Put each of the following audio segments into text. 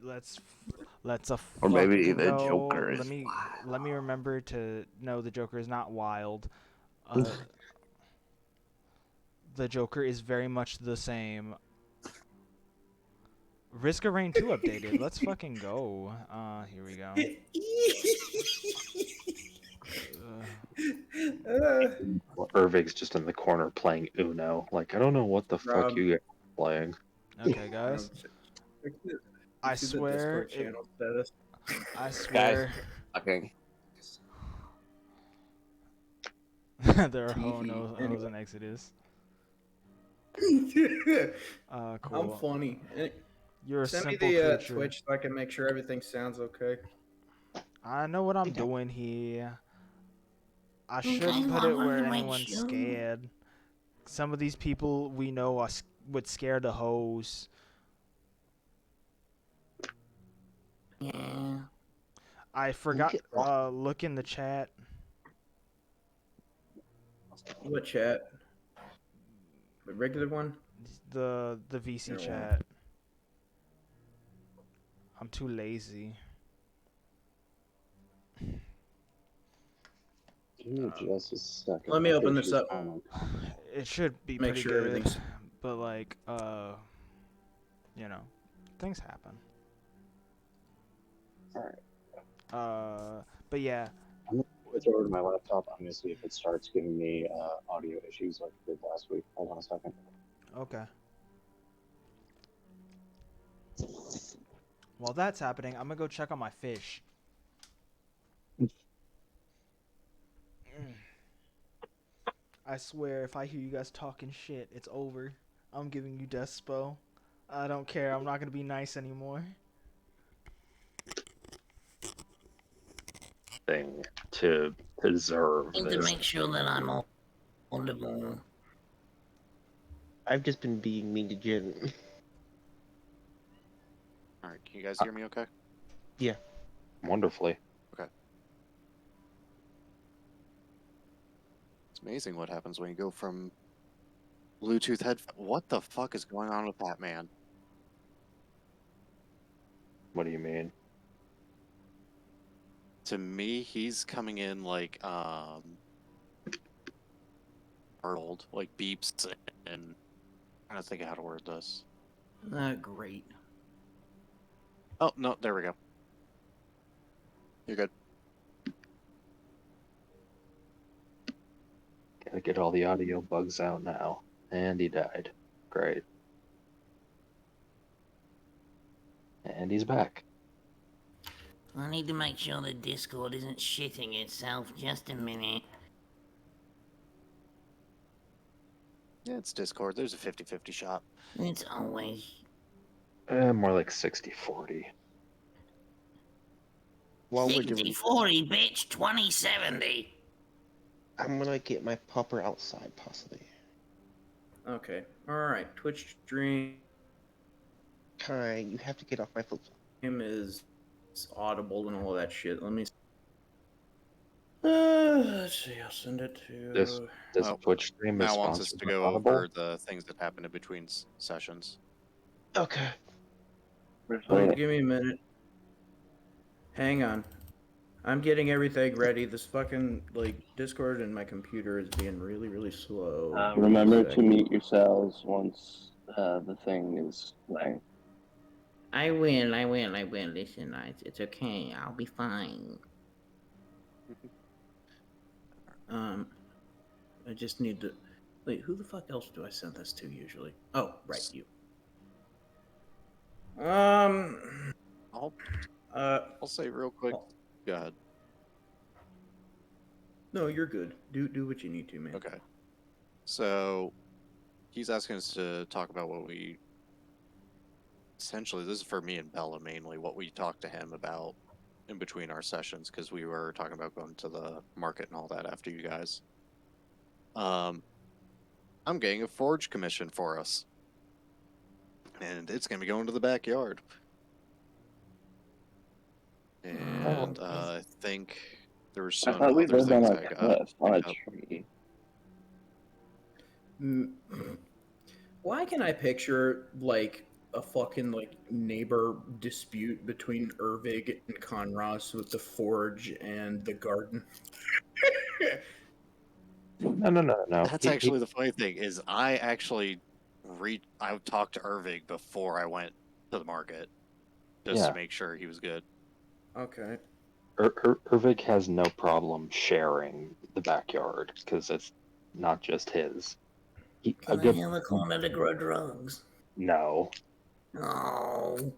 let's a Or maybe fucking the go. Joker Let is me wild. let me remember to no, the Joker is not wild. Uh, the Joker is very much the same. Risk of Rain 2 updated. Let's fucking go. Here we go. Irving's just in the corner playing Uno. Like, I don't know what the fuck Rob, you guys are playing. Okay, guys. you I see the swear, Discord channel status? I Guys, swear, fucking. there are Teehee. hoes in Exodus. I'm Cool. funny. You're a Send me simple the creature. Twitch so I can make sure everything sounds okay. I know what I'm doing here. I Okay, shouldn't put I it wanted where to make anyone's sure. scared. Some of these people we know would scare the hoes. Yeah. I forgot. Look in the chat. What chat? The regular one? The VC Here, chat. I'm too lazy. Give me just a second. Let me My open page this is up. on. It should be Make pretty sure good, everything's. but like, you know, things happen. Alright. But yeah, I'm gonna switch over to my laptop. I'm gonna see if it starts giving me audio issues like it did last week. Hold on a second. okay. While that's happening, I'm gonna go check on my fish. I swear, if I hear you guys talking shit, it's over. I'm giving you despo. I don't care. I'm not gonna be nice anymore. Thing to deserve Need to this. make sure that I'm audible. I've just been being mean to Jen. Alright, can you guys hear me okay? Yeah. Wonderfully. Okay. It's amazing what happens when you go from Bluetooth headphones. What the fuck is going on with that man? What do you mean? To me, he's coming in like, startled, like beeps, and I'm trying to think of how to word this. Great. Oh, no, there we go. You're good. Gotta get all the audio bugs out now. And he died. Great. And he's back. I need to make sure the Discord isn't shitting itself. Just a minute. Yeah, it's Discord. There's a 50-50 shot. It's always. More like 60-40. While we're doing, 60-40, bitch. 20-70. I'm gonna get my pupper outside, possibly. Okay. Alright. Twitch stream Kai, you have to get off my flip phone. is audible and all that shit. Let me. Let's see. I'll send it to. This Well, Twitch stream is Mal wants us sponsored to by go Audible. over the things that happen in between sessions. Okay. Wait, give me a minute. Hang on. I'm getting everything ready. This fucking like Discord and my computer is being really, really slow. Remember to mute yourselves once the thing is playing. I will. Listen, it's okay. I'll be fine. I just need to. Wait, who the fuck else do I send this to usually? Oh, right, you. I'll say real quick. Oh. Go ahead. No, you're good. Do what you need to, man. Okay. So he's asking us to talk about what we essentially, this is for me and Bella mainly, what we talked to him about in between our sessions, because we were talking about going to the market and all that after you guys. I'm getting a forge commission for us, and it's gonna be going to the backyard. And I think there were I some thought we other lived on things a I got. cliff on a picked up. tree. Why can I picture like a fucking like neighbor dispute between Ervig and Conros with the forge and the garden. No. That's actually the funny thing is I actually I talked to Ervig before I went to the market just Yeah. to make sure he was good. Okay. Ervig has no problem sharing the backyard because it's not just his. Can I have a corner to grow drugs? No, Oh.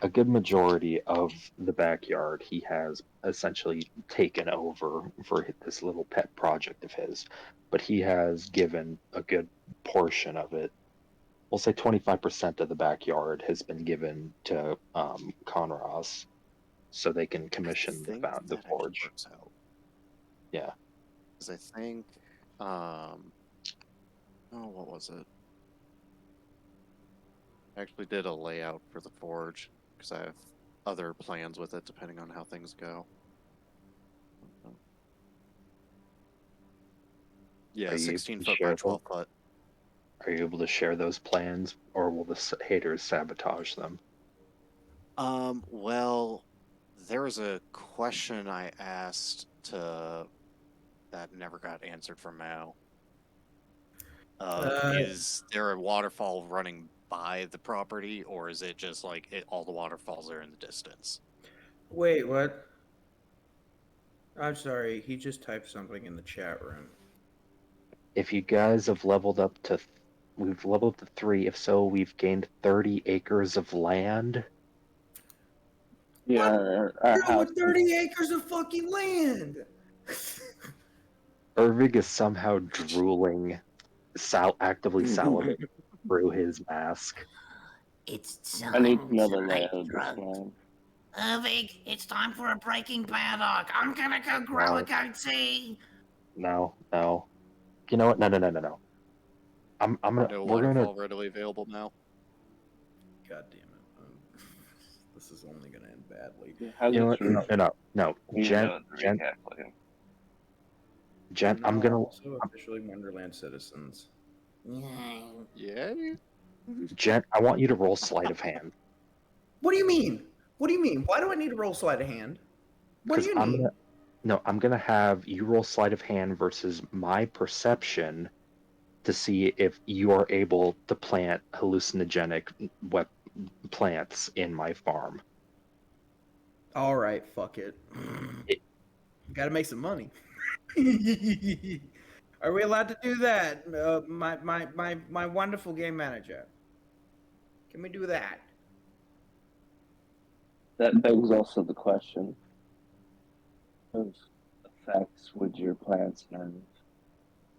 a good majority of the backyard he has essentially taken over for this little pet project of his, but he has given a good portion of it. We'll say 25% of the backyard has been given to Conros, so they can I commission think the that actually forge. works out. Yeah. Because I think, what was it? I actually did a layout for the forge because I have other plans with it depending on how things go. Yeah, Are you 16 able to foot by share 12 foot. Are you able to share those plans, or will the haters sabotage them? Well, there was a question I asked to that never got answered from Mao. Is there a waterfall running by the property, or is it just like all the waterfalls are in the distance? Wait, what? I'm sorry, he just typed something in the chat room. If you guys have leveled up to, we've leveled to 3. If so, we've gained 30 acres of land. Yeah, our Dude, house. with 30 acres of fucking land! Ervig is somehow drooling, actively salivating through his mask. It's I need time to know to the make layout of this drugs. land. Ervig, it's time for a Breaking Bad arc. I'm gonna go grow a goatee. No. You know what? No. No We're gonna. waterfall readily available now. God damn it. This is only gonna end badly. Yeah, how's You know this what? recap? No. You know the recap plan. Gent, I'm I'm now gonna. also officially Wonderland citizens. Yay. Yeah. Gent, I want you to roll sleight of hand. What do you mean? What do you mean? Why do I need to roll sleight of hand? What do Because you mean? I'm gonna have you roll sleight of hand versus my perception to see if you are able to plant hallucinogenic plants in my farm. All right, fuck it. It- Got to make some money. Are we allowed to do that? My wonderful game manager. Can we do that? That begs also the question of effects would your plants have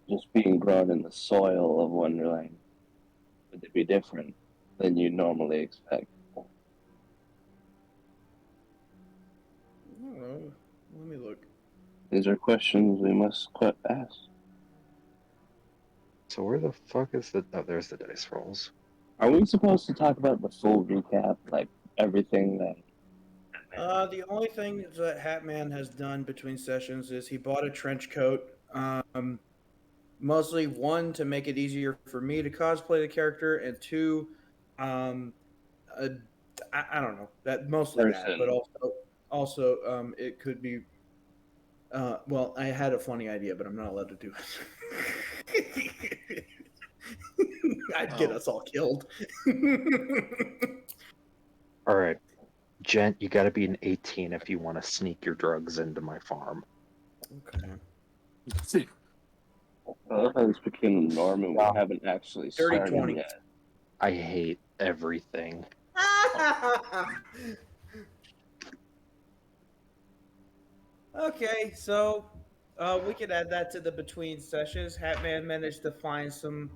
just being grown in the soil of Wonderland? Would they be different than you normally expect? Let me look. These are questions we must ask. So where the fuck is the? Oh, there's the dice rolls. Are we supposed to talk about the full recap, like everything that? The only thing that Hatman has done between sessions is he bought a trench coat. Mostly one to make it easier for me to cosplay the character, and two, I don't know that mostly that, but also it could be. Well, I had a funny idea, but I'm not allowed to do it. I'd get us all killed. All right, Gent, you got to be an 18 if you want to sneak your drugs into my farm. Okay. I love how this became the norm and we haven't actually started 30-20. yet. I hate everything. Okay, so we could add that to the between sessions. Hatman managed to find some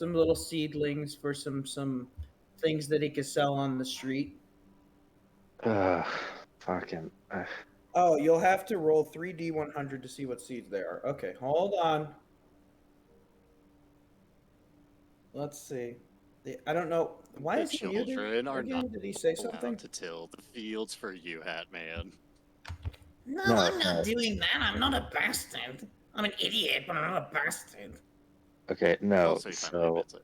little seedlings for some things that he could sell on the street. Fucking. Oh, you'll have to roll 3D100 to see what seeds they are. Okay, hold on. Let's see. I don't know. Why The is he muted children are not again? Did he say something? allowed to till the fields for you, Hatman. No, No, I'm not no. doing that. I'm not a bastard. I'm an idiot, but I'm not a bastard. Okay, no. Also, he finally So admits it.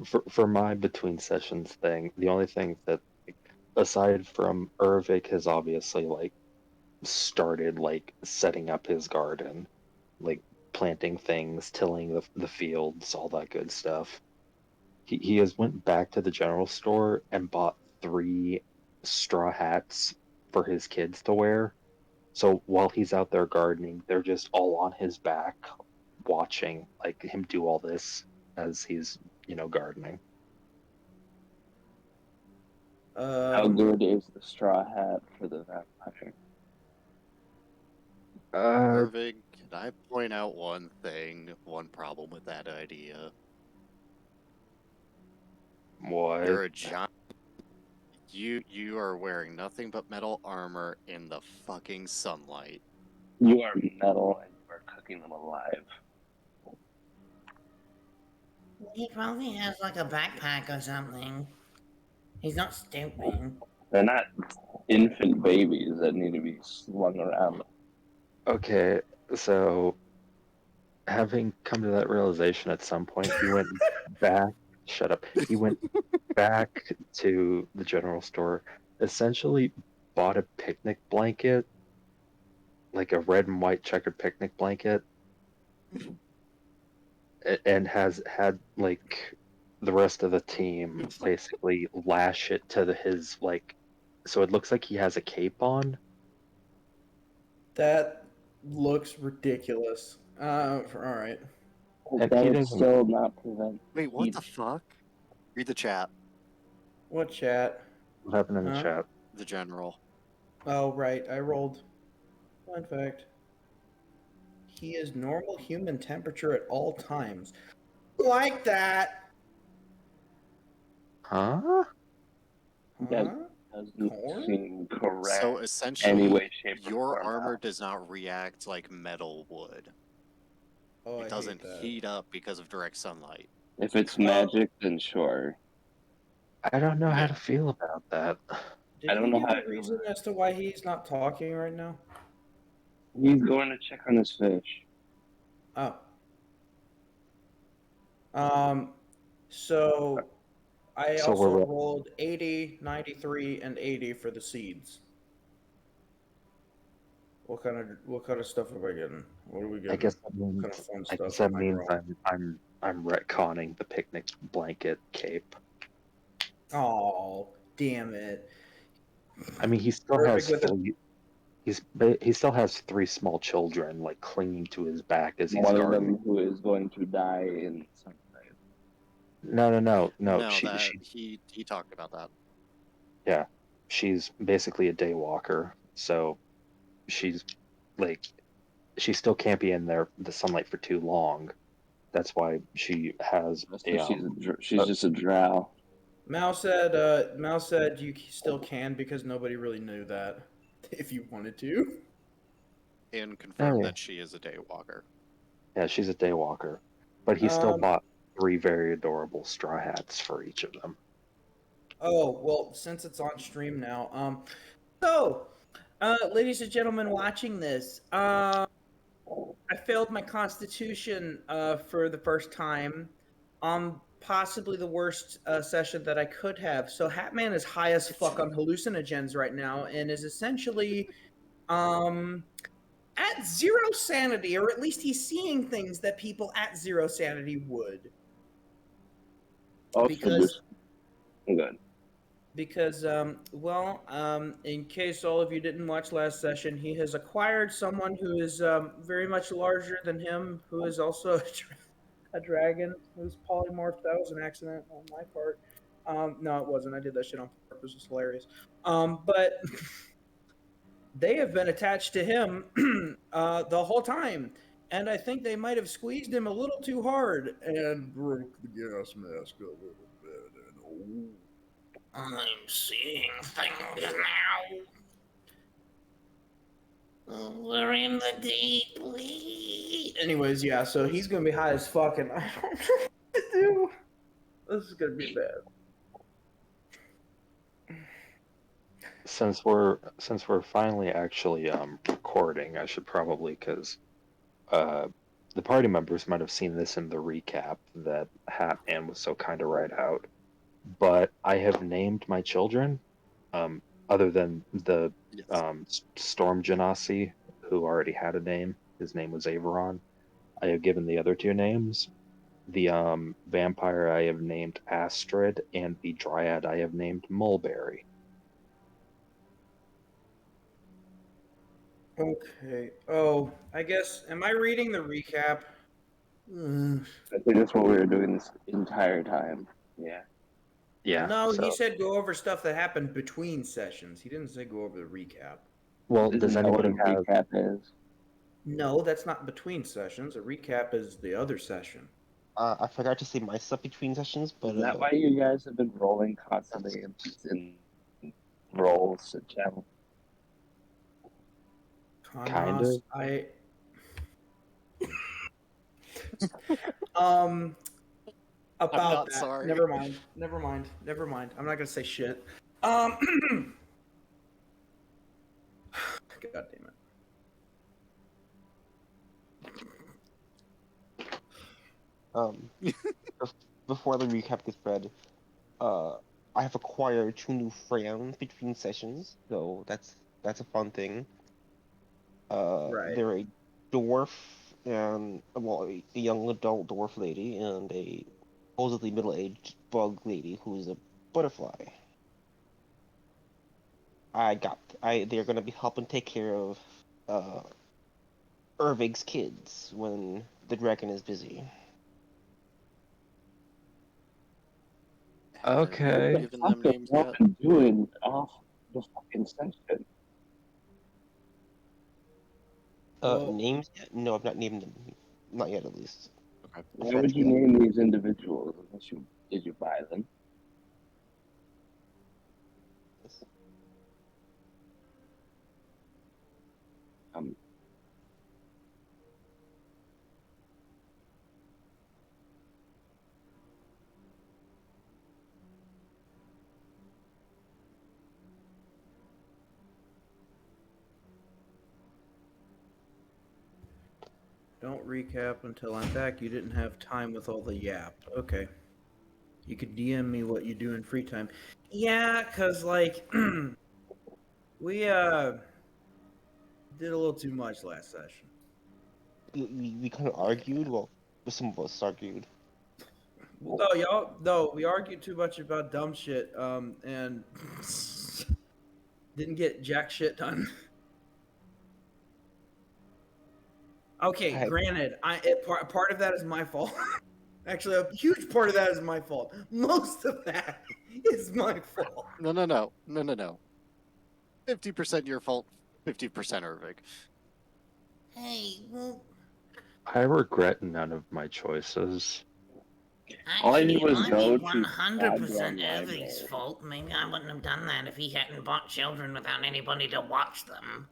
for my between sessions thing, the only thing that, like, aside from Ervik has obviously like started like setting up his garden, like planting things, tilling the fields, all that good stuff. He has went back to the general store and bought 3 straw hats for his kids to wear. So while he's out there gardening, they're just all on his back watching like him do all this as he's, gardening. How good is the straw hat for the vampire? Irving, can I point out one thing, one problem with that idea? What? You're a giant. You are wearing nothing but metal armor in the fucking sunlight. You are metal and you are cooking them alive. He probably has like a backpack or something. He's not stupid. They're not infant babies that need to be slung around. Okay, so having come to that realization at some point, he went back. Shut up. He went back to the general store, essentially bought a picnic blanket, like a red and white checkered picnic blanket, and has had like the rest of the team basically lash it to his like, so it looks like he has a cape on. That looks ridiculous. All right. And That he would doesn't. still not prevent Wait, what heat. the fuck? Read the chat. What chat? What happened in the Huh? chat? The general. Oh, right. I rolled. Fun fact. He is normal human temperature at all times. Like that. Huh? That Huh? doesn't Corn? seem correct. So Any essentially, way, shape, or your form. armor does not react like metal would. Oh, I It doesn't hate that. heat up because of direct sunlight. If it's magic, then sure. I don't know how Yeah. to feel about that. Did I don't he know give how a reason as to why he's not talking right now? he's going to check on his fish. Oh. So I So also we're rolled 80, 93, and 80 for the seeds. What kind of stuff am I getting? What are we I getting? guess that What kind means of fun I stuff guess that am I means drawing? I'm retconning the picnic blanket cape. Oh, damn it. I mean, he still Perfect has with it. he still has 3 small children like clinging to his back as he's One of gardening. them who is going to die in sunlight. No. No, She that he talked about that. yeah, she's basically a day walker, so she's like she still can't be in the sunlight for too long. That's why she has a She's just a drow. Mal said you still can because nobody really knew that if you wanted to. And confirmed Hey. that she is a daywalker. Yeah, she's a day walker, but he still Um, bought 3 very adorable straw hats for each of them. Oh, well, since it's on stream now. Ladies and gentlemen watching this, I failed my constitution for the first time on possibly the worst session that I could have. So Hatman is high as fuck on hallucinogens right now and is essentially at 0 sanity, or at least he's seeing things that people at 0 sanity would. Also, Because good. because in case all of you didn't watch last session, he has acquired someone who is very much larger than him, who is also a dragon who's polymorphed. That was an accident on my part. No, it wasn't. I did that shit on purpose. It's hilarious. But they have been attached to him the whole time. And I think they might have squeezed him a little too hard and broke the gas mask a little bit. And I'm seeing things now. We're in the deep lead. anyways, yeah, so he's gonna be high as fuck, and I don't know what to do. This is gonna be bad. Since we're finally actually recording, I should probably because the party members might have seen this in the recap that Hatman was so kind to write out, but I have named my children, other than the Yes. Storm Genasi, who already had a name. His name was Averon. I have given the other two names. The vampire I have named Astrid, and the dryad I have named Mulberry. Okay. Oh, I guess. Am I reading the recap? I think that's what we were doing this entire time. Yeah. Yeah. No, he So, said go over stuff that happened between sessions. He didn't say go over the recap. well, does Isn't that what a anybody have? recap is? No, that's not between sessions. A recap is the other session. I forgot to say my stuff between sessions, but Is that why you guys have been rolling constantly in rolls at channel? Kind Conros, of. um I'm about not that. sorry. Never mind. I'm not gonna say shit. God damn it. before the recap gets read, I have acquired 2 new friends between sessions, so that's a fun thing. Right. They're a dwarf and a young adult dwarf lady and a supposedly middle-aged bug lady who's a butterfly. They're gonna be helping take care of uh Irvig's kids when the dragon is busy. Have you Okay. given them What the names fuck yet? have been doing off the fucking session? Well, Names yet? No, I've not named them. Not yet, at least. Okay. Why would you name these individuals unless did you buy them? Um, don't recap until I'm back. You didn't have time with all the yap. Okay. You could DM me what you do in free time. Yeah, cause like we did a little too much last session. We kind of argued. Well, some of us argued. No, we argued too much about dumb shit, and didn't get jack shit done. Okay, granted, part of that is my fault. Actually, a huge part of that is my fault. Most of that is my fault. No. 50% your fault, 50% Irving. Hey, well, I regret none of my choices. All I actually, did it was might be go to 100% background Irving's library. fault. Maybe I wouldn't have done that if he hadn't bought children without anybody to watch them.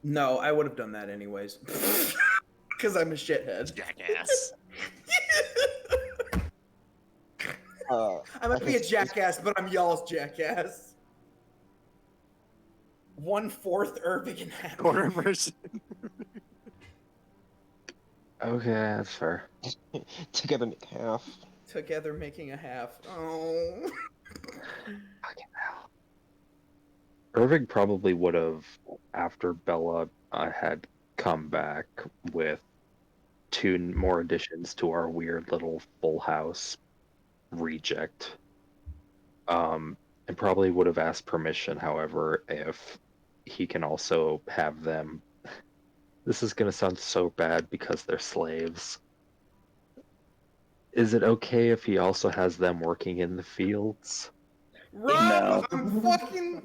No, I would have done that anyways. Because I'm a shithead. Jackass. I might be a jackass, but I'm y'all's jackass. 1/4 Irving and half. Quarter person. Okay, that's fair. Together make half. Together making a half. Oh. Fucking hell. Irving probably would have, after Bella had come back with 2 more additions to our weird little full house reject, and probably would have asked permission, however, if he can also have them. This is going to sound so bad because they're slaves. Is it okay if he also has them working in the fields? Rob, No.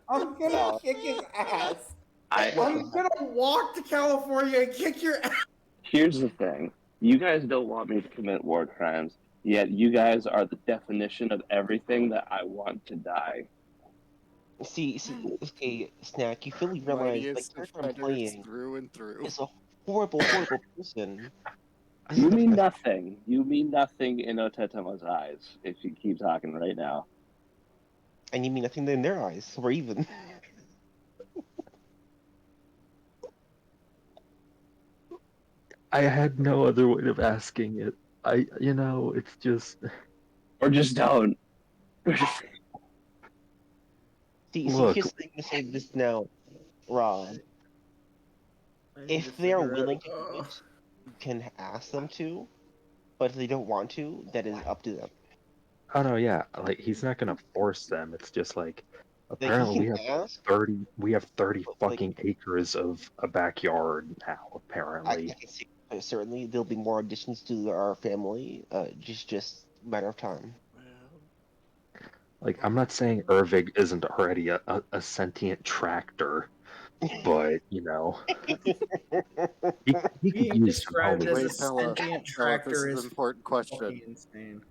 I'm gonna kick his ass. I I'm gonna walk to California and kick your ass. Here's the thing. You guys don't want me to commit war crimes, yet you guys are the definition of everything that I want to die. See, okay, Snack, you fully realize the Mightiest character I'm defenders playing through and through. is a horrible, horrible person. You mean nothing. You mean nothing in Otetema's eyes if you keep talking right now. And you mean nothing in their eyes. We're even. I had no other way of asking it. It's just Or just don't. See, look. here's the thing to say this now, Rob. I need to If they are figure willing out. to do it, you can ask them to. But if they don't want to, that is up to them. Oh no, yeah. Like he's not gonna force them. It's just like Like he apparently can we have ask, 30 but like fucking acres of a backyard now, I apparently. can see, certainly there'll be more additions to our family. Just a matter of time. Like I'm not saying Ervig isn't already a sentient tractor, but he could Being use some described homie. as a Wait, Bella. sentient Bella, this tractor is an is important question. fucking insane.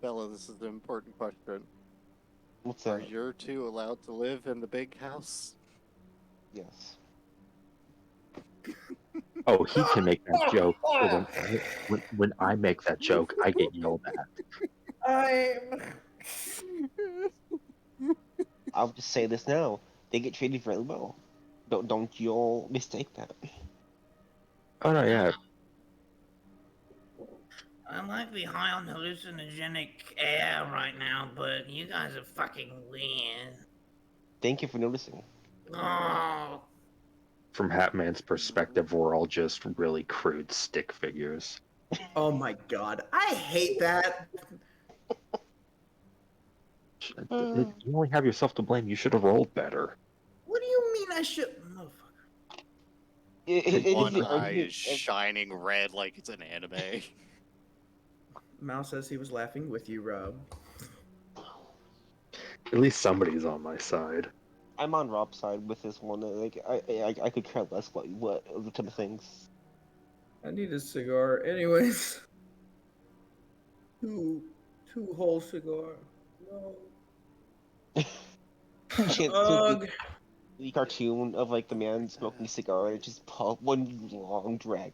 Bella, this is an important question. What's Are that? your two allowed to live in the big house? Yes. Oh, he can make that joke. So when I make that joke, I get yelled at. I'm. I'll just say this now. They get treated very well. Don't you all mistake that. Oh no, yeah. I might be high on hallucinogenic air right now, but you guys are fucking weird. Thank you for noticing. Oh, From Hatman's perspective, we're all just really crude stick figures. Oh my god, I hate that. You only have yourself to blame. You should have rolled better. What do you mean I should? Motherfucker. It is One the eye argument is shining red like it's an anime. Mouse says he was laughing with you, Rob. At least somebody's on my side. I'm on Rob's side with this one. Like I could care less what other type of things. I need a cigar. Anyways. Two whole cigar. No. Ugh. The cartoon of like the man smoking a cigar and just puff one long drag.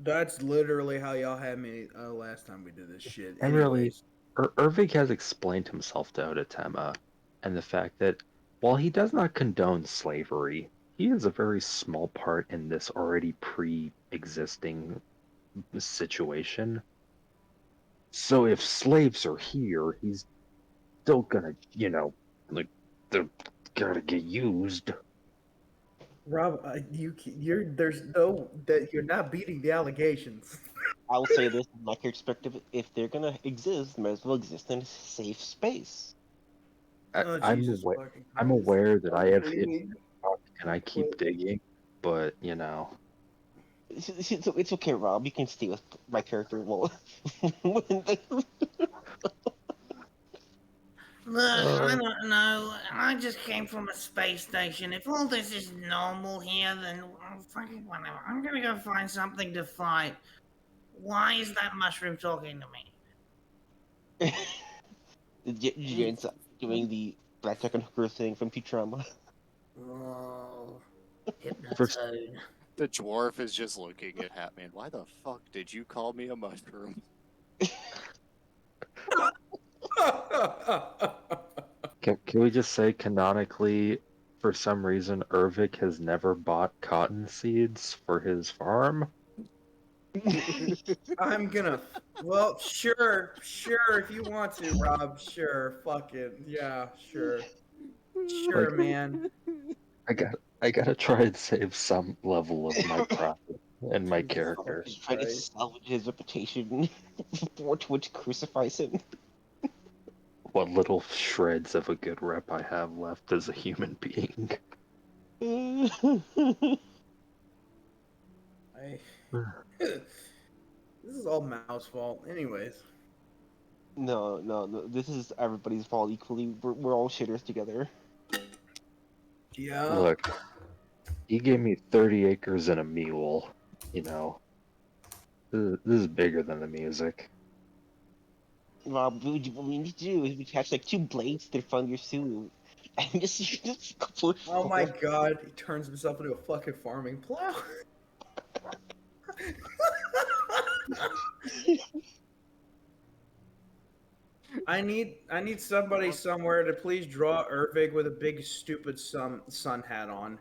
That's literally how y'all had me last time we did this shit. And really, Anyways. Ervig has explained himself to Otatema, and the fact that while he does not condone slavery, he is a very small part in this already pre-existing situation. So if slaves are here, he's still gonna, like they're gonna get used. Rob, there's no that you're not beating the allegations. I'll say this from my perspective: if they're gonna exist, they might as well exist in a safe space. Oh I'm Jesus aware. fucking I'm Christ. aware that I have hit Bleeding. rock and I keep digging, but It's okay, Rob. You can stay with my character. Well, look, I don't know. I just came from a space station. If all this is normal here, then fucking whatever. I'm gonna go find something to fight. Why is that mushroom talking to me? Jane's doing the blackjack and hooker thing from Futurama. Oh, first hypnotoad. The dwarf is just looking at Hatman. Why the fuck did you call me a mushroom? can we just say canonically, for some reason, Ervik has never bought cotton seeds for his farm? I'm gonna. Well, sure, if you want to, Rob. Sure, fuck it. Yeah, sure, Like, man. I gotta try and save some level of my profit and my Jesus character. He's trying to Christ. salvage his reputation before Twitch crucifies him. What little shreds of a good rep I have left as a human being. I. This is all Mao's fault. Anyways. No. This is everybody's fault equally. We're all shitters together. Yeah. Look, he gave me 30 acres and a mule. This is bigger than the music. Rob, what we need to do is we catch like 2 blades that are from your suit. And just push Oh my forward. god, he turns himself into a fucking farming plow. I need somebody somewhere to please draw Ervig with a big stupid sun hat on.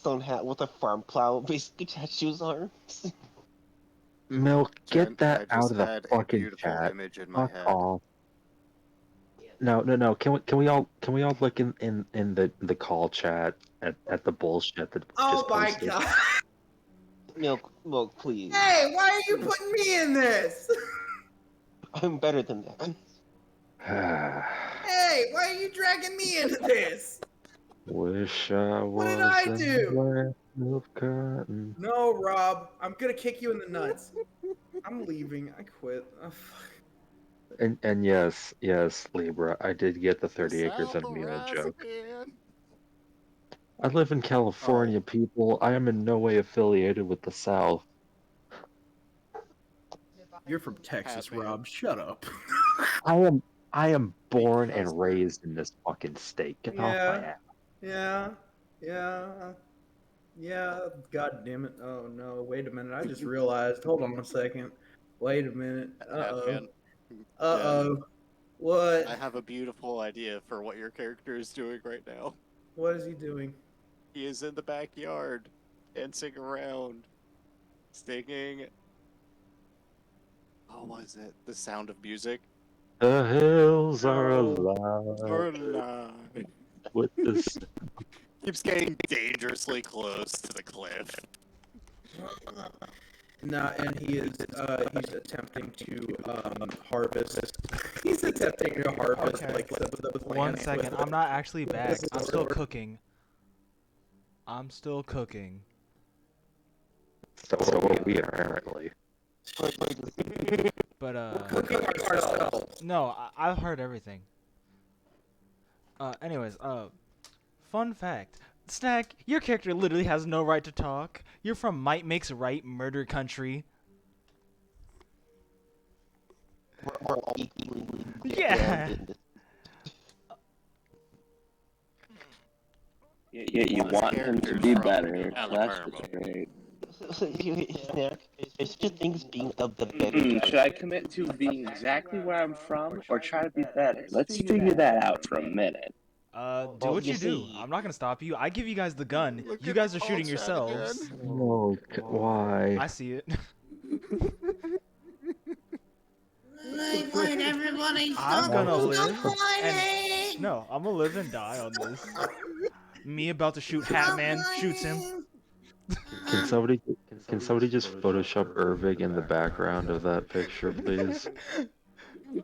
stone hat with a farm plow basically tattoos on. Milk, get Jen, that I out just of the had a fucking beautiful chat. image in my Fuck head. off. No. Can we all look in the call chat at the bullshit that was Oh just my posted? god! Milk, please. Hey, why are you putting me in this? I'm better than that. Hey, why are you dragging me into this? Wish I What did was I a do? land of cotton. No, Rob, I'm gonna kick you in the nuts. I'm leaving. I quit. Oh, fuck. And yes, Libra, I did get the 30 acres South and a will mule rise joke. again. I live in California, people. I am in no way affiliated with the South. You're from Texas, Batman. Rob. Shut up. I am born Because and we're- raised in this fucking state. Get off my ass. Yeah. God damn it. Oh no, wait a minute. I just realized. Hold on a second. Wait a minute. Batman. Uh-oh. What? I have a beautiful idea for what your character is doing right now. What is he doing? He is in the backyard, dancing around, singing. What was it? The Sound of Music. The hills are No. alive with this. Keeps getting dangerously close to the cliff. Nah, and he's attempting to harvest. He's attempting to harvest Okay. like the plants. One second. I'm not actually back. This I'm is still over. cooking. So we are apparently. But Cooking ourselves. no, I've heard everything. Anyways, fun fact. Snack, your character literally has no right to talk. You're from Might Makes Right murder country. We're all equally Yeah. Yeah, you This want him to character's be from better. That's Alabama. what's great. It's just things being of the better. Should I commit to being exactly where I'm from or try to be better? Let's figure that out for a minute. Do what you do. I'm not gonna stop you. I give you guys the gun. You guys are shooting yourselves. Oh, why? I see it. Wait, everybody I'm stop gonna live. fighting! No, I'm gonna live and die on this. Me about to shoot Hatman, shoots him. Can somebody just Photoshop Irving in the background of that picture, please?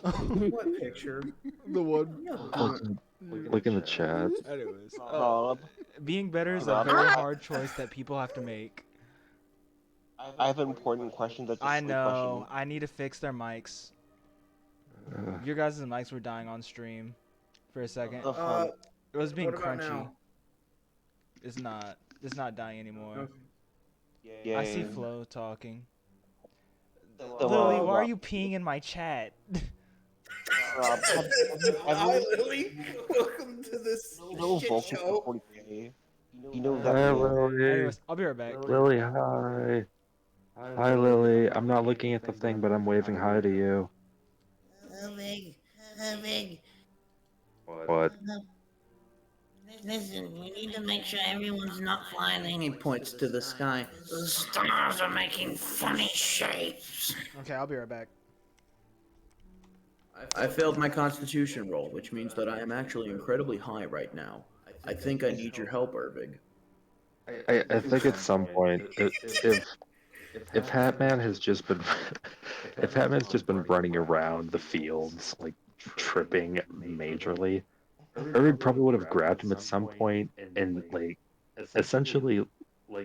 What picture? The one. Look in the chat. Anyways, Rob, being better is a Rob, very hard choice that people have to make. I have an important question that's a I silly know. I need to fix their mics. Uh, Your guys' mics were dying on stream for a second. question. It was being What about crunchy. now? It's not. It's not dying anymore. Yeah, I see Flo talking. So, Lily, why are Rob, you peeing in my chat? Rob, have Hi, you Lily. Welcome to this shit Vulcan show. for 40K? You know Hi, that Lily. Anyways, I'll be right back. Lily, hi. Hi, Lily. I'm not looking at the thing, but I'm waving hi to you. How big? What? Listen, we need to make sure everyone's not flying. He points to the sky. The stars are making funny shapes. Okay, I'll be right back. I failed my constitution roll, which means that I am actually incredibly high right now. I think I need your help, Irvig. I think at some point, if Hatman has just been, if Hatman's just been running around the fields like tripping majorly, Irving probably would have grabbed him at some point and like essentially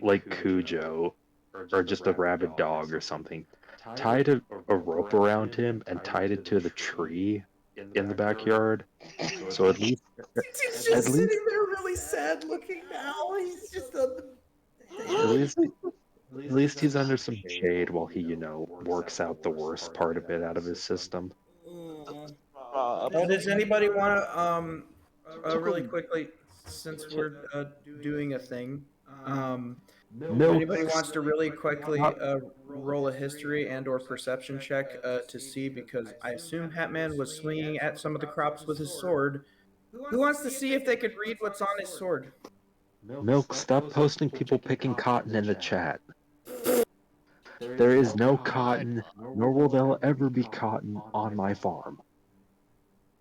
like Cujo or just a rabid dog or something, tied a rope around him and tied it to the tree in the backyard. So at least He's At just least- sitting there really sad looking now. He's just on at least he's under some shade while he, works out the worst part of it out of his system. Does anybody want to, really quickly, since we're doing a thing, if anybody wants to really quickly roll a history and/or perception check to see, because I assume Hatman was swinging at some of the crops with his sword. Who wants to see if they could read what's on his sword? Milk, stop posting people picking cotton in the chat. There is no cotton, nor will there ever be cotton on my farm.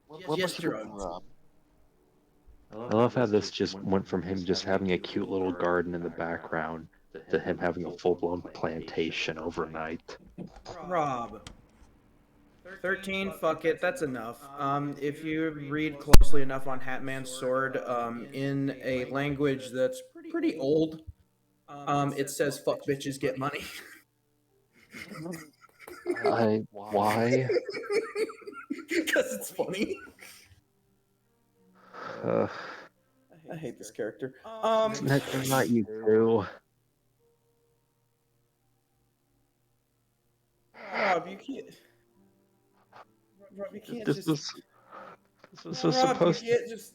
What Just about you, drugs. Rob? I love how this just went from him just having a cute little garden in the background to him having a full-blown plantation overnight. Rob. 13, fuck it, that's enough. If you read closely enough on Hatman's Sword, in a language that's pretty old, it says fuck bitches get money. Why? Because it's funny. Uh, I hate this character. not you too. Rob, you can't. Rob, you can't This just. was Rob, you supposed to. can't just.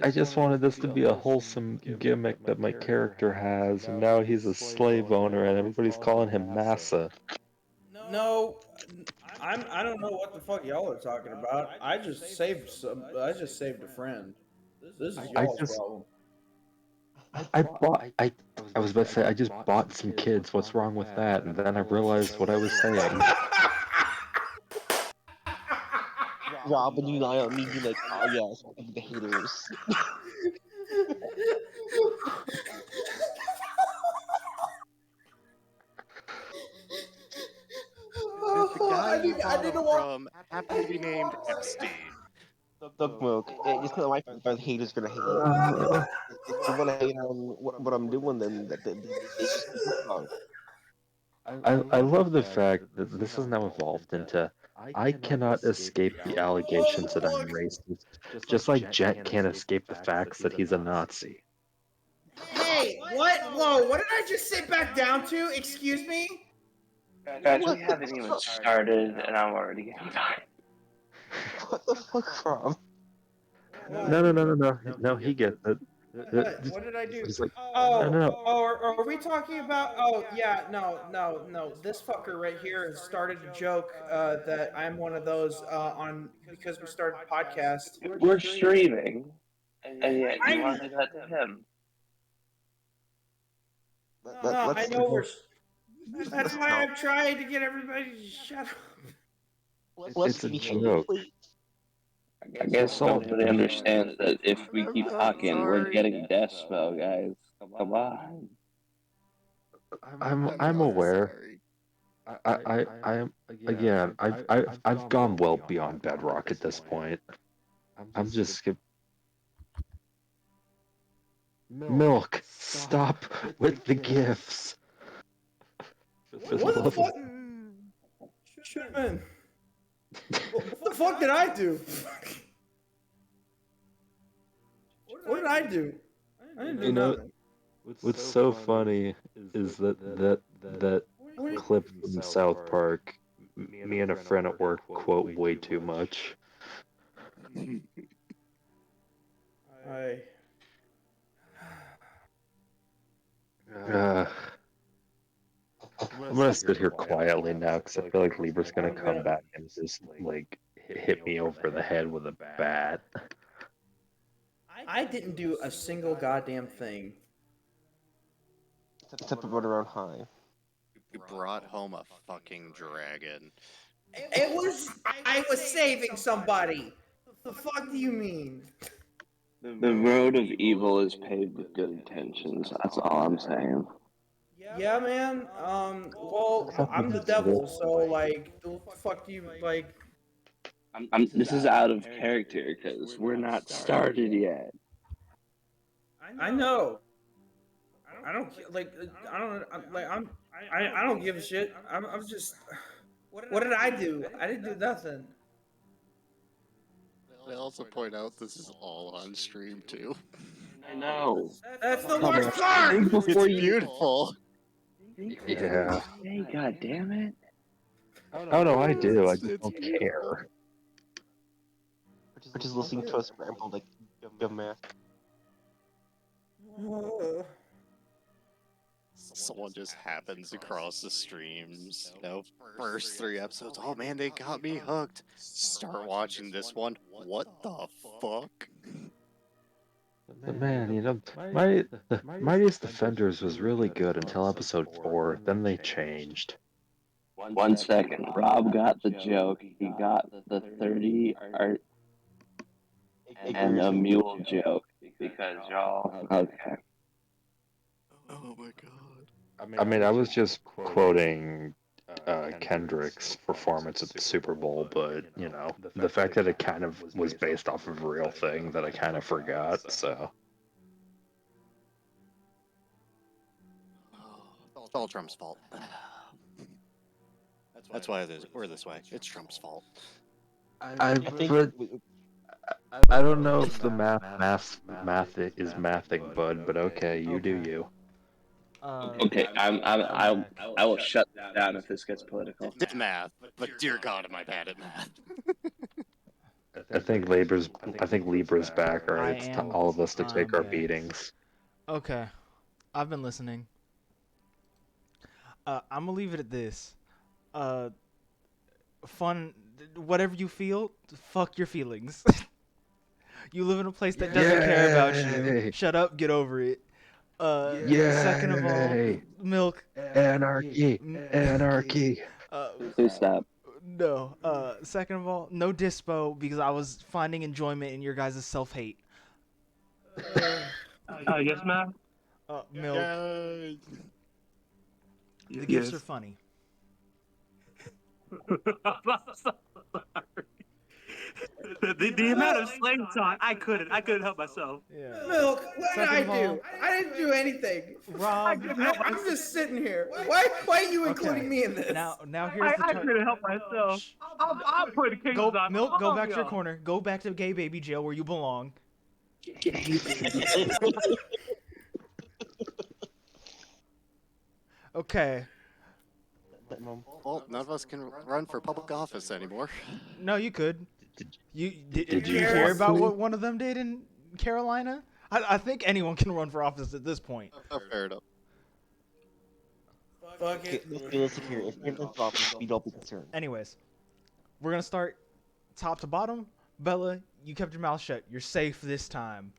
I just wanted this to be a wholesome gimmick that my character has, and now he's a slave owner, and everybody's calling him Massa. No, I don't know what the fuck y'all are talking about. I just saved some. I just saved a friend. This is y'all's problem. I was about to say I just bought some kids. What's wrong with that? And then I realized what I was saying. Rob and you and I are me like, oh yes, the haters. The guy you I bought need him to walk. from happened to be named Epstein. Look, Milk, it's not my fault the haters gonna hate. If they want to hate on what I'm doing, then they just keep on. I love the fact that this has now evolved into I cannot escape the allegations that I'm racist, just like Jet can't escape the facts that he's a Nazi. Hey, what? Whoa, what did I just sit back down to? Excuse me? Guys, What we the haven't even fuck? started, and I'm already getting tired. What the fuck, Rob? No, he gets it. What did I do? He's like, Oh, no. are we talking about? Oh, yeah, no. This fucker right here has started a joke that I'm one of those on because we started a podcast. We're streaming, and yet you I'm want to do that to him. no, I Let's know we're. That's why I'm trying to get everybody to shut up. It's a joke. I guess nobody understands that if we keep talking, we're sorry. getting death spell, guys. Come on. I'm aware. Sorry. I am again. I've gone well beyond bedrock at this point. I'm just Milk. Stop with the gifts. For the What the love fuck? Shipman. What the fuck did I do? What did I do? I didn't do nothing. What's so funny is that What do clip from South Park. Me and a friend at work quote way too much. I. Uh, I'm gonna sit here quietly now because I feel like Lieber's gonna come back and just like hit me over the head with a bat. I didn't do a single goddamn thing. except for around high. You brought home a fucking dragon. It was. I was saving somebody. The fuck do you mean? The road of evil is paved with good intentions. That's all I'm saying. Yeah, man. Well, I'm the devil, so like, what the fuck do you like? This is out of character because we're not started yet. I know. I don't like. I don't like. I don't give a shit. I'm just. What did I do? I didn't do nothing. I also point out this is all on stream too. I know. That's the Come worst on. part. Think It's before you. beautiful. Yeah. Hey, god damn it. Oh no, I do. I It's just don't beautiful. care. We're just listening to us ramble like dumbass. Someone just happens across the streams. You know, first 3 episodes. Oh man, they got me hooked. Start watching this one. What the fuck? But man, the Mightiest Defenders was really good until episode 4. Then they changed. 1 second. Rob got the joke. He got the 30 art and a mule joke because y'all. Okay. Oh my god. I mean, I was just quoting Kendrick's performance at the Super Bowl, but the fact that it kind of was based off of a real thing that I kind of forgot. So It's all Trump's fault. That's why we're this way. It's Trump's fault. I don't know if the math is mathing, bud, but okay, you do Okay. you. Okay, I will shut this down if this gets political. Did math, but dear God, am I bad at math? I think Libra's back. All right, it's all of us to take our beatings. Okay, I've been listening. I'm gonna leave it at this. Fun, whatever you feel, fuck your feelings. You live in a place that doesn't care about you. Yay! Shut up, get over it. Second of all, Yay! milk. Anarchy! Anarchy! Please stop. No. Second of all, no dispo because I was finding enjoyment in your guys' self-hate. Yes, ma'am. Milk. Yay! The gifts are funny. the amount of slang talk, I couldn't help myself. Yeah. Milk, what did I Second of all, do? I didn't do anything. Rob. I'm just sitting here. Why are you including me in this? Now here's the I couldn't help myself. I'm putting cases Go, on milk. Go all back to your y'all. corner. Go back to gay baby jail where you belong. Okay. Well, none of us can run for public office anymore. No, you could. Did you Did you hear about actually? what one of them did in Carolina? I think anyone can run for office at this point. Oh, fair enough. Fuck it. Let's be realistic here. If you're in this office, we don't be concerned. Anyways, we're gonna start top to bottom. Bella, you kept your mouth shut. You're safe this time.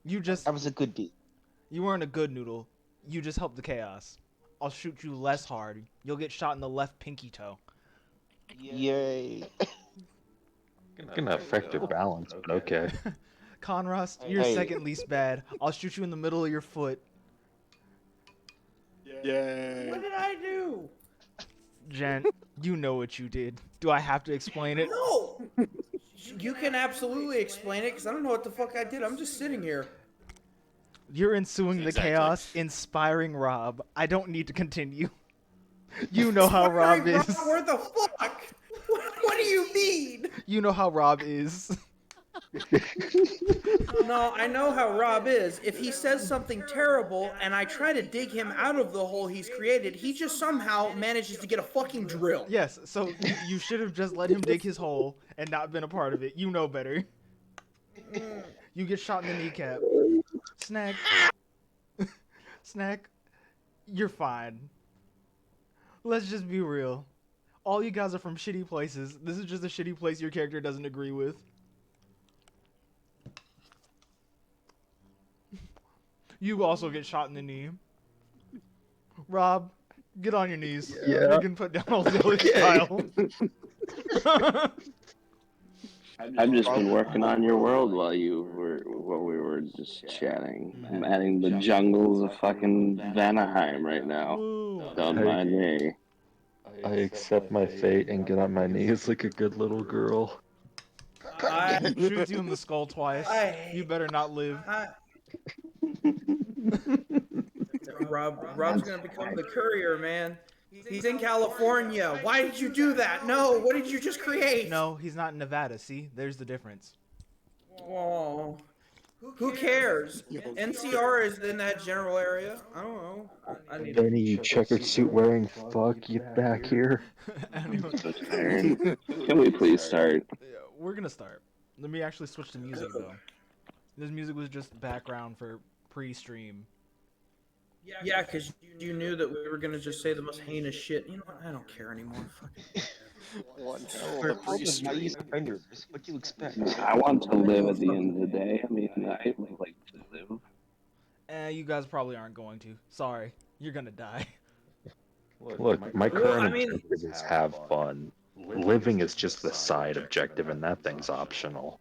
That was a good deed. You weren't a good noodle. You just helped the chaos. I'll shoot you less hard. You'll get shot in the left pinky toe. Yay. Gonna affect your balance, but okay. Conrost, you're Hey. second least bad. I'll shoot you in the middle of your foot. Yay! What did I do? Jen, you know what you did. Do I have to explain it? No. You can absolutely explain it because I don't know what the fuck I did. I'm just sitting here. You're ensuing the Exactly. chaos, inspiring Rob. I don't need to continue. You know how Rob Where is. the fuck? What do you mean? You know how Rob is. No, I know how Rob is. If he says something terrible and I try to dig him out of the hole he's created, he just somehow manages to get a fucking drill. Yes, so you should have just let him dig his hole and not been a part of it. You know better. You get shot in the kneecap. Snack. Snack. You're fine. Let's just be real. All you guys are from shitty places. This is just a shitty place your character doesn't agree with. You also get shot in the knee. Rob, get on your knees. Yeah. You can put down all the style. I've just been working on your world while we were just chatting. I'm adding the jungles of fucking Vanaheim right now. Don't mind me. I accept my fate and get on my knees like a good little girl. Shoots you in the skull twice. You better not live. Rob's gonna become the courier, man. He's in California. Why did you do that? No, what did you just create? No, he's not in Nevada. See, there's the difference. Oh, who cares? NCR is in that general area. I don't know. I need to... Benny, you checkered suit wearing fuck, you back here. Anyway, Can we please start? we're gonna start. Let me actually switch to music though. This music was just background for pre-stream. Yeah, because you knew that we were gonna just say the most heinous shit. You know what? I don't care anymore. Fuck it. One hell We're of a called the pre-stream. mightiest defenders. What do you expect? I want to live at the end of the day. I mean, I like to live. You guys probably aren't going to. Sorry, you're gonna die. Look, my Well, current I mean- objective is have fun. Living is just the side objective, and that thing's optional.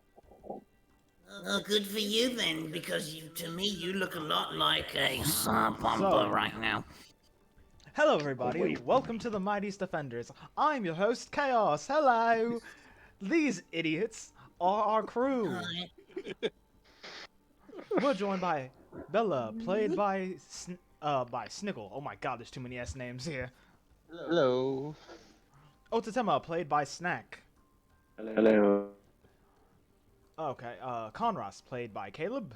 Oh, good for you then, because to me you look a lot like a bumper So- right now. Hello, everybody. Wait. Welcome to the Mightiest Defenders. I'm your host, Chaos. Hello. These idiots are our crew. Hi. We're joined by Bella, played by Snickle. Oh my God, there's too many S names here. Hello. Otatema, played by Snack. Hello. Okay, Conros, played by Caleb.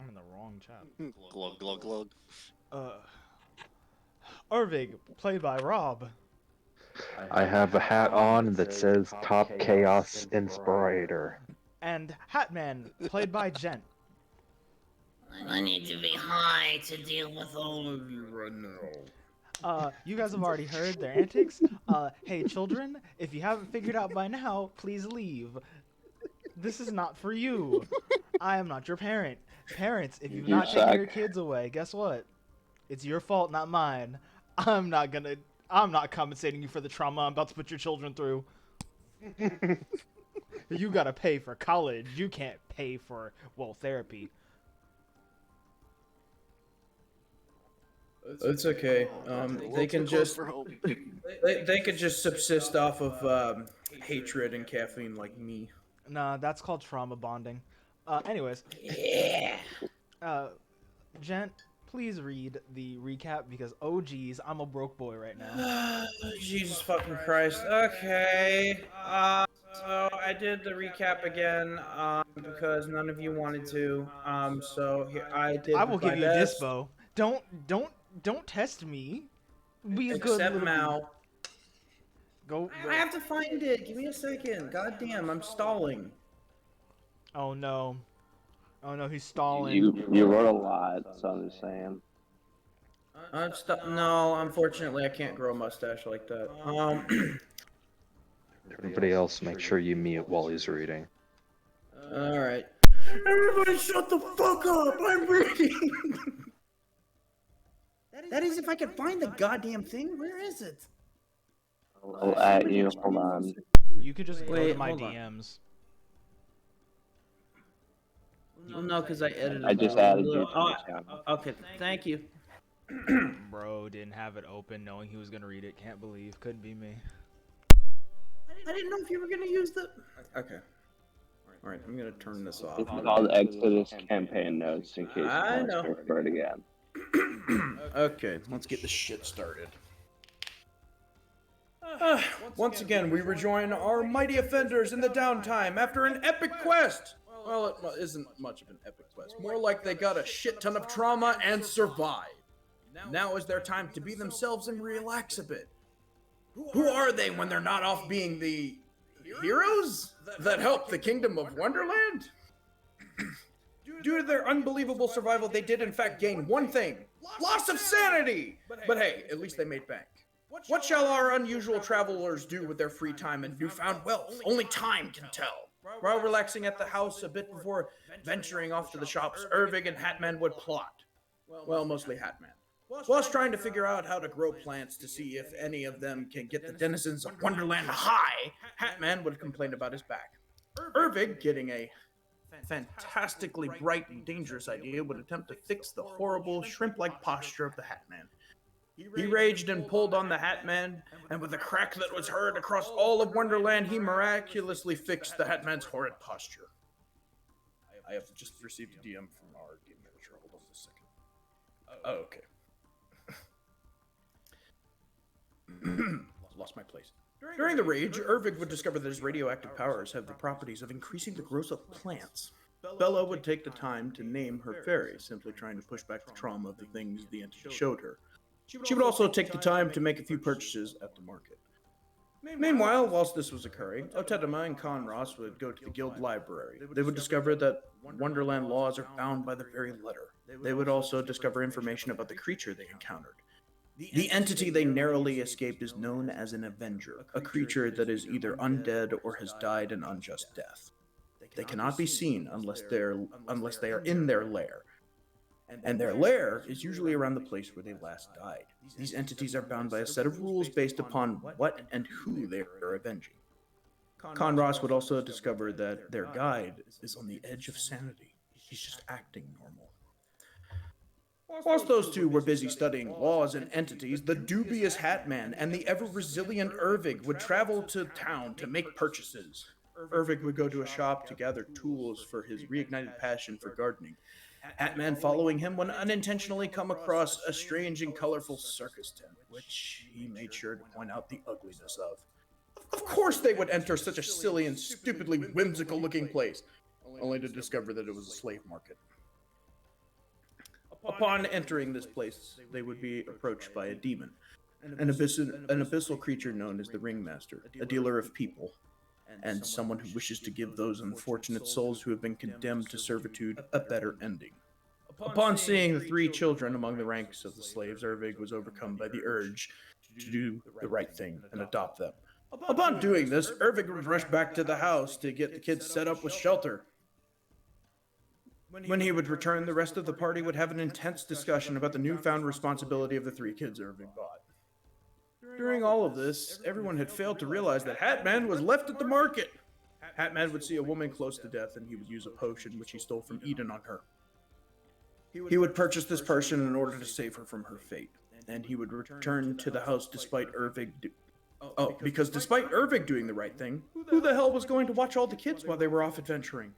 I'm in the wrong chat. Glug, glug, glug. Urvig, played by Rob. I have a hat on that says Top Chaos Inspirator. And Hatman, played by Gent. I need to be high to deal with all of you right now. You guys have already heard their antics. Hey children, if you haven't figured out by now, please leave. This is not for you. I am not your parent. Parents, if you've You not taken suck. your kids away, guess what? It's your fault, not mine. I'm not compensating you for the trauma I'm about to put your children through. You gotta pay for college. You can't pay for, well, therapy. It's okay. They can just they could just subsist off of hatred and caffeine like me. Nah, that's called trauma bonding. Anyways, Yeah. Gent, please read the recap because, oh geez, I'm a broke boy right now. Jesus fucking Christ. Okay. So I did the recap again because none of you wanted to. So here I did. I will my give you best, dispo. Don't test me. Be a good except little Mal. Go. I have to find it. Give me a second. God damn, I'm stalling. Oh no. Oh no, he's stalling. You wrote a lot, so I'm just saying. No, unfortunately, I can't grow a mustache like that. Everybody else, make sure you mute while he's reading. All right. Everybody, shut the fuck up! I'm reading. That is, if I can find the goddamn thing. Where is it? I'll at you. Hold on. You could just go Wait, to my hold on. DMs. Well, no, because I edited. I just it. added you to Oh, the channel. okay, thank you. Bro didn't have it open knowing he was gonna read it. Can't believe. Couldn't be me. I didn't know if you were gonna use the. Okay. All right, I'm gonna turn this off. It's called Exodus Campaign Notes in case you I want know. to refer it again. Okay, let's get this shit started. Once again, we rejoin our mighty offenders in the downtime after an epic quest. Well, it isn't much of an epic quest. More like they got a shit ton of trauma and survived. Now is their time to be themselves and relax a bit. Who are they when they're not off being the heroes that help the Kingdom of Wonderland? Due to their unbelievable survival, they did in fact gain one thing: loss of sanity! But hey, at least they made bank. What shall our unusual travelers do with their free time and newfound wealth? Only time can tell. While relaxing at the house a bit before venturing off to the shops, Ervig and Hatman would plot. Well, mostly Hatman. Whilst trying to figure out how to grow plants to see if any of them can get the denizens of Wonderland high, Hatman would complain about his back. Ervig, getting a fantastically bright and dangerous idea, would attempt to fix the horrible shrimp-like posture of the Hatman. He raged and pulled on the Hatman, and with a crack that was heard across all of Wonderland, he miraculously fixed the Hatman's horrid posture. I have just received a DM from our game manager. Hold on a second. Oh, okay. Lost my place. During the rage, Ervig would discover that his radioactive powers have the properties of increasing the growth of plants. Bella would take the time to name her fairy, simply trying to push back the trauma of the things the entity showed her. She would also take the time to make a few purchases at the market. Meanwhile, whilst this was occurring, Otetema and Conros would go to the guild library. They would discover that Wonderland laws are bound by the very letter. They would also discover information about the creature they encountered. The entity they narrowly escaped is known as an Avenger, a creature that is either undead or has died an unjust death. They cannot be seen unless they are in their lair, and their lair is usually around the place where they last died. These entities are bound by a set of rules based upon what and who they are avenging. Conros would also discover that their guide is on the edge of sanity. He's just acting normal. Whilst those two were busy studying laws and entities, the dubious Hatman and the ever-resilient Ervig would travel to town to make purchases. Ervig would go to a shop to gather tools for his reignited passion for gardening. Hatman following him would unintentionally come across a strange and colorful circus tent, which he made sure to point out the ugliness of. Of course they would enter such a silly and stupidly whimsical-looking place, only to discover that it was a slave market. Upon entering this place, they would be approached by a demon, an abyssal creature known as the Ringmaster, a dealer of people, and someone who wishes to give those unfortunate souls who have been condemned to servitude a better ending. Upon seeing the three children among the ranks of the slaves, Ervig was overcome by the urge to do the right thing and adopt them. Upon doing this, Ervig would rush back to the house to get the kids set up with shelter. When he would return, the rest of the party would have an intense discussion about the newfound responsibility of the three kids Ervig bought. During all of this, everyone had failed to realize that Hatman was left at the market. Hatman would see a woman close to death, and he would use a potion which he stole from Eden on her. He would purchase this potion in order to save her from her fate, and he would return to the house despite Ervig because despite Ervig doing the right thing, who the hell was going to watch all the kids while they were off adventuring?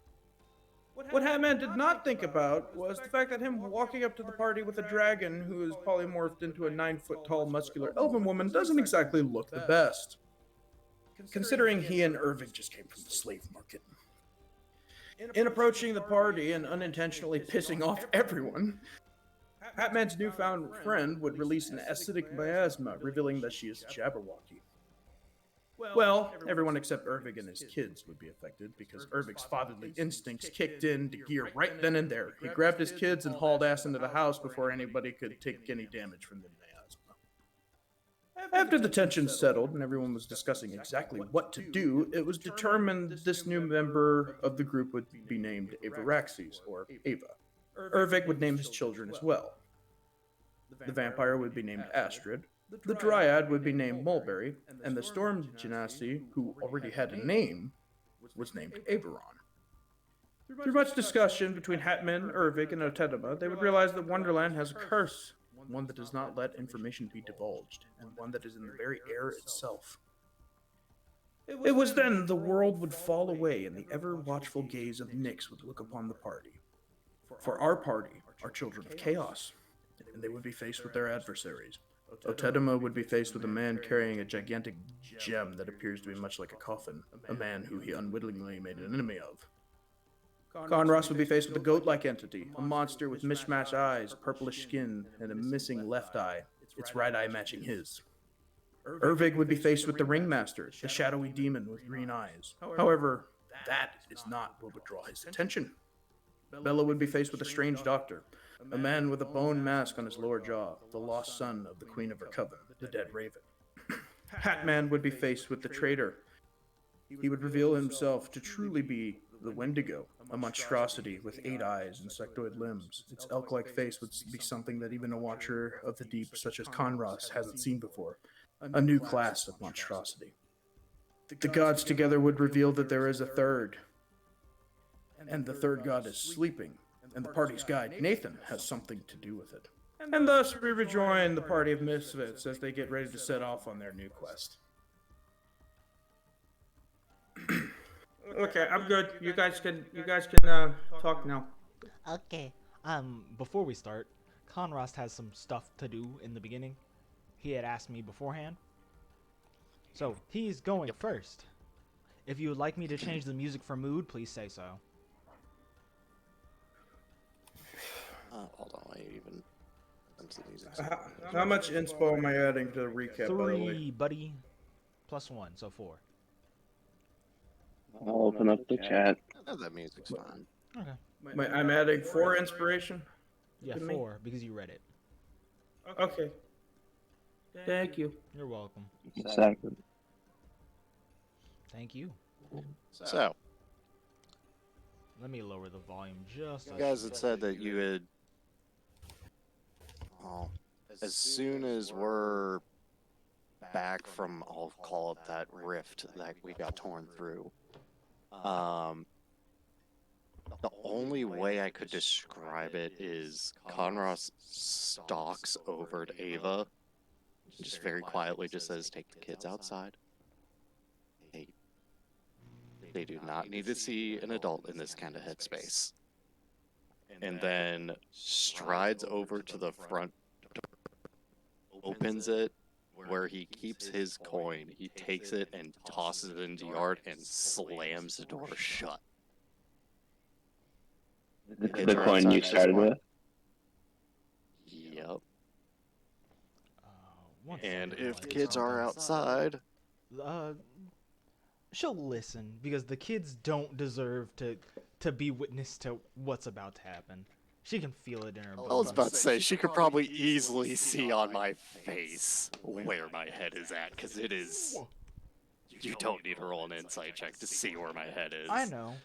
What Hatman did not think about was the fact that him walking up to the party with a dragon who is polymorphed into a 9-foot-tall muscular elven woman doesn't exactly look the best, considering he and Ervig just came from the slave market. In approaching the party and unintentionally pissing off everyone, Hatman's newfound friend would release an acidic miasma, revealing that she is a Jabberwocky. Well, everyone except Ervig and his kids would be affected because Ervig's fatherly instincts kicked in to gear right then and there. He grabbed his kids and hauled ass into the house before anybody could take any damage from the miasma. After the tension settled and everyone was discussing exactly what to do, it was determined that this new member of the group would be named Avaraxes, or Ava. Ervig would name his children as well. The vampire would be named Astrid, the Dryad would be named Mulberry, and the Storm Genasi, who already had a name, was named Averon. Through much discussion between Hatman, Ervig, and Otedema, they would realize that Wonderland has a curse, one that does not let information be divulged, and one that is in the very air itself. It was then the world would fall away, and the ever-watchful gaze of Nyx would look upon the party. For our party are children of chaos, and they would be faced with their adversaries. Otedema would be faced with a man carrying a gigantic gem that appears to be much like a coffin, a man who he unwittingly made an enemy of. Conros would be faced with a goat-like entity, a monster with mismatched eyes, purplish skin, and a missing left eye, its right eye matching his. Ervig would be faced with the Ringmaster, the shadowy demon with green eyes. However, that is not what would draw his attention. Bella would be faced with a strange doctor, a man with a bone mask on his lower jaw, the lost son of the queen of her coven, the dead raven. Hatman would be faced with the traitor. He would reveal himself to truly be the Wendigo, a monstrosity with 8 eyes and sectoid limbs. Its elk-like face would be something that even a watcher of the deep such as Conros hasn't seen before, a new class of monstrosity. The gods together would reveal that there is a third, and the third god is sleeping, and the party's guide, Nathan, has something to do with it. And thus we rejoin the party of misfits as they get ready to set off on their new quest. Okay, I'm good. You guys can talk now. Okay. Before we start, Conrost has some stuff to do in the beginning. He had asked me beforehand. So, he's going first. If you would like me to change the music for mood, please say so. Hold on, I even... How much inspo am I adding to the recap, by the way? 3, buddy. Plus 1, so 4. I'll open up the chat. That music's fine. Okay. I'm adding 4 inspiration? Yeah, 4, because you read it. Okay. Thank you. You're welcome. Exactly. Thank you. So, Let me lower the volume just you a guys had said that you had. Well, as soon as we're back from, I'll call it that rift that we got torn through, the only way I could describe it is Conros stalks over to Ava, just very quietly just says, "Take the kids outside. They do not need to see an adult in this kind of headspace." And then strides over to the front door, opens it, where he keeps his coin. He takes it and tosses it into the yard and slams the door shut. The coin you started with? Yep. one And second while if I the get kids something. are outside, She'll listen because the kids don't deserve to be witness to what's about to happen. She can feel it in her bones. I was about to say, she could probably easily see on my face where my head is at, because it is... You don't need to roll an insight check to see where my head is. I know.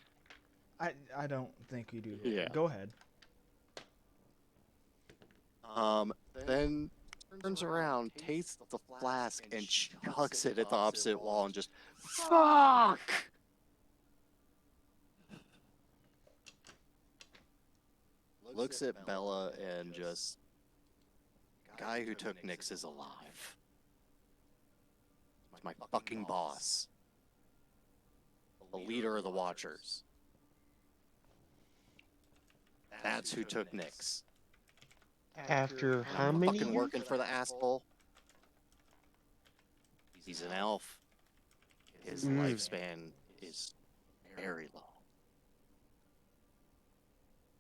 I don't think you do. Yeah. Go ahead. Then turns around, tastes the flask, and chucks it at the opposite wall and just, fuck! Looks at Bella and just, guy who took Nyx is alive. It's my fucking boss. The leader of the Watchers. That's who took Nyx. After how I'm many fucking years? working for the asshole. He's an elf. His lifespan is very low.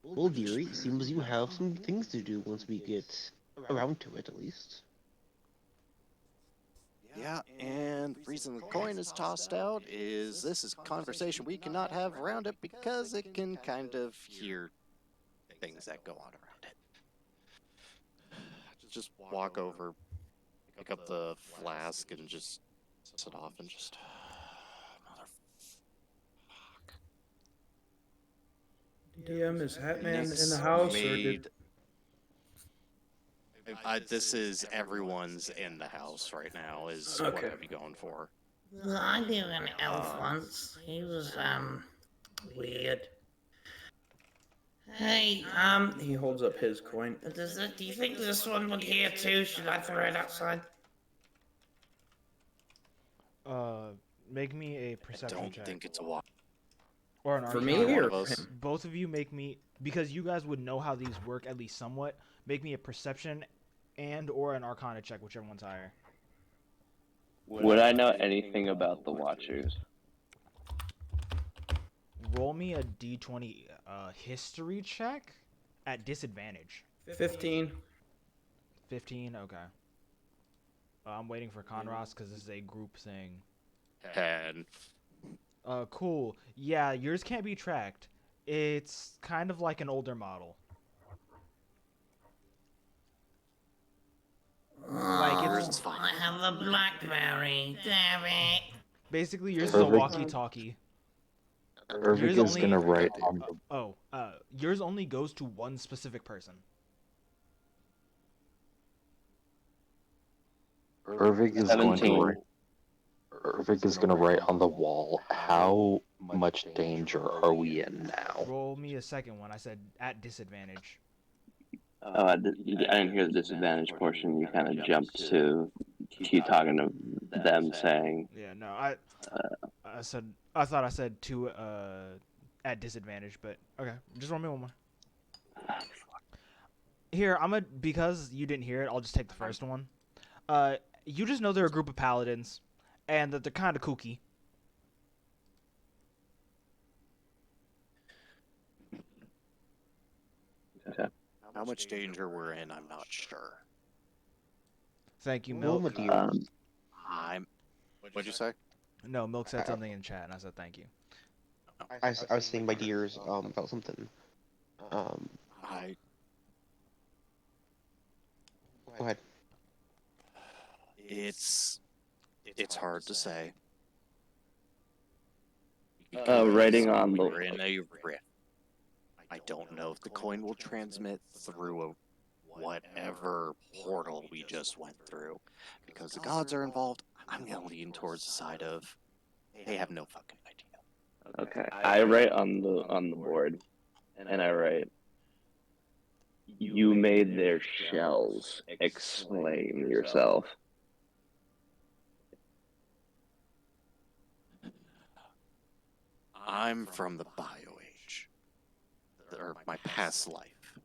Well, dearie, it seems you have some things to do once we get around to it, at least. Yeah, and the reason the coin is tossed out is this is a conversation we cannot have around it because it can kind of hear things that go on around it. Just walk over, pick up the flask, and just sit off and just... DM, is Hatman in Nyx the house, or made... did... this is everyone's in the house right now, is what Okay. I'd be going for. I knew an elf once. He was, weird. Hey, He holds up his coin. do you think this one would hear too? Should I throw it outside? Make me a I perception don't check. think it's a walk. Or an For arcana. me Either one or of us. him? Both of you make me, because you guys would know how these work at least somewhat, make me a perception and or an arcana check, whichever one's higher. Would I know anything about the Watchers? Roll me a d20 history check at disadvantage. 15. 15, okay. I'm waiting for Conros because this is a group thing. 10. Cool. Yeah, yours can't be tracked. It's kind of like an older model. Like it's Oh, I have a BlackBerry. Damn it. basically yours is a Perfect. walkie-talkie. Irving Yours is only gonna write on the yours only goes to one specific person. Irving is going to 17. write. Irving is gonna write on the wall. How much danger are we in now? Roll me a second one. I said at disadvantage. Oh, I didn't hear the disadvantage portion. You kind of jumped to you talking to them saying, Yeah, no, I thought I said two at disadvantage, but okay, just roll me one more. Here, because you didn't hear it, I'll just take the first one. You just know they're a group of paladins, and that they're kind of kooky. okay. How much danger we're in, I'm not sure. Thank you, Roll, Milk. my dear. What'd you say? No, Milk said something in chat, and I said thank you. I was saying my dears about something. I Go ahead. It's hard to say. Writing Because on we the. were in a rift. I don't know if the coin will transmit through a whatever portal we just went through. Because the gods are involved, I'm gonna lean towards the side of they have no fucking idea. Okay, I write on the board, and I write. You made their shells. Explain yourself. I'm from the bio age. Or my past life.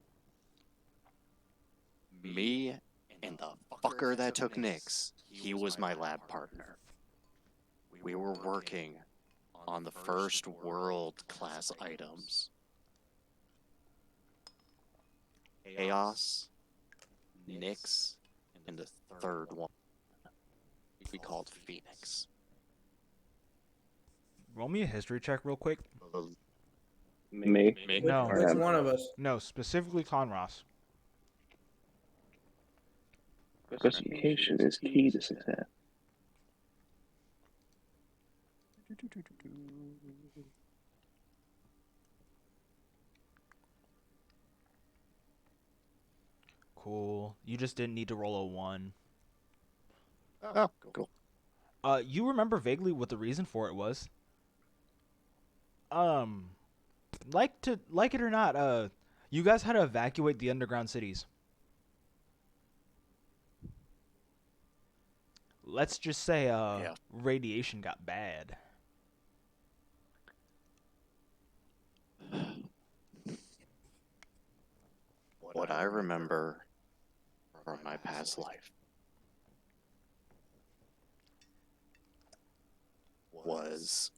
Me and the fucker that took Nyx, he was my lab partner. We were working on the first world class items. Chaos, Nyx, and the third one we called Phoenix. Roll me a history check real quick. Me? No. Or Which him? one of us? No, specifically Conros. Specification is key to success. Cool. You just didn't need to roll a 1. Oh, cool. You remember vaguely what the reason for it was? Like it or not, you guys had to evacuate the underground cities. Let's just say, Yeah. radiation got bad. What I remember from my past life was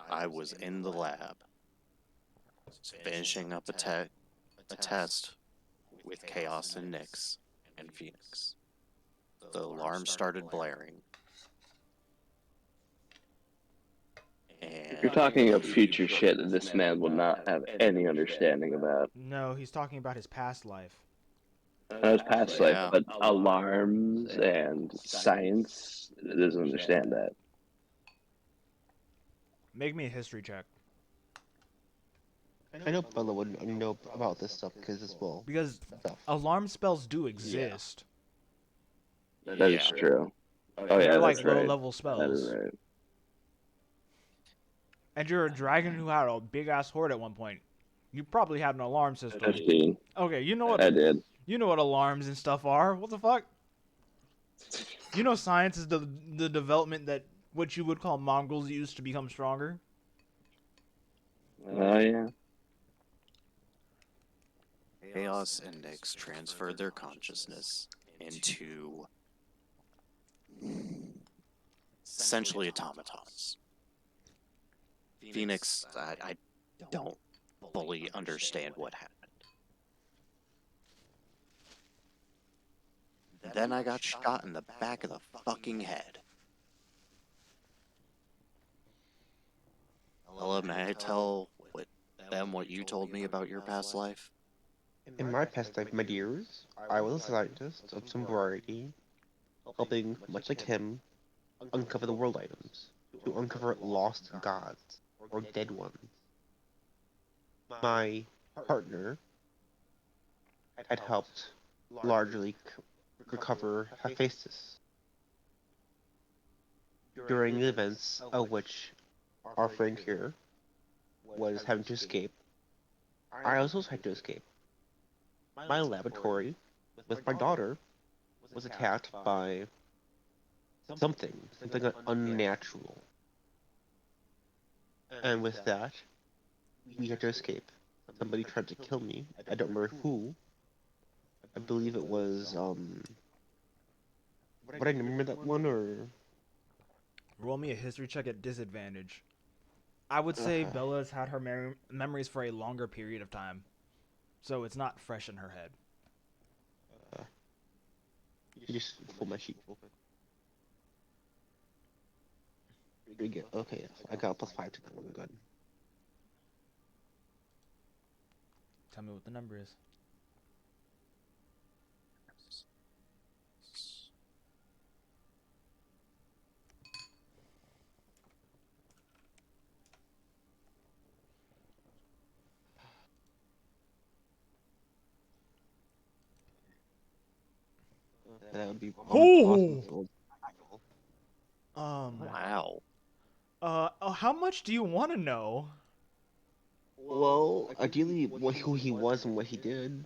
I was in the lab finishing up a test with Chaos and Nyx and Phoenix. The alarm started blaring. And You're talking of future shit that this man will not have any understanding about. No, he's talking about his past life. That was past Yeah. life, but alarms and science doesn't understand that. Make me a history check. I know Bella would know about this stuff because it's well. Because Stuff. alarm spells do exist. That is true. Oh yeah, They're like that's right. low-level That spells. is right. And you're a dragon who had a big-ass horde at one point. You probably had an alarm system. 15. Okay, you know what I did. you know what alarms and stuff are. What the fuck? You know science is the development that what you would call mongrels use to become stronger. Oh yeah. Chaos and Nyx transferred their consciousness into essentially automatons. Phoenix, I don't fully understand what happened. Then I got shot in the back of the fucking head. Ella, may I tell them what you told me about your past life? In my past life, my dears, I was a scientist of some variety, helping, much like him, uncover the world items, to uncover lost gods, or dead ones. My partner had helped largely recover Hephaestus during the events of which our friend here was having to escape. I also had to escape. My laboratory with my daughter was attacked by something unnatural. And with that, we had to escape. Somebody tried to kill me. I don't remember who. I believe it was, would I remember that one, or? Roll me a history check at disadvantage. I would say Bella has had her memories for a longer period of time, so it's not fresh in her head. You just pull my sheet real quick. Pretty good. Okay, I got a +5 to that one. Good. Tell me what the number is. That would be Oh! awesome. Wow. How much do you want to know? Well, ideally, who he was and what he did.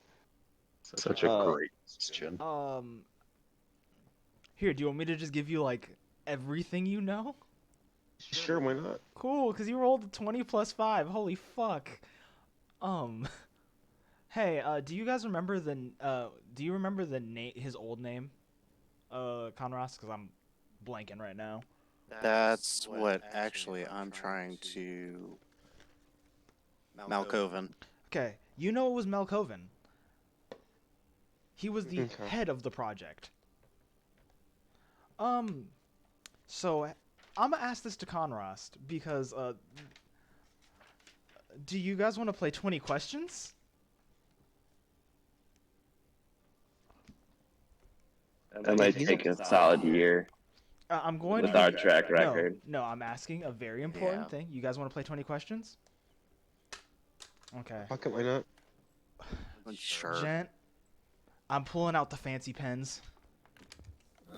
Such a great question. Here, do you want me to just give you like everything you know? Sure, why not? Cool, because you rolled a 20 plus 5. Holy fuck. Hey, do you guys remember do you remember his old name? Conros, because I'm blanking right now. That's what actually I'm trying to. Malkoven. Okay, you know it was Melkoven. He was the head of the project. So I'm gonna ask this to Conrost because do you guys want to play 20 questions? That might take a solid year I'm going with to our give, track record. No, I'm asking a very important Yeah. thing. You guys want to play 20 questions? Okay. Fuck it, why not? Sure. Gent, I'm pulling out the fancy pens.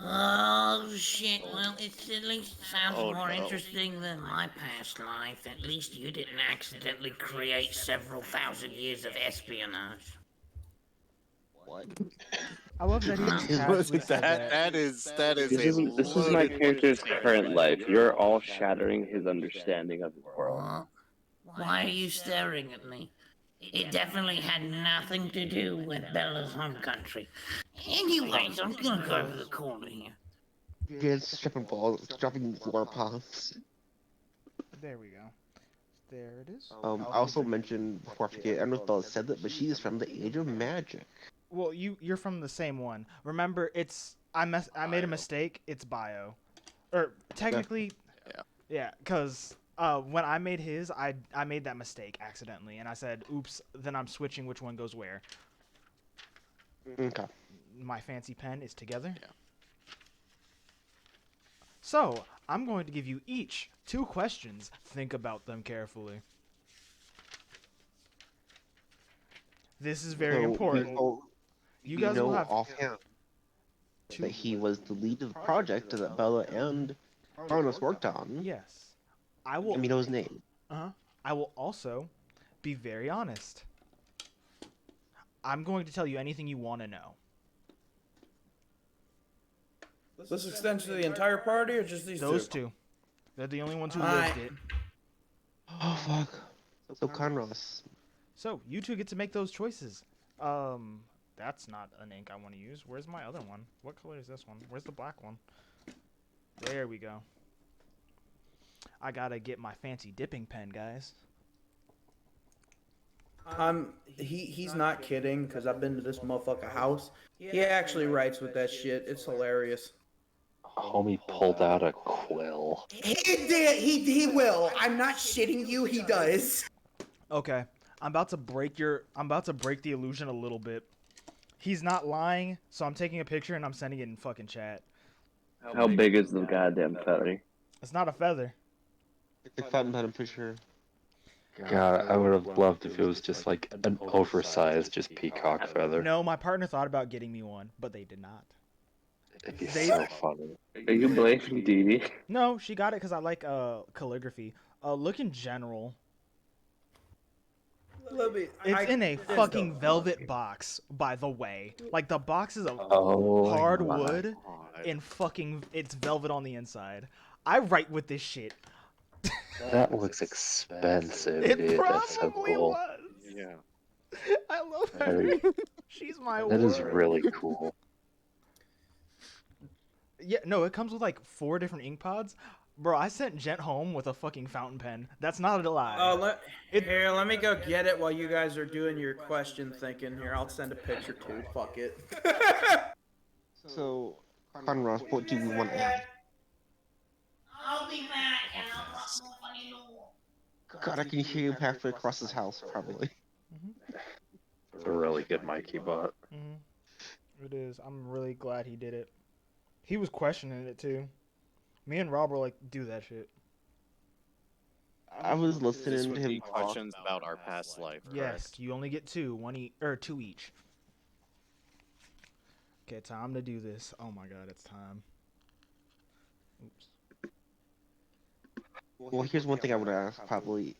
Oh shit, well, it at least sounds Oh, more no. interesting than my past life. At least you didn't accidentally create several thousand years of espionage. What? I love that he just casually said that. That is This is my character's current life. You're all shattering his understanding of the world. What? Why are you staring at me? It definitely had nothing to do with Bella's home country. Anyways, I'm gonna go over the corner here. Gant's dropping war bombs. There we go. There it is. I also mentioned before I forget, I don't know if Bella said that, but she is from the Age of Magic. Well, you're from the same one. Remember, I made a mistake. It's bio, or technically, yeah. Because when I made his, I made that mistake accidentally, and I said, "Oops." Then I'm switching which one goes where. Okay. My fancy pen is together. Yeah. So I'm going to give you each 2 questions. Think about them carefully. This is very important. You guys will have offhand that he was the lead of the project that Bella and Kronos worked on. Yes. I know his name. I will also be very honest. I'm going to tell you anything you want to know. This extends to the entire party or just these Those two? 2. They're the only ones who lived it. Oh fuck. So Conros. So you 2 get to make those choices. That's not an ink I want to use. Where's my other one? What color is this one? Where's the black one? There we go. I gotta get my fancy dipping pen, guys. He's not kidding because I've been to this motherfucker house. He actually writes with that shit. It's hilarious. Homie pulled out a quill. He did. He will. I'm not shitting you. He does. Okay, I'm about to break the illusion a little bit. He's not lying, so I'm taking a picture and I'm sending it in fucking chat. How big is the goddamn feather? It's not a feather. If I'm not, I'm pretty sure. God, I would have loved if it was just like an oversized, just peacock feather. No, my partner thought about getting me one, but they did not. It'd be so funny. Are you blaming Dee Dee? No, she got it because I like calligraphy. Look in general. It's in a fucking velvet box, by the way. Like, the box is of hard wood and fucking it's velvet on the inside. I write with this shit. That looks expensive, It dude. That's so probably cool. was. Yeah. I love That her. is- She's my That is word. really cool. Yeah, no, it comes with like 4 different ink pods. Bro, I sent Gent home with a fucking fountain pen. That's not a lie. Here, let me go get it while you guys are doing your question thinking. Here, I'll send a picture too. Fuck it. So, Conros, what do we want to add? I'll be back and I'll pop more funny door. God, I can hear you halfway across this house, probably. It's a really good mic he bought. It is. I'm really glad he did it. He was questioning it too. Me and Rob were like, do that shit. I was This listening would to him be talk. questions about our past life. Yes, Correct? you only get 2, 2 each. Okay, time to do this. Oh my god, it's time. Oops. Well, here's one thing I would ask, probably,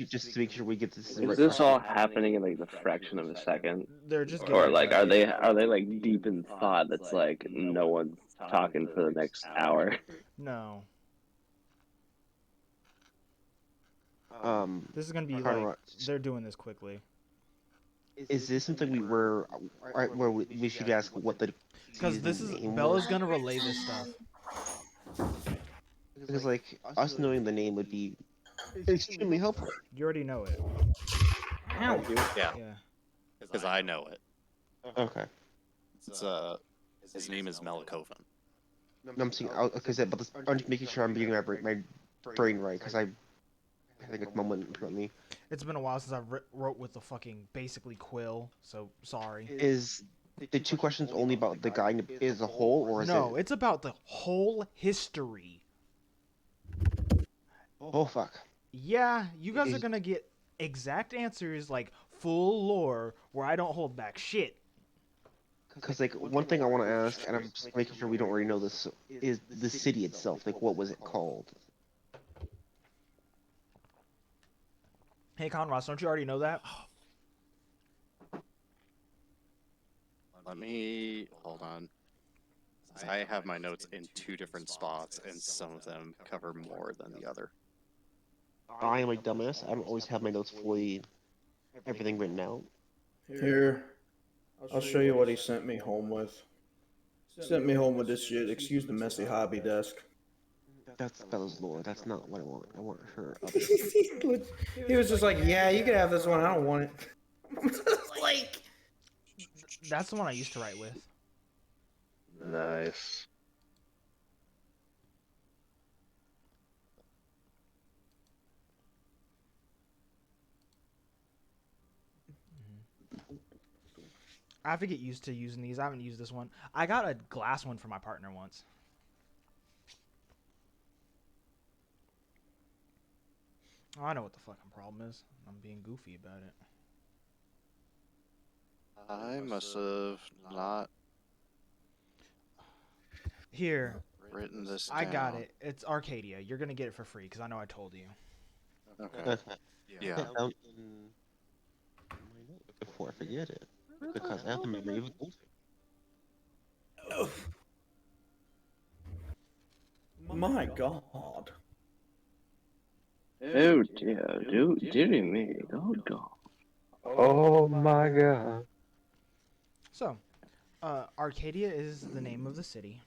just to make sure we get this Is right this all question. happening in like the fraction of a second, They're just or getting like ready. are they like deep in thought? That's like no one's talking for the next hour. No. Um, This is gonna be like Conrad, they're doing this quickly. is this something where we should ask what the Because this season's is name Bella's was? gonna relay this stuff. Because like us knowing the name would be extremely helpful. You already know it. Ow. Yeah, Yeah. because I know it. Okay. It's his name is Melikovan. No, I'm seeing because but I'm just making sure I'm getting my brain right because I think it's moment in front of me. It's been a while since I wrote with the fucking basically quill, so sorry. Is the two questions only about the guy as a whole, or is No, it? it's about the whole history. Oh fuck. Yeah, you guys are gonna get exact answers, like full lore, where I don't hold back shit. Because like one thing I want to ask, and I'm just making sure we don't already know this, is the city itself. Like, what was it called? Hey, Conross, don't you already know that? Let me hold on. I have my notes in two different spots, and some of them cover more than the other. I am a dumbass. I don't always have my notes fully, everything written out. Here, I'll show you what he sent me home with. Sent me home with this shit. Excuse the messy hobby desk. That's Bella's lore. That's not what I want. I want her. He was just like, yeah, you can have this one. I don't want it. Like, That's the one I used to write with. Nice. I have to get used to using these. I haven't used this one. I got a glass one for my partner once. Oh, I know what the fucking problem is. I'm being goofy about it. I must have not Here, written this down. I got it. It's Arcadia. You're gonna get it for free because I know I told you. Okay. Yeah. Down in my note before I forget it, because I have the memory of a goldfish. My God. Oh dear, dearie me, oh god. Oh my god. So, Arcadia is the name of the city.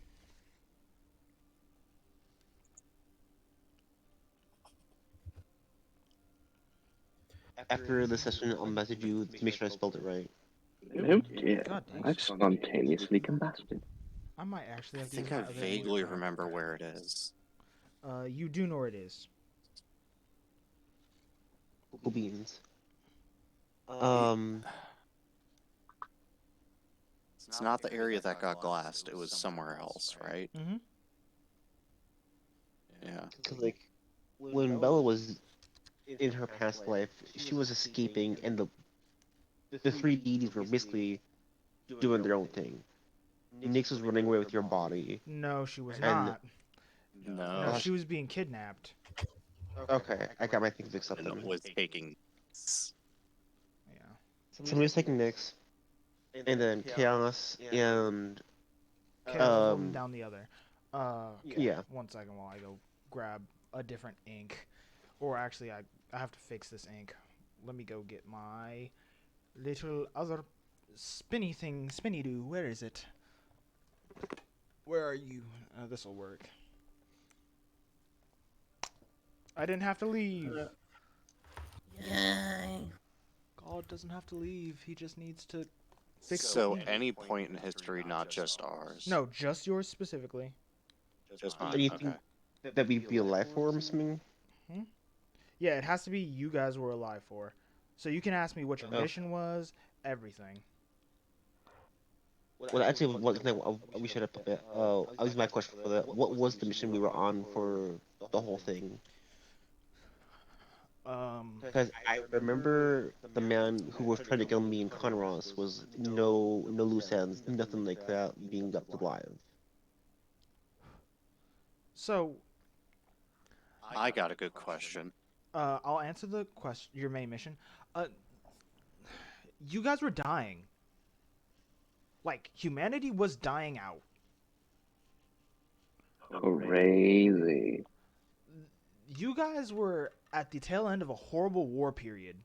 After the session, I'll message you to make sure I spelled it right. Oh dear, God dang. I've spontaneously combusted. I might actually I have to think use my I other vaguely notepad. remember where it is. You do know where it is. Cool beans. It's not the area that got glassed. It was somewhere else, right? Mm-hmm. Yeah. Cause like when Bella was in her past life, she was escaping, and the three deities were basically doing their own thing. Nyx was running away with your body. No, she was And- not. No, No. she was being kidnapped. Okay, I got my things mixed up And then. it was taking. Yeah. Somebody was taking Nyx, and then Chaos and Chaos was holding down the other. yeah. 1 second while I go grab a different ink. Or actually, I have to fix this ink. Let me go get my little other spinny thing. Spinny do. Where is it? Where are you? This'll work. I didn't have to leave. yay. God doesn't have to leave. He just needs to fix So the ink. any point in history, not just ours. No, just yours specifically. Just mine. Anything Okay. that we'd be alive for, I'm assuming. Yeah, it has to be you guys were alive for. So you can ask me what your Oh. mission was, everything. Well, actually, one thing we should have put that. I'll use my question for that. What was the mission we were on for the whole thing? Because I remember the man who was trying to kill me in Conros was no loose ends, nothing like that, being left alive. So, I got a good question. I'll answer the question. Your main mission. You guys were dying. Like, humanity was dying out. Crazy. You guys were at the tail end of a horrible war period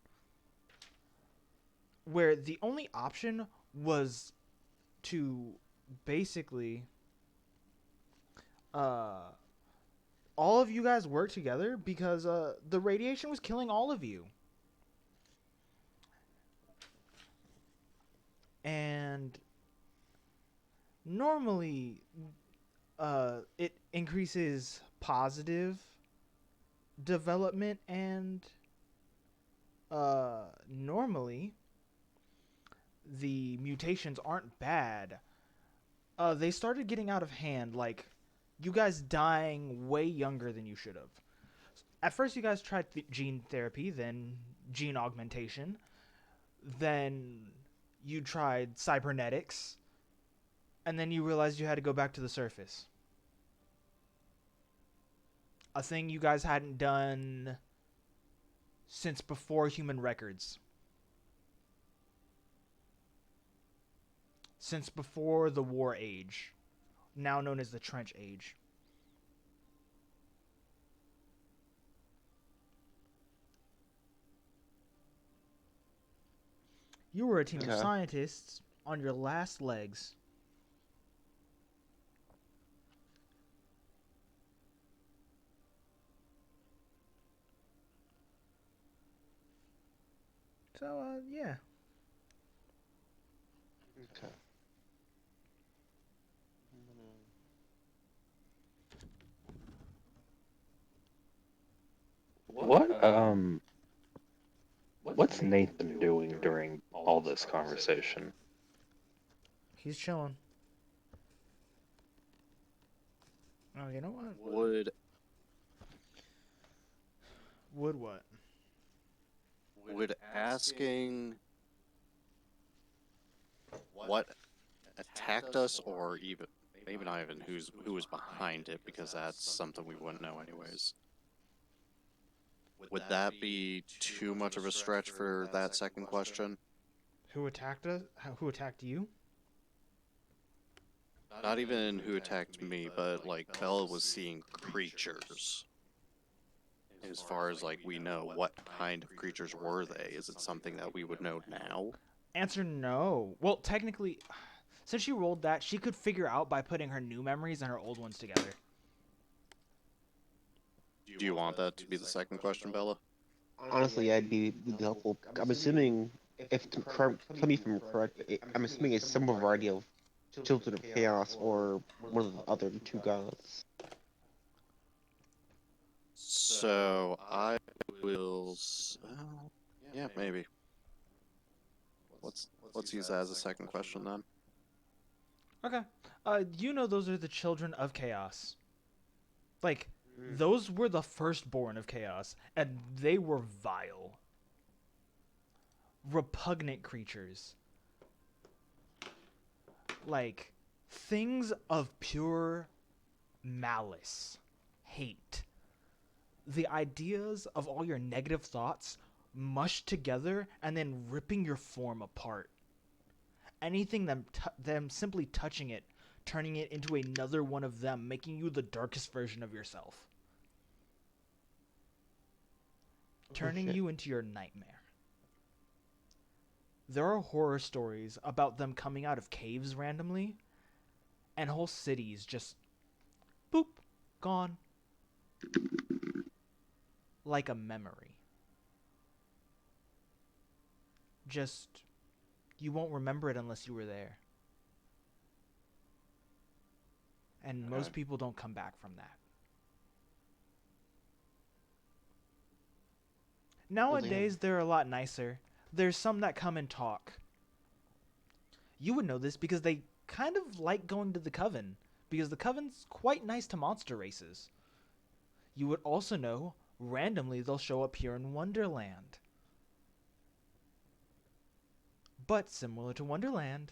where the only option was to basically all of you guys work together because the radiation was killing all of you. And normally it increases positive development, and normally the mutations aren't bad. They started getting out of hand, like you guys dying way younger than you should have. At first you guys tried gene therapy, then gene augmentation, then you tried cybernetics, and then you realized you had to go back to the surface. A thing you guys hadn't done since before human records. Since before the War Age, now known as the Trench Age. You were a team of scientists on your last legs. So, yeah. Okay. What's Nathan doing during all this conversation? He's chilling. Oh, you know what? Would what? Would asking what attacked us, or even maybe not even who was behind it, because that's something we wouldn't know anyways. Would that be too much of a stretch for that second question? Who attacked us? Who attacked you? Not even who attacked me, but like Bella was seeing creatures. As far as like we know, what kind of creatures were they? Is it something that we would know now? Answer no. Well, technically, since she rolled that, she could figure out by putting her new memories and her old ones together. Do you want that to be the second question, Bella? Honestly, I'd be helpful. I'm assuming, if tell me if I'm correct, I'm assuming it's some variety of Children of Chaos or one of the other two gods. So I will. Yeah, maybe. Let's use that as a second question then. Okay. You know those are the children of chaos. Like, those were the firstborn of chaos, and they were vile, repugnant creatures. Like, things of pure malice, hate. The ideas of all your negative thoughts mushed together and then ripping your form apart. Anything them simply touching it, turning it into another one of them, making you the darkest version of yourself. Turning you into your nightmare. There are horror stories about them coming out of caves randomly, and whole cities just boop, gone. Like a memory. Just, you won't remember it unless you were there. And most people don't come back from that. Nowadays, they're a lot nicer. There's some that come and talk. You would know this because they kind of like going to the Coven, because the Coven's quite nice to monster races. You would also know randomly they'll show up here in Wonderland. But similar to Wonderland,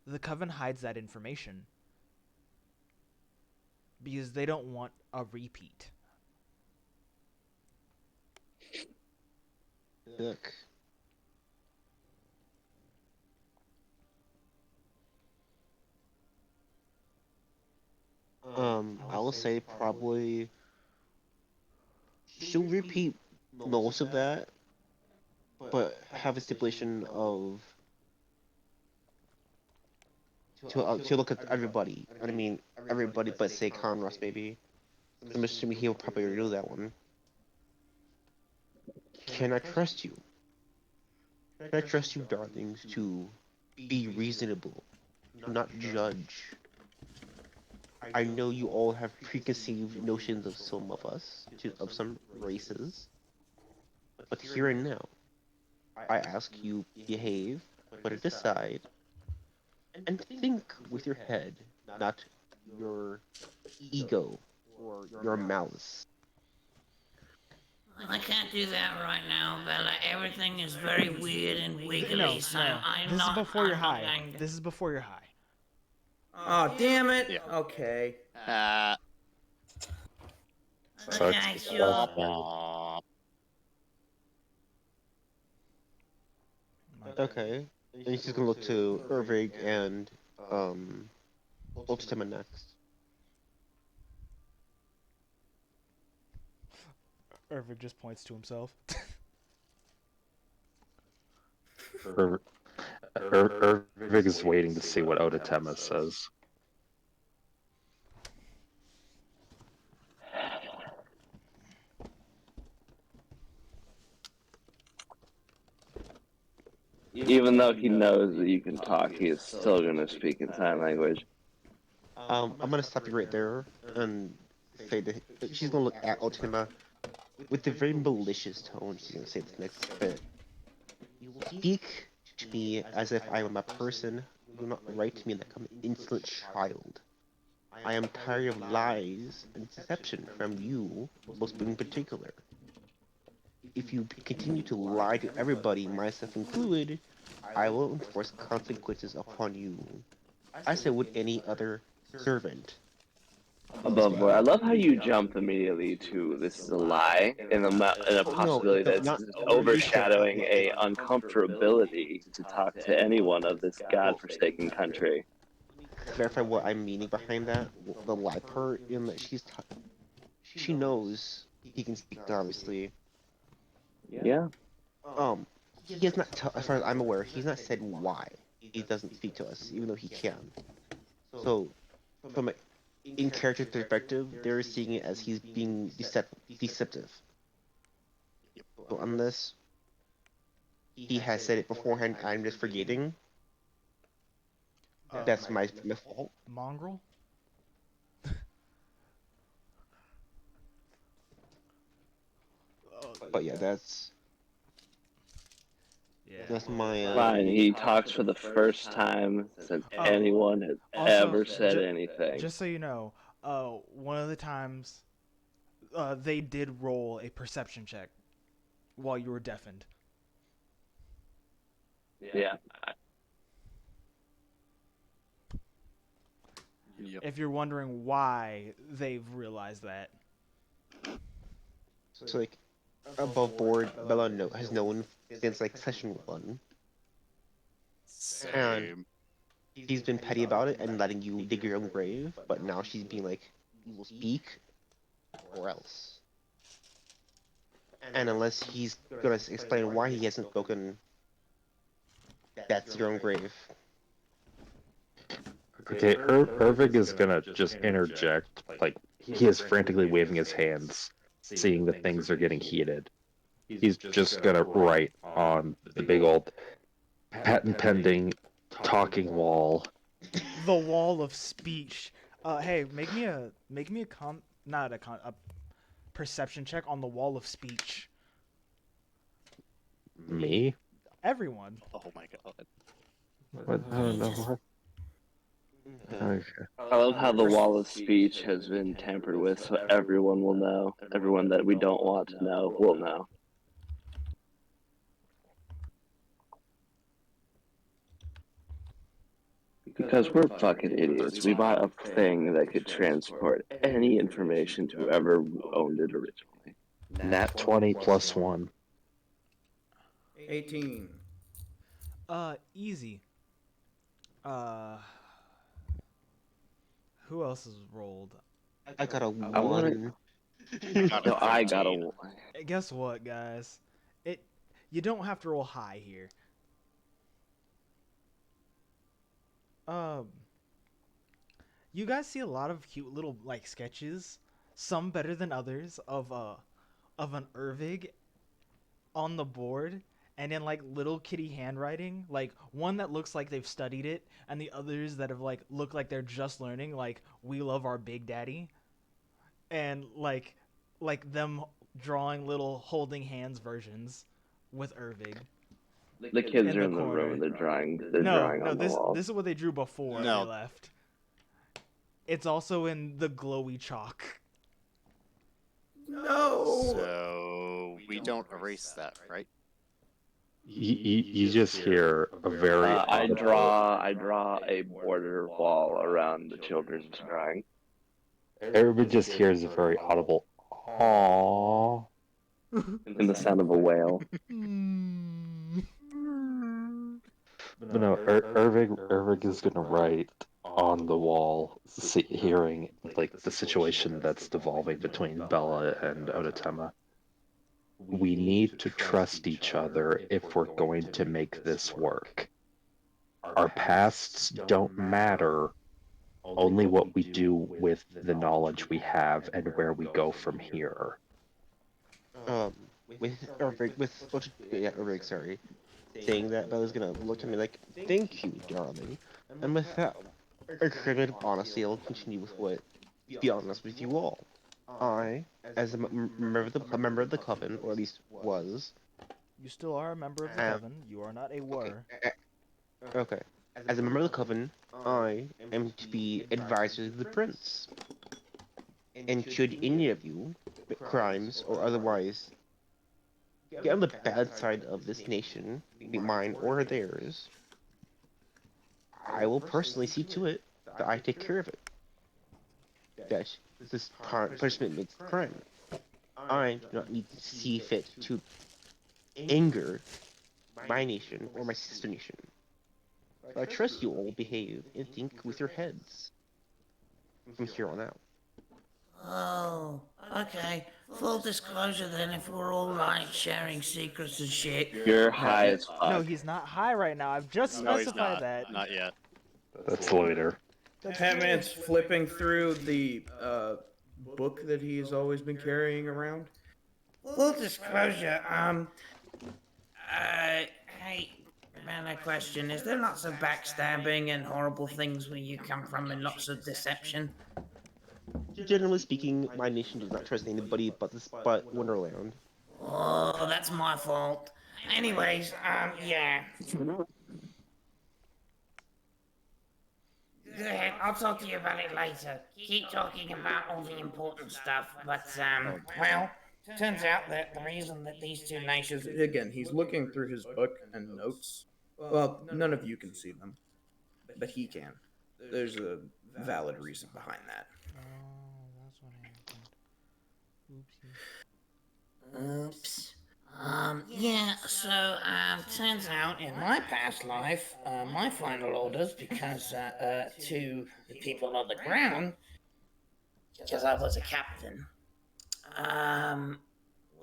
the Coven hides that information because they don't want a repeat. Look. I will say probably she'll repeat most of that, but have a stipulation of to look at everybody. I mean, everybody but say Conross maybe. I'm assuming he'll probably do that one. Can I trust you? Can I trust you, darlings, to be reasonable, not judge? I know you all have preconceived notions of some of us, of some races, but here and now, I ask you behave, put it aside, and think with your head, not your ego or your malice. I can't do that right now, Bella. Everything is very weird and wiggly, No, so no. I'm This not. is before you're I'm not high. going to. This is before you're high. Oh, damn it. Yeah. Okay. Okay, sure. Okay, and he's just gonna look to Irvig and Ultima next. Irvig just points to himself. Irvig is waiting to see what Otatema says. Even though he knows that you can talk, he is still going to speak in sign language. I'm gonna stop you right there and say that she's gonna look at Ultima with a very malicious tone. She's gonna say this next bit. You will speak to me as if I am a person. You will not write to me like I'm an insolent child. I am tired of lies and deception from you, most in particular. If you continue to lie to everybody, myself included, I will enforce consequences upon you. I said with any other servant. Above board, I love how you jump immediately to this is a lie and a possibility that's not overshadowing a uncomfortability to talk to anyone of this godforsaken country. Clarify what I'm meaning behind that. The lie part in that she knows he can speak obviously. Yeah. He has not as far as I'm aware, he's not said why he doesn't speak to us, even though he can. So from an in character perspective, they're seeing it as he's being deceptive. So unless he has said it beforehand, I'm just forgetting. That's my fault. Mongrel? But yeah, that's my. Fine, he talks for the first time since anyone has ever said anything. Just so you know, one of the times they did roll a perception check while you were deafened. Yeah. Yep. If you're wondering why they've realized that. So like above board, Bella has known since like session 1. And he's been petty about it and letting you dig your own grave, but now she's being like, you will speak or else. And unless he's gonna explain why he hasn't spoken, that's your own grave. Okay, Irvig is gonna just interject. Like, he is frantically waving his hands, seeing that things are getting heated. He's just gonna write on the big old patent pending talking wall. The wall of speech. Hey, make me a perception check on the wall of speech. Me? Everyone. Oh my god. What? I don't know. Okay. I love how the wall of speech has been tampered with, so everyone will know. Everyone that we don't want to know will know. Because we're fucking idiots. We bought a thing that could transport any information to whoever owned it originally. Nat 20 plus 1. 18. Easy. Who else has rolled? I got a I want one. Got No, a I got 13. a. Guess what, guys? You don't have to roll high here. Um, you guys see a lot of cute little like sketches, some better than others, of an Ervig on the board, and in like little kitty handwriting, like one that looks like they've studied it, and the others that have like look like they're just learning, like "We love our big daddy," and like them drawing little holding hands versions with Ervig. The kids In are the in the corner. room and they're drawing. They're No, drawing no, on the this wall. this is what they drew before No. they left. It's also in the glowy chalk. No. So we don't erase that, right? You just hear a very I audible. draw a border wall around the children's drawing. Everybody just hears a very audible. Aww. In the sound of a whale. But no, Ervig is gonna write on the wall, hearing like the situation that's devolving between Bella and Onotema. We need to trust each other if we're going to make this work. Our pasts don't matter, only what we do with the knowledge we have and where we go from here. With Eric, Eric, sorry, saying that Bella's gonna look at me like, "Thank you, darling," and with that, a bit of honesty, I'll continue with what. To be honest with you all, I, as a member of the coven, or at least was, You still are a member of the Um, coven. You are not a were. okay, as a member of the coven, I am to be advisor to the prince. And should any of you, crimes or otherwise, get on the bad side of this nation, be mine or theirs, I will personally see to it that I take care of it. That this punishment makes the crime. I do not need to see fit to anger my nation or my sister nation. But I trust you all will behave and think with your heads from here on out. Oh, okay. Full disclosure then, if we're all like sharing secrets and shit. You're high as fuck. No, he's not high right now. I've just No, he's specified not. that. Not yet. That's later. Batman's flipping through the book that he's always been carrying around. Full disclosure, hey, man, a question. Is there lots of backstabbing and horrible things where you come from and lots of deception? Generally speaking, my nation does not trust anybody but Wonderland. Oh, that's my fault. Anyways, yeah. Go ahead, I'll talk to you about it later. Keep talking about all the important stuff, but, well, turns out that the reason that these two nations... Again, he's looking through his book and notes. Well, none of you can see them, but he can. There's a valid reason behind that. Oh, that's what happened. Oopsie. Oops. Yeah, so, turns out in my past life, my final orders, because, to the people on the ground, because I was a captain,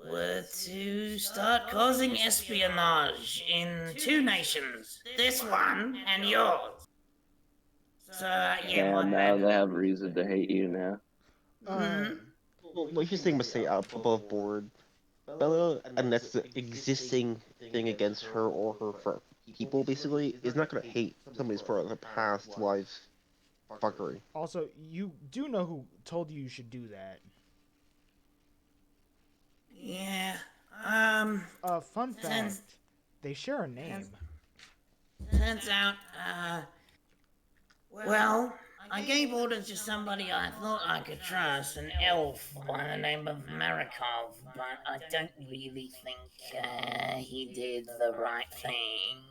were to start causing espionage in two nations, this one and yours. So, yeah, my now bad. they have reason to hate you now. Well, what you're saying must say above board. Bella, and that's the existing thing against her or her people, basically, is not going to hate somebody for their past life fuckery. Also, you do know who told you should do that. Yeah, Fun fact. They share a name. turns out, Well, I gave orders to somebody I thought I could trust, an elf by the name of Marikov, but I don't really think he did the right thing.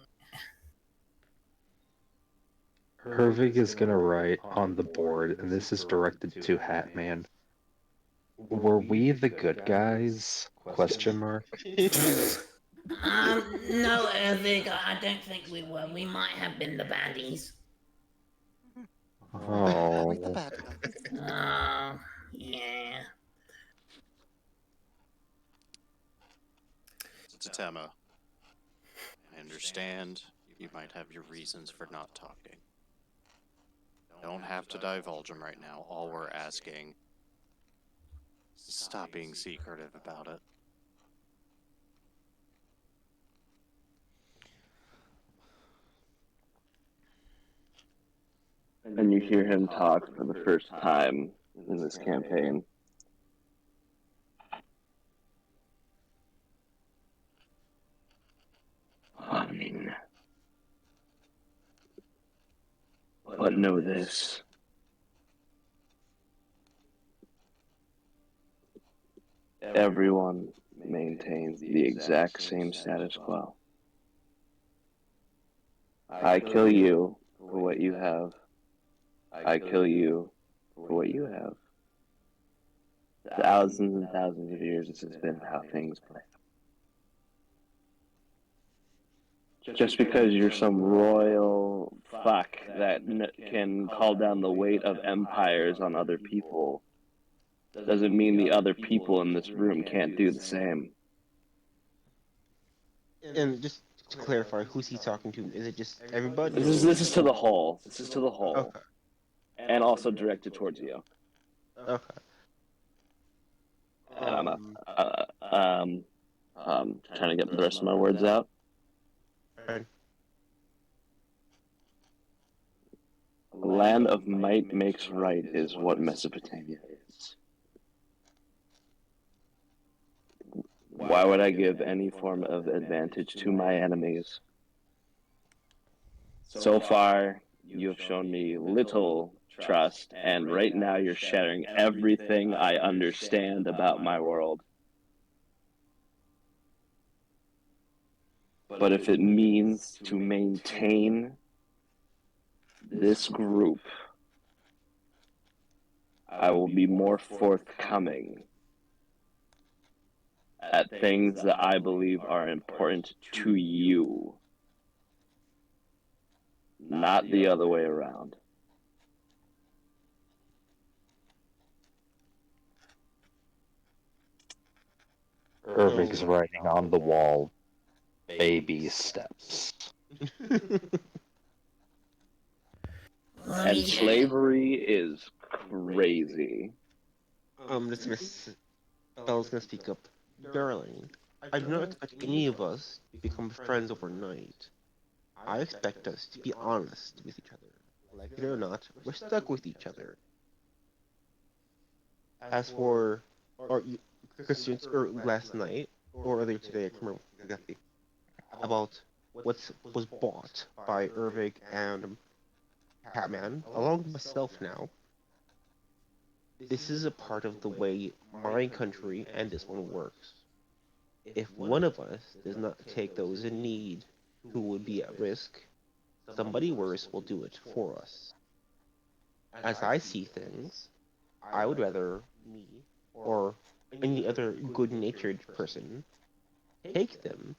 Hervig is gonna write on the board, and this is directed to Hatman. Were we the good guys? Question mark. No, Ervig, I don't think we were. We might have been the baddies. Oh. The bad guy. Oh, yeah. Tatema, I understand you might have your reasons for not talking. Don't have to divulge them right now. All we're asking is stop being secretive about it. And you hear him talk for the first time in this campaign. But know this. Everyone maintains the exact same status quo. I kill you for what you have. I kill you for what you have. Thousands and thousands of years, this has been how things play. Just because you're some royal fuck that can call down the weight of empires on other people doesn't mean the other people in this room can't do the same. And just to clarify, who's he talking to? Is it just everybody? This is to the whole. This is to the whole. Okay. And also directed towards you. Okay. And I'm trying to get the rest of my words out. Right. The land of might makes right is what Mesopotamia is. Why would I give any form of advantage to my enemies? So far, you have shown me little trust, and right now you're shattering everything I understand about my world. But if it means to maintain this group, I will be more forthcoming at things that I believe are important to you, not the other way around. Hervig's writing on the wall, baby steps. And slavery is crazy. This Miss Belle's gonna speak up. Darling, I do not expect any of us to become friends overnight. I expect us to be honest with each other. Like it or not, we're stuck with each other. As for our Christians last night or earlier today, I can't remember exactly, about what was bought by Ervig and Catman, along with myself now. This is a part of the way my country and this one works. If one of us does not take those in need who would be at risk, somebody worse will do it for us. As I see things, I would rather me or any other good-natured person take them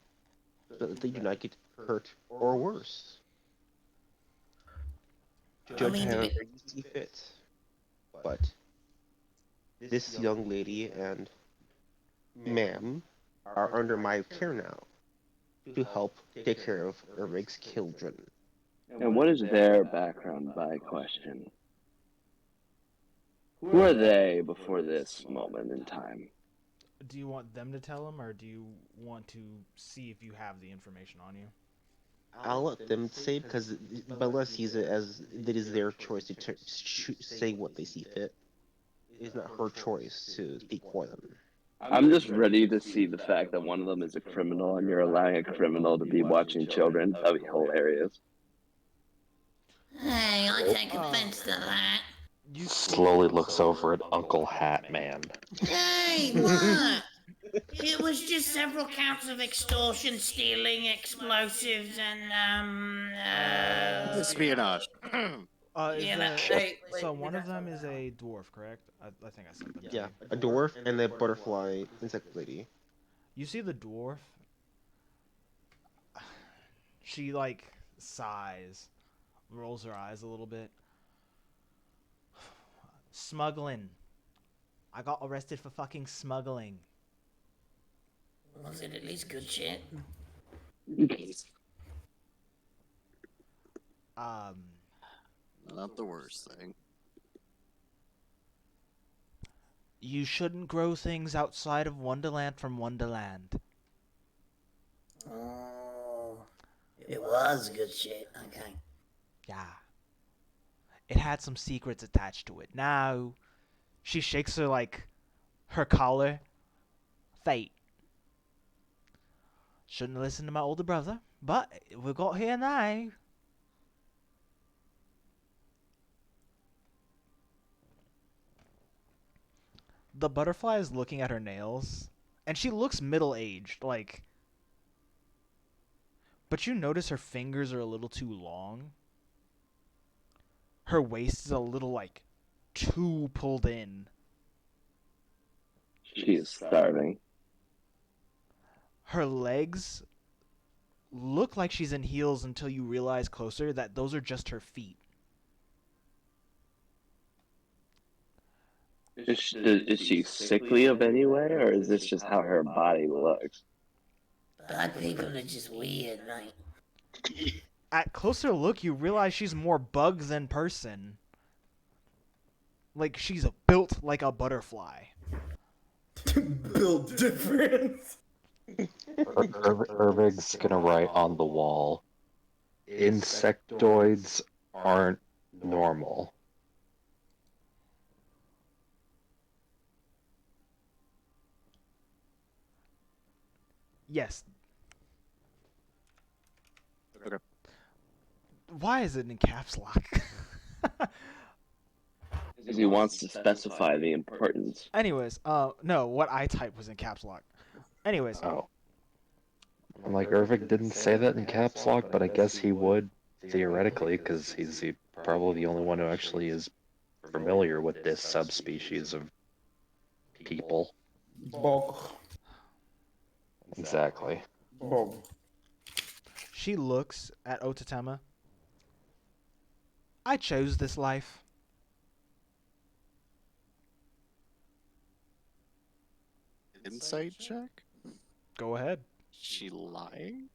so that they do not get hurt or worse. Judge however you see fit. But this young lady and ma'am are under my care now to help take care of Ervig's children. And what is their background by question? Who are they before this moment in time? Do you want them to tell him, or do you want to see if you have the information on you? I'll let them say because Bella sees it as it is their choice to say what they see fit. It's not her choice to speak for them. I'm just ready to see the fact that one of them is a criminal and you're allowing a criminal to be watching children. That'd be hilarious. Hey, I take offense to that. You Slowly looks over at Uncle Hat Man. Hey, what? It was just several counts of extortion, stealing, explosives, and Espionage. Is yeah. that Hey, wait, so? you're One not of them talking is about- a dwarf, correct? I think I sent them to Yeah, you. a dwarf and a butterfly insect lady. You see the dwarf? She like sighs, rolls her eyes a little bit. Smuggling. I got arrested for fucking smuggling. Was it at least good shit? Um, Not the worst thing. you shouldn't grow things outside of Wonderland from Wonderland. Oh, it was good shit. Okay. Yeah. It had some secrets attached to it. Now, she shakes her collar. Fate. Shouldn't listen to my older brother, but we got here now. The butterfly is looking at her nails, and she looks middle-aged, but you notice her fingers are a little too long. Her waist is a little, too pulled in. She is starving. Her legs look like she's in heels until you realize closer that those are just her feet. Is she sickly of any way, or is this just how her body looks? Bad people are just weird, right? At closer look, you realize she's more bug than person. Like, she's built like a butterfly. Build difference. Irvig's gonna write on the wall. Insectoids aren't normal. Yes. Okay. Why is it in caps lock? Because he wants to specify the importance. Anyways, no, what I typed was in caps lock. Anyways, Oh. I'm like, Irvig didn't say that in caps lock, but I guess he would, theoretically, because he's probably the only one who actually is familiar with this subspecies of people. Bog. Exactly. Bog. she looks at Otatema. I chose this life. Insight check? Go ahead. She lying?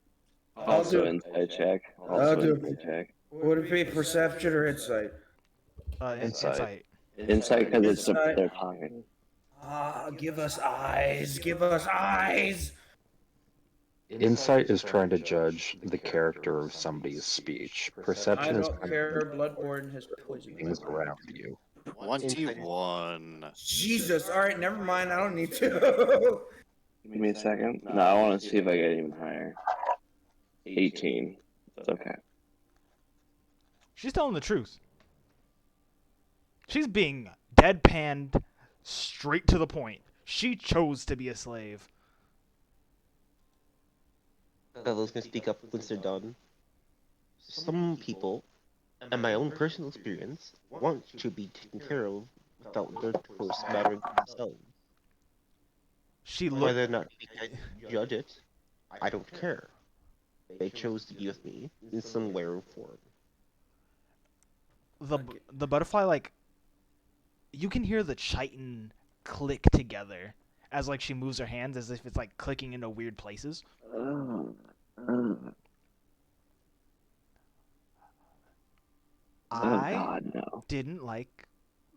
I'll Also do- insight check. I'll Also do- insight check. Would it be perception or insight? Insight. Insight because it's Insight. they're talking. Give us eyes. Give us eyes. Insight is trying to judge the character of somebody's speech. I Perception is don't kind care. of Bloodborne has poisoned things my mind. around you. 21. Jesus. All right. Never mind. I don't need to. Give me a second. No, I want to see if I get even higher. 18. It's okay. She's telling the truth. She's being deadpanned, straight to the point. She chose to be a slave. Fellows can speak up once they're done. Some people, and my own personal experience, want to be taken care of without their choice mattering to themselves. She looked. Whether or not we can judge it, I don't care. They chose to be with me in some way or form. The butterfly, you can hear the chitin click together as she moves her hands as if it's clicking into weird places. I God, no. didn't like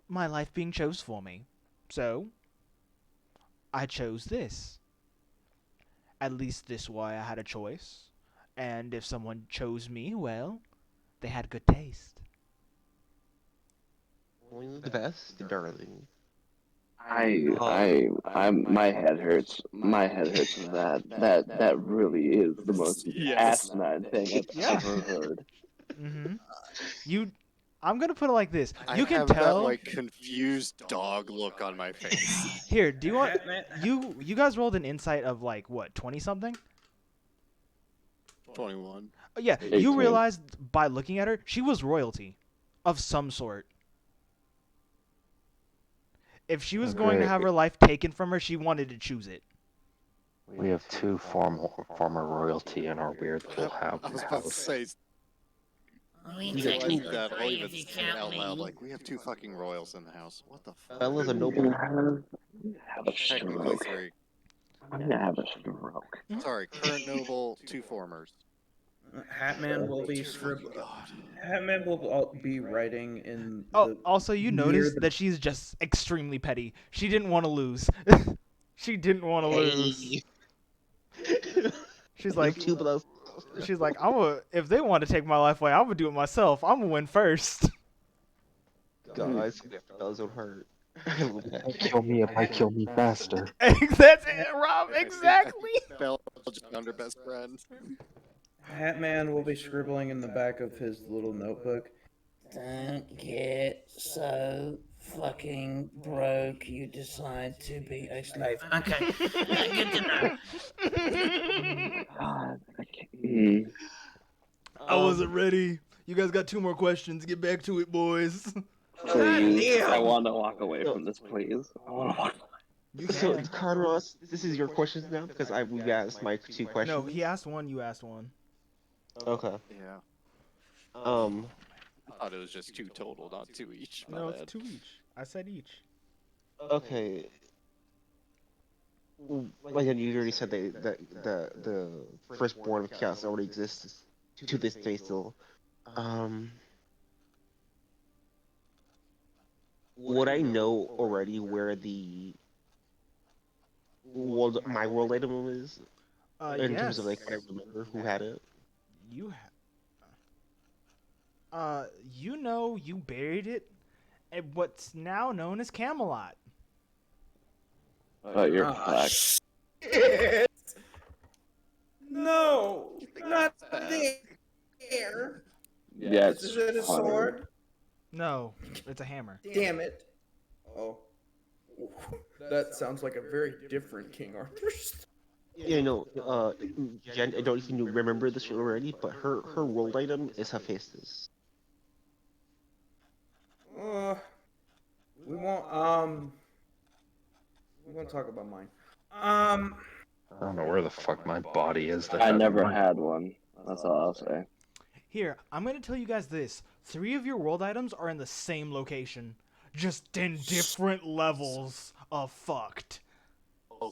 my life being chose for me, so I chose this. At least this way I had a choice, and if someone chose me, well, they had good taste. Only the best, darling. My head hurts. My head hurts with that. That really is the most Yes. asinine thing I've Yeah. ever heard. I'm gonna put it like this. I You can have tell. that like confused dog look on my face. Here, do you want you guys rolled an insight of like what 20 something? 21. Yeah, 18. you realized by looking at her, she was royalty, of some sort. If she was going to have her life taken from her, she wanted to choose it. We have two former royalty in our weird little house. I was about to say, We realize technically that I'll three even if you say it count out loud. me. Like, we have two fucking royals in the house. What the fuck? Bella's a I'm noble. gonna have a Technically stroke. three. I'm gonna have a stroke. Sorry, current noble, two formers. Hatman will be Dear scribbling. fucking God. Hatman will be writing in Oh, the. also you near notice the- that she's just extremely petty. She didn't want to lose. She didn't want to lose. She's like, two below. if they want to take my life away, I'm gonna do it myself. I'm gonna win first. Guys, Bella's don't hurt. Kill me if I kill me faster. That's it, Rob. Exactly. Bell, under best friend. Hatman will be scribbling in the back of his little notebook. Don't get so fucking broke you decide to be a slave. Okay, good to know. God, I can't. I wasn't ready. You guys got 2 more questions. Get back to it, boys. Please, damn. I want to walk away from this, please. I want to walk away. You So, can. Carlos, this is your questions now because we've asked Mike 2 questions. No, he asked one. You asked one. Okay. Yeah. Um. I thought it was just 2 total, not 2 each. My No, bad. it's 2 each. I said each. Okay. Like you already said that the firstborn of chaos already exists to this day still. Would I know already where my world item is in Yes. terms of like what I remember who had it? You you know you buried it at what's now known as Camelot. Oh, you're black. Shit. No, not there. Yeah, Is it a sword? No, it's a hammer. Damn it. Oh. That sounds like a very different King Arthur. You know, Jen, I don't know if you remember this already, but her world item is Hephaestus. We won't talk about mine. I don't know where the fuck my body is. I never had one. That's all I'll say. Here, I'm gonna tell you guys this. 3 of your world items are in the same location, just in different levels of fucked. Oh,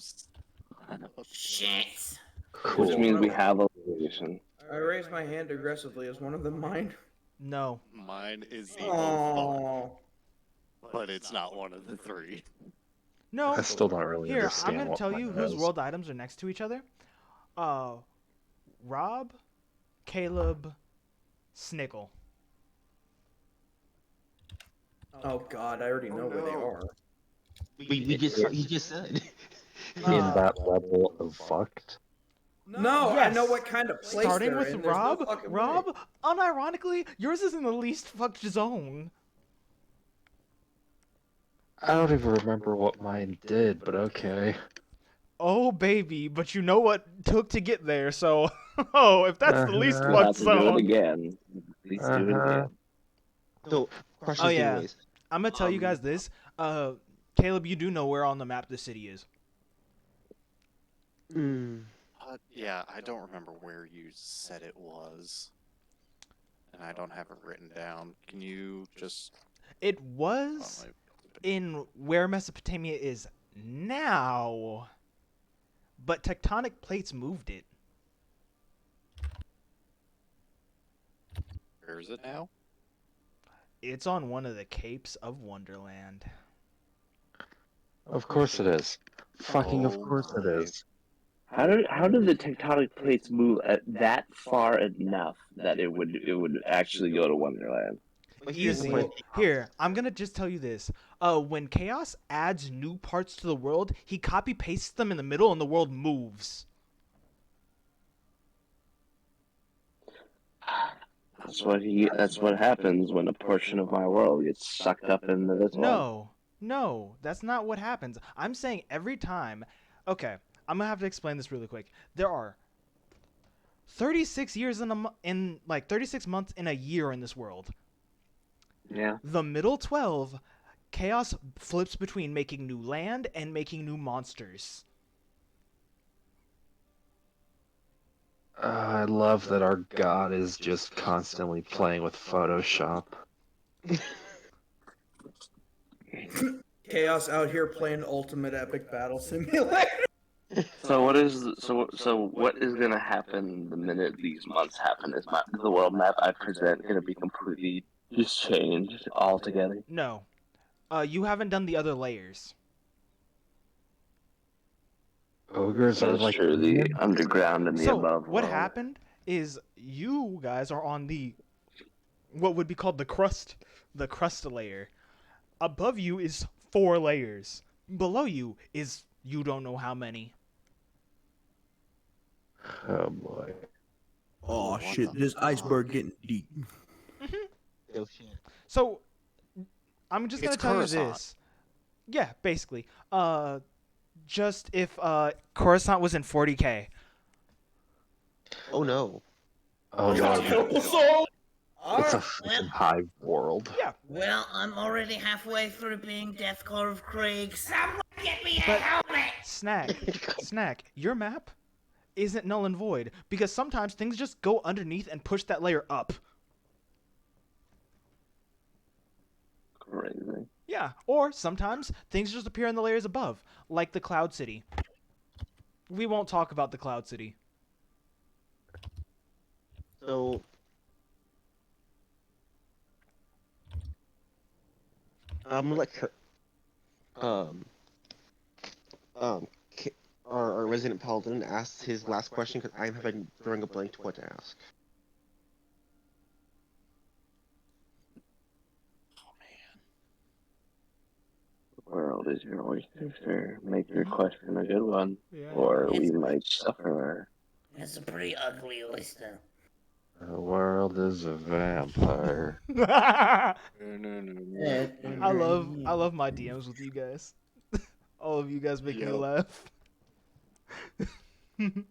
Shit. Cool. Which means we have a location. I raised my hand aggressively. Is one of them mine? No. mine is Evo Oh. Fun, but it's not one of the 3. No. I still don't really Here, understand I'm gonna what tell mine you whose is. world items are next to each other. Rob, Caleb, Snickle. Oh God, I already know where they are. He just said. In that level of fucked. No, I know what kind of place Starting they're with in. There's no Rob. fucking way. Rob, unironically, yours is in the least fucked zone. I don't even remember what mine did, but okay. Oh baby, but you know what took to get there, so oh, if that's the least Uh-huh. We'll have fucked to do it zone. again. Please do it again. So, questions Oh, yeah. anyways. I'm gonna tell you guys this. Caleb, you do know where on the map the city is. Yeah, I don't remember where you said it was. And I don't have it written down. Can you just... It was in where Mesopotamia is now, but tectonic plates moved it. Where is it now? It's on one of the capes of Wonderland. Of course it is. Fucking of Oh course it my. is. How did the tectonic plates move at that far enough that it would actually go to Wonderland? But here's the Easy. point. Here, I'm gonna just tell you this. When Chaos adds new parts to the world, he copy pastes them in the middle and the world moves. That's what happens when a portion of my world gets sucked up into this one. No, that's not what happens. I'm saying every time. Okay, I'm gonna have to explain this really quick. There are 36 years in like 36 months in a year in this world. Yeah. The middle 12, chaos flips between making new land and making new monsters. I love that our god is just constantly playing with Photoshop. Chaos out here playing Ultimate Epic Battle Simulator. So what is gonna happen the minute these months happen? Is the world map I present gonna be completely just changed altogether? No. You haven't done the other layers. Ogres are That's like true. The underground and the So, above what world. happened is you guys are on the what would be called the crust layer. Above you is 4 layers. Below you is you don't know how many. Oh boy. Oh shit! This iceberg getting deep. Oh shit. So, I'm just gonna It's tell you Coruscant. this. Yeah, basically. Just if Coruscant was in 40K. Oh no. Oh no. So, It's a freaking hive world. Yeah, Well, I'm already halfway through being Deathcore of Krieg. Someone get me a But- helmet! Snack, your map isn't null and void because sometimes things just go underneath and push that layer up. Crazy. Yeah, or sometimes things just appear in the layers above, like the Cloud City. We won't talk about the Cloud City. So I'm gonna let our resident paladin ask his last question because I'm having drawing a blank to what to ask. World is your oyster, sir. Make your question a good one, Yeah. or we might suffer. That's a pretty ugly oyster. The world is a vampire. I love my DMs with you guys. All of you guys make me Yo. laugh. Not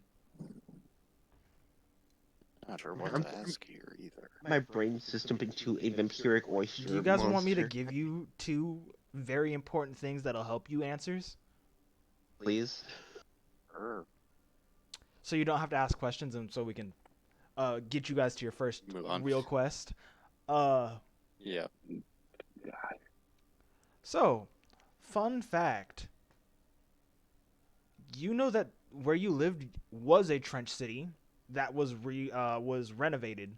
sure what to ask here either. My brain system into a vampiric oyster. Do you guys want me to monster. give you 2 very important things that'll help you answers? Please? Sure. So you don't have to ask questions and so we can get you guys to your first Move on. real quest. Yeah. So, fun fact. You know that where you lived was a trench city that was renovated.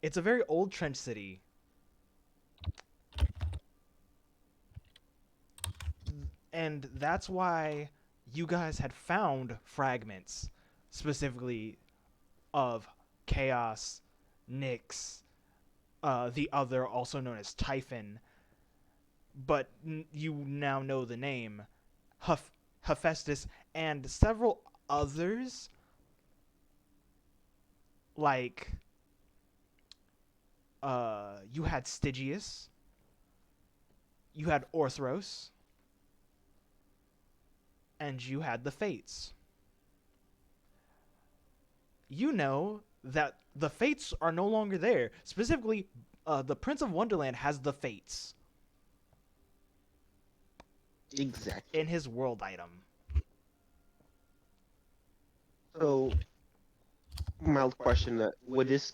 It's a very old trench city. And that's why you guys had found fragments, specifically of Chaos, Nyx, the other also known as Typhon, but you now know the name, Hephaestus, and several others, like, you had Stygius, you had Orthros, and you had the Fates. You know that the Fates are no longer there. Specifically, the Prince of Wonderland has the Fates Exactly. in his world item. So, mild question: would this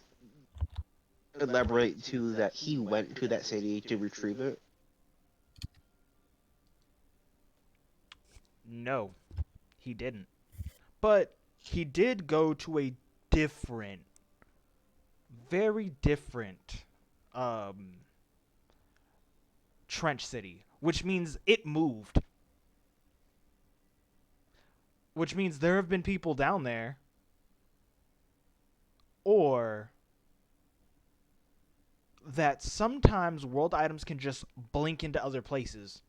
elaborate to that he went to that city to retrieve it? No, he didn't. But he did go to a different, very different, trench city, which means it moved. Which means there have been people down there, or that sometimes world items can just blink into other places.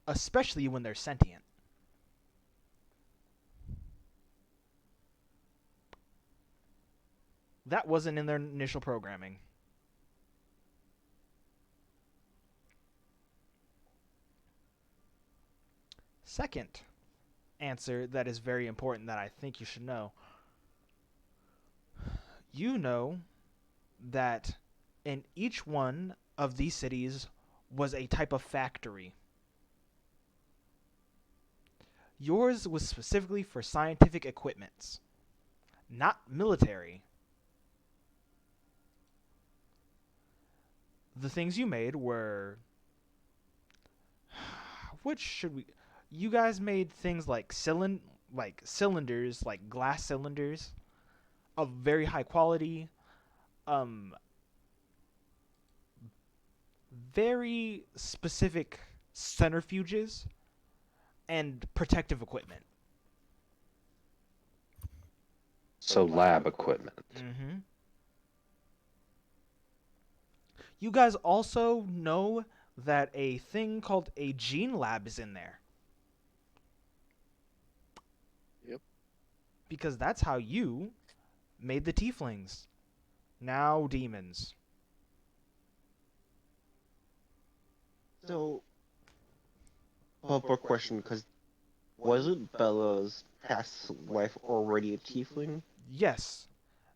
especially when they're sentient. That wasn't in their initial programming. Second answer that is very important that I think you should know. You know that in each one of these cities was a type of factory. Yours was specifically for scientific equipments, not military. The things you made were... Which should we... You guys made things like cylinders, like glass cylinders, of very high quality, very specific centrifuges and protective equipment. So lab equipment. Mm-hmm. You guys also know that a thing called a gene lab is in there. Yep. Because that's how you made the tieflings. Now demons. So, one more question, because wasn't Bella's past life already a tiefling? Yes.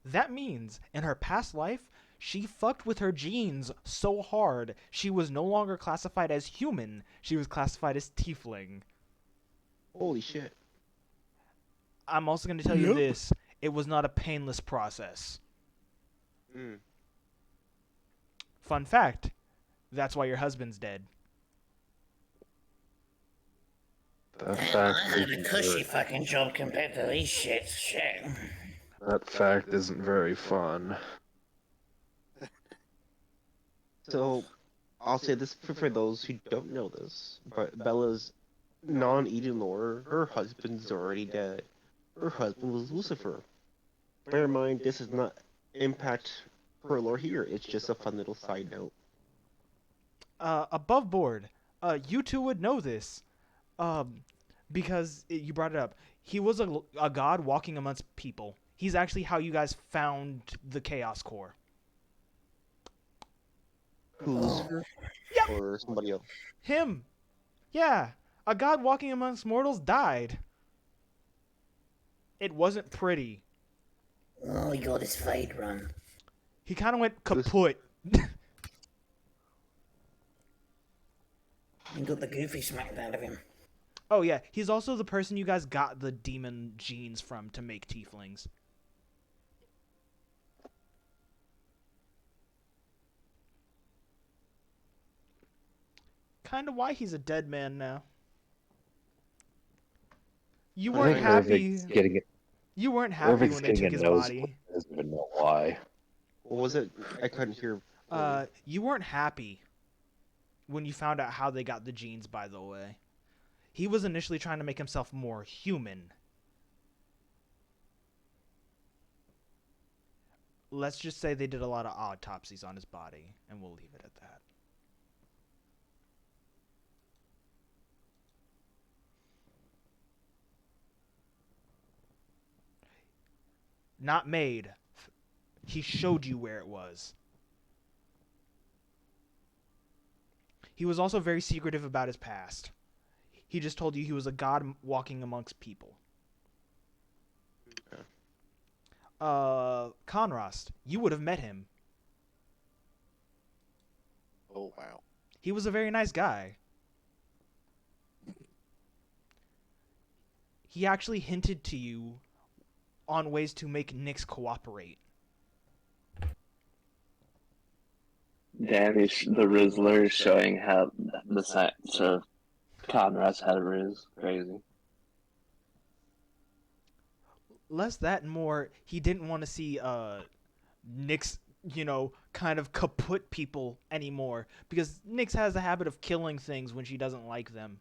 That means in her past life, she fucked with her genes so hard, she was no longer classified as human. She was classified as tiefling. Holy shit. I'm also going to tell you this. It was not a painless process. Mm. Fun fact. That's why your husband's dead. That I fact had a isn't cushy very, fucking job compared to these shits. Shit. that fact isn't very fun. So, I'll say this for those who don't know this, but Bella's non-Eden lore, her husband's already dead. Her husband was Lucifer. Bear in mind, this does not impact her lore here, it's just a fun little side note. Above board, you two would know this, because you brought it up. He was a god walking amongst people. He's actually how you guys found the Chaos Core. Who, Lucifer? Yep. Or somebody else? Him. Yeah, a god walking amongst mortals died. It wasn't pretty. Oh, he got his fade run. He kind of went kaput. He got the goofy smacked out of him. Oh yeah, he's also the person you guys got the demon genes from to make tieflings. Kind of why he's a dead man now. You I weren't think happy. Ervik's getting it. You weren't happy Ervik's when they getting took a his nose. body. Doesn't even know why. What was it? I couldn't hear. You weren't happy when you found out how they got the genes, by the way. He was initially trying to make himself more human. Let's just say they did a lot of autopsies on his body, and we'll leave it at that. Not made. He showed you where it was. He was also very secretive about his past. He just told you he was a god walking amongst people. Conrost, you would have met him. Oh, wow. He was a very nice guy. He actually hinted to you on ways to make Nyx cooperate. Danny, the Rizzler, is showing how the science of Conrad's had a Riz. Crazy. Less that and more, he didn't want to see Nyx, kind of kaput people anymore. Because Nyx has the habit of killing things when she doesn't like them.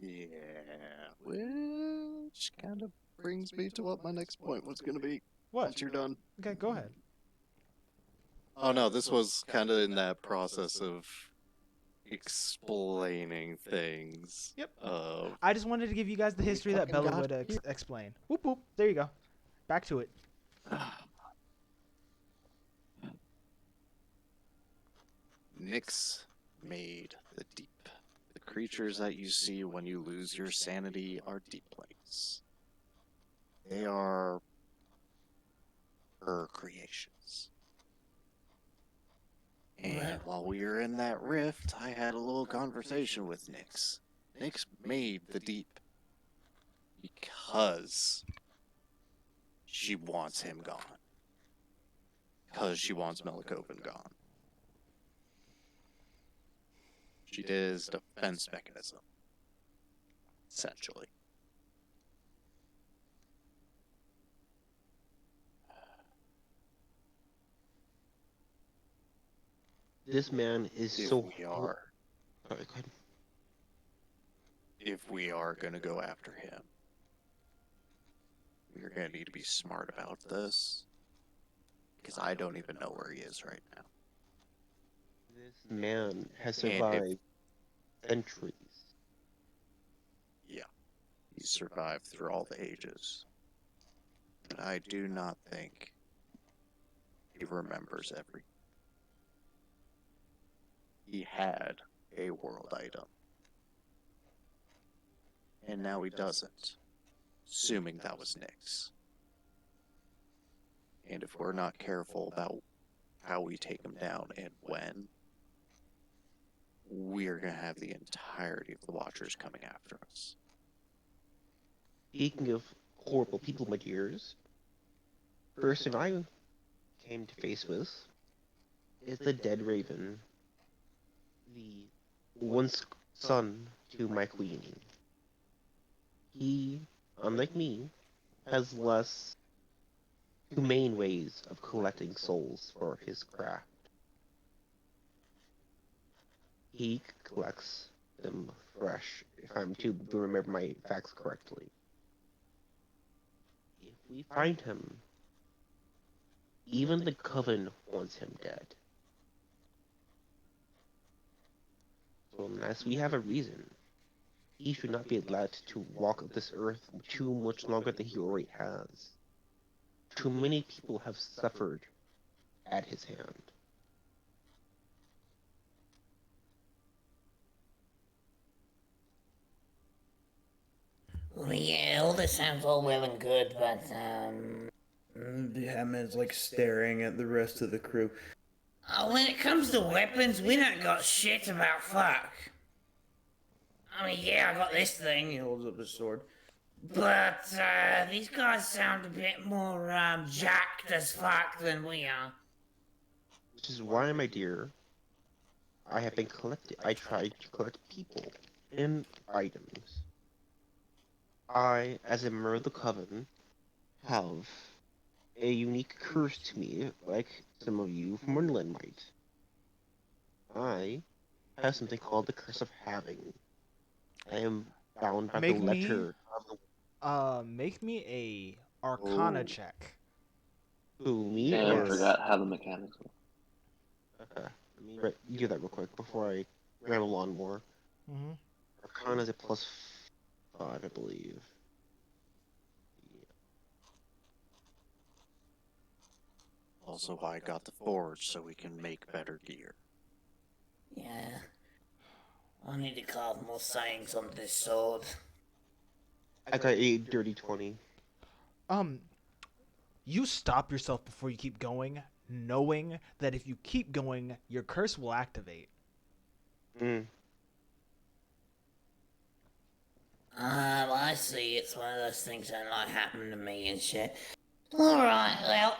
Yeah, which kind of brings me to what my next point was going to be. What? Once you're done. Okay, go ahead. Oh no, this was kind of in that process of explaining things. Yep. Of I just wanted to give you guys the history that Bella would explain. Whoop whoop. There you go. Back to it. Nyx made the deep. The creatures that you see when you lose your sanity are deeplings. They are her creations. And while we were in that rift, I had a little conversation with Nyx. Nyx made the deep because she wants him gone. Because she wants Melikoven gone. She did his defense mechanism. Essentially. This man is If so. we are, Sorry, go ahead. if we are going to go after him, we're going to need to be smart about this. Because I don't even know where he is right now. This man has And if- survived centuries. Yeah. He survived through all the ages. But I do not think he remembers everything. He had a world item. And now he doesn't. Assuming that was Nyx. And if we're not careful about how we take him down and when, we're going to have the entirety of the Watchers coming after us. Speaking of horrible people, my dears, person I came to face with is the dead raven, the once son to my queen. He, unlike me, has less humane ways of collecting souls for his craft. He collects them fresh, if I'm to remember my facts correctly. If we find him, even the Coven wants him dead. So unless we have a reason, he should not be allowed to walk this earth too much longer than he already has. Too many people have suffered at his hand. Well, yeah, all this sounds all well and good, but, Hammond's like staring at the rest of the crew. when it comes to weapons, we don't got shit about fuck. I mean, yeah, I got this thing, He holds up his sword. but, these guys sound a bit more, jacked as fuck than we are. Which is why, my dear, I tried to collect people and items. I, as a member of the Coven, have a unique curse to me, like some of you from Wonderland might. I have something called the Curse of Having. I am bound by the letter of the... Make me a Arcana check. Who, me? Damn, I Yes. forgot how the mechanics work. Okay, let me do that real quick before I ramble on more. Mm-hmm. Arcana is a +5, I believe. Also, I got the forge so we can make better gear. Yeah. I need to carve more sayings on this sword. I got a dirty 20. You stop yourself before you keep going, knowing that if you keep going, your curse will activate. I see. It's one of those things that might happen to me and shit. Alright, well.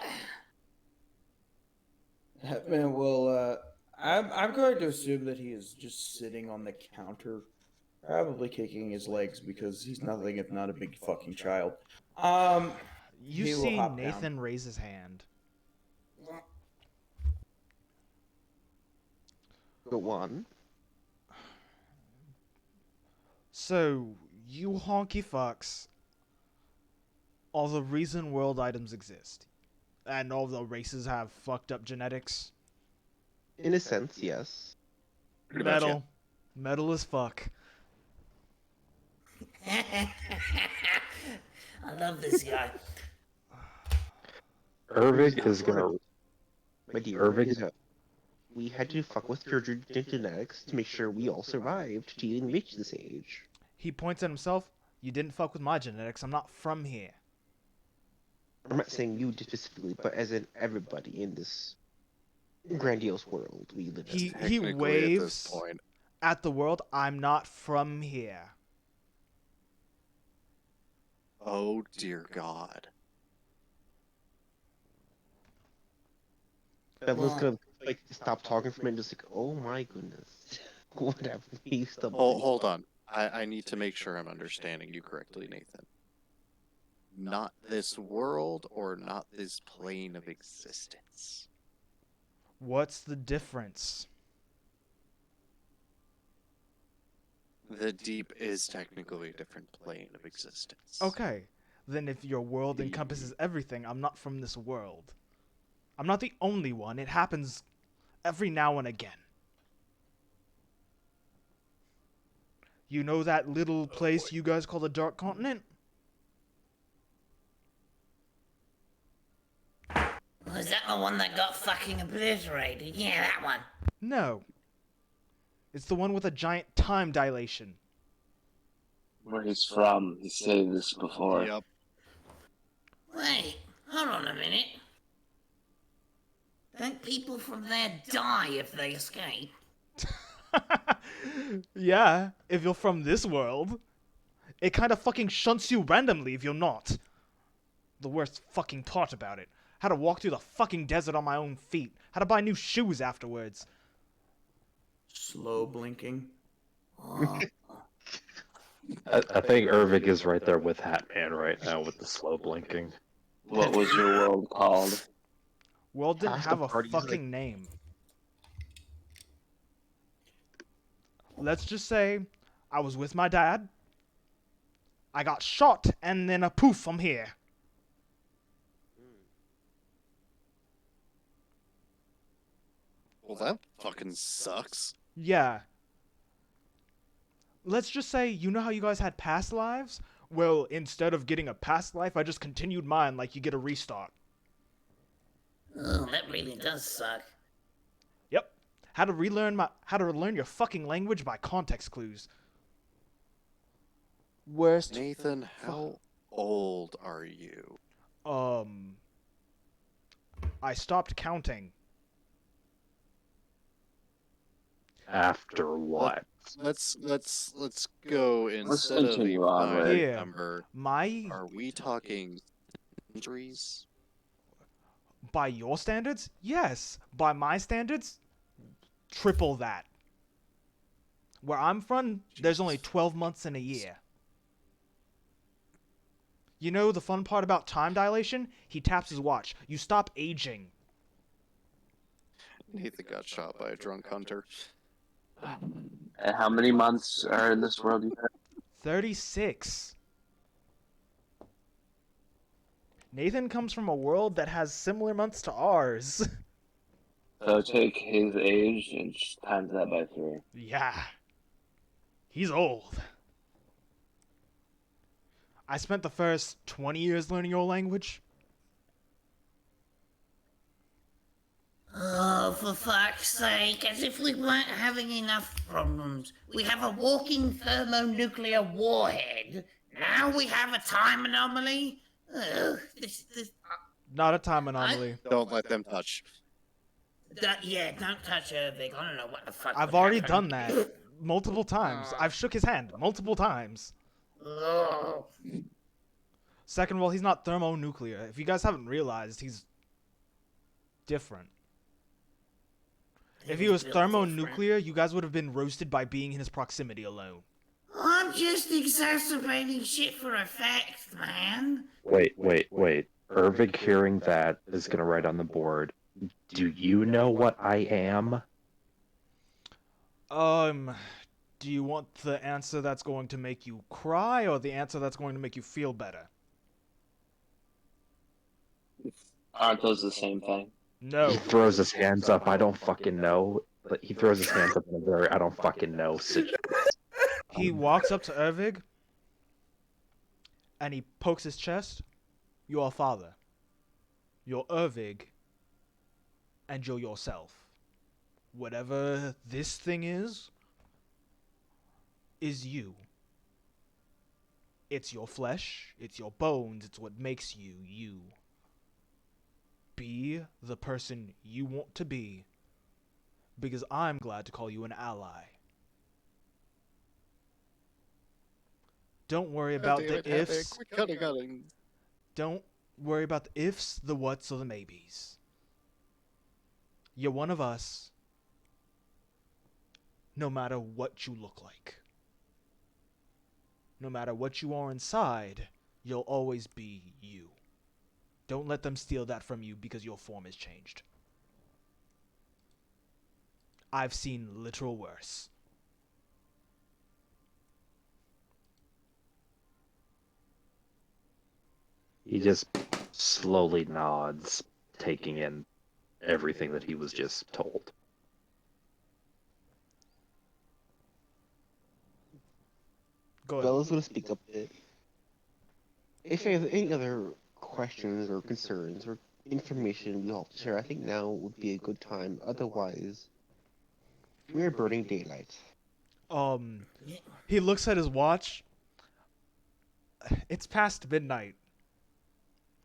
Man, well, I'm going to assume that he is just sitting on the counter, probably kicking his legs because he's nothing if not a big fucking child. You He will see hop Nathan raise his hand. Go on. So, you honky fucks are the reason world items exist. And all the races have fucked up genetics. In a sense, yes. Pretty much, yeah. Metal as fuck. I love this guy. Ervig is gonna. My dear, Irving- because we had to fuck with your genetics to make sure we all survived to even reach this age. He points at himself. You didn't fuck with my genetics. I'm not from here. I'm not saying you specifically, but as in everybody in this grandiose world we live in. He Technically, waves at this point. at the world. I'm not from here. Oh dear God. Bella's gonna like stop talking for a minute, just like, oh my goodness, what have we stumbled? Hold on. I need to make sure I'm understanding you correctly, Nathan. Not this world or not this plane of existence. What's the difference? The deep is technically a different plane of existence. Okay, then if your world encompasses everything, I'm not from this world. I'm not the only one. It happens every now and again. You know that little place you guys call the Dark Continent? Was that the one that got fucking obliterated? Yeah, that one. No. It's the one with a giant time dilation. Where he's from. He said this before. Yep. Wait, hold on a minute. Don't people from there die if they escape? Yeah, if you're from this world. It kind of fucking shunts you randomly if you're not. The worst fucking part about it. Had to walk through the fucking desert on my own feet. Had to buy new shoes afterwards. Slow blinking. Oh, I think Ervig is right there with Hatman right now with the slow blinking. What was your world called? World didn't Half the have a party's fucking like- name. Let's just say I was with my dad. I got shot, and then a poof, I'm here. Well, that fucking sucks. Yeah. Let's just say, you know how you guys had past lives? Well, instead of getting a past life, I just continued mine like you get a restart. oh, that really does suck. Yep. How to learn your fucking language by context clues. Worst. Nathan, how old are you? I stopped counting. After what? Let's go instead of the continue on, binary right? Yeah. number. My, Are we talking injuries? by your standards? Yes. By my standards? Triple that. Where I'm from, there's only 12 months in a year. You know the fun part about time dilation? He taps his watch. You stop aging. Nathan got shot by a drunk hunter. And how many months are in this world? You said? 36. Nathan comes from a world that has similar months to ours. So take his age and just times that by 3. Yeah. He's old. I spent the first 20 years learning your language. Oh, for fuck's sake, as if we weren't having enough problems. We have a walking thermonuclear warhead. Now we have a time anomaly? Ugh, this, Not a time anomaly. Don't let them touch. yeah, don't touch Ervig. I don't know what the fuck. I've would already happen. done that multiple times. I've shook his hand multiple times. Ugh. Second of all, he's not thermonuclear. If you guys haven't realized, he's different. If he was built thermonuclear, you guys would have been roasted by being in his proximity alone. I'm just exacerbating shit for effect, man. Wait. Ervig hearing that is gonna write on the board. Do you know what I am? Do you want the answer that's going to make you cry or the answer that's going to make you feel better? Aren't those the same thing? No. He throws his hands up. I don't fucking know. But he throws his hands up in a very I don't fucking know situation. He walks up to Ervig and he pokes his chest. Your father. You're Ervig. And you're yourself. Whatever this thing is you. It's your flesh, it's your bones, it's what makes you, you. Be the person you want to be, because I'm glad to call you an ally. Don't worry about the ifs. Don't worry about the ifs, the whats, or the maybes. You're one of us, no matter what you look like. No matter what you are inside, you'll always be you. Don't let them steal that from you because your form has changed. I've seen literal worse. He just slowly nods, taking in everything that he was just told. Go ahead. Bella's gonna speak up a bit. If you have any other questions or concerns or information we all share, I think now would be a good time. Otherwise, we're burning daylight. He looks at his watch. It's past midnight.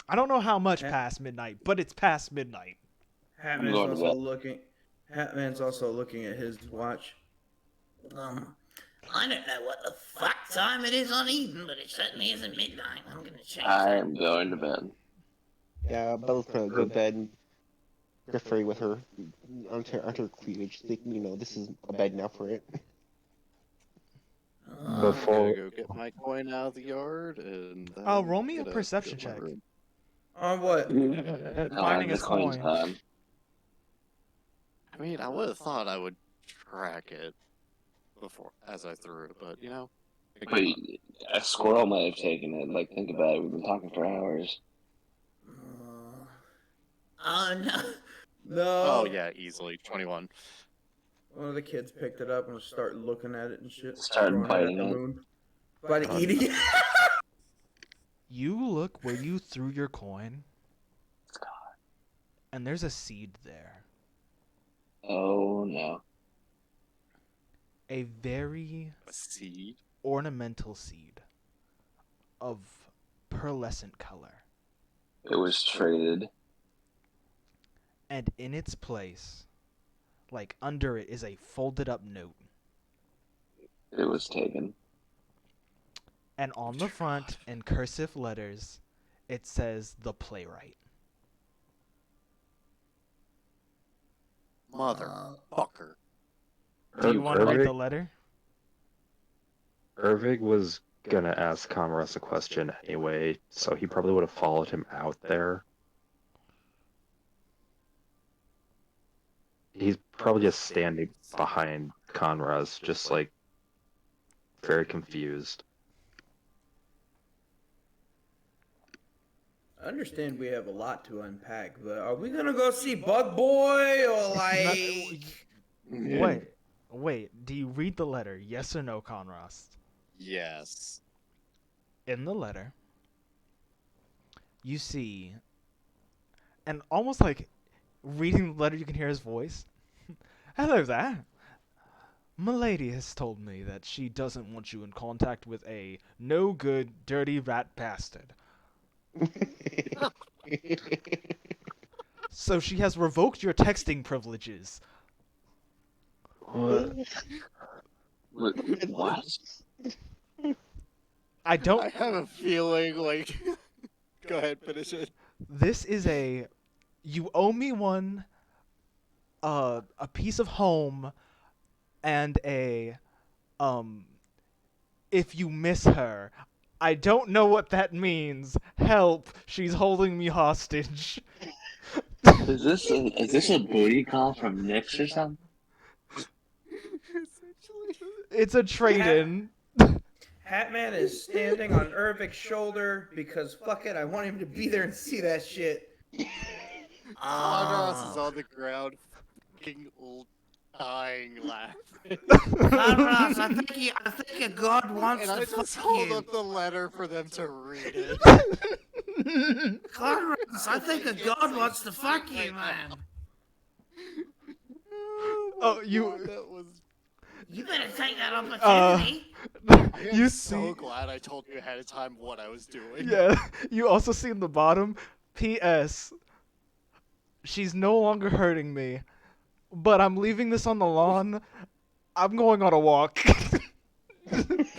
I don't know how much past midnight, but it's past midnight. Hatman's also looking at his watch. I don't know what the fuck time it is on Eden, but it certainly isn't midnight. I'm gonna change I that. am going to bed. Yeah, Bella's gonna go to bed and defer with her onto cleavage. Thinking, this is a bed now for it. Before I'm gonna go get my coin out of the yard and. Roll me a perception check. On what? Finding his coin. Time. I mean, I would have thought I would track it before as I threw it, but But a squirrel might have taken it. Like, think about it. We've been talking for hours. Oh no. No. Oh yeah, easily 21. One of the kids picked it up and started looking at it and shit. Started biting at the it. moon. Eating it. You look where you threw your coin, and there's a seed there. Oh no. A very A seed? ornamental seed of pearlescent color. It was traded. And in its place, like under it, is a folded up note. It was taken. And on the front, in cursive letters, it says The Playwright. Motherfucker. Do you want to read the letter? Ervig was gonna ask Conrus a question anyway, so he probably would have followed him out there. He's probably just standing behind Conrus, just like very confused. I understand we have a lot to unpack, but are we gonna go see Bug Boy or like? Wait. Do you read the letter? Yes or no, Conrost? Yes. In the letter, you see, and almost like reading the letter, you can hear his voice. Hello there. Milady has told me that she doesn't want you in contact with a no-good, dirty rat bastard. So she has revoked your texting privileges. What? What? I don't. I have a feeling like. Go ahead, finish it. This is a. You owe me one. A piece of home, and a. If you miss her, I don't know what that means. Help! She's holding me hostage. Is this a booty call from Nyx or something? It's a trade-in. Hatman is standing on Ervik's shoulder because fuck it, I want him to be there and see that shit. Conros is Oh. on the ground, fucking dying laughing. Conros, I think a god wants And I to just fuck hold you. up the letter for them to read it. Conros, I think a god wants to fuck you, man. Oh, you. That was. You better take that Uh, opportunity. I am you so see. glad I told you ahead of time what I was doing. Yeah, you also see in the bottom. P.S. She's no longer hurting me, but I'm leaving this on the lawn. I'm going on a walk.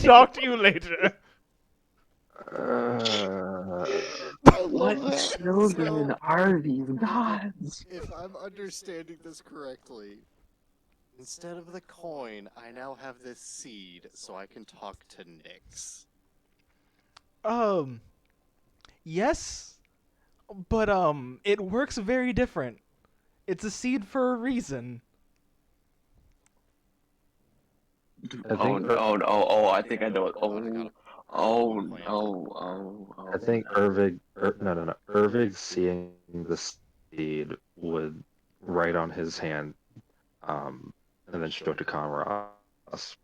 Talk to you later. What children are these gods? If I'm understanding this correctly, instead of the coin, I now have this seed, so I can talk to Nyx. Yes, but it works very different. It's a seed for a reason. Oh no, no, oh, I think I know it. Hold on, I gotta- Oh no, oh. I think Ervig, no. Ervig seeing the seed would write on his hand, and then show it to Conros.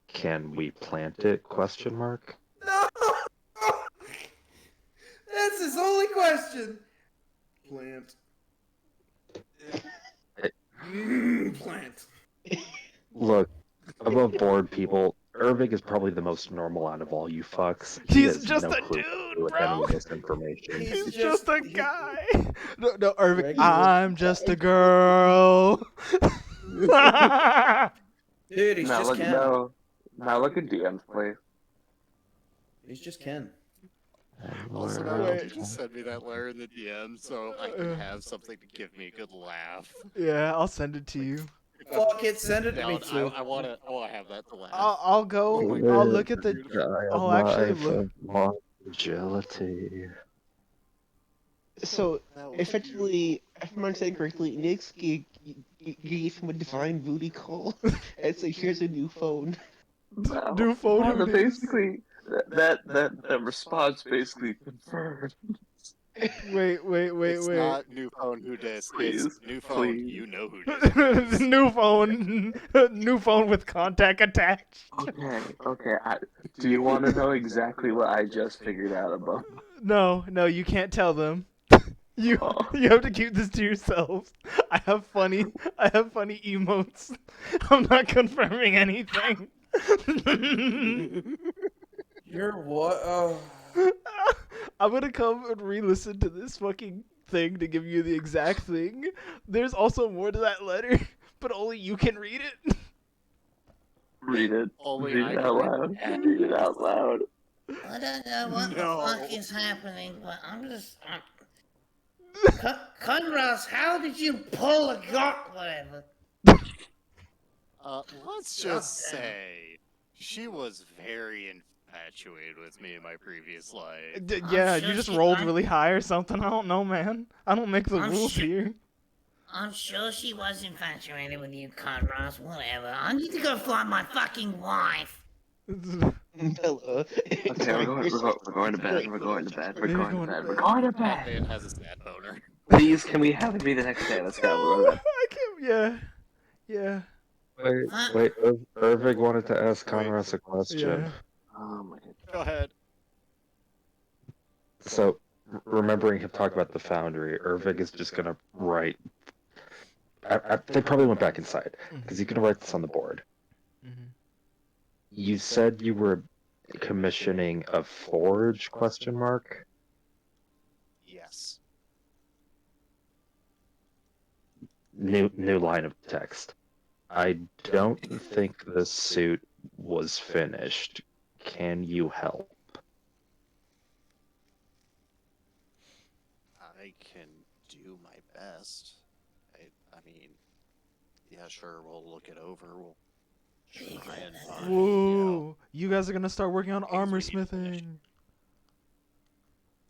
Can we plant it? Question mark. No! That's his only question. Plant. Plant. Look, above board people, Ervig is probably the most normal out of all you fucks. He He's has just no a clue dude, with bro. any of this information. He's just a guy. No, Irving. Regular I'm just a girl. Dude, he's Now just look, Ken. now look at DM's play. He's just Ken. Also, now Wait. you just send me that letter in the DM so I can have something to give me a good laugh. Yeah, I'll send it to you. Fuck it, send it to me Now, too. I want to have that to laugh. I'll go. Oh my I'll God. look at the. Giant I'll actually life look. of more agility. So, That was effectively, if I'm understanding correctly, Nyx gave him a divine booty call, and so here's a new phone. New phone. No, Who it is. basically, that response basically confirmed. Wait. It's not new phone who dis. Please, It's new phone. please. You know who dis. New phone. New phone with contact attached. Okay. Do you want to know exactly what I just figured out about? No, you can't tell them. You Oh. you have to keep this to yourselves. I have funny emotes. I'm not confirming anything. You're what? Oh. I'm gonna come and re-listen to this fucking thing to give you the exact thing. There's also more to that letter, but only you can read it. Read it. Only Read I it can out read loud. it. Read it out loud. I don't know what No. the fuck is happening, but I'm just. Conros, how did you pull a got whatever? Let's just say she was very infatuated with me in my previous life. Yeah, sure you just she- rolled I'm- really high or something. I don't know, man. I don't make the I'm rules sure- here. I'm sure she was infatuated with you, Conros, whatever. I need to go find my fucking wife. Bella. Okay, we're going to bed. We're going to bed. We're You're going to going to bed. bed. We're going to That bed. man has a sad boner. Please, can we have it be the next day? Let's go. We're going to bed. I can't. Yeah. Wait, Ervig wanted to ask Conros a question. Yeah. Oh my god. Go ahead. So, remembering him talk about the foundry, Ervig is just gonna write. They probably went back inside because he's gonna write this on the board. Mhm. You said you were commissioning a forge? Question mark. Yes. New line of text. I don't think the suit was finished. Can you help? I can do my best. I mean, yeah, sure, we'll look it over. We'll try and find, Whoa! You guys are gonna start working on things armor we need to finish.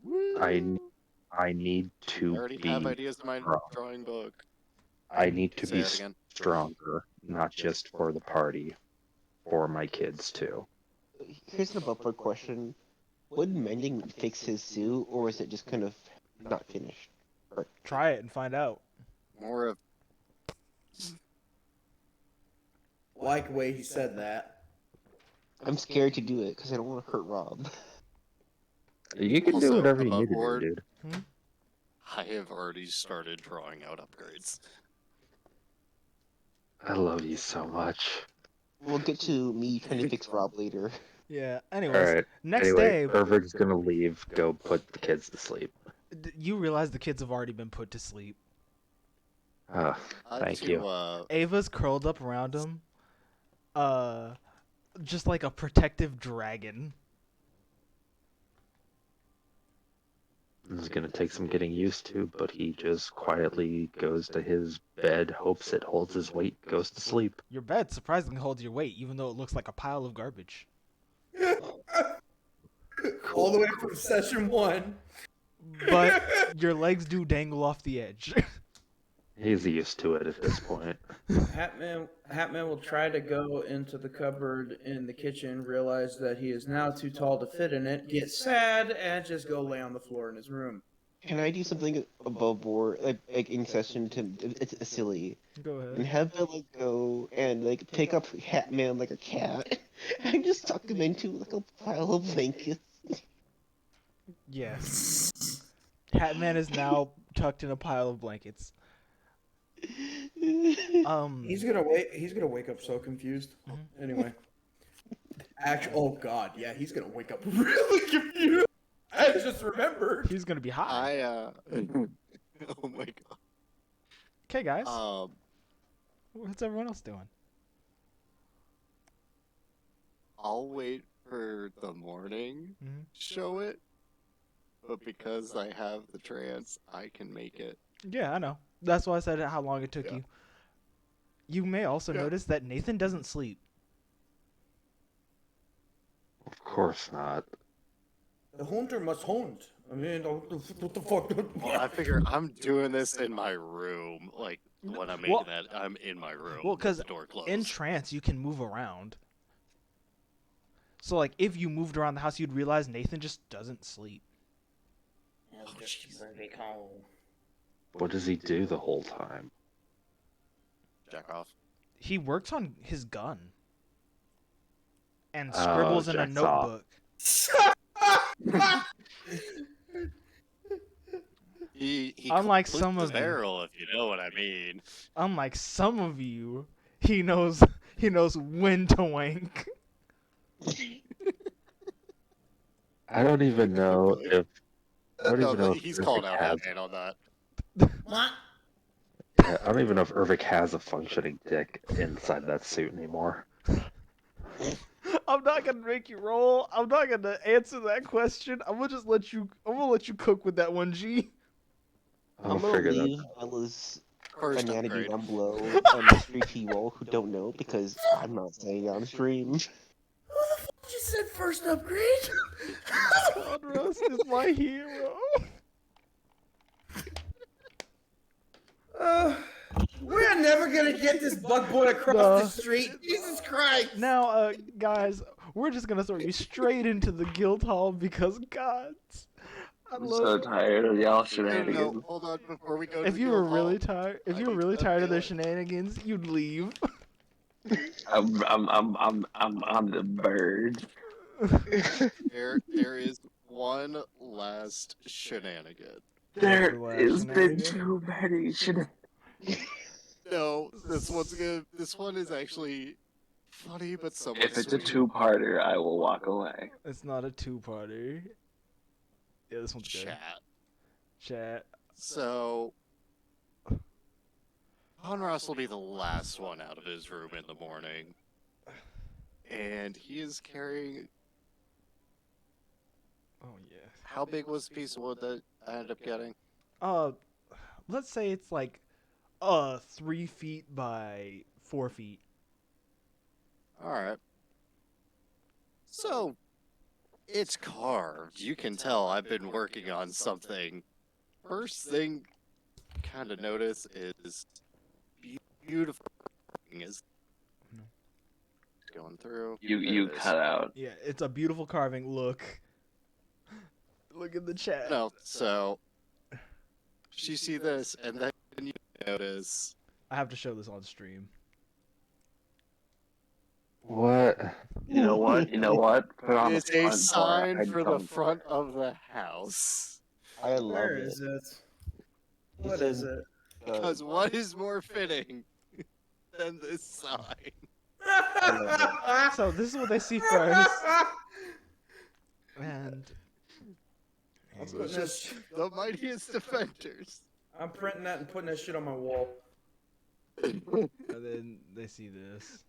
smithing. I need I to already be. have ideas in my strong. drawing book. I need to Say be that again. stronger, not just for the party, for my kids too. Here's an above board question. Would mending fix his suit, or is it just kind of not finished? Try it and find out. More of Like the way he said that. I'm scared to do it because I don't want to hurt Rob. You can do Also, whatever you above need to do, board. dude. I have already started drawing out upgrades. I love you so much. We'll get to me trying to fix Rob later. Yeah. All Anyways, right. next Anyway, day, Irving's gonna leave. Go put the kids to sleep. you realize the kids have already been put to sleep. Thank you. Ava's curled up around him, just like a protective dragon. This is gonna take some getting used to, but he just quietly goes to his bed, hopes it holds his weight, goes to sleep. Your bed surprisingly holds your weight, even though it looks like a pile of garbage. All the way from session 1. But your legs do dangle off the edge. He's used to it at this point. Hatman will try to go into the cupboard in the kitchen, realize that he is now too tall to fit in it, get sad, and just go lay on the floor in his room. Can I do something above board, like in session to it's silly, Go ahead. and have Bella go and like pick up Hatman like a cat, and just tuck him into like a pile of blankets. Yes. Hatman is now tucked in a pile of blankets. He's gonna wake up so confused. Anyway, oh god, yeah, he's gonna wake up really confused. I just remembered. He's gonna be high. Oh my god. Okay, guys. What's everyone else doing? I'll wait for the morning to show it, but because I have the trance, I can make it. Yeah, I know. That's why I said how long it took you. You may also notice that Nathan doesn't sleep. Of course not. The hunter must hunt. I mean, what the fuck? Well, I figure I'm doing this in my room. Like, when I'm making that, I'm in my room. Well, because the door closed. in trance, you can move around. So, like, if you moved around the house, you'd realize Nathan just doesn't sleep. What does he do the whole time? Jack off. He works on his gun. And scribbles in a jacks off. notebook. He Unlike completes some the of you. barrel, if you know what I mean. Unlike some of you, he knows when to wank. I don't even know if. I don't No, even know if he's Irving called out has. Hatman on that. What? I don't even know if Irving has a functioning dick inside that suit anymore. I'm not gonna make you roll. I'm not gonna answer that question. I'm gonna just let you. I'm gonna let you cook with that one, G. I'll I'm gonna figure that. leave Bella's First shenanigans upgrade. down below on the street people who don't know because I'm not saying it on stream. Who the fuck just said first upgrade? Conrust is my hero. We're never gonna get this bug boy across the street. Jesus Christ! Now, guys, we're just gonna throw you straight into the guild hall because gods. I'm so tired of y'all No, shenanigans. hold on before we go. If to you the were guild really hall, tired, if I you were need really to tired of feel their it. shenanigans, you'd leave. I'm on the verge. There is one last shenanigan. There the last has been shenanigan? too many shenanigans. No, this one's good. This one is actually funny, but somewhat If it's a sweet. two-parter, I will walk away. It's not a two-parter. Yeah, this one's good. Chat. So, Conros will be the last one out of his room in the morning. And he is carrying... Oh yeah. How big was the piece of wood that I ended up getting? Let's say it's like 3 feet by 4 feet. Alright. So, it's carved. You can tell I've been working on something. First thing you kind of notice is beautiful is going through. You There it is. cut out. Yeah, it's a beautiful carving. Look. Look at the chat. No, so you see this, and then you notice. I have to show this on stream. What? You know what? You know what? Put on the It's a front door. sign I'd for come the for front it. of the house. I love Where it. is it? He What said, is it? Because what is more fitting than this sign? So this is what they see first. And It's just the mightiest defenders. I'm printing that and putting that shit on my wall. and then they see this.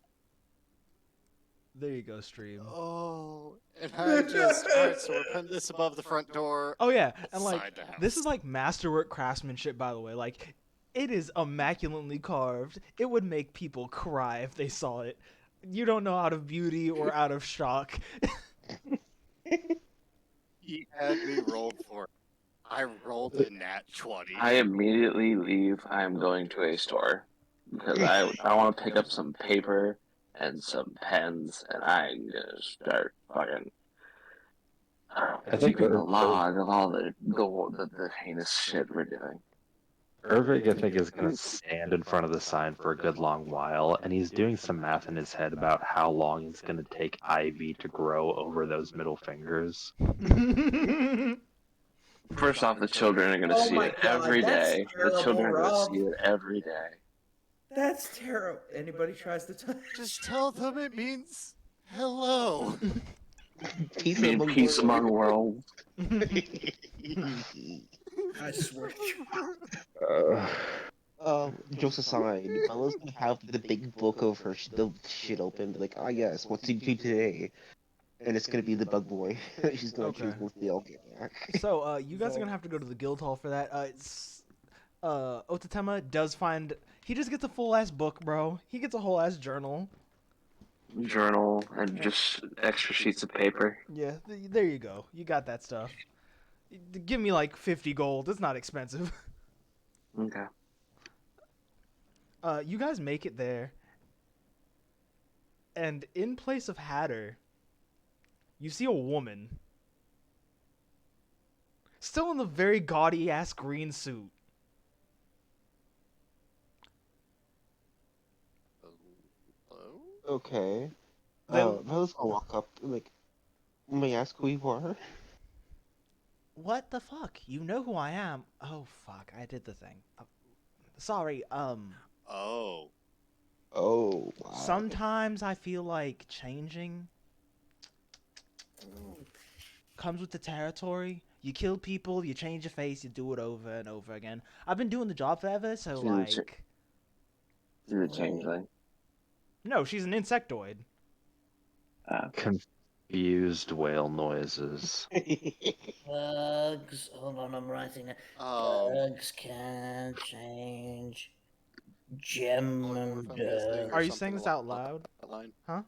There you go, stream. Oh, and I just alright, so we're putting this above the front door. Oh yeah, and like Side to house. this is like masterwork craftsmanship, by the way. Like it is immaculately carved. It would make people cry if they saw it. You don't know out of beauty or out of shock. He had me roll for it. I rolled a nat 20. I immediately leave. I am going to a store because I want to pick up some paper and some pens, and I'm gonna start fucking keeping a log of all the heinous shit we're doing. Irvig, I think, is going to stand in front of the sign for a good long while, and he's doing some math in his head about how long it's going to take ivy to grow over those middle fingers. First off, the children are going to Oh see my it God, every that's day. terrible, The children are going Rob. to see it every day. That's terrible. Anybody tries to touch? Just tell them it means hello. peace I mean, among peace worlds. among worlds. I swear. Jokes aside, Bella's gonna have the big book of her the shit open, be like, ah yes, what did you do today? And it's gonna be the bug boy. She's gonna choose Okay. with the Alganac. So you guys are gonna have to go to the guild hall for that. Otatema does find he just gets a full ass book, bro. He gets a whole ass journal. Journal and just extra sheets of paper. Yeah, there you go. You got that stuff. Give me like 50 gold. It's not expensive. Okay. You guys make it there, and in place of Hatter, you see a woman. Still in the very gaudy ass green suit. Hello? Okay. Then- Bella's gonna walk up, like, may I ask who you are? What the fuck? You know who I am. Oh fuck, I did the thing. Sorry, Oh. Oh, wow. sometimes I feel like changing comes with the territory. You kill people, you change your face, you do it over and over again. I've been doing the job forever, so Change it. like... You're a changeling. No, she's an insectoid. Confused whale noises. Bugs. Hold on, I'm writing it. Um, Bugs can change. Gem. Are you saying this out loud? Line. Huh?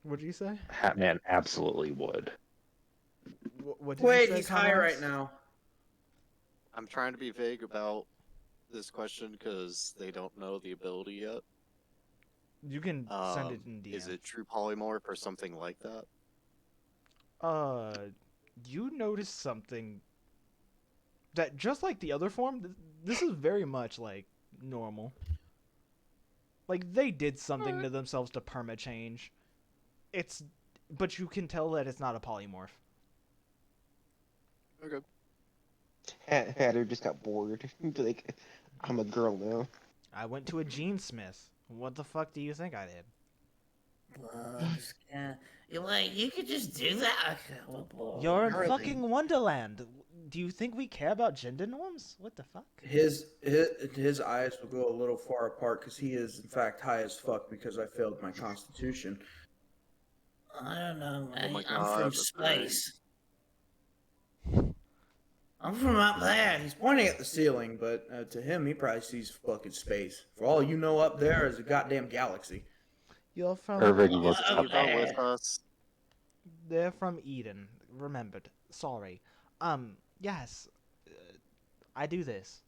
What did you say? Hatman absolutely would. What did you Wait, say, he's high Conrad? right now. I'm trying to be vague about this question because they don't know the ability yet. You can send it in DM. Is it true polymorph or something like that? You noticed something that just like the other form, this is very much like normal. Like they did something to themselves to perma change. But you can tell that it's not a polymorph. Okay. Hatter just got bored. Like, I'm a girl now. I went to a gene smith. What the fuck do you think I did? Bugs can. Wait, you could just do that? Okay, well, You're in really. fucking Wonderland. Do you think we care about gender norms? What the fuck? His eyes will go a little far apart because he is in fact high as fuck because I failed my constitution. I don't know, man. my I'm God, from that's great. space. I'm from up there. He's pointing at the ceiling, but to him, he probably sees fucking space. For all you know, up there is a goddamn galaxy. You're from... Irvig gets Oh, up. Eva with us. They're from Eden. Remembered. Sorry. Yes. I do this.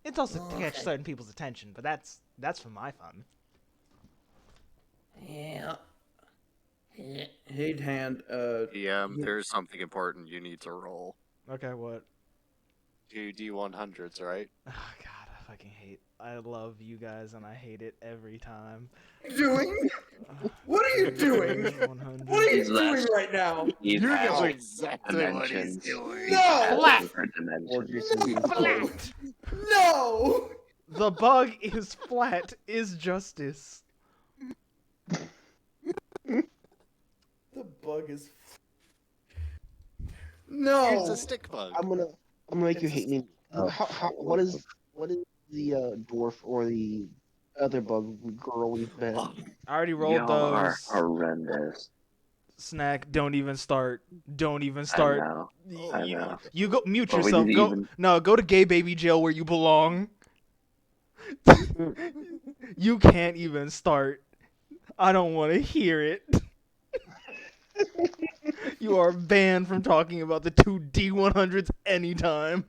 It's also to catch Okay. certain people's attention, but that's for my fun. Yeah. Yeah. He'd hand DM, there's something important you need to roll. Okay, what? 2 D100s, right? Oh, God, I fucking hate. I love you guys, and I hate it every time. Doing? What are you doing? 100. What are you He's doing last- right now? He's You know asking exactly what he's dimensions. doing. He's No! asking for dimensions. Flat. No! The bug is flat. Is justice. The bug is. No! It's a stick bug. I'm gonna make you hate me. Oh. What is the dwarf or the other bug girl we've met? Oh, I already rolled Y'all are those. horrendous. Snack. Don't even start. Don't even I start. know. I know. You go mute But we yourself. didn't Go even- no. Go to gay baby jail where you belong. You can't even start. I don't want to hear it. You are banned from talking about the 2 D100s anytime.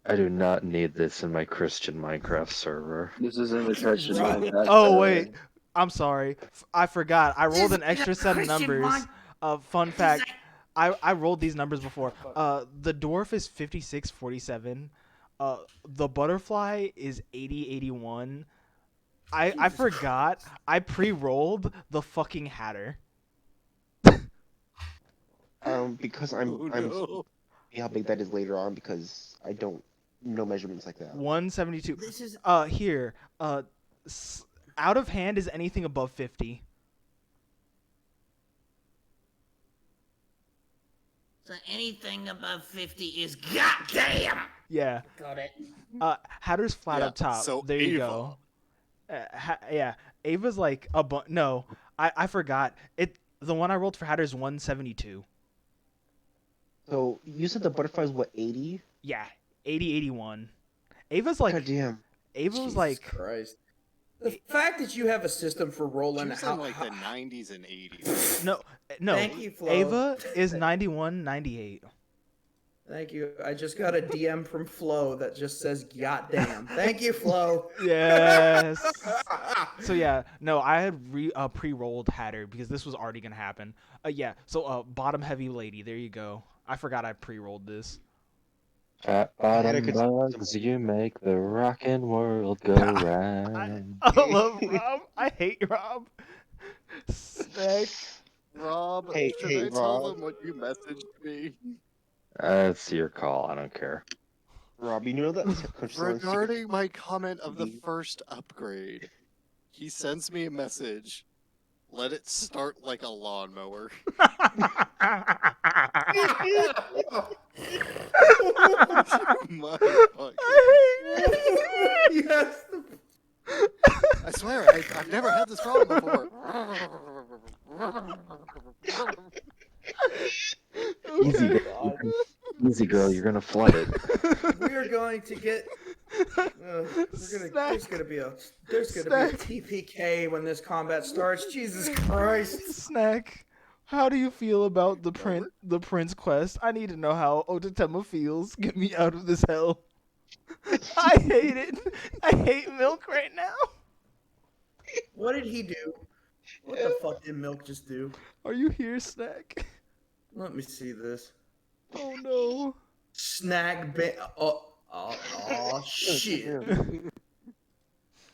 I do not need this in my Christian Minecraft server. This isn't a Christian Right. Minecraft. Oh wait, I'm sorry. I forgot. I rolled an This extra set of Christian numbers. Min- Fun fact. I rolled these numbers before. The dwarf is 5647. The butterfly is 8081. I forgot. I pre-rolled the fucking hatter. Because oh, no. see how big that is later on because I don't know measurements like that. 172. This is Here. Out of hand is anything above 50. so anything above 50 is goddamn. Yeah. Got it. Hatter's flat Yeah, up top. so there you Ava. go. Yeah. Ava's like no. I forgot. The one I rolled for Hatter is 172. So you said the butterfly is what 80? Yeah, 8081. Ava's like God damn. Ava's Jesus like Christ. The fact that you have a system for She rolling was how, in like the 90s and 80s. no. Thank you, Flo. Ava is 9198. Thank you. I just got a DM from Flo that just says "goddamn." Thank you, Flo. Yes. So yeah, no, I had pre-rolled Hatter because this was already gonna happen. Yeah. So bottom heavy lady. There you go. I forgot I pre-rolled this. Fat Hatter bottom could- bugs, you make the rockin' world go round. I love Rob. I hate Rob. Snack. Rob, Hey, should hey, I tell Rob. them what you messaged me? It's your call. I don't care. Rob, you know that Regarding my comment of the first upgrade, he sends me a message. Let it start like a lawnmower. My fuck. Yes. I swear, I've never had this problem before. Easy, girl. Easy, girl. You're gonna flood it. We are going to get. There's gonna be a TPK when this combat starts. Jesus Christ! Snack. How do you feel about the Prince quest? I need to know how Otatema feels. Get me out of this hell. I hate it. I hate milk right now. What did he do? What the fuck did Milk just do? Are you here, Snack? Let me see this. Oh no. Snack oh shit.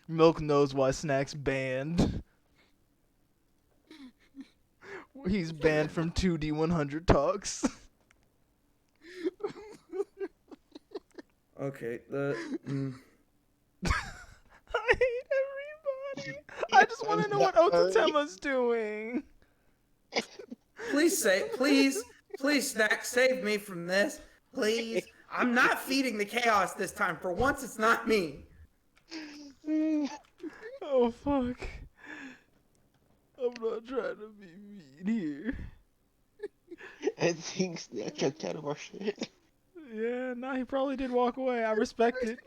Milk knows why Snack's banned. He's banned from 2D100 talks. Okay, I hate everybody. I just want to know what Otatema's doing. please, Snack, save me from this. Please. I'm not feeding the chaos this time. For once, it's not me. Oh fuck. I'm not trying to be mean here. I think Snack checked out of our shit. Yeah, no, he probably did walk away. I respect it.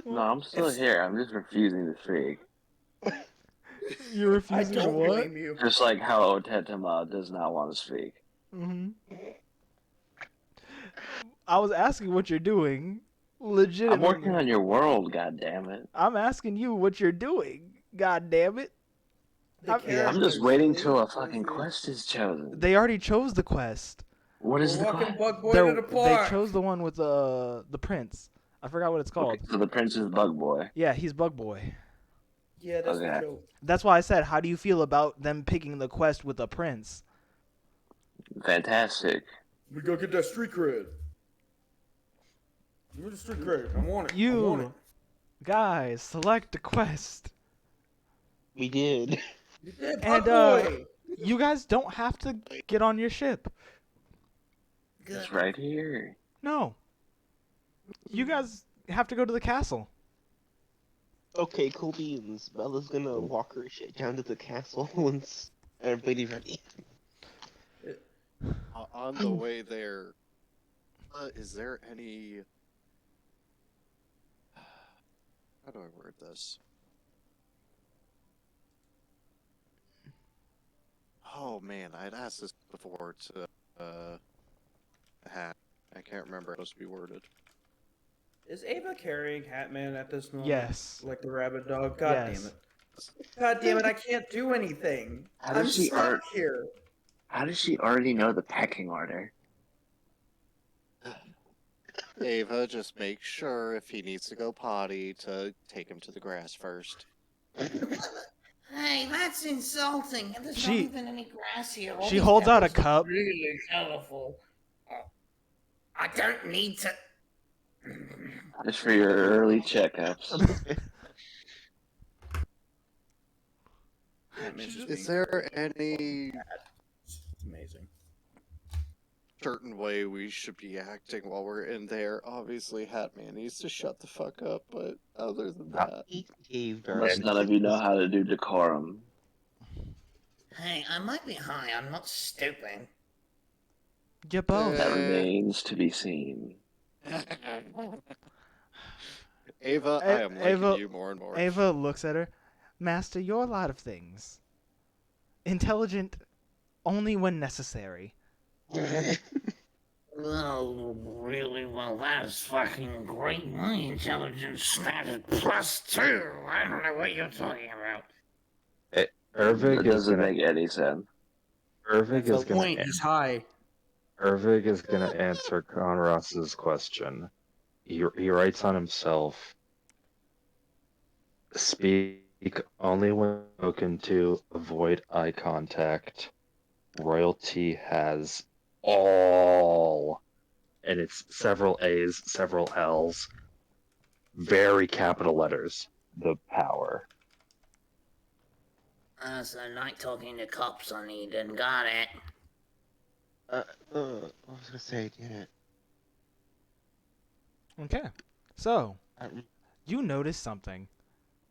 No, I'm still here. I'm just refusing to speak. You're I refusing to don't what? blame you. Just like how Otetema does not want to speak. Mm-hmm. I was asking what you're doing. Legitimately. I'm working on your world, goddammit. I'm asking you what you're doing. God damn it. The I'm I'm characters, just waiting till a please. fucking quest is chosen. They already chose the quest. What is We're the walking quest? Bug Boy to the They park. chose the one with the prince. I forgot what it's called. Okay, so the prince is Bug Boy. Yeah, he's Bug Boy. Yeah, that's Okay. the joke. That's why I said, how do you feel about them picking the quest with a prince? Fantastic. We gotta get that street cred. Give me the street cred. I want it. I want it. You guys, select the quest. We did. You did, And, Bug Boy. You guys don't have to get on your ship. Good. It's right here. No. You guys have to go to the castle. Okay, cool beans. Bella's gonna walk her shit down to the castle once everybody's ready. On the way there, is there any... How do I word this? Oh man, I'd asked this before to Hat. I can't remember how it's supposed to be worded. Is Ava carrying Hatman at this moment? Yes. Like the rabbit dog? God Yes. damn it. God damn it, I can't do anything. How I'm does she stuck here. How does she already know the pecking order? Ava, just make sure if he needs to go potty to take him to the grass first. Hey, that's insulting. There's not She- even any grass here. All She these holds out a pebbles are cup. Really colorful. I don't need to. Just for your early checkups. Hatman's just Is being there any amazing. certain way we should be acting while we're in there? Obviously, Hatman needs to shut the fuck up, but other than that... He gave Unless none of you know how to do decorum. Hey, I might be high. I'm not stupid. You both. That remains to be seen. Ava, I am liking Ava- you more and more. Ava looks at her. Master, you're a lot of things. Intelligent only when necessary. Oh, really? Well, that's fucking great. My intelligence started +2. I don't know what you're talking about. Ervig That is doesn't gonna. make any sense. Ervig The is gonna. point, he's high. Ervig is gonna answer Conras's question. He writes on himself. Speak only when spoken to. Avoid eye contact. Royalty has all, and it's several A's, several L's, very capital letters. The power. So like talking to cops on Eden. Got it. I was gonna say, did it. Okay. So, Um, you notice something.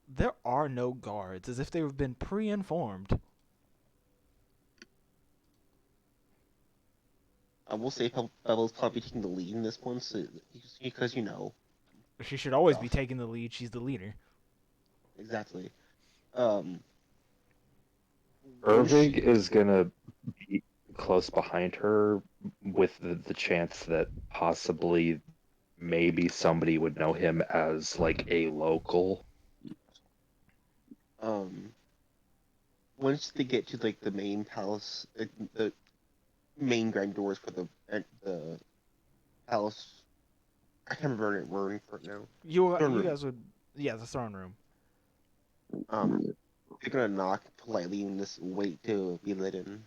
There are no guards, as if they've been pre-informed. I will say Bella's probably taking the lead in this one, so, because you know. She should always be taking the lead. She's the leader. Exactly. Ervig is gonna be close behind her with the chance that possibly maybe somebody would know him as like a local. Once they get to like the main palace, the main grand doors for the palace, I can't remember it wording for it now. You Throne room. guys would, yeah, the throne room. They're gonna knock politely and just wait to be let in.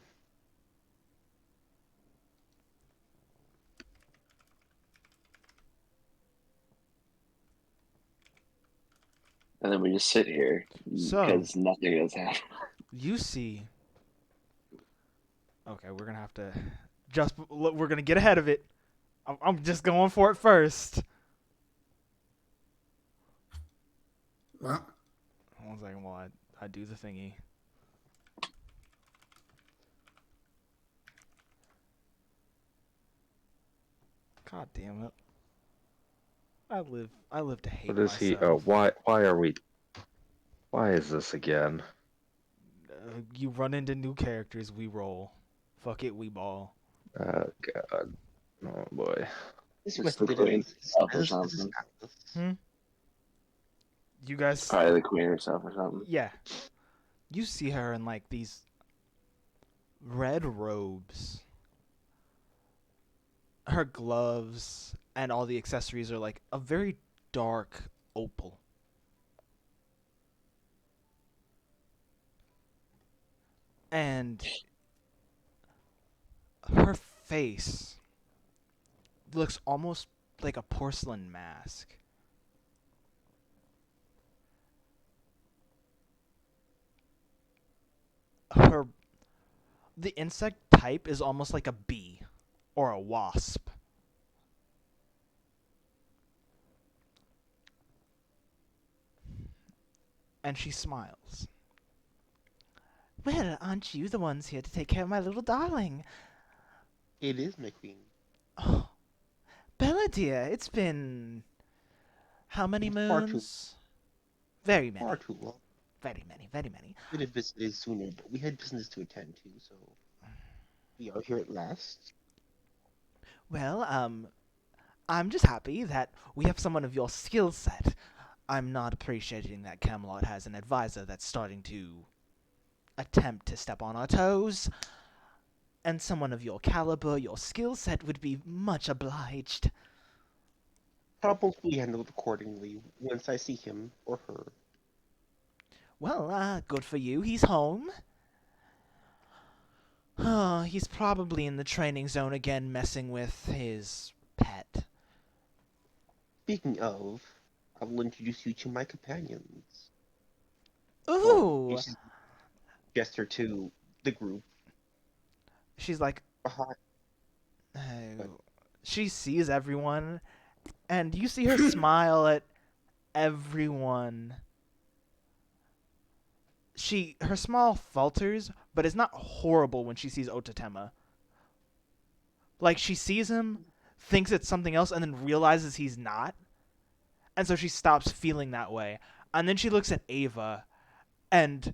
And then we just sit here So- because nothing has happened. You see. Okay, we're gonna have to we're gonna get ahead of it. I'm just going for it first. Well, 1 second while I do the thingy. God damn it. I live to hate What is he? myself. Oh, why are we? Why is this again? You run into new characters, we roll. Fuck it, we ball. God. Oh boy. This It's must the be queen this herself or is something. Atlas. You guys, Probably the queen herself or something. yeah. You see her in like these red robes. her gloves and all the accessories are like a very dark opal. And her face looks almost like a porcelain mask. The insect type is almost like a bee or a wasp. And she smiles. Well, aren't you the ones here to take care of my little darling? It is my queen. Oh, Bella dear, it's been how many Far too- moons? Very many. Far too long. Very many, very many. Could have visited sooner, but we had business to attend to, so we are here at last. Well, I'm just happy that we have someone of your skill set. I'm not appreciating that Camelot has an advisor that's starting to attempt to step on our toes. And someone of your caliber, your skill set would be much obliged. Troubles will be handled accordingly once I see him or her. Well, good for you. He's home. Oh, he's probably in the training zone again, messing with his pet. Speaking of, I will introduce you to my companions. Ooh! Well, gesture to the group. She's like, Hi. oh. She sees everyone, and you see her smile at everyone. Her smile falters, but it's not horrible when she sees Otatema. Like, she sees him, thinks it's something else, and then realizes he's not. And so she stops feeling that way. And then she looks at Ava, and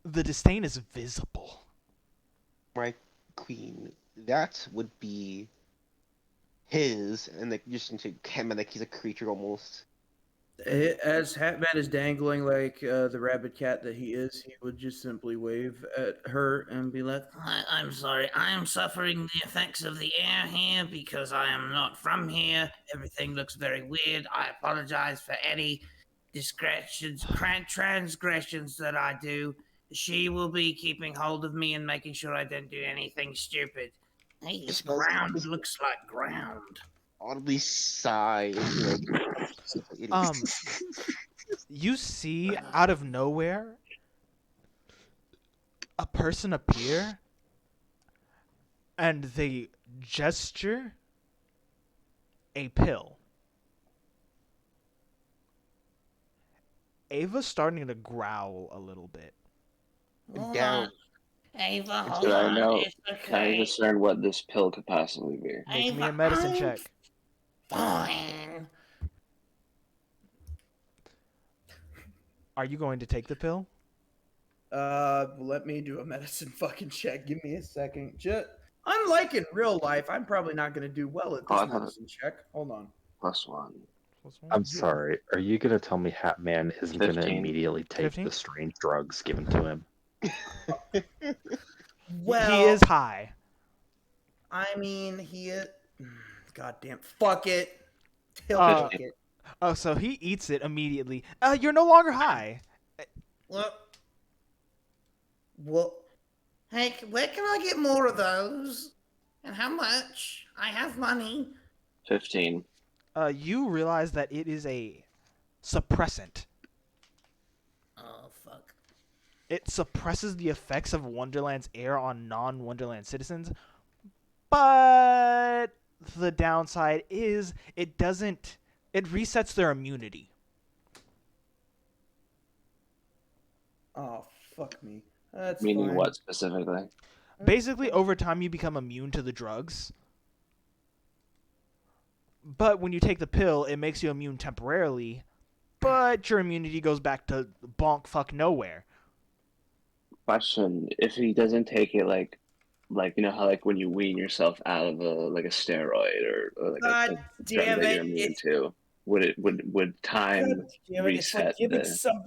the disdain is visible. My queen, that would be his, and like just into him, and like he's a creature almost. As Hatman is dangling like the rabid cat that he is, he would just simply wave at her and be like, I'm sorry. I am suffering the effects of the air here because I am not from here. Everything looks very weird. I apologize for any transgressions that I do. She will be keeping hold of me and making sure I don't do anything stupid. Hey, this ground looks like ground. Audibly sigh into like You see out of nowhere a person appear, and they gesture a pill. Ava's starting to growl a little bit. down. Ava, hold Should I on. know? It's Can I okay. discern what this pill could possibly be? Make me a Ava, medicine I'm check. Fine. Are you going to take the pill? let me do a medicine fucking check. Give me a second. Unlike in real life, I'm probably not going to do well at this medicine check. Hold on. +1. I'm sorry. Are you gonna tell me Hatman isn't gonna 15. immediately take 15? the strange drugs given to him? Well, He is high. I mean, he is. God damn. Fuck it. Uh, Take it. Oh, so he eats it immediately. You're no longer high. Well, hey, where can I get more of those? And how much? I have money. 15. You realize that it is a suppressant. Oh, fuck. It suppresses the effects of Wonderland's air on non-Wonderland citizens, but the downside is it resets their immunity. Oh, fuck me. That's Meaning fine. what specifically? Basically, over time, you become immune to the drugs. But when you take the pill, it makes you immune temporarily, but your immunity goes back to bonk fuck nowhere. Question: if he doesn't take it, like you know how like when you wean yourself out of a steroid or like God a drug damn that it. you're immune to, would time God damn it. It's like reset giving the?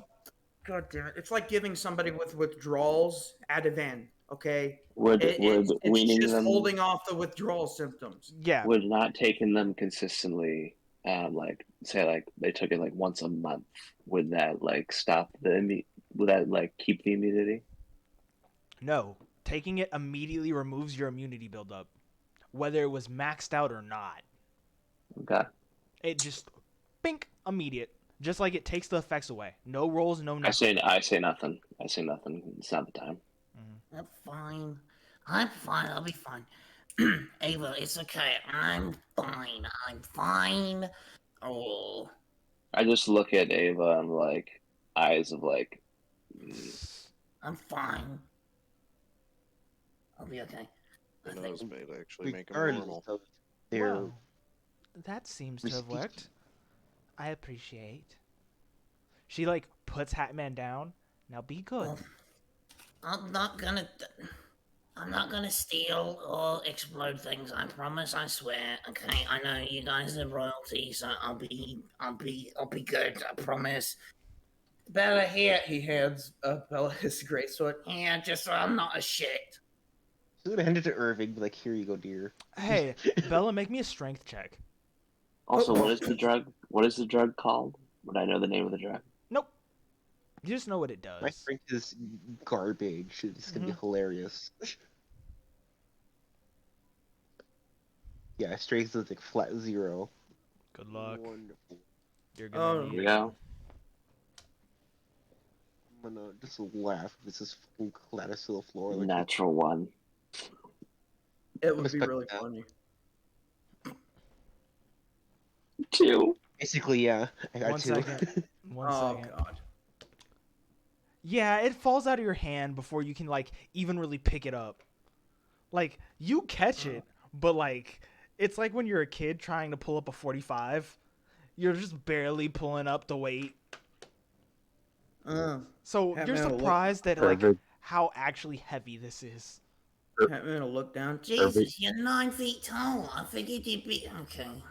God damn it. It's like giving somebody with withdrawals Ativan. Okay, Would it's weaning just them holding off the withdrawal symptoms. Yeah. would not taking them consistently, like say like they took it like once a month, would that like stop would that like keep the immunity? No. Taking it immediately removes your immunity buildup, whether it was maxed out or not. Okay. It just, bink, immediate. Just like it takes the effects away. No rolls, no I nothing. say nothing. I say nothing. It's not the time. I'm fine. I'm fine. I'll be fine. Ava, it's okay. I'm fine. I'm fine. Oh, I just look at Ava and like eyes of like, I'm fine. I'll be okay. Who knows, may actually make him Regardless normal. of their Well, that seems to have risky- worked. I appreciate. She, like, puts Hatman down. Now be good. Well, I'm not gonna steal or explode things. I promise. I swear. Okay. I know you guys are royalty, so I'll be good. I promise. Bella, here. He hands Bella his greatsword. Yeah, just so I'm not a shit. She's gonna hand it to Irving, be like, here you go, dear. Hey, Bella, make me a strength check. also, what is the drug? What is the drug called? Would I know the name of the drug? Nope. You just know what it My does. strength is garbage. It's gonna be hilarious. Yeah, strength is like flat 0. Good luck. Wonderful. You're gonna Oh, need Here it. we go. I'm gonna just laugh. This is fucking clatters to the floor. Like, Natural one. It would be Respect really that. funny. 2. basically, yeah. I got One 2. second. One Oh second. God. Yeah, it falls out of your hand before you can, like, even really pick it up. Like, you catch it, but, like, it's like when you're a kid trying to pull up a 45. You're just barely pulling up the weight. So Hatman you're will look- surprised at, like, Perfect. how actually heavy this is. Hatman will look down. Jesus, you're 9 feet tall. I figured you'd be okay.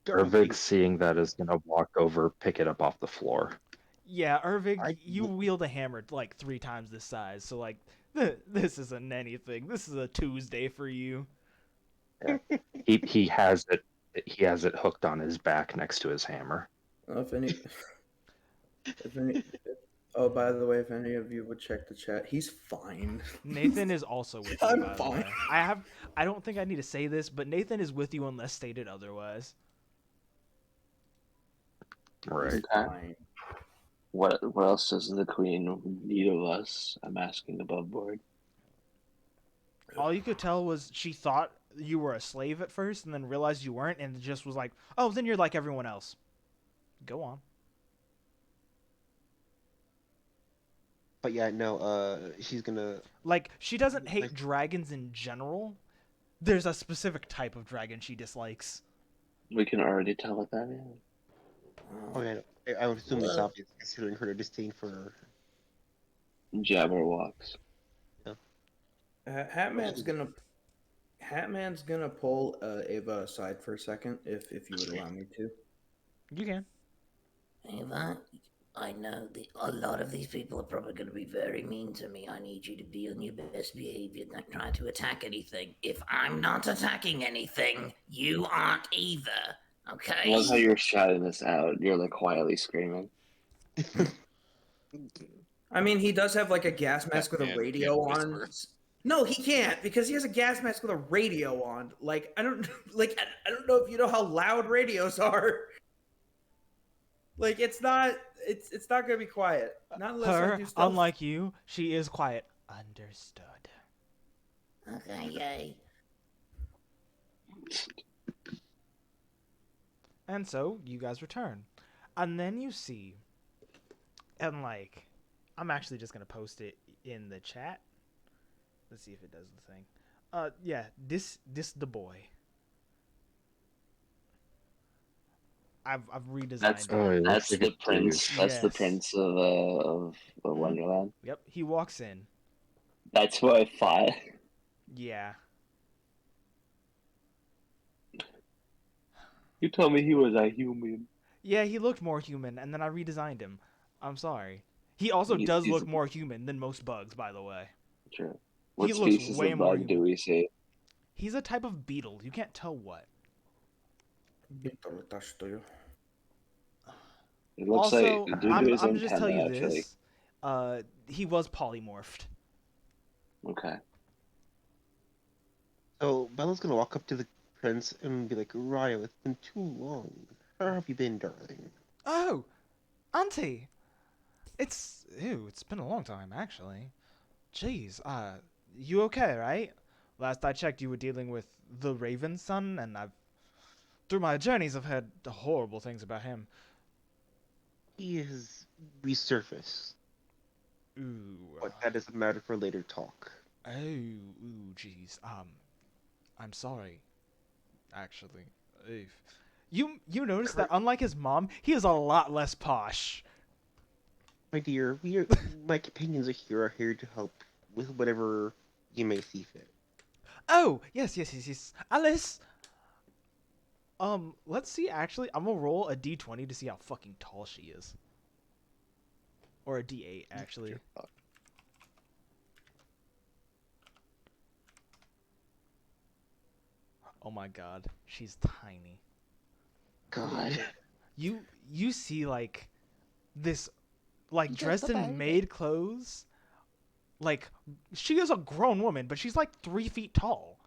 Ervig, seeing that, is gonna walk over, pick it up off the floor. Yeah, Irving, I- you wield a hammer, like, 3 times this size. So, like, this isn't anything. This is a Tuesday for you. He has it. He has it hooked on his back next to his hammer. If any. Oh, by the way, if any of you would check the chat, he's fine. Nathan is also with you, I'm by the fine. way. I don't think I need to say this, but Nathan is with you unless stated otherwise. Right. He's fine. What else does the queen need of us? I'm asking above board. All you could tell was she thought you were a slave at first and then realized you weren't and just was like, oh, then you're like everyone else. Go on. But yeah, no, she's gonna. Like, she doesn't hate Like- dragons in general. There's a specific type of dragon she dislikes. We can already tell what that is. Oh, yeah, I would assume it's obvious considering her disdain for. Jabberwocks. Hatman's gonna pull Ava aside for a second, if you would allow me to. You can. Ava, I know a lot of these people are probably going to be very mean to me. I need you to be on your best behavior, not try to attack anything. If I'm not attacking anything, you aren't either. Okay? I love how you're shouting this out. You're like quietly screaming. I mean, he does have like a gas mask with a Hatman radio can't on. whisper. No, he can't because he has a gas mask with a radio on. Like I don't know if you know how loud radios are. Like it's not gonna be quiet. Not unless I Her, do stuff. unlike you, she is quiet. Understood. Okay, yay. And so you guys return. And then you see, and like, I'm actually just going to post it in the chat. Let's see if it does the thing. Yeah, this the boy. I've redesigned That's it. Oh, it That's looks like the a prince. dude. That's the Yes. prince of Wonderland. Yep, he walks in. That's what I thought. Yeah. You told me he was a human. Yeah, he looked more human, and then I redesigned him. I'm sorry. He also He's- does he's- look more human than most bugs, by the way. True. What He looks species way of more bug do human. we see? He's a type of beetle. You can't tell what. It looks Also, like due to I'm his I'm just tell antenna, you actually. this. He was polymorphed. Okay. So Bella's gonna walk up to the prince and be like, Ryo, it's been too long. Where have you been, darling? Oh, Auntie. It's been a long time actually. Jeez, you okay, right? Last I checked, you were dealing with the Raven Son, and through my journeys, I've heard horrible things about him. He has resurfaced, Ooh. but that is a matter for later talk. Jeez. I'm sorry. Actually, Oof. You notice that unlike his mom, he is a lot less posh. My dear, my companions are here to help with whatever you may see fit. Oh, yes. Alice. Let's see. Actually, I'm gonna roll a d20 to see how fucking tall she is, or a d8 actually. Oh my god, she's tiny. God. You see like this, like Just dressed a in baby. maid clothes. Like she is a grown woman, but she's like 3 feet tall,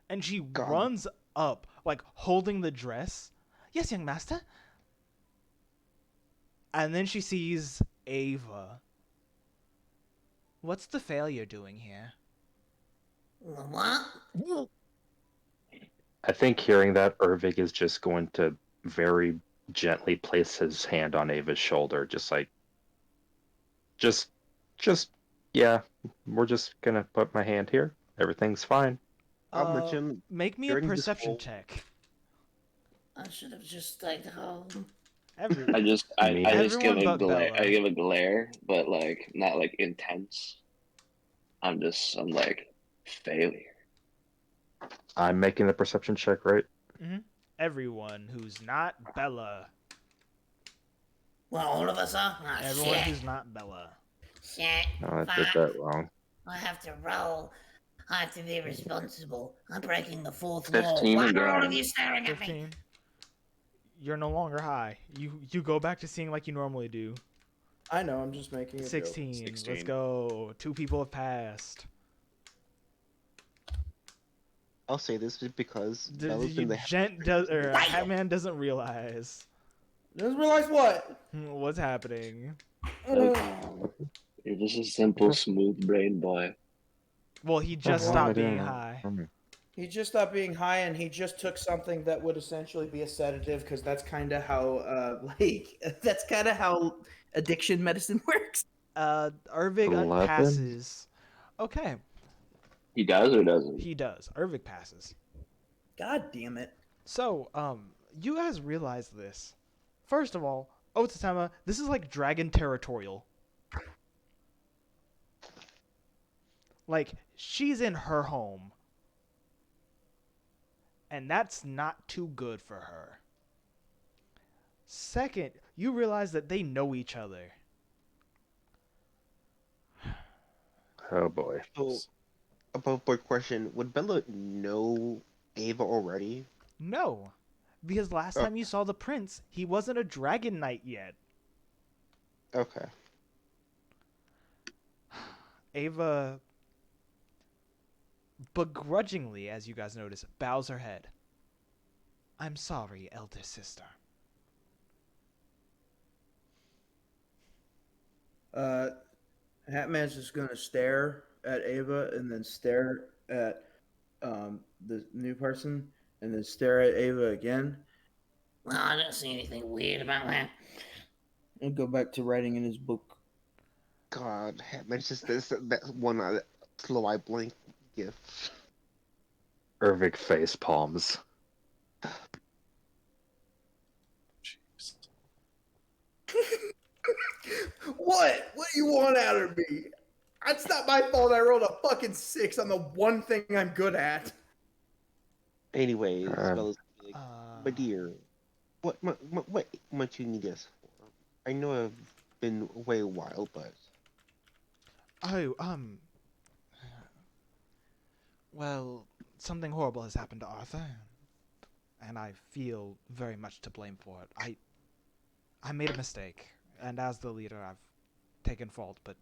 and she God. runs up like holding the dress. Yes, young master. And then she sees Ava. What's the failure doing here? What? I think hearing that, Ervig is just going to very gently place his hand on Ava's shoulder, just like, just, yeah, we're just gonna put my hand here. Everything's fine. I'll mention Make me a during this perception whole- check. I should have just stayed home. Every I just give Everyone a but glare. Bella. I give a glare, but like not like intense. I'm like failure. I'm making the perception check, right? everyone who's not Bella. Well, all of us are? Ah, Everyone shit. who's not Bella. Shit. No, I did Fuck. that wrong. I have to roll. I have to be responsible. I'm breaking the fourth 15 wall. Why are all again. of you staring at me? 15. You're no longer high. You go back to seeing like you normally do. I know. I'm just making a joke. 16. Let's 16. go. 2 people have passed. I'll say this just because Bella's been the Hatman doesn't realize Doesn't realize what? what's happening. You're just a simple, smooth brain boy. Well, he just stopped being high. He just stopped being high, and he just took something that would essentially be a sedative, because that's kind of how, that's kind of how addiction medicine works. Ervig 11? passes. Okay, He does or doesn't? he does. Ervig passes. God damn it! So, you guys realize this. First of all, Otsutama, this is like dragon territorial. Like, she's in her home. And that's not too good for her. Second, you realize that they know each other. Oh boy. So, above board question: would Bella know Ava already? No. Because last time you saw the prince, he wasn't a dragon knight yet. Okay. Ava, begrudgingly, as you guys notice, bows her head. I'm sorry, elder sister. Hatman's just gonna stare at Ava, and then stare at the new person, and then stare at Ava again, Well, I don't see anything weird about that. and go back to writing in his book. God, Hatman's just that one slow eye blink gift. Ervig face palms. Jeez. What? What do you want out of me? It's not my fault I rolled a fucking 6 on the one thing I'm good at. Anyways, Uh, Bella's like, my dear, what you need us for? I know I've been away a while, but Oh, Well, something horrible has happened to Arthur, and I feel very much to blame for it. I made a mistake, and as the leader, I've taken fault, but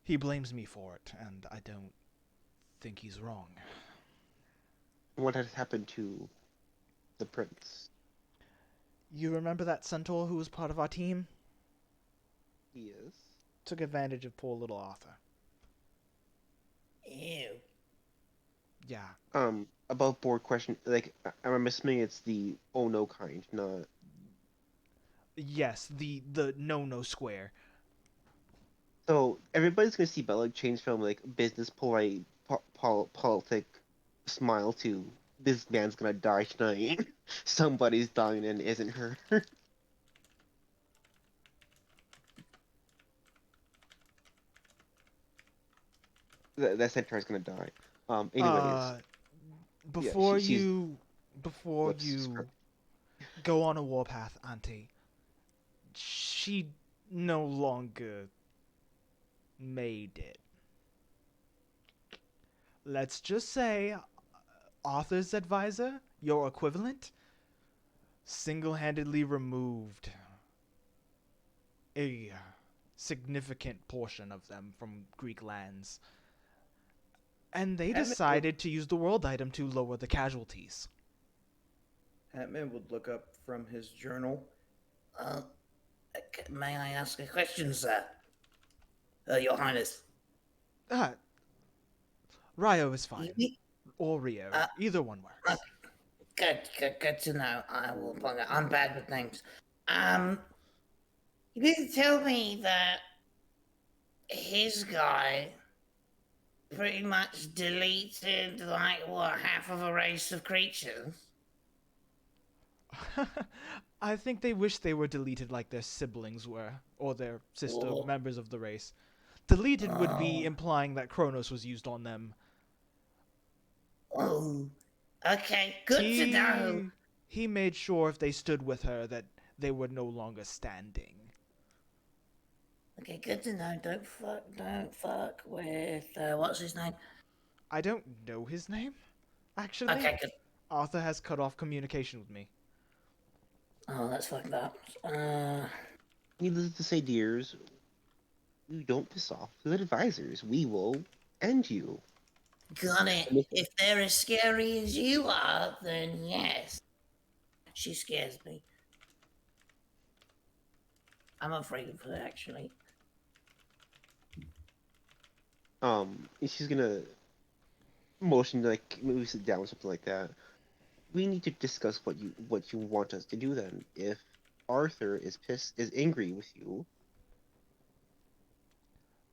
he blames me for it, and I don't think he's wrong. What has happened to the prince? You remember that centaur who was part of our team? He is. Took advantage of poor little Arthur. Ew. Yeah. Above board question. Like, I'm assuming it's the oh no kind, not. Yes, the no square. So everybody's gonna see Bella change from like business polite, politic smile to this man's gonna die tonight. Somebody's dying and it isn't her. That centaur's gonna die. Anyways, yeah, Before she's you let's describe. go on a warpath, Auntie, she no longer made it. Let's just say Arthur's advisor, your equivalent, single-handedly removed a significant portion of them from Greek lands. And they decided to use the world item to lower the casualties. Hatman would look up from his journal. May I ask a question, sir? Your Highness. Ryo is fine. You- Or Rio. Either one works. Good to know. I will. I'm bad with names. You did tell me that his guy pretty much deleted like what half of a race of creatures. I think they wish they were deleted like their siblings were, or their sister Oh. members of the race. Deleted would be implying that Kronos was used on them. Oh, okay, good to know. He made sure if they stood with her that they were no longer standing. Okay, good to know. Don't fuck with what's his name? I don't know his name, actually. Okay, good. Arthur has cut off communication with me. Oh, that's fucked up. Needless to say, dears, you don't piss off the advisors. We will end you. Got it. If they're as scary as you are, then yes. She scares me. I'm afraid of her, actually. She's gonna motion like maybe sit down or something like that. We need to discuss what you want us to do then. If Arthur is angry with you,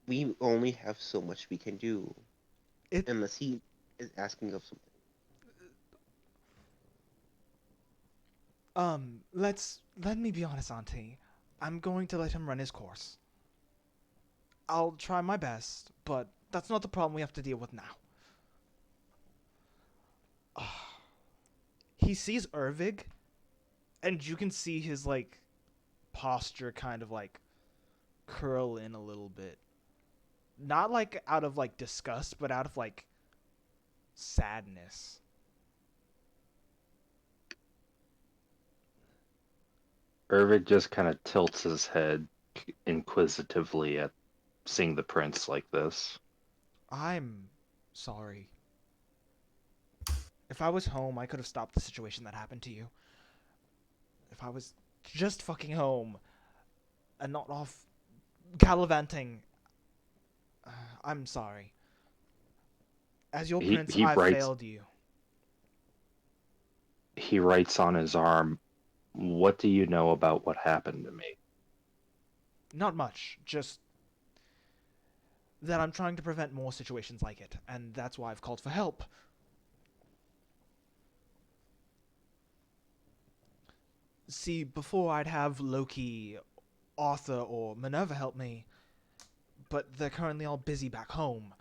we only have so much we can do. Unless he is asking of something. Let me be honest, Auntie. I'm going to let him run his course. I'll try my best, but that's not the problem we have to deal with now. He sees Ervig, and you can see his, like, posture kind of, like, curl in a little bit. Not, like, out of, like, disgust, but out of, like, sadness. Ervig just kind of tilts his head inquisitively at seeing the prince like this. I'm sorry. If I was home, I could have stopped the situation that happened to you. If I was just fucking home and not off gallivanting, I'm sorry. As your prince, I failed you. He writes on his arm, "What do you know about what happened to me?" Not much, just that I'm trying to prevent more situations like it, and that's why I've called for help. See, before I'd have Loki, Arthur, or Minerva help me, but they're currently all busy back home.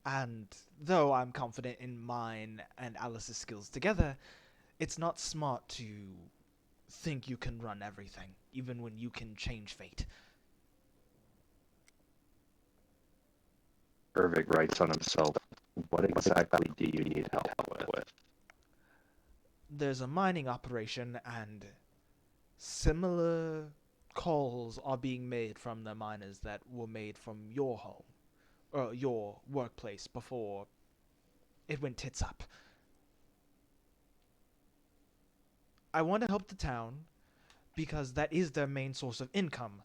And though I'm confident in mine and Alice's skills together, it's not smart to think you can run everything, even when you can change fate. Ervik writes on himself. What exactly do you need help with? There's a mining operation, and similar calls are being made from the miners that were made from your home, or your workplace before it went tits up. I want to help the town because that is their main source of income.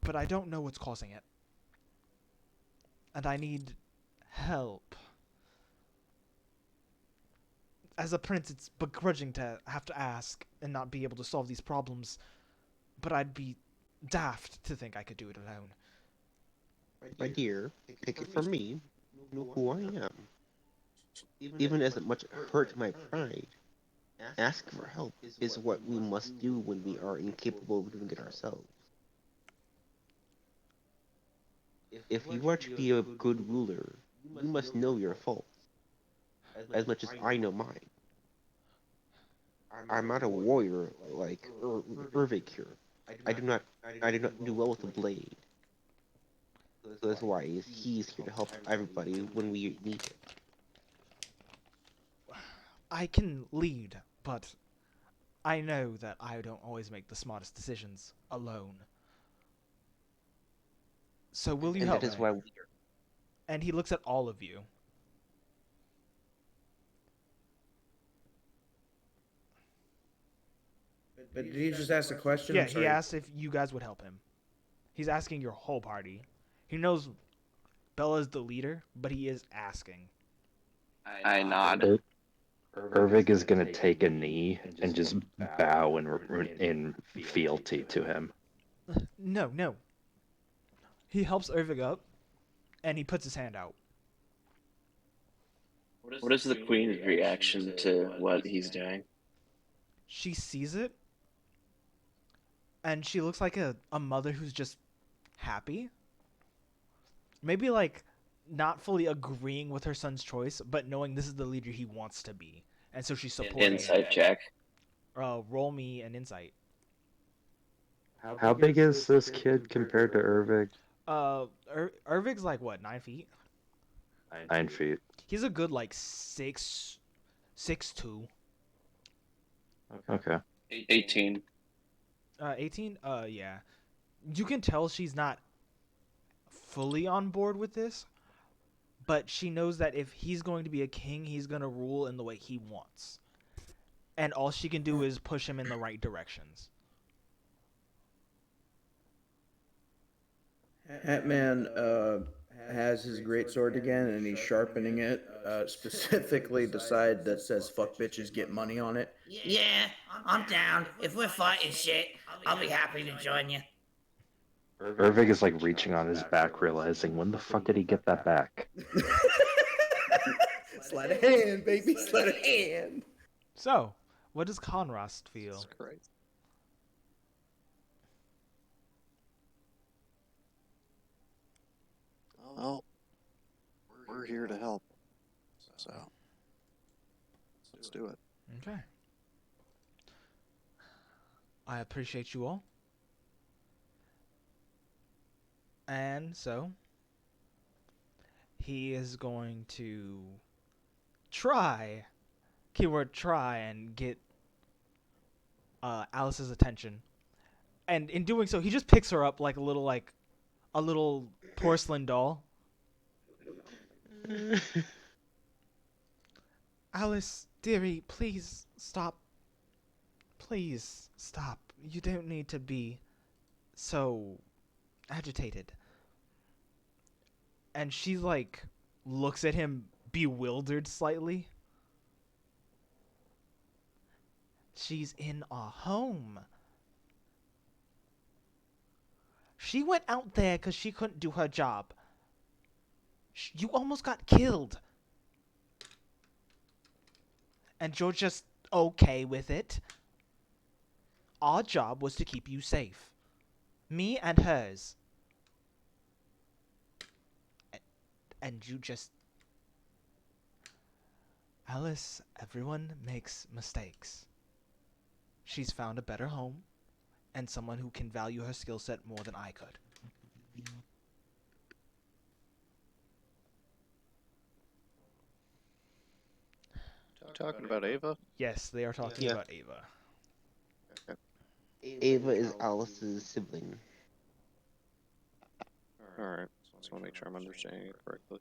But I don't know what's causing it. And I need help. As a prince, it's begrudging to have to ask and not be able to solve these problems, but I'd be daft to think I could do it alone. My dear, take it from me. You know who I am. Even as it much hurt my pride, ask for help is what we must do when we are incapable of doing it ourselves. If you are to be a good ruler, you must know your faults, as much as I know mine. I'm not a warrior like Ervik here. I do not do well with a blade. So that's why he's here to help everybody when we need it. I can lead, but I know that I don't always make the smartest decisions alone. So will you And help that is me? why we are. And he looks at all of you. But did he just ask a question? Yeah, I'm he sorry. asked if you guys would help him. He's asking your whole party. He knows Bella's the leader, but he is asking. I nod. Ervik is going to take a knee and just bow in fealty to him. No. He helps Ervig up, and he puts his hand out. What is the queen's reaction to what he's doing? She sees it, and she looks like a mother who's just happy. Maybe like not fully agreeing with her son's choice, but knowing this is the leader he wants to be. And so she's supporting Insight check. roll me an insight. How big is this kid compared to Ervik? Ervig's like what, 9 feet? 9 feet. He's a good like 6'2". Okay. 18. 18? Yeah. You can tell she's not fully on board with this, but she knows that if he's going to be a king, he's going to rule in the way he wants. And all she can do is push him in the right directions. Hatman has his great sword again, and he's sharpening it, specifically the side that says "fuck bitches, get money" on it. Yeah, I'm down. If we're fighting shit, I'll be happy to join you. Ervik is like reaching on his back, realizing when the fuck did he get that back? Sleight of hand, baby, sleight of hand. So, what does Conrast feel? That's great. Well, we're here to help. So, let's do it. Okay. I appreciate you all. And so, he is going to try, keyword try, and get Alice's attention. And in doing so, he just picks her up like a little porcelain doll. Alice, dearie, please stop. Please stop. You don't need to be so agitated. And she like looks at him bewildered slightly. She's in a home. She went out there because she couldn't do her job. You almost got killed. And you're just okay with it. Our job was to keep you safe. Me and hers. And you just... Alice, everyone makes mistakes. She's found a better home and someone who can value her skill set more than I could. Talking about Ava? Yes, they are talking Yeah. about Ava. Ava is Alice's sibling. Alright. Just want to make sure I'm understanding it correctly.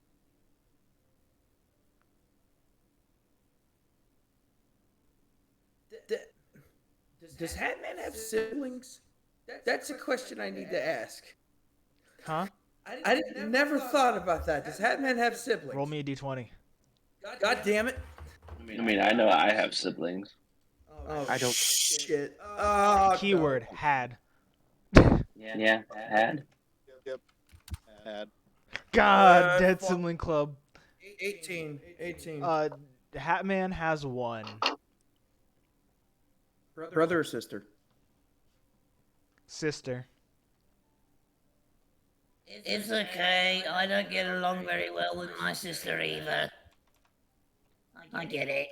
Does Hatman have siblings? That's a question I need to ask. Huh? I never thought about that. Does Hatman have siblings? Roll me a d20. God damn it. I mean, I know I have siblings. Oh, I don't- shit. Oh, Keyword, had. Yeah, had. Had. God, dead fuck. sibling club. 18. Hatman has one. Brother or sister? Sister. It's okay. I don't get along very well with my sister either. I get it.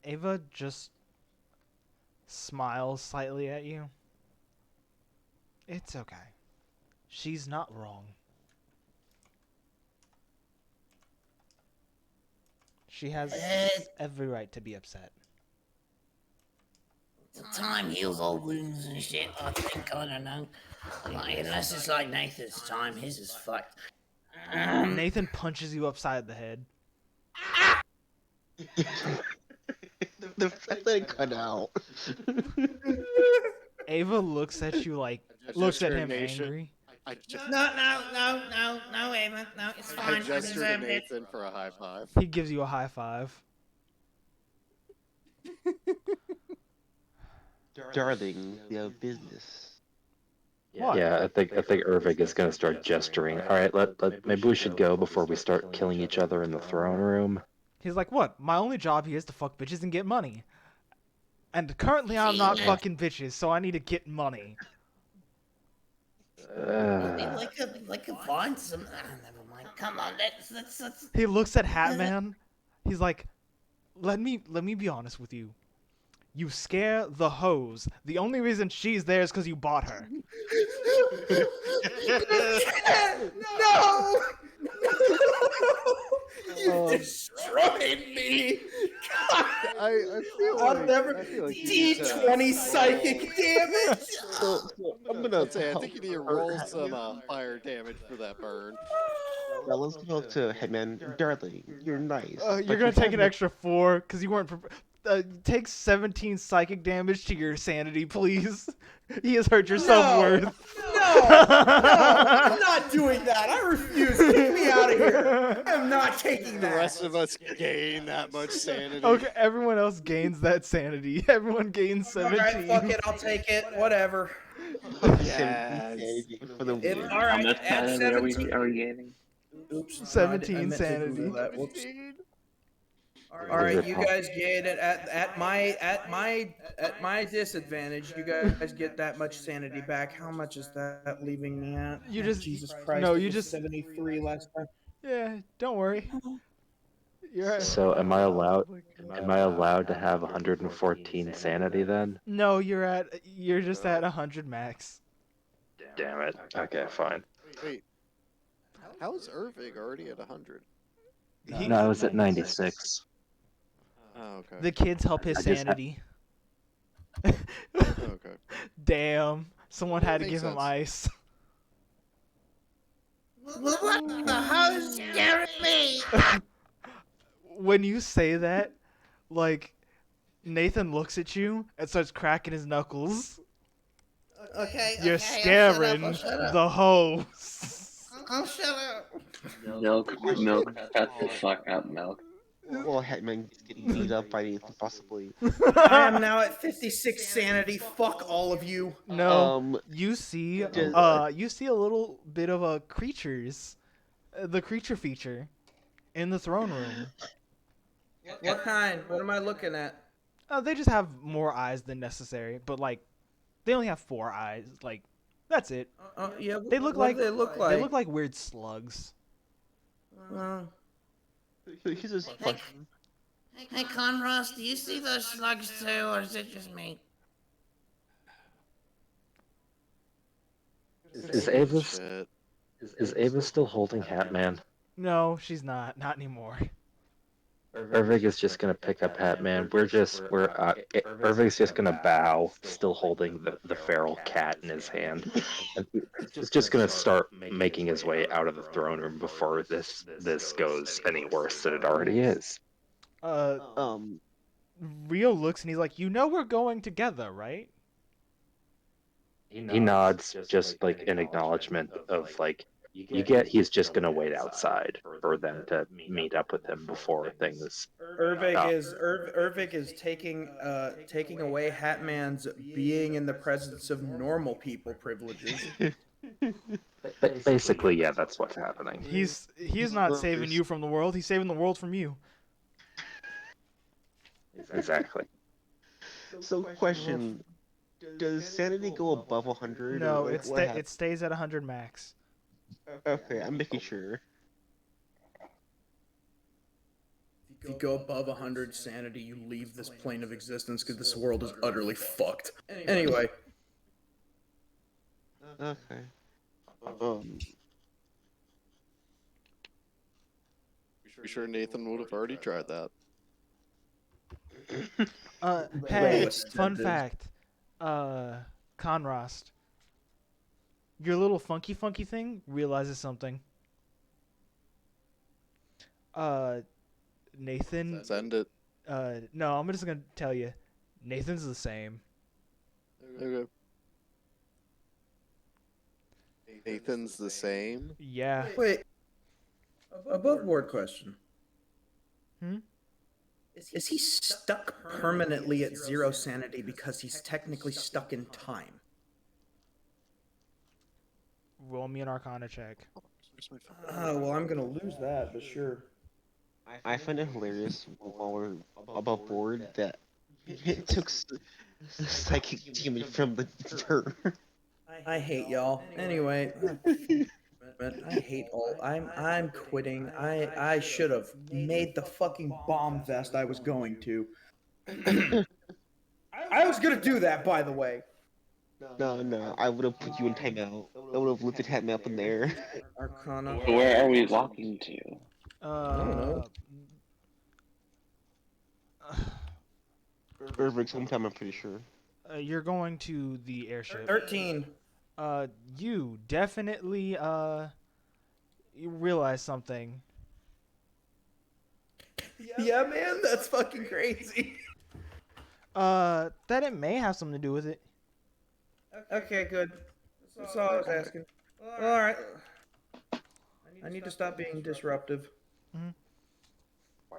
Ava just smiles slightly at you. It's okay. She's not wrong. She has every right to be upset. Time heals all wounds and shit, I think. I don't know. Like, unless it's like Nathan's time, his is fucked. Nathan punches you upside the head. The fact that it cut out. Ava looks at you like, looks at him angry. I just, No, Ava. No, it's I fine. I gestured to deserved it. Nathan for a high five. He gives you a high five. Darling, we have business. What? Yeah, I think Irving is gonna start gesturing. All right, maybe we should go before we start killing each other in the throne room. He's like, what? My only job here is to fuck bitches and get money. And currently I'm not fucking bitches, so I need to get money. Like a find some. Never mind. Come on, let's. He looks at Hatman. He's like, let me be honest with you. You scare the hose. The only reason she's there is because you bought her. No! You destroyed me! I feel I'll like never I feel like you need to- D20 psychic damage! So I'm gonna I think you need to roll some fire damage for that burn. Now let's go up to Hitman. Darling, you're nice. You're but gonna take have an no- extra 4 because you weren't prepared. Take 17 psychic damage to your sanity, please. He has hurt your self-worth. No! I'm not doing that! I refuse! Get me out of here! I'm not taking The that! rest of us gain that much sanity. Okay, everyone else gains that sanity. Everyone gains 17. Alright, fuck it, I'll take it. Whatever. Yes. For the If, win. How alright, much at sanity are we 17. gaining? Oops. 17 I meant to sanity. Google that. Whoops. All right, you guys get it at my disadvantage. You guys get that much sanity back. How much is that leaving me at? You just- Jesus Christ. no, it you was just- 73 last time. Yeah, don't worry. You're So am I allowed to have 114 sanity then? No, you're just at 100 max. Damn it. Okay, fine. Wait. How is Irving already at 100? No, I was at 96. Oh, okay. The kids help his I just sanity. Okay. Damn, someone had to Makes give him sense. ice. What the hell is scaring me? When you say that, like, Nathan looks at you and starts cracking his knuckles. Okay. You're okay, scaring I'll shut up. the host. I'll shut up. Milk, shut the fuck up, Milk. Well, Hitman is getting beat up by Nathan, possibly. I am now at 56 sanity. Fuck all of you. No, you see just- a little bit of creatures, the creature feature, in the throne room. What kind? What am I looking at? They just have more eyes than necessary, but like, they only have 4 eyes. Like, that's it. Yeah, They look what like do they look like. They look like weird slugs. Well, Here's his question. Hey, Conross, do you see those slugs too, or is it just me? Is Ava Shit. is Ava still holding Hatman? No, she's not. Not anymore. Irvig is just gonna pick up Hatman. Irvig's just gonna bow, still holding the feral cat in his hand, and he's just gonna start making his way out of the throne room before this goes any worse than it already is. Um, Rio looks and he's like, "You know we're going together, right?" He nods, just like in acknowledgement of like you get he's just gonna wait outside for them to meet up with him before things. Irvig is taking away Hatman's being in the presence of normal people privileges. Basically, yeah, that's what's happening. He's not saving you from the world. He's saving the world from you. Exactly. So, question: does sanity go above 100? No, or what it stays at 100 max. Okay, I'm making sure. If you go above 100 sanity, you leave this plane of existence because this world is utterly fucked. Anyway. Okay. Be sure Nathan would have already tried that. Hey, was fun tempted. fact. Conrost. Your little funky thing realizes something. Nathan. Send it. No, I'm just gonna tell you. Nathan's the same. Okay. Nathan's the same. Yeah. Wait. Above board question. Hmm? Is he stuck permanently at 0 sanity because he's technically stuck in time? Roll me an Arcana check. Oh, well, I'm gonna lose that, but sure. I find it hilarious while we're above board that it took psychic demon from the dirt. I hate y'all. Anyway, I hate all. I'm quitting. I should have made the fucking bomb vest I was going to. I was gonna do that, by the way. No, I would have put you in timeout. I would have lifted Hatman up in there. Arcana. Where are we walking to? I don't know. Irvig's hometown, I'm pretty sure. You're going to the airship. 13. You definitely you realize something. Yeah, man, that's fucking crazy. That it may have something to do with it. Okay, good. That's all I was asking. All right. I need to stop being disruptive.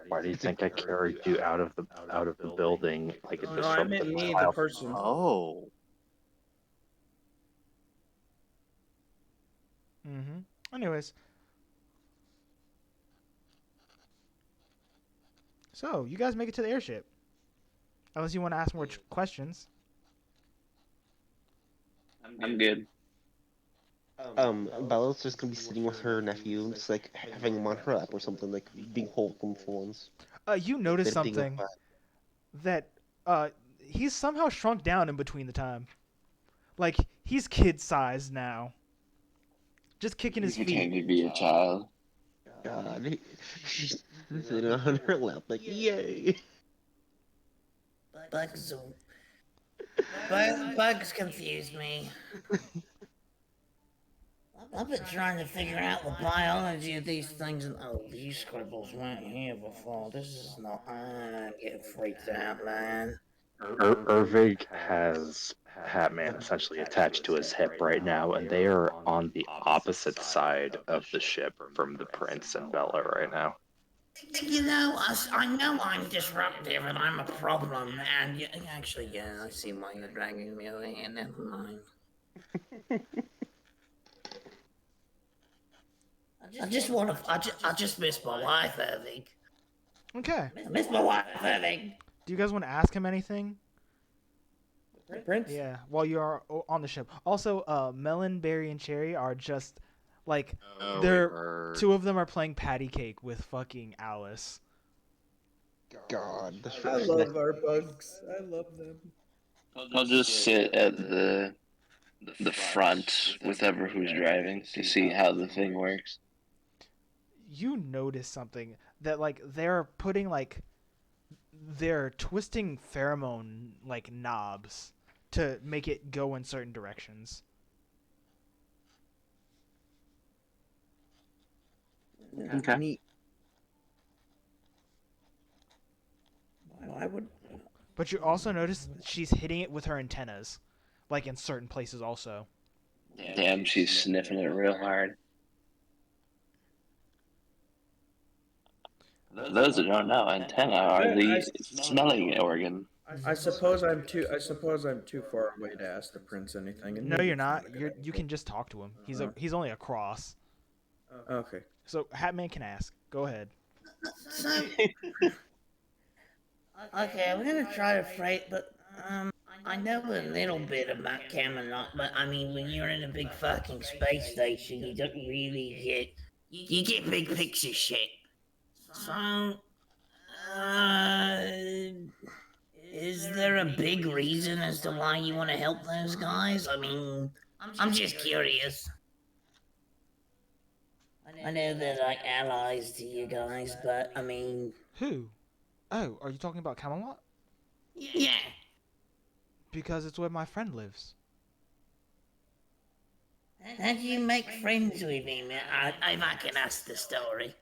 Why do you think I carried you out of the building like a No, I meant disruptive me, the child? person. Oh. Anyways. So, you guys make it to the airship. Unless you want to ask more questions. I'm good. Bella's just gonna be sitting with her nephew, just like having him on her lap or something, like being wholesome for once. You notice Instead of being something that he's somehow shrunk down in between the time. Like he's kid-sized now. Just kicking his He's feet. pretending to be a child. God, she's sitting on her lap, like yay. Bugs confuse me. I've been trying to figure out the biology of these things, and these scribbles weren't here before. This is not. I'm getting freaked out, man. Irvig has Hatman essentially attached to his hip right now, and they are on the opposite side of the ship from the Prince and Bella right now. You know, I know I'm disruptive and I'm a problem, and actually, I see why you're dragging me over here. Never mind. I just miss my wife, Irving. Okay. I miss my wife, Irving. Do you guys want to ask him anything? Prince? Yeah, while you are on the ship. Also, Melon, Berry, and Cherry are just Like, Oh, we they're heard. two of them are playing patty cake with fucking Alice. God, that's I love our bugs. I love them. I'll just sit at the front with ever who's driving to see how the thing works. You notice something that like they're twisting pheromone like knobs to make it go in certain directions. Okay. Neat. Why would? But you also notice she's hitting it with her antennas, like in certain places also. Damn, she's sniffing it real hard. For those that don't know, antenna are the smelling organ. I suppose I'm too. I suppose I'm too far away to ask the prince anything. And No, maybe you're it's not. a good You idea. can just talk to him. He's only across. Okay. So Hatman can ask. Go ahead. So, okay, we're gonna try to freight, but I know a little bit about Camelot, but I mean, when you're in a big fucking space station, you don't really get big picture shit. So, uh, is there a big reason as to why you want to help those guys? I mean, I'm just curious. I know they're like allies to you guys, but I mean, Who? Oh, are you talking about Camelot? yeah. Because it's where my friend lives. How do you make friends with him? I can ask the story.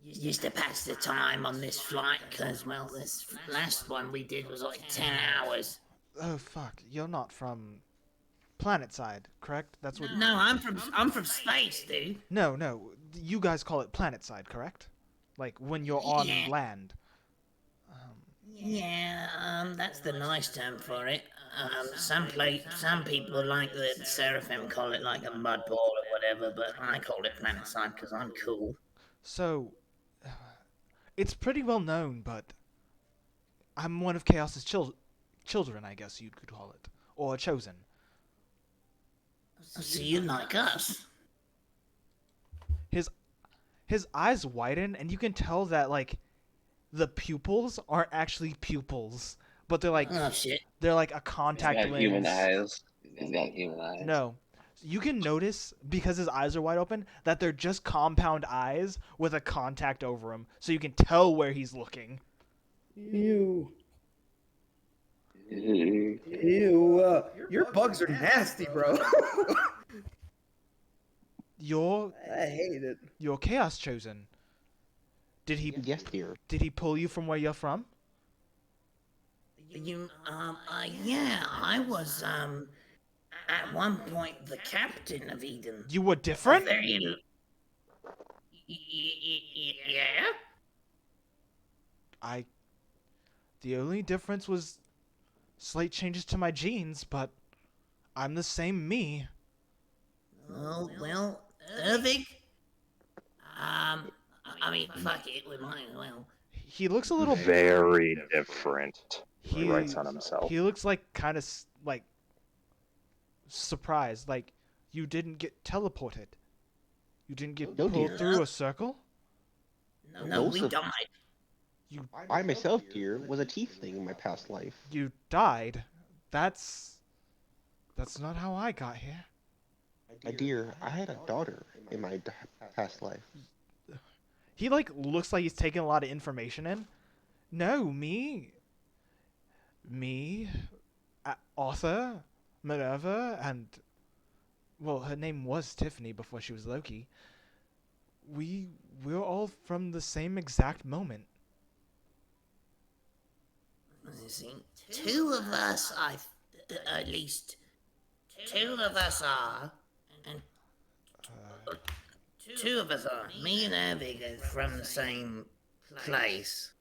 Used to pass the time on this flight because, well, this last one we did was like 10 hours. Oh fuck! You're not from planet side, correct? That's what. No, I'm from space, dude. No, no. You guys call it planet side, correct? Like when you're on Yeah. land. Yeah, that's the nice term for it. Some people like the Seraphim call it like a mud ball or whatever, but I call it planet side because I'm cool. So, it's pretty well known, but I'm one of Chaos's children, I guess you could call it, or chosen. So you like us? His eyes widen, and you can tell that like the pupils aren't actually pupils, but they're like Oh shit. they're like a He's contact got lens. human eyes. He's got human eyes. No. You can notice, because his eyes are wide open, that they're just compound eyes with a contact over them, so you can tell where he's looking. Ew. Ew. Ew. Your bugs are nasty, bro. You're I hate it. Chaos chosen. Did he Yes, dear. pull you from where you're from? Yeah, I was, at one point the captain of Eden. You were different? Yeah? The only difference was slight changes to my genes, but I'm the same me. Oh, well, Irving? I mean, fuck it, we might as well. He looks a little Very different. He he writes on himself. He looks like kind of like surprised, like you didn't get teleported. You didn't get No, pulled dear. through a circle? No, we so- died. I myself, dear, was a tiefling in my past life. You died. That's not how I got here. My dear, I had a daughter in my past life. He like looks like he's taking a lot of information in. No, Arthur, Minerva, and well, her name was Tiffany before she was Loki. We're all from the same exact moment. You see, two of us, at least two of us are, and two of us are. Me and Irving are from the same place.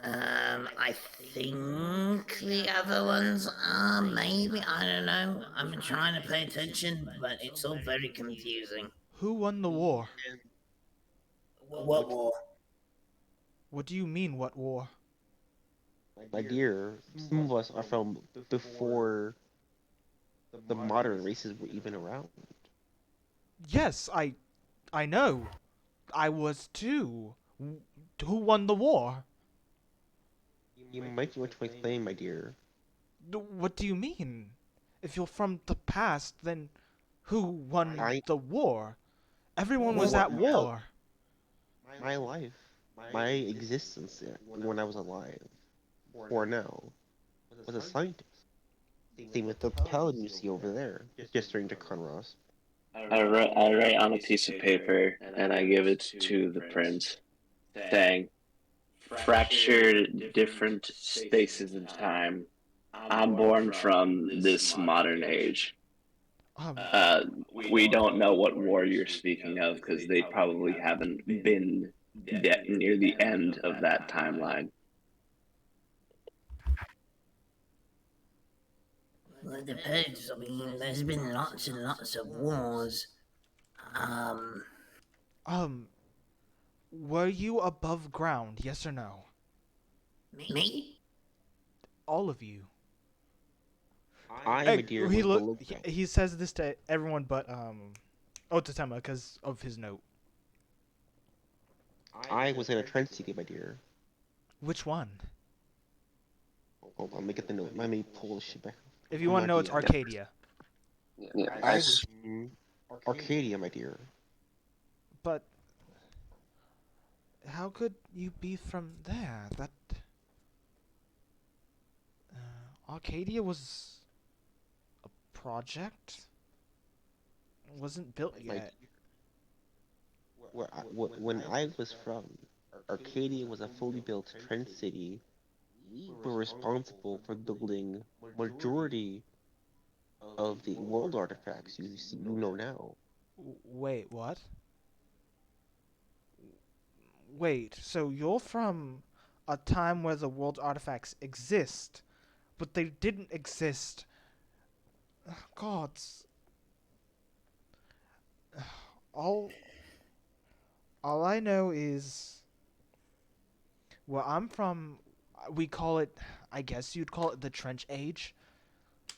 I think the other ones are, maybe, I don't know. I've been trying to pay attention, but it's all very confusing. Who won the war? What war? What do you mean, what war? My dear, some of us are from before the modern races were even around. Yes, I know. I was too. Who won the war? You might want to explain, my dear. What do you mean? If you're from the past, then who won I, the war? Everyone was Well, at war. my life, my existence when I was alive, or now, was a scientist. Same with the paladin you see over there, gesturing to Conros. I write on a piece of paper and I give it to the prince, saying, fractured different spaces in time. I'm born from this modern age. Um, Uh, we don't know what war you're speaking of because they probably haven't been near the end of that timeline. Well, it depends. I mean, there's been lots and lots of wars. Um, were you above ground? Yes or no? me? All of you. I, Hey, my dear, he was look. below He, ground. he says this to everyone but Otatema because of his note. I was in a trench city, my dear. Which one? Hold on, let me get the note. Let me pull this shit back. If you want to know, it's Arcadia. Yeah, I was in Arcadia, my dear. But how could you be from there? That Arcadia was a project. It wasn't built My yet. dear. When I was from, Arcadia was a fully built trench city. We were responsible for building majority of the world artifacts you know now. Wait, what? Wait, so you're from a time where the world artifacts exist, but they didn't exist. Gods. All all I know is where I'm from, we call it, I guess you'd call it the Trench Age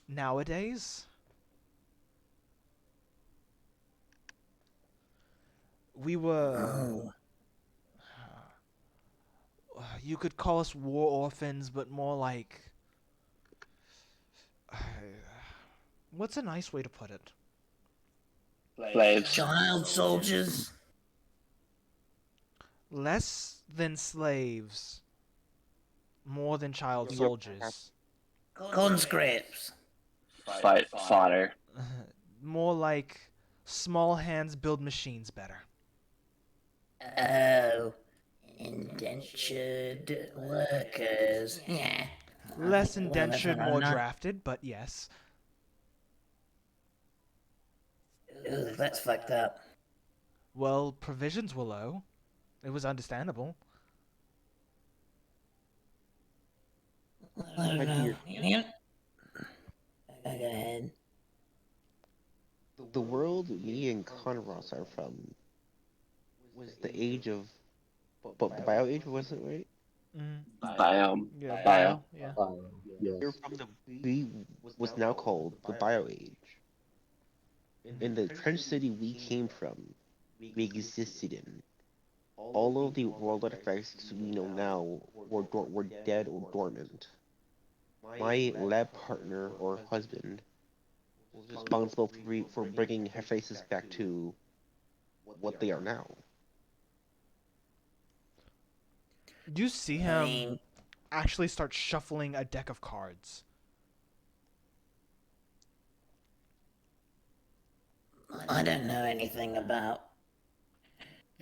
nowadays. We were Oh, you could call us war orphans, but more like what's a nice way to put it? slaves. child soldiers? Less than slaves, more than child We were soldiers. Conscripts? Fight fodder. More like small hands build machines better. Oh, indentured workers. Yeah. Less Well, if indentured, I'm more not... drafted, but yes. Ugh, that's fucked up. Well, provisions were low. It was understandable. I don't My know. dear, Yeah. Go ahead. the world me and Conros are from was the age of, but bio age wasn't right. Mm, Biome. yeah, Bio. yeah. We're from the we was now called the bio age. In the trench city we came from, we existed in. All of the world artifacts we know now were dead or dormant. My lab partner or husband was responsible for bringing Hephaestus back to what they are now. You see I him mean, actually start shuffling a deck of cards. I don't know anything about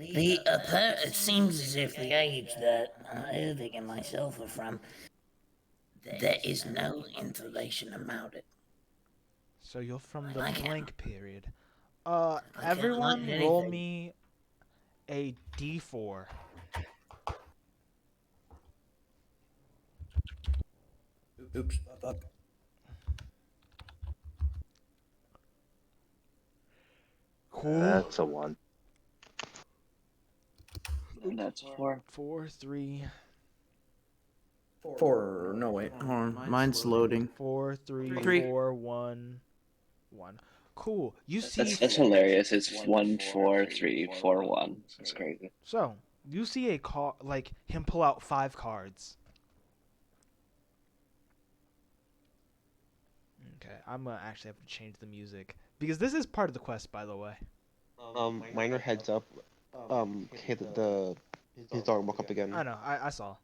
it seems as if the age that Ervig and myself are from, there is no information about it. So you're from the I can't- blank period. I can't Everyone find roll anything. me a d4. Oops. Fuck. Cool. That's a one. That's 4. 4, 3, Four. No, wait. Hold on. Mine's loading. 4, 3, Three. 4, 1, 1. Cool. You see. That's hilarious. It's 14341. That's crazy. So you see a card, like him pull out 5 cards. Okay, I'm gonna actually have to change the music because this is part of the quest, by the way. Minor heads up. Okay, his dog woke up again. I know. I saw.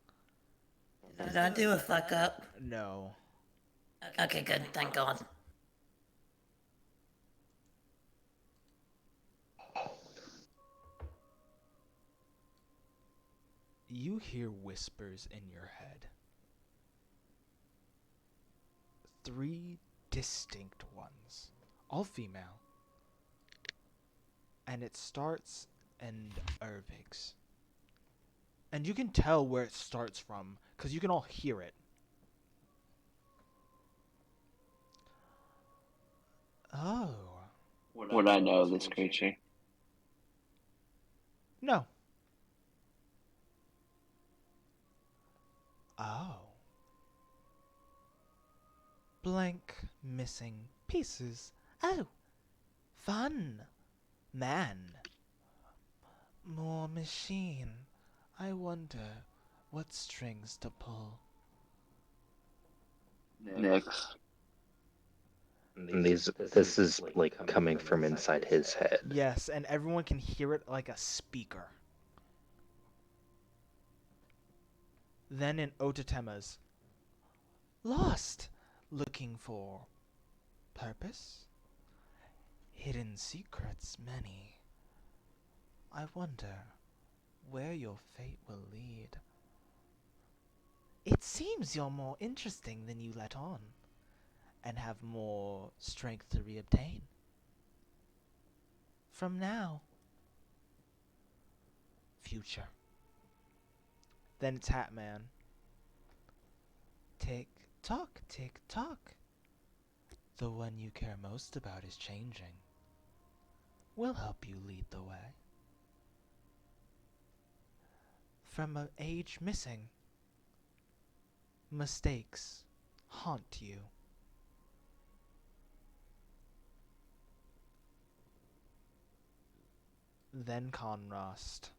Did I do a fuck up? No. Okay, good. Thank God. You hear whispers in your head. 3 distinct ones, all female. And it starts in Ervig's. And you can tell where it starts from, because you can all hear it. Oh. Would I know this creature? No. Oh. Blank missing pieces. Oh. Fun. Man. More machine. I wonder what strings to pull. Next. And this is like coming from inside his head. Yes, and everyone can hear it like a speaker. Then in Otatema's, lost, looking for purpose, hidden secrets many. I wonder where your fate will lead. It seems you're more interesting than you let on, and have more strength to reobtain. From now, future. Then it's Hatman. Tick tock, tick tock. The one you care most about is changing. We'll help you lead the way. From an age missing, mistakes haunt you. Then Conrost.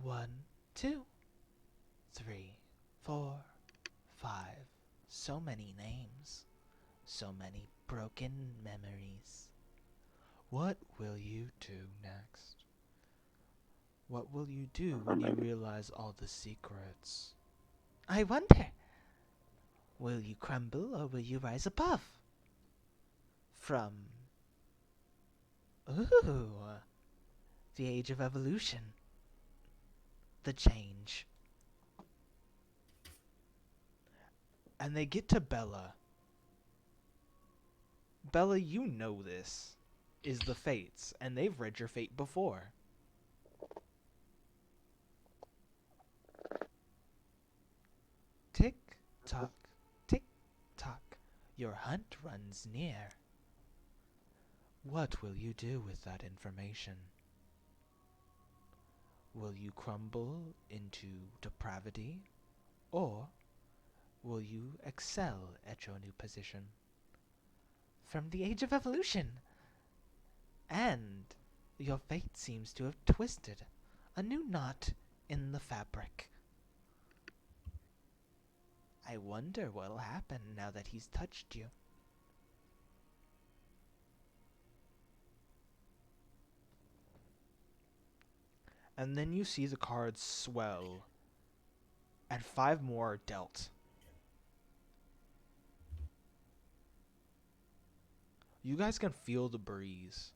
One, 2, 3, 4, 5. So many names. So many broken memories. What will you do next? What will you do when you realize all the secrets? I wonder. Will you crumble or will you rise above? From... Ooh. The age of evolution. The change. And they get to Bella. Bella, you know this is the Fates, and they've read your fate before. Tick tock, tick tock, your hunt runs near. What will you do with that information? Will you crumble into depravity, or will you excel at your new position? From the age of evolution! And your fate seems to have twisted a new knot in the fabric. I wonder what'll happen now that he's touched you. And then you see the cards swell, and 5 more are dealt. You guys can feel the breeze.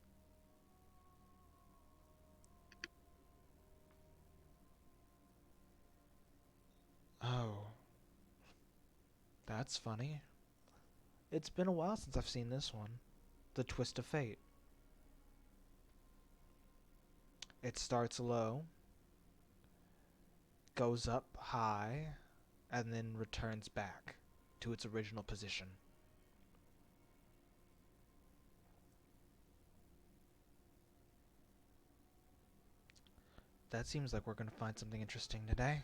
Oh. That's funny. It's been a while since I've seen this one. The Twist of Fate. It starts low, goes up high, and then returns back to its original position. That seems like we're going to find something interesting today.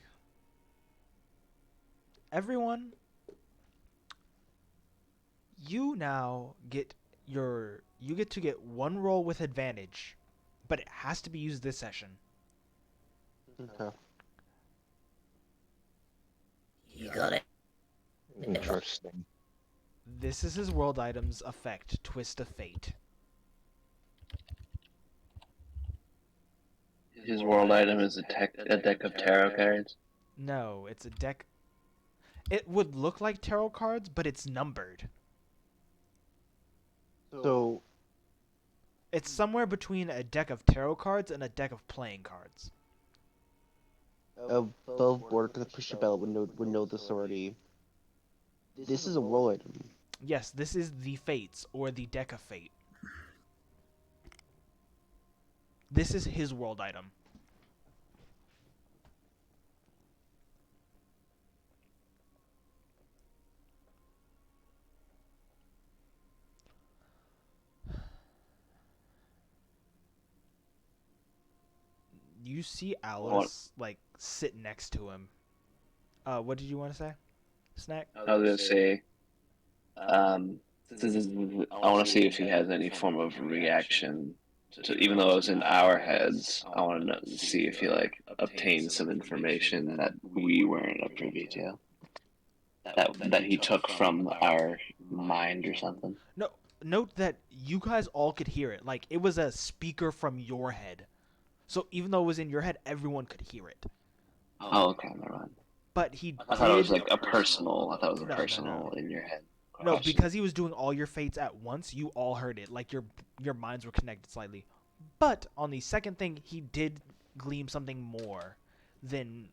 everyone, you now get to get one roll with advantage, but it has to be used this session. Okay. You got it. Interesting. This is his world item's effect, Twist of Fate. His world item is a deck of tarot cards. No, it's a deck. It would look like tarot cards, but it's numbered. So, It's somewhere between a deck of tarot cards and a deck of playing cards. above board, because the Pusher Bell would know this already. This is a roll item. Yes, this is the Fates, or the Deck of Fate. This is his world item. You see Alice, like, sit next to him. What did you want to say? Snack? I was gonna say, I want to see if he has any form of reaction. So even though it was in our heads, I want to see if he like obtained some information that we weren't privy to. That he took from our mind or something. No, note that you guys all could hear it. Like, it was a speaker from your head. So even though it was in your head, everyone could hear it. Oh, okay, never mind. But he I thought it was like a personal. I thought it was a personal in your head. No, question. because he was doing all your fates at once, you all heard it. Like, your minds were connected slightly. But on the second thing, he did gleam something more than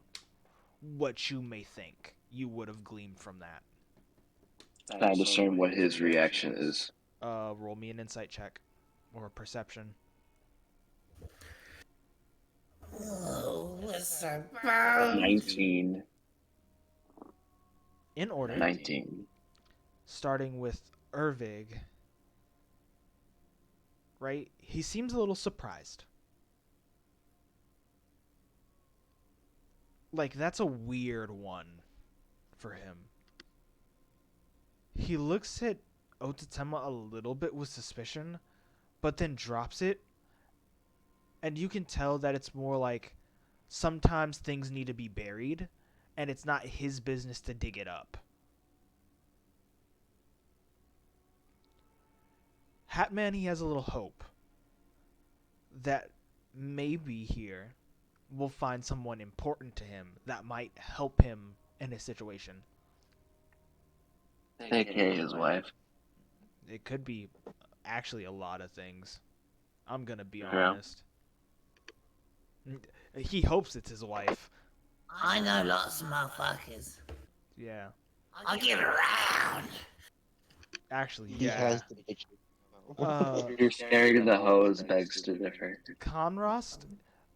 what you may think you would have gleamed from that. Can I discern what his reaction is? Roll me an insight check or perception. Oh, what's about 19. In order, 19. starting with Ervig, right? He seems a little surprised. Like, that's a weird one for him. He looks at Otatema a little bit with suspicion, but then drops it. And you can tell that it's more like sometimes things need to be buried, and it's not his business to dig it up. Hatman, he has a little hope that maybe here we'll find someone important to him that might help him in his situation. Take care of his wife. It could be actually a lot of things. I'm gonna be Yeah. honest. He hopes it's his wife. I know lots of motherfuckers. Yeah. I get around. Actually, He yeah. has the bitch. You're scaring the hose begs to differ. Conrost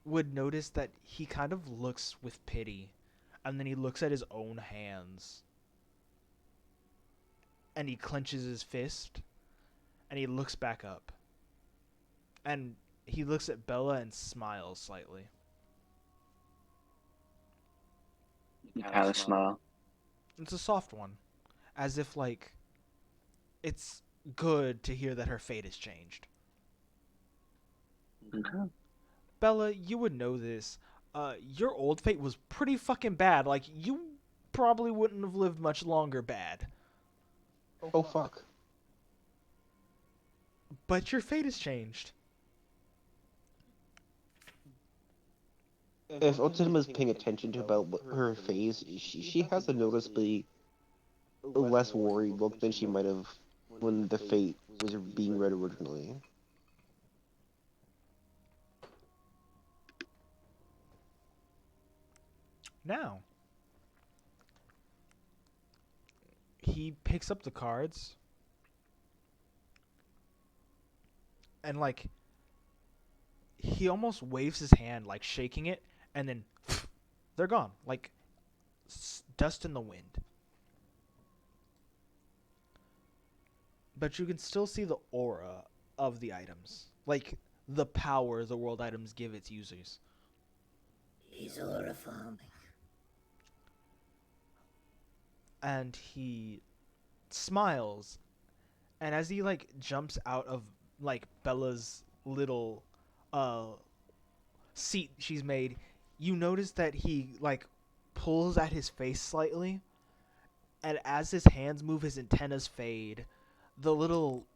would notice that he kind of looks with pity, and then he looks at his own hands. And he clenches his fist, and he looks back up. And he looks at Bella and smiles slightly. You kind of smile. It's a soft one, as if, like, it's good to hear that her fate has changed. Okay. Bella, you would know this. Your old fate was pretty fucking bad. Like, you probably wouldn't have lived much longer bad. Oh fuck. But your fate has changed. If Otsuma's paying attention to about her face, she has a noticeably less worried look than she might have when the fate was being read originally. Now, he picks up the cards and, like, he almost waves his hand, like, shaking it, and then they're gone, like dust in the wind. But you can still see the aura of the items, like the power the world items give its users. He's aura farming. and he smiles. And as he like jumps out of like Bella's little seat she's made, you notice that he like pulls at his face slightly, and as his hands move, his antennas fade. The little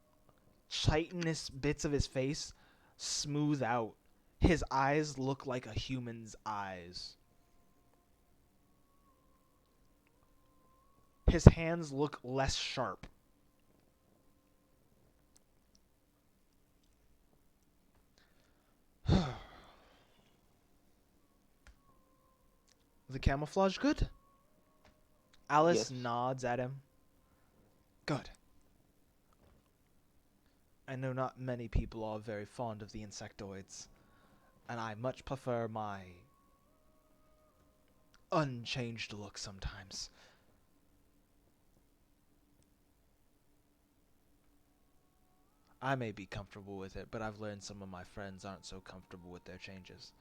chitinous bits of his face smooth out. His eyes look like a human's eyes. His hands look less sharp. The camouflage good? Alice Yes. nods at him. Good. I know not many people are very fond of the insectoids, and I much prefer my unchanged look sometimes. I may be comfortable with it, but I've learned some of my friends aren't so comfortable with their changes.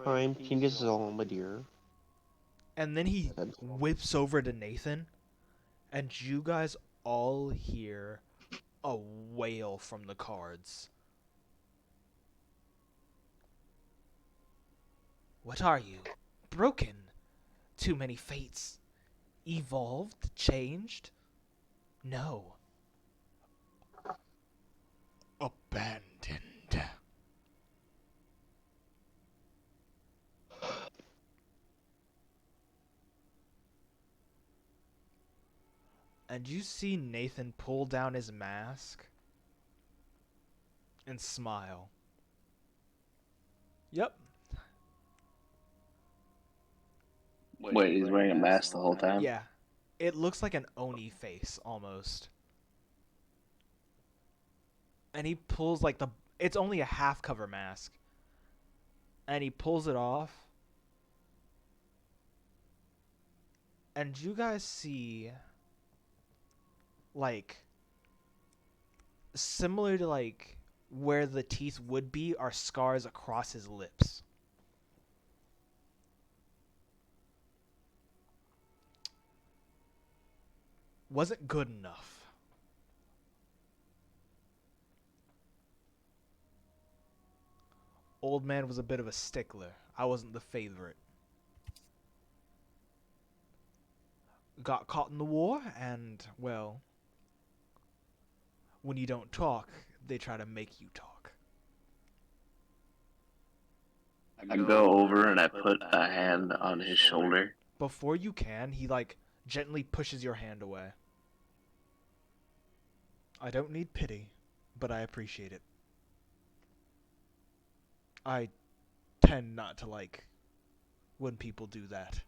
Time changes all, my dear. And then he whips over to Nathan, and you guys all hear a wail from the cards. What are you? Broken? Too many fates? Evolved? Changed? No. Abandoned. And you see Nathan pull down his mask and smile. Yep. Wait, he's wearing a mask the whole time? Yeah. It looks like an Oni face almost. And he pulls like it's only a half cover mask. And he pulls it off. And you guys see like similar to like where the teeth would be are scars across his lips. Wasn't good enough. Old man was a bit of a stickler. I wasn't the favorite. Got caught in the war, and, well, when you don't talk, they try to make you talk. I go over and I put a hand on his shoulder. Before you can, he, like, gently pushes your hand away. I don't need pity, but I appreciate it. I tend not to like when people do that.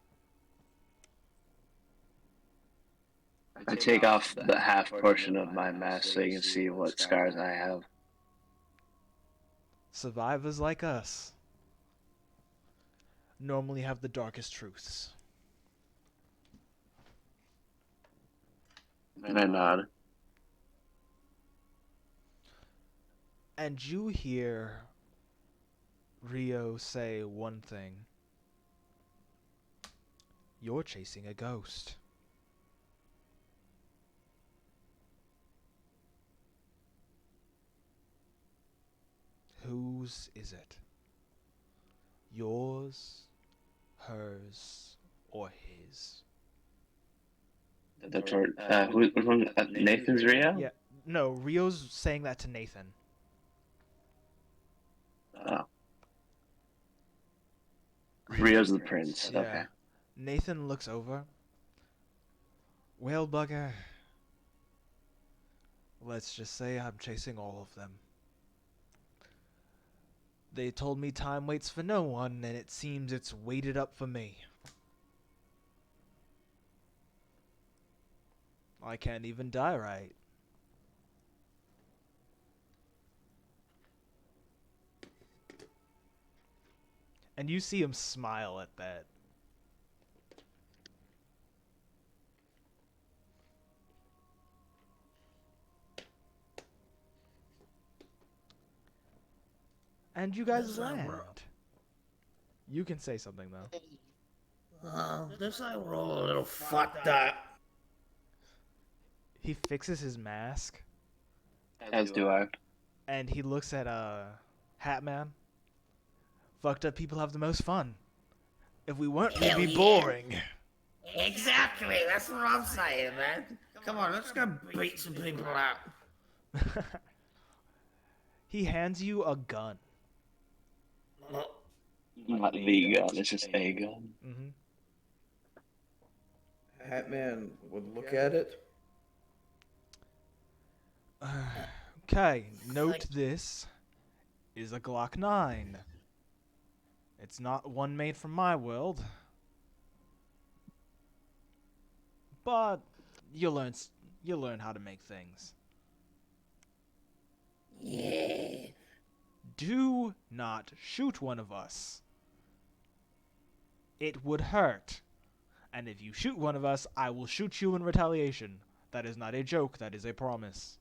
I take off the half portion of my mask so you can see what scars I have. Survivors like us normally have the darkest truths. And I nod. And you hear Rio say one thing. You're chasing a ghost. Whose is it? Yours, hers, or his? That's Nathan's Rio? Yeah. No, Rio's saying that to Nathan. Oh. Rio's the prince. Yeah. Okay. Nathan looks over. Well, bugger. Let's just say I'm chasing all of them. They told me time waits for no one, and it seems it's waited up for me. I can't even die right. And you see him smile at that. And you guys land. You can say something though. This I roll a little fucked up. He fixes his mask As do I. and he looks at Hat Man. Fucked up people have the most fun. If we weren't, we'd Hell be yeah. boring. Exactly, that's what I'm saying, man. Come on, let's go beat some people up. He hands you a gun. Not the gun, it's just a gun. Mm-hmm. Hatman would look at it. Okay, note this is a Glock 9. It's not one made from my world. But you'll learn how to make things. Yeah. Do not shoot one of us. It would hurt. And if you shoot one of us, I will shoot you in retaliation. That is not a joke, that is a promise.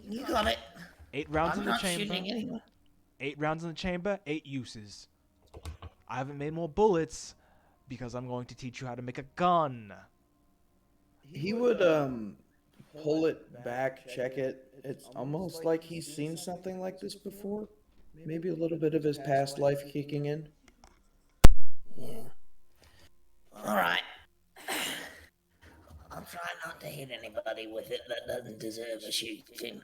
You got it. 8 rounds I'm in the not chamber. shooting anyone. 8 rounds in the chamber, 8 uses. I haven't made more bullets because I'm going to teach you how to make a gun. He would pull it back, check it. It's almost like he's seen something like this before. Maybe a little bit of his past life kicking in. Yeah. Alright. I'll try not to hit anybody with it that doesn't deserve a shooting.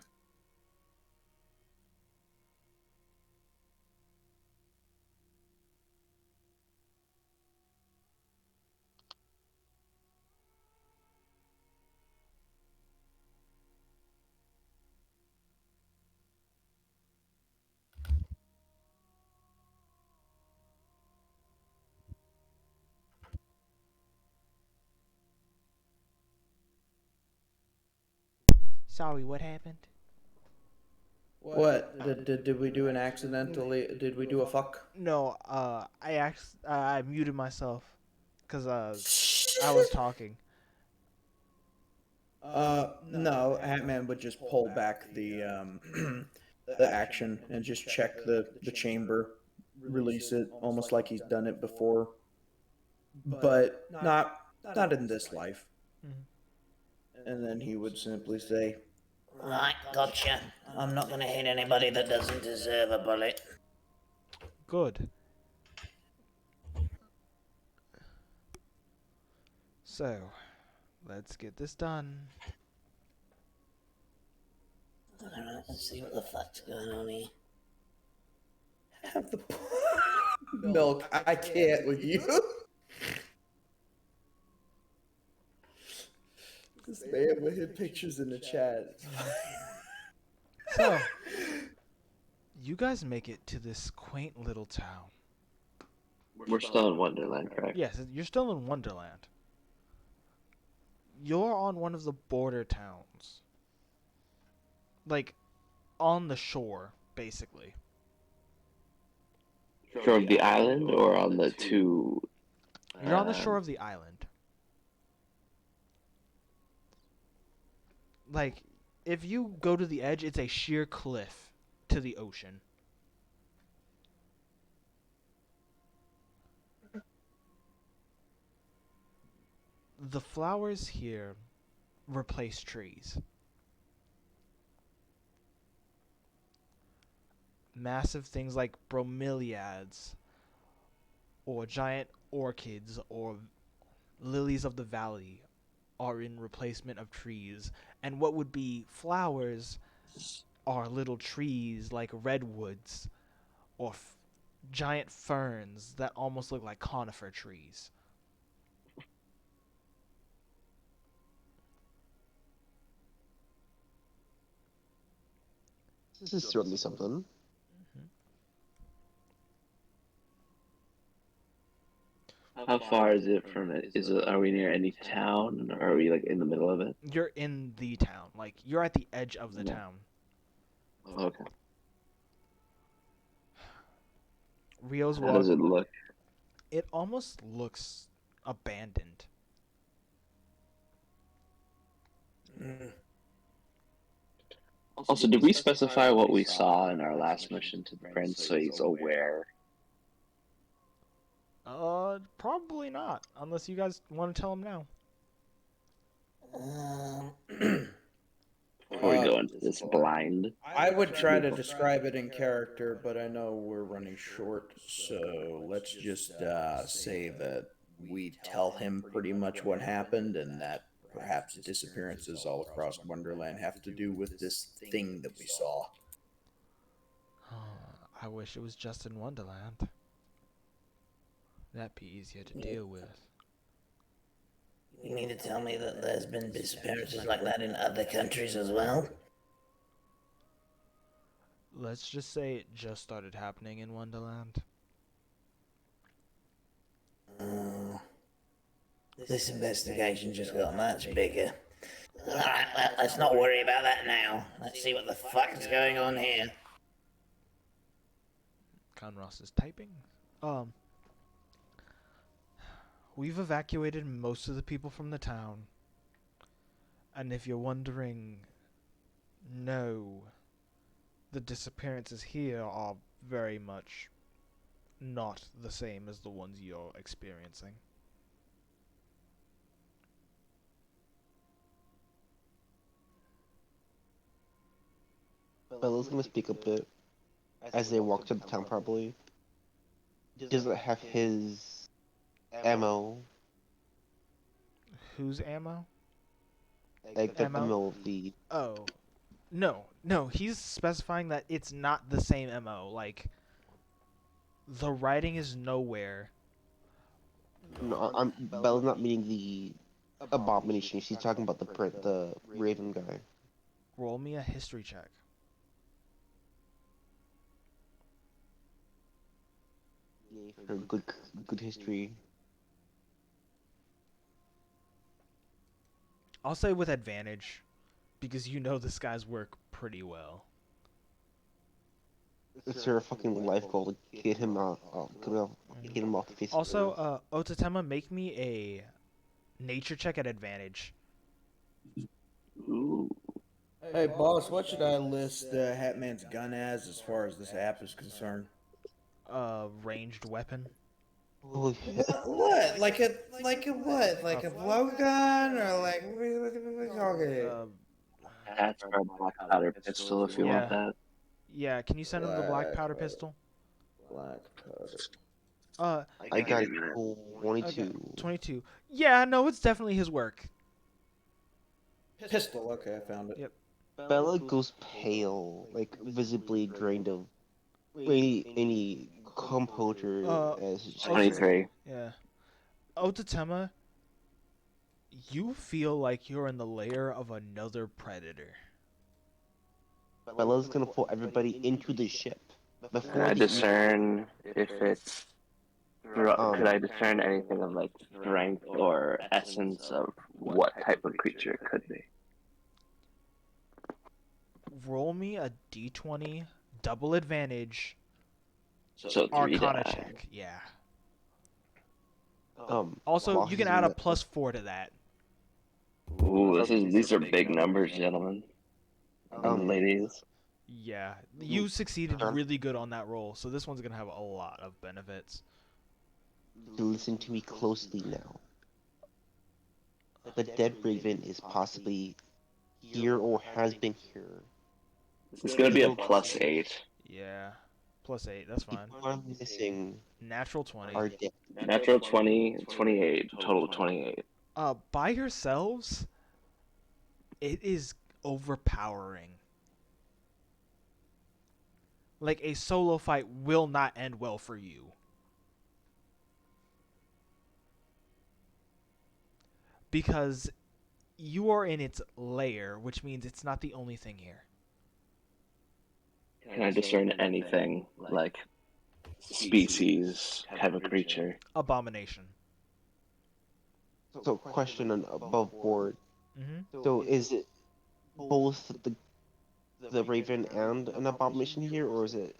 Sorry, what happened? What? Did we do an accidentally? Did we do a fuck? No, I muted myself because I was talking. No, Hatman would just pull back the the action and just check the chamber, release it almost like he's done it before, but not in this life. And then he would simply say, Right, gotcha. I'm not gonna hit anybody that doesn't deserve a bullet. Good. So, let's get this done. Alright, let's see what the fuck's going on here. "Have the milk. I can't with you." This man with his pictures in the chat. So, you guys make it to this quaint little town. We're still in Wonderland, correct? Yes, you're still in Wonderland. You're on one of the border towns. Like, on the shore, basically. Shore of the island or on the two? You're on the shore of the island. Like, if you go to the edge, it's a sheer cliff to the ocean. The flowers here replace trees. Massive things like bromeliads, or giant orchids, or lilies of the valley are in replacement of trees, and what would be flowers are little trees like redwoods or giant ferns that almost look like conifer trees. This is certainly something. How far is it from it? Are we near any town, or are we like in the middle of it? You're in the town, like you're at the edge of the town. Okay. Rio's How does it look? It almost looks abandoned. Also, did we specify what we saw in our last mission to the prince so he's aware? Probably not, unless you guys want to tell him now. Before we go into this blind. I would try to describe it in character, but I know we're running short, so let's just say that we tell him pretty much what happened and that perhaps disappearances all across Wonderland have to do with this thing that we saw. I wish it was just in Wonderland. That'd be easier to deal with. You mean to tell me that there's been disappearances like that in other countries as well? Let's just say it just started happening in Wonderland. This investigation just got much bigger. Alright, let's not worry about that now. Let's see what the fuck is going on here. Conross is typing. We've evacuated most of the people from the town. And if you're wondering, no, the disappearances here are very much not the same as the ones you're experiencing. Bella's gonna speak a bit as they walk to the town, probably. Does it have his ammo? Whose ammo? Like the ammo? ammo of the... Oh. No, he's specifying that it's not the same MO. Like, the writing is nowhere. No, Bella's not meaning the abomination. She's talking about the Raven guy. Roll me a history check. For good history. I'll say with advantage, because you know this guy's work pretty well. It's your fucking life goal to get him out, get him off the face. Also, Otatema, make me a nature check at advantage. Ooh. Hey, boss, what should I list Hatman's gun as far as this app is concerned? Ranged weapon. Holy shit. What? Like a what? Like a blowgun or like what are we talking? That's our black powder pistol if you want that. Yeah, can you send him the black powder pistol? Black powder. I got 22. Okay, 22. Yeah, no, it's definitely his work. Pistol. Okay, I found it. Yep. Bella goes pale, like visibly drained of any composure. As 23. Yeah. Otatema, you feel like you're in the lair of another predator. Bella's gonna pull everybody into the ship. Can I discern if it's... could I discern anything of like strength or essence of what type of creature it could be? Roll me a d20, double advantage, So 3 Arcana die. check. Yeah. Also, Also, you can add a +4 to that. Ooh, these are big numbers, gentlemen. Ladies. Yeah, you succeeded really good on that roll, so this one's gonna have a lot of benefits. Listen to me closely now. The dead Raven is possibly here or has been here. It's gonna be a +8. Yeah, +8, that's fine. People are missing Natural 20. are dead. Natural 20, 28, total 28. By yourselves, it is overpowering. Like, a solo fight will not end well for you. Because you are in its lair, which means it's not the only thing here. Can I discern anything like species, type of creature? Abomination. So, question on above board. Mm-hmm. So, is it both the Raven and an abomination here, or is it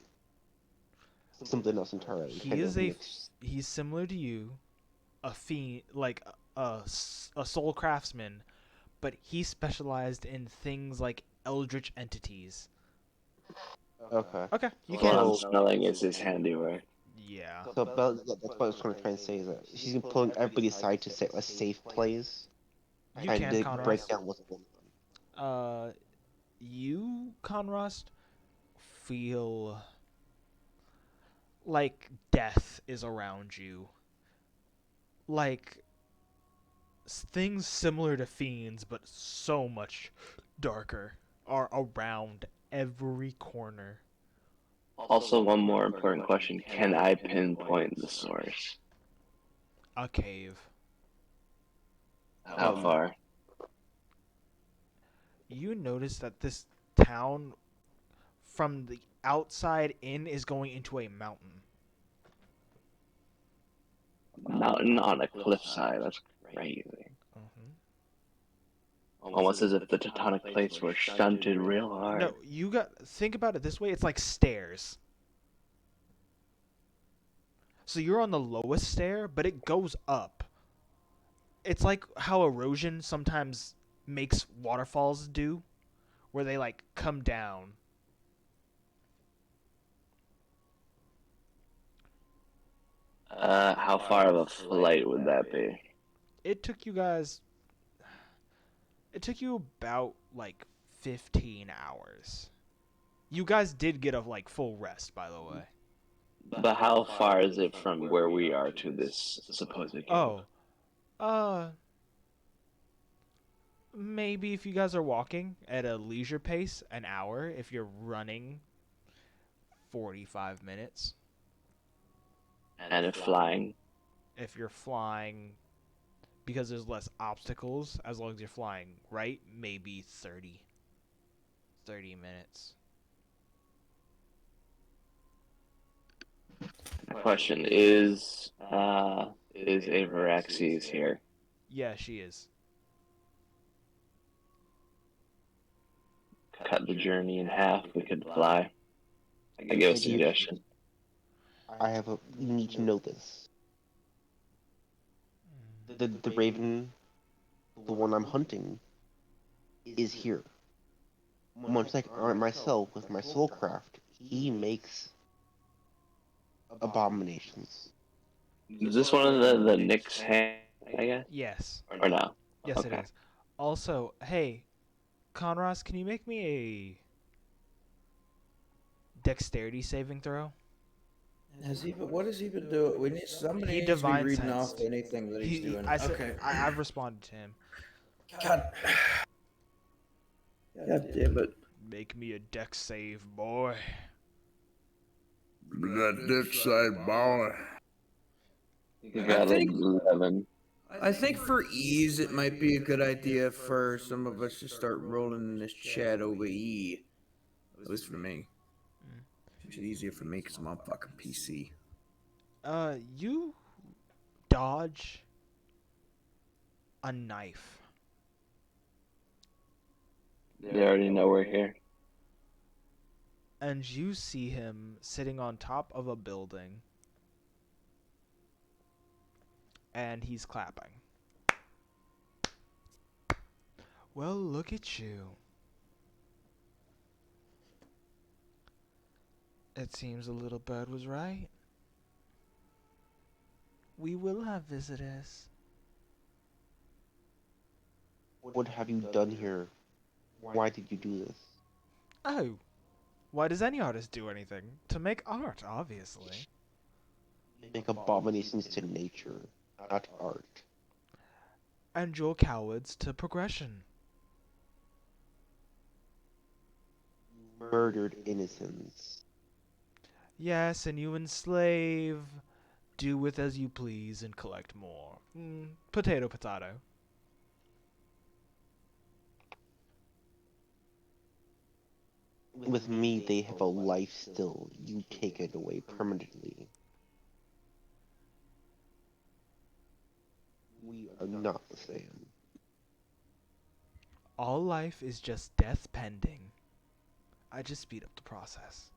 something else entirely? He's similar to you, a fiend, like a soul craftsman, but he specialized in things like eldritch entities. Okay. Okay, you What I'm can. smelling is his handiwork. Yeah. So Bella, that's what I was trying to say is that she's been pulling everybody aside to say a safe place. You Trying can, to break Conrost. down what's going on. You, Conrost, feel like death is around you. Like things similar to fiends, but so much darker, are around every corner. Also, one more important question: can I pinpoint the source? A cave. How far? You notice that this town, from the outside in, is going into a mountain. Mountain on a cliffside. That's crazy. Almost as if the tectonic plates were shunted real hard. No, think about it this way. It's like stairs. So you're on the lowest stair, but it goes up. It's like how erosion sometimes makes waterfalls do, where they like come down. How far of a flight would that be? It took you guys. It took you about like 15 hours. You guys did get a like full rest, by the way. But how far is it from where we are to this supposed cave? Oh, maybe if you guys are walking at a leisure pace, an hour. If you're running, 45 minutes. And if flying? If you're flying, because there's less obstacles, as long as you're flying right, maybe 30 minutes. Question is Avaraxes here? Yeah, she is. Cut the journey in half, we could fly. I give a suggestion. You need to know this. The raven, the one I'm hunting, is here. Much like myself with my soulcraft, he makes abominations. Is this one of the Nick's hand, I guess? Yes. Or no? Yes, Okay. it is. Also, hey, Conros, can you make me a dexterity saving throw? What has he been doing? Somebody He needs to be divine reading sensed. off anything that he's doing. Okay. I've responded to him. God damn it. Make me a dex save, boy. That dick side boy. You got 11. I think for ease, it might be a good idea for some of us to start rolling in this chat over E. At least for me. Makes it easier for me because I'm on fucking PC. You dodge a knife. They already know we're here. And you see him sitting on top of a building. And he's clapping. Well, look at you. It seems the little bird was right. We will have visitors. What have you done here? Why did you do this? Oh, why does any artist do anything? To make art, obviously. Make abominations to nature, not art. And you're cowards to progression. Murdered innocents. Yes, and you enslave, do with as you please, and collect more. Potato, potato. With me, they have a life still. You take it away permanently. We are not the same. All life is just death pending. I just speed up the process.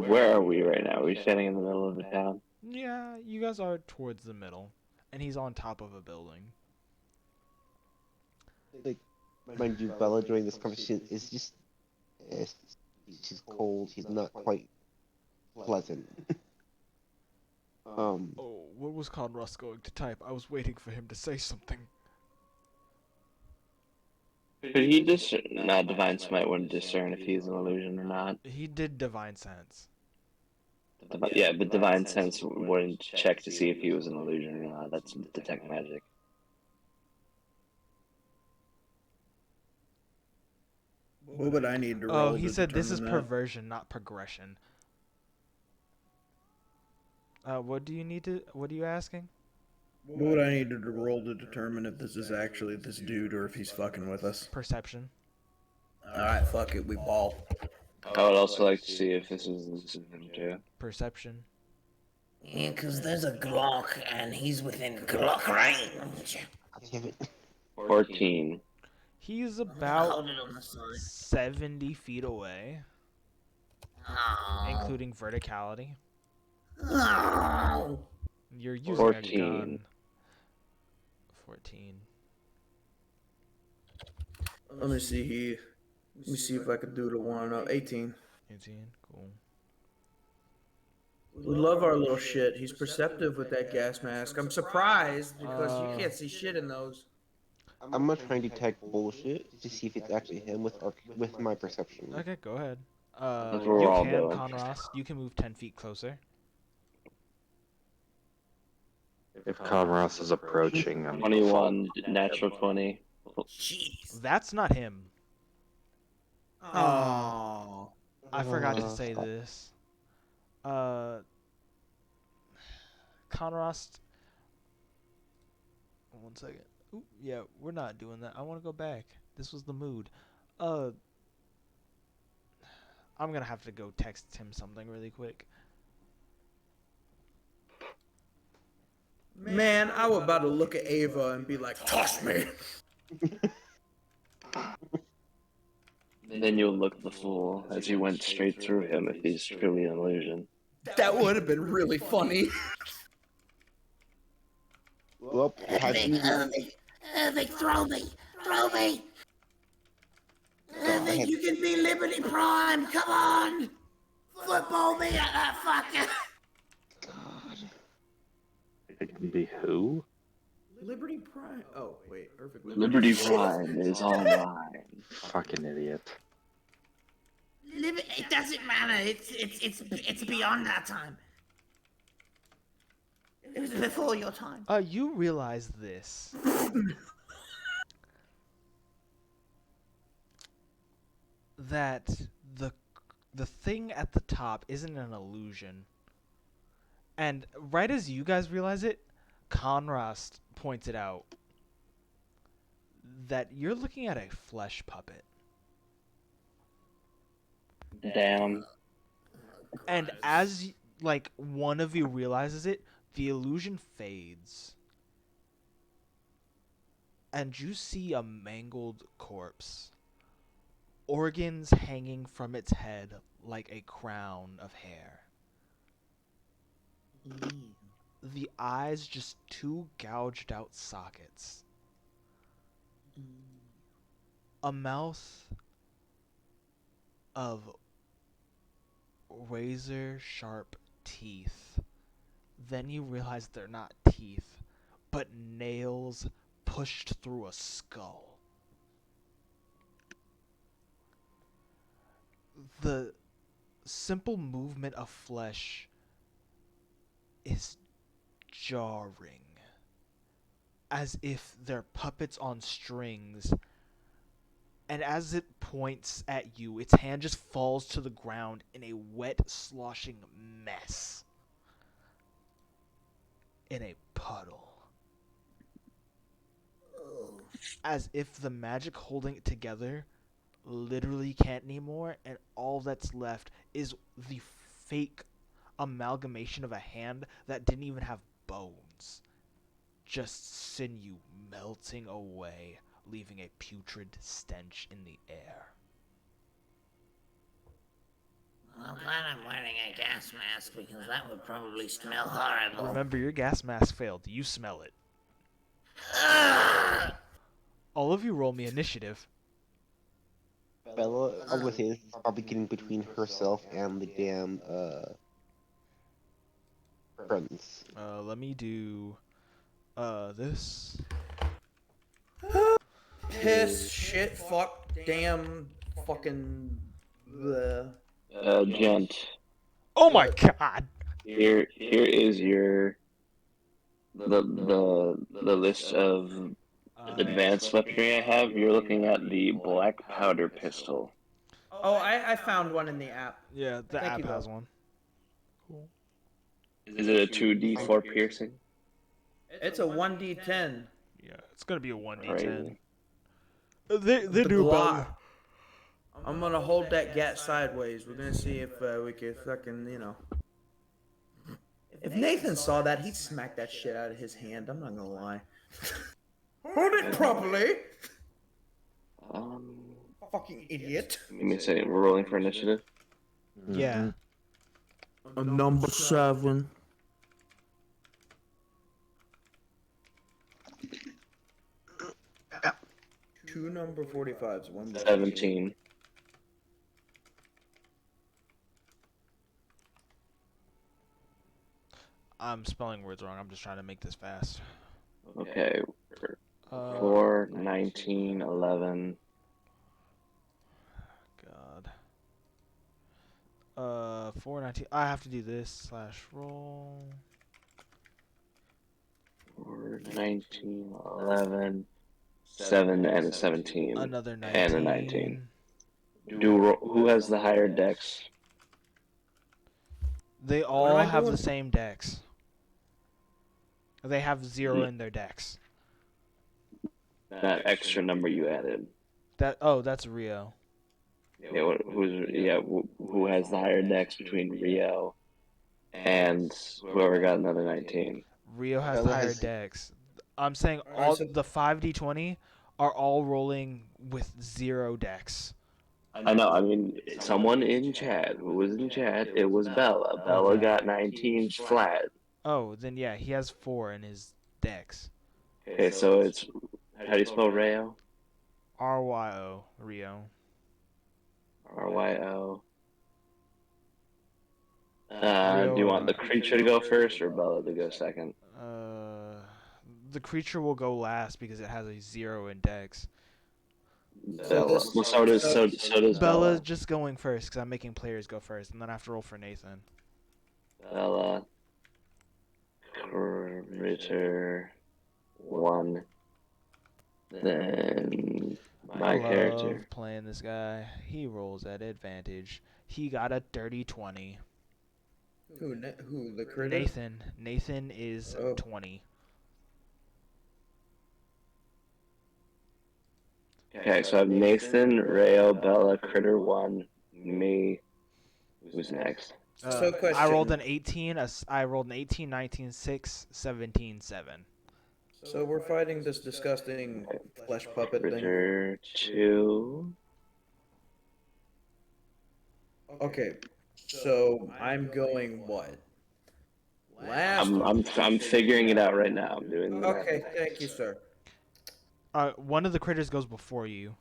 Where are we right now? Are we standing in the middle of the town? Yeah, you guys are towards the middle, and he's on top of a building. Like, mind you, Bella during this conversation is just. Yes, she's cold. She's not quite pleasant. Oh, what was Conross going to type? I was waiting for him to say something. Could he just not divine smite wouldn't discern if he's an illusion or not? He did divine sense. Yeah, but divine sense wouldn't check to see if he was an illusion or not. That's detect magic. What would I need to roll? Oh, he to said this is determine that? perversion, not progression. What do you need to? What are you asking? What would I need to roll to determine if this is actually this dude or if he's fucking with us? Perception. Alright, fuck it, we ball. I would also like to see if this is him too. Perception. Yeah, because there's a Glock and he's within Glock range. Damn it. 14. He's Hold about it on the side. 70 feet away, Oh. including verticality. Oh. You're using 14. a gun. 14. Let me see. Let me see if I can do the one. 18. 18. Cool. We love our little shit. He's perceptive with that gas mask. I'm surprised because you can't see shit in those. I'm gonna try and detect bullshit to see if it's actually him with my perception. Okay, go ahead. That's what we're You all can, doing. Conross. You can move 10 feet closer. If Conross is approaching, I'm 21, natural 20. Jeez. That's not him. Oh. I forgot to Uh, say this. Conross. One second. Ooh, yeah, we're not doing that. I want to go back. This was the mood. I'm gonna have to go text him something really quick. Man, I was about to look at Ava and be like, toss me. Then you'll look the fool as you went straight through him if he's truly an illusion. That would have been really funny. Well, Irving, throw me! Throw me! Irving, you can be Liberty Prime! Come on! Football me at that fucker! It can be who? Liberty Prime. Oh, wait. Liberty Prime is online. Fucking idiot. It doesn't matter. It's beyond that time. It was before your time. You realize this. That the thing at the top isn't an illusion. And right as you guys realize it, Conrost pointed out that you're looking at a flesh puppet. Damn. And as like one of you realizes it, the illusion fades. And you see a mangled corpse. Organs hanging from its head like a crown of hair. The eyes just two gouged out sockets. A mouth of razor sharp teeth. Then you realize they're not teeth, but nails pushed through a skull. The simple movement of flesh is jarring, as if they're puppets on strings, and as it points at you, its hand just falls to the ground in a wet, sloshing mess. In a puddle. As if the magic holding it together literally can't anymore, and all that's left is the fake amalgamation of a hand that didn't even have bones. Just sinew melting away, leaving a putrid stench in the air. I'm glad I'm wearing a gas mask because that would probably smell horrible. Remember, your gas mask failed. You smell it. All of you roll me initiative. Bella, I would say, is probably getting between herself and the damn friends. Let me do this. Piss, shit, fuck, damn, fucking. The. Gent, Oh my god! here is your the list of advanced weaponry I have. You're looking at the black powder pistol. Oh, I found one in the app. Yeah, the Thank app you, has Bill. one. Cool. Is it a 2d4 piercing? It's a 1d10. Yeah, it's gonna be a 1d10. Crazy. They The do Glock. better. I'm gonna hold that gat sideways. We're gonna see if we can fucking, you know. If Nathan saw that, he'd smack that shit out of his hand. I'm not gonna lie. Hold it properly, Um, fucking idiot. Give me a second. We're rolling for initiative. Yeah. A number 7. Two number 45s, one 17. I'm spelling words wrong. I'm just trying to make this fast. Okay. Uh, 4, 19, 11. God. 419. I have to do this / roll. 4, 19, 11. 7 and a 17. Another 19. And a 19. Who has the higher dex? They am all I have the doing? same dex. They have 0 in their dex. That extra number you added. That's Rio. Yeah, who has the higher dex between Rio and whoever got another 19? Rio has Bella the higher has- dex. I'm saying Alright, all so- the 5d20 are all rolling with 0 dex. I know, I mean, someone in chat, who was in chat, it was Bella. Bella Okay. got 19 flat. Oh, then yeah, he has 4 in his dex. Okay, so it's, how do you spell Rayo? Ryo, Rio. Ryo. Rio Do you or want the Ryo? creature to go first or Bella to go second? The creature will go last because it has a 0 in dex. Bella. Well, so does Bella's Bella. just going first because I'm making players go first, and then I have to roll for Nathan. Bella. Critter. 1. Then my I love character. playing this guy. He rolls at advantage. He got a dirty 20. Who, the critter? Nathan. Nathan is Oh. 20. Okay, so I have Nathan, Rayo, Bella, Critter 1, me. Who's next? So I question. rolled an 18. I rolled an 18, 19, 6, 17, 7. So we're fighting this disgusting flesh puppet thing. Critter 2. Okay, so I'm going what? Last. I'm figuring it out right now. I'm doing the Okay, thank you, sir. One of the critters goes before you.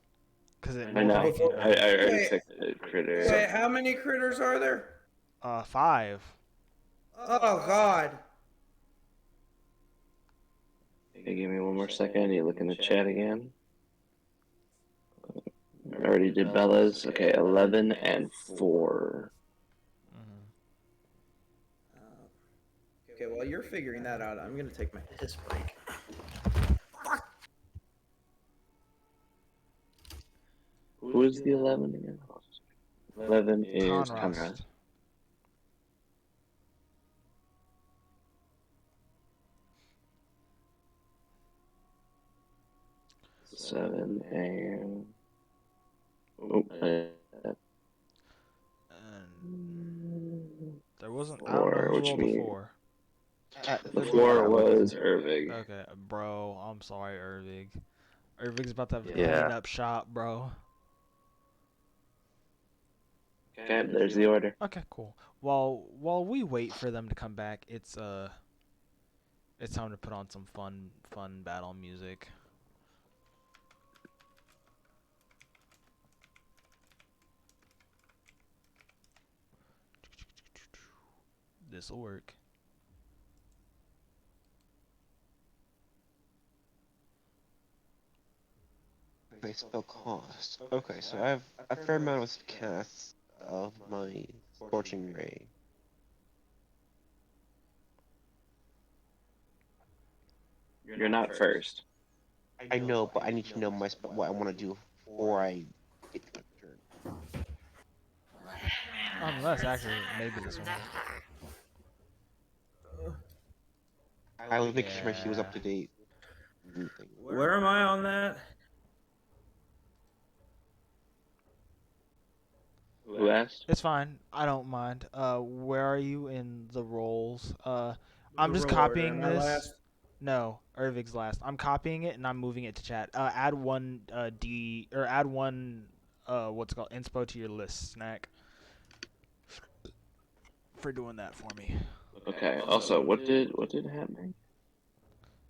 Cause it I know. makes you I already Wait. picked the critter. Wait, how many critters are there? 5. Oh God. Okay, give me one more second. You look in the chat again. I already did Bella's. Okay, 11 and 4. Okay, while you're figuring that out, I'm gonna take my piss break. Who is the 11 again? 11 is Conrad. Conrad. Seven and There wasn't. I Four, don't know who which rolled means- the 4. the 4 was Irvig. Okay, bro. I'm sorry, Irvig. Irvig's about to Yeah. clean up shop, bro. Okay, there's the order. Okay, cool. While we wait for them to come back, it's time to put on some fun battle music. This'll work. Okay, spell cost. Okay, so I have a fair amount of casts of my Scorching Ray. You're not first. I know, but I need to know what I want to do before I get to my turn. Unless actually maybe this one. I was making sure my sheet was Yeah. up to date. Where am I on that? Who asked? It's fine. I don't mind. Where are you in the roles? I'm The just roll order. copying Am I this. last? No, Irvig's last. I'm copying it and I'm moving it to chat. Add one add one what's it called inspo to your list snack for doing that for me. Okay. Also, what did happen?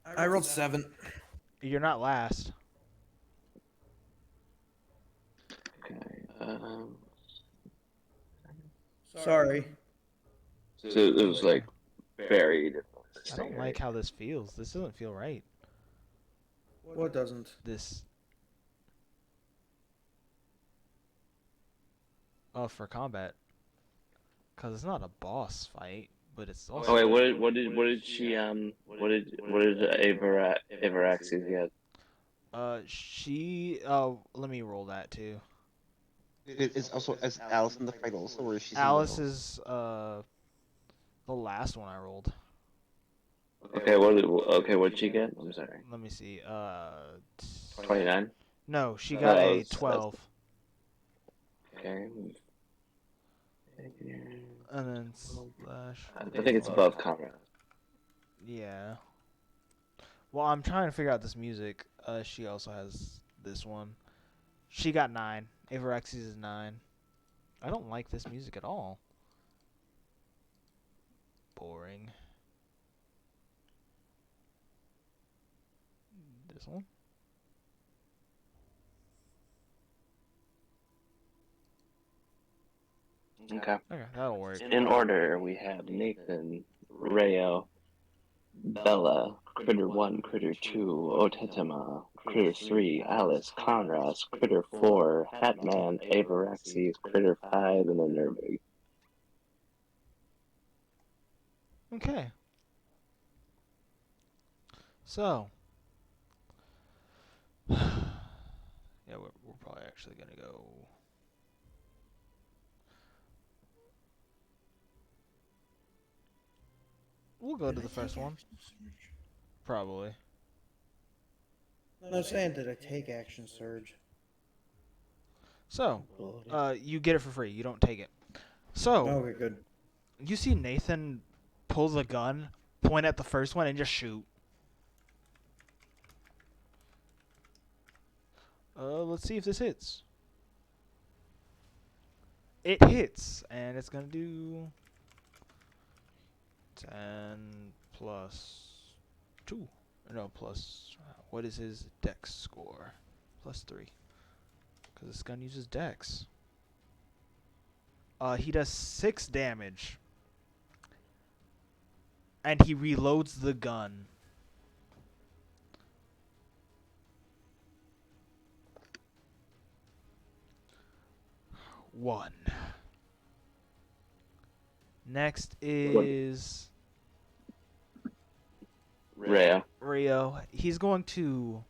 I rolled 7. You're not last. Okay. Sorry. So it was like very difficult. I don't like how this feels. This doesn't feel right. What doesn't? This for combat. Cuz it's not a boss fight, but it's also Oh wait, what did she what did Avaraxes get? she let me roll that too. Is also as Alice in the fight also, or is she? Alice is the last one I rolled. Okay, what'd she get? I'm sorry. Let me see. 29. No, she got a 12. Okay. And then slash. I think it's above Conrad. Yeah. Well, I'm trying to figure out this music. She also has this one. She got 9. Avarexes is 9. I don't like this music at all. Boring. This one? Okay. Okay, that'll work. In order, we have Nathan, Rayo, Bella, Critter 1, Critter 2, Otetema, Critter 3, Alice, Conras, Critter 4, Hatman, Avaraxes, Critter 5, and then Nervig. Okay. So. Yeah, we're probably actually going to go. We'll go to the first one. Probably. No, saying did I take action surge? So, you get it for free. You don't take it. So, Okay, good. You see Nathan pulls a gun, point at the first one, and just shoot. Let's see if this hits. It hits, and it's gonna do 10 plus 2. No, plus, what is his dex score? Plus 3. Because this gun uses dex. He does 6 damage. And he reloads the gun. One. Next is Rio. He's going to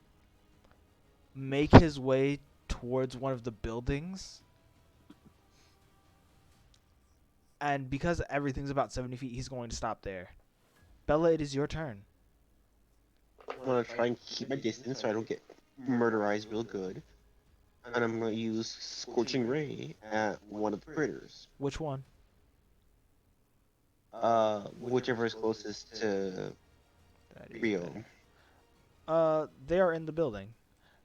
make his way towards one of the buildings. And because everything's about 70 feet, he's going to stop there. Bella, it is your turn. I'm gonna try and keep my distance so I don't get murderized real good. And I'm gonna use Scorching Ray at one of the critters. Which one? Whichever is closest to Rio. They are in the building.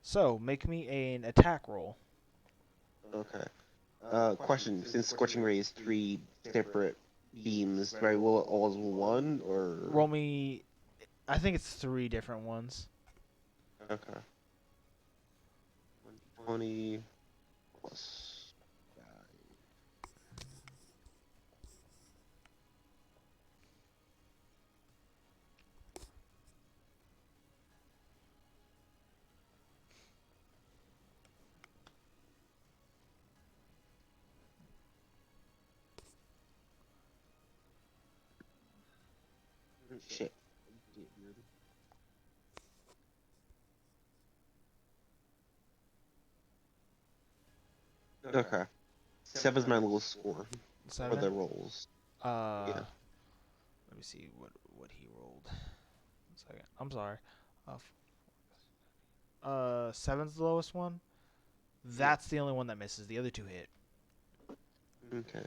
So, make me an attack roll. Okay. Question: since Scorching Ray is 3 separate beams, do I roll it all as one or? Roll me. I think it's 3 different ones. Okay. 20 plus. Shit. Okay. 7's my lowest score for the 7. rolls. Let me see what he rolled. 1 second. I'm sorry. 7's the lowest one. That's the only one that misses. The other 2 hit. Okay.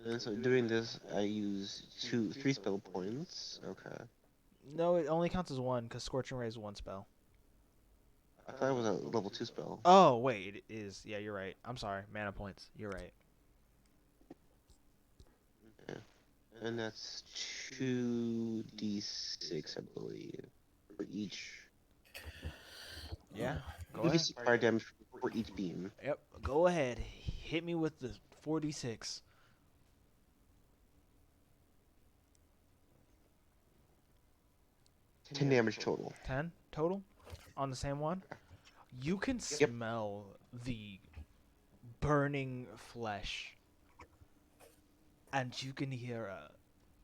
And so doing this, I use 3 spell points. Okay. No, it only counts as 1 because Scorching Ray is 1 spell. I thought it was a level 2 spell. Oh wait, it is. Yeah, you're right. I'm sorry. Mana points. You're right. Okay. And that's 2d6, I believe, for each. Yeah. Go ahead. 2d6 fire damage for each beam. Yep. Go ahead. Hit me with the 4d6. 10 damage total. 10 total on the same one. You can smell the burning flesh, and you can hear a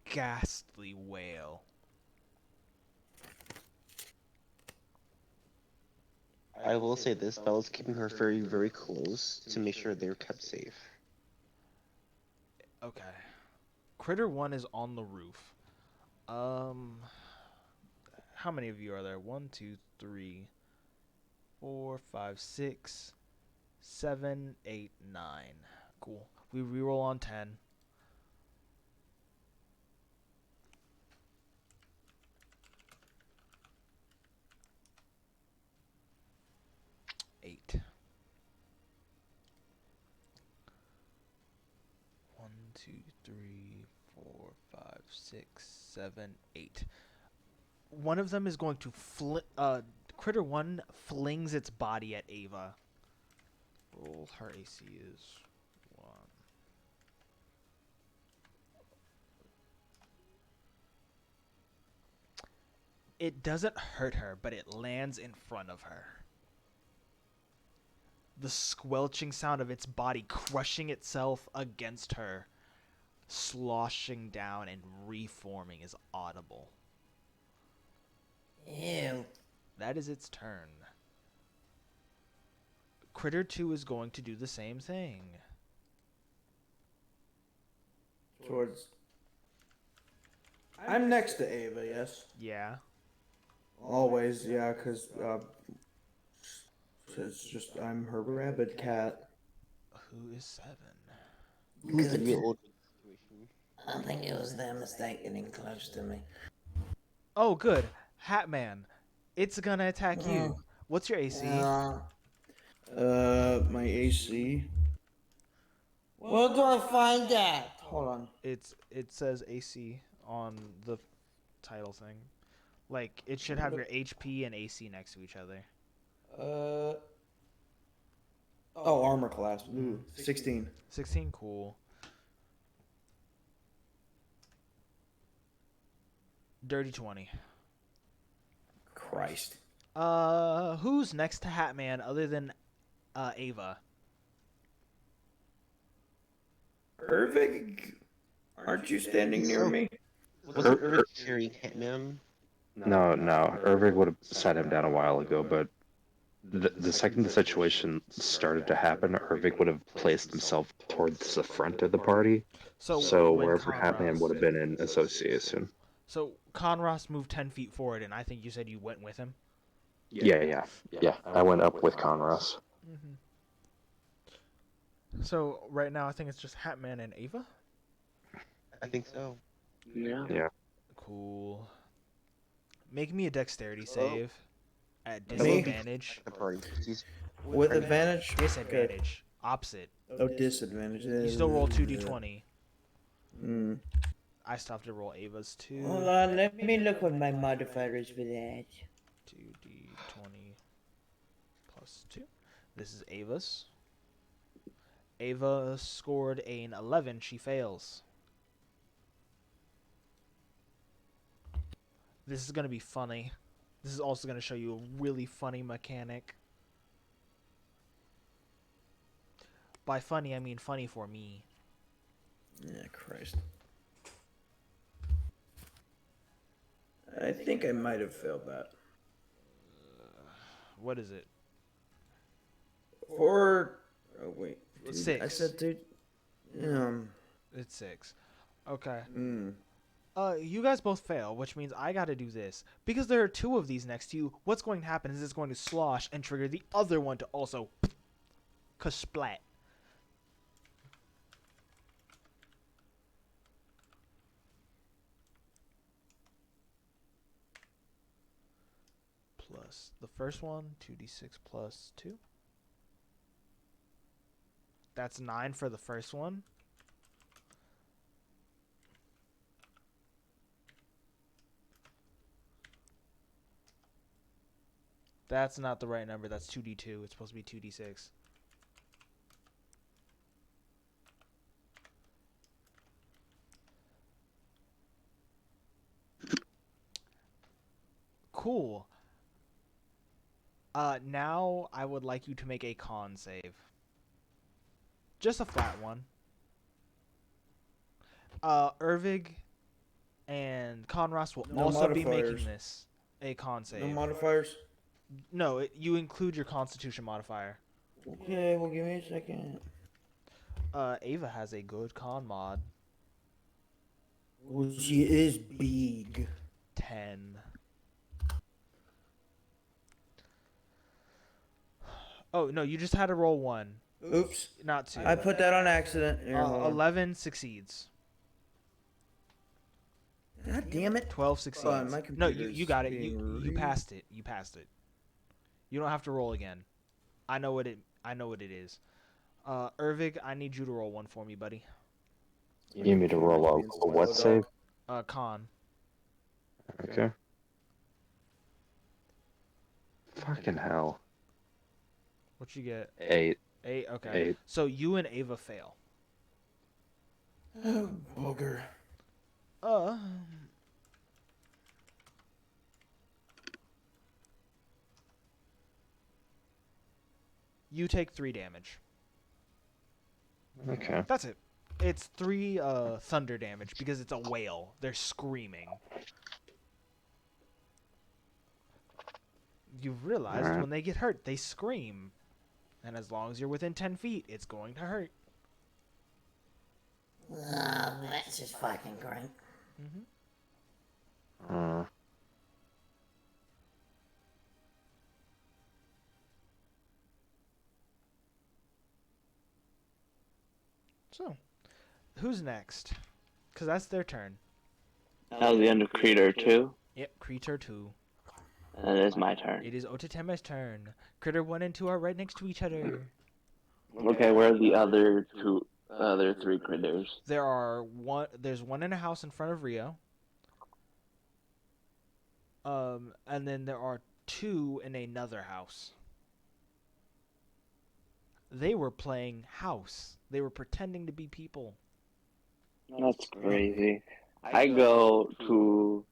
ghastly wail. I will say this spell is keeping her very, very close to make sure they're kept safe. Okay. Critter 1 is on the roof. How many of you are there? 1, 2, 3, 4, 5, 6, 7, 8, 9. Cool. We reroll on 10. Eight. 1, 2, 3, 4, 5, 6, 7, 8. One of them is going to Critter 1 flings its body at Ava. Roll. Her AC is 1. It doesn't hurt her, but it lands in front of her. The squelching sound of its body crushing itself against her, sloshing down and reforming is audible. Ew. That is its turn. Critter 2 is going to do the same thing. Towards. I'm next to Ava, yes? Yeah. Always, yeah, because it's just I'm her rabid cat. Who is 7? Who's the real old situation? I think it was their mistake getting close to me. Oh, good. Hatman. It's gonna attack you. What's your AC? My AC. Where do I find that? Hold on. It says AC on the title thing. Like, it should have your HP and AC next to each other. Oh, armor class. Ooh, 16. 16, cool. Dirty 20. Christ. Who's next to Hatman other than Ava? Irvig, aren't you standing near me? Was it Irving carrying Hitman? No, Irvig would have set him down a while ago, but the second the situation started to happen, Irvig would have placed himself towards the front of the party. So when wherever Hatman would have been in association. So Conros moved 10 feet forward, and I think you said you went with him? Yeah. I went up with Conros. Mm-hmm. So right now I think it's just Hatman and Ava? I think so. Yeah. Cool. Make me a dexterity save at Me? disadvantage. The party. With advantage? Disadvantage. Opposite. Oh, disadvantage. You still roll 2d20. Mm. I still have to roll Ava's too. Hold on, let me look what my modifier is for that. 2d20 plus 2. This is Ava's. Ava scored an 11. She fails. This is going to be funny. This is also going to show you a really funny mechanic. By funny, I mean funny for me. Yeah, Christ. I think I might have failed that. What is it? Or... Oh, wait. Dude, 6. I said, dude... It's 6. Okay. Mm. You guys both fail, which means I gotta do this. Because there are 2 of these next to you, what's going to happen is it's going to slosh and trigger the other one to also... Kasplat. Plus the first one, 2d6 plus 2. That's 9 for the first one. That's not the right number. That's 2d2. It's supposed to be 2d6. Cool. Now I would like you to make a con save. Just a flat one. Ervig and Conras will No also be modifiers. making this a con save. No modifiers? No, you include your Constitution modifier. Okay, well, give me a second. Ava has a good con mod. Well, she is big. 10. Oh, no, you just had to roll 1. Oops. Not 2. I put that on accident. Here, hold on. 11 succeeds. God damn it. 12 succeeds. my No, computer's you got it. being You rude. passed it. You passed it. You don't have to roll again. I know what it is. Ervig, I need you to roll 1 for me, buddy. You need me to roll a what save? Con. Okay. Fucking hell. What you get? 8. 8. Okay. 8. So you and Ava fail. Oh, booger. You take 3 damage. Okay. That's it. It's 3 thunder damage because it's a whale. They're screaming. You've realized Alright. when they get hurt, they scream. And as long as you're within 10 feet, it's going to hurt. Oh, that's just fucking great. Mm-hmm. So, who's next? Because that's their turn. That was the end of Creator 2. Yep, Creator 2. And it is my turn. It is Otateme's turn. Critter 1 and 2 are right next to each other. Okay, where are the other 3 critters? There's one in a house in front of Rio. And then there are 2 in another house. They were playing house. They were pretending to be people. That's crazy. I go to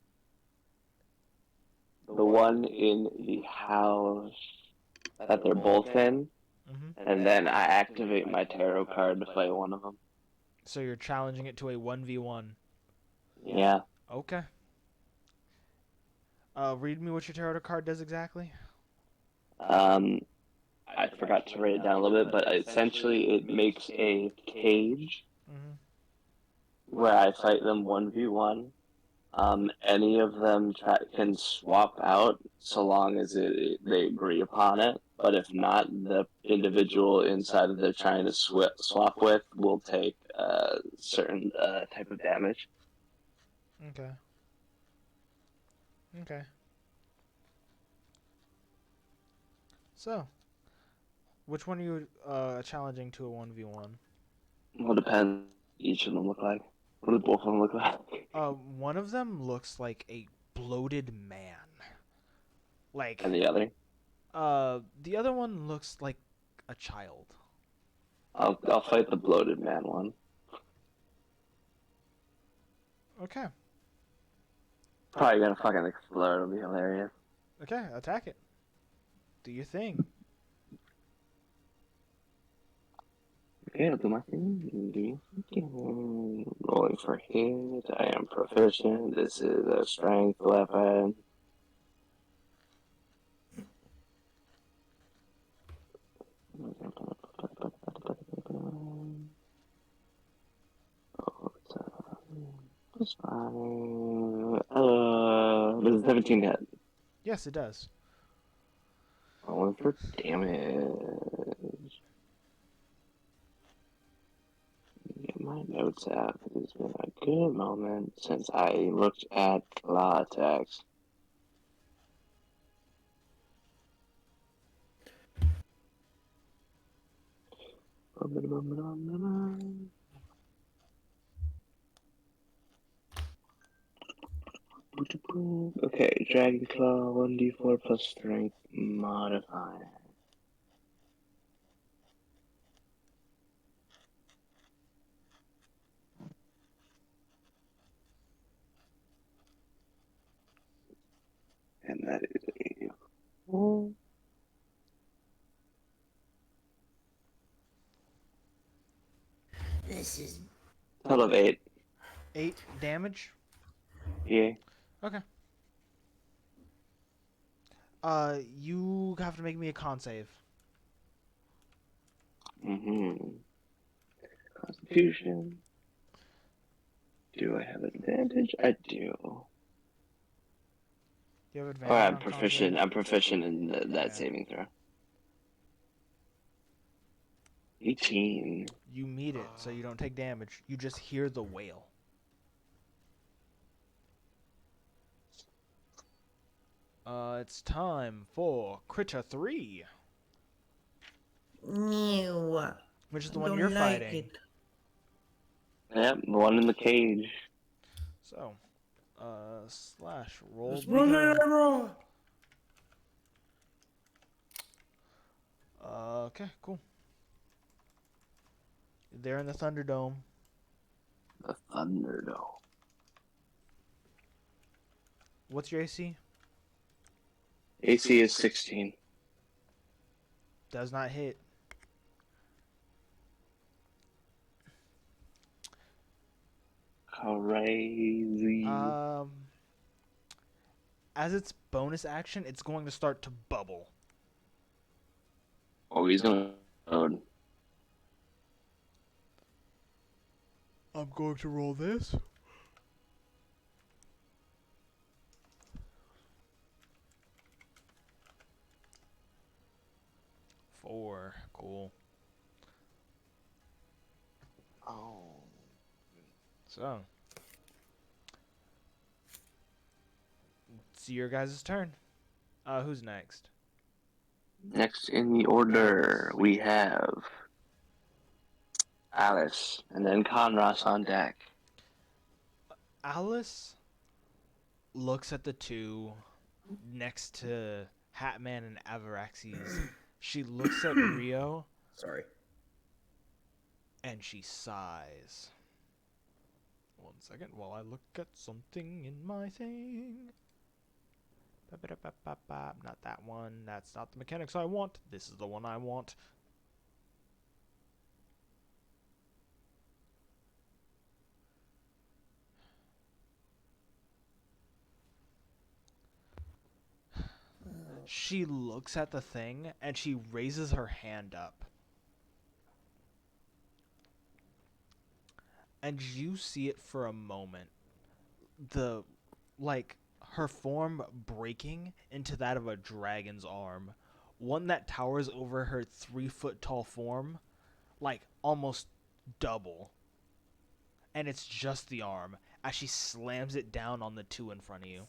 the one in the house that they're both in, and then I activate my tarot card to play one of them. So you're challenging it to a 1v1. Yeah. Okay. Read me what your tarot card does exactly. I forgot to write it down a little bit, but essentially it makes a cage where I fight them 1v1. Any of them can swap out so long as they agree upon it. But if not, the individual inside that they're trying to swap with will take a certain type of damage. Okay. Okay. So, Which one are you challenging to a 1v1? Well, depends. Each of them look like. What do both of them look like? One of them looks like a bloated man. Like, And the other? the other one looks like a child. I'll fight the bloated man one. Okay. Probably gonna fucking explode. It'll be hilarious. Okay, attack it. Do your thing. Okay, I'll do my thing. Rolling for hit. I am proficient. This is a strength weapon. That's fine. Does a 17 hit? Yes, it does. Rolling for damage. Get my notes out. It's been a good moment since I looked at claw attacks. Okay, Dragon Claw 1d4 plus strength modifier. And that is a This is total of 8. 8 damage? Yeah. Okay. You have to make me a con save. Constitution. Do I have advantage? I do. You have advantage Alright, on con save? I'm proficient in that Yeah. saving throw. 18. You meet it, so you don't take damage. You just hear the wail. It's time for Critter 3. new. Which is the I one don't you're like fighting. it. Yep, the one in the cage. So, slash roll. Okay, cool. They're in the Thunderdome. The Thunderdome. What's your AC? AC is 16. Does not hit. Crazy. As its bonus action, it's going to start to bubble. Oh, he's gonna load. I'm going to roll this. Four. Cool. Oh. So. It's your guys' turn. Who's next? Next in the order, we have Alice, and then Conros on deck. Alice looks at the two next to Hatman and Avaraxes. She looks at Rio. Sorry. And she sighs. 1 second while I look at something in my thing. Not that one. That's not the mechanics I want. This is the one I want. She looks at the thing and she raises her hand up. And you see it for a moment. Her form breaking into that of a dragon's arm. One that towers over her 3-foot tall form, like almost double. And it's just the arm as she slams it down on the two in front of you.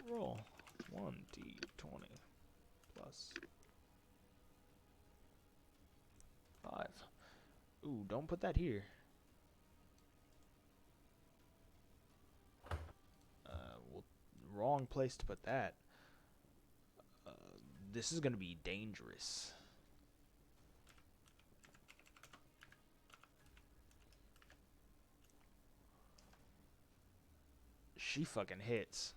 Roll 1d20 plus plus 5. Ooh, don't put that here. Well, wrong place to put that. This is gonna be dangerous. She fucking hits.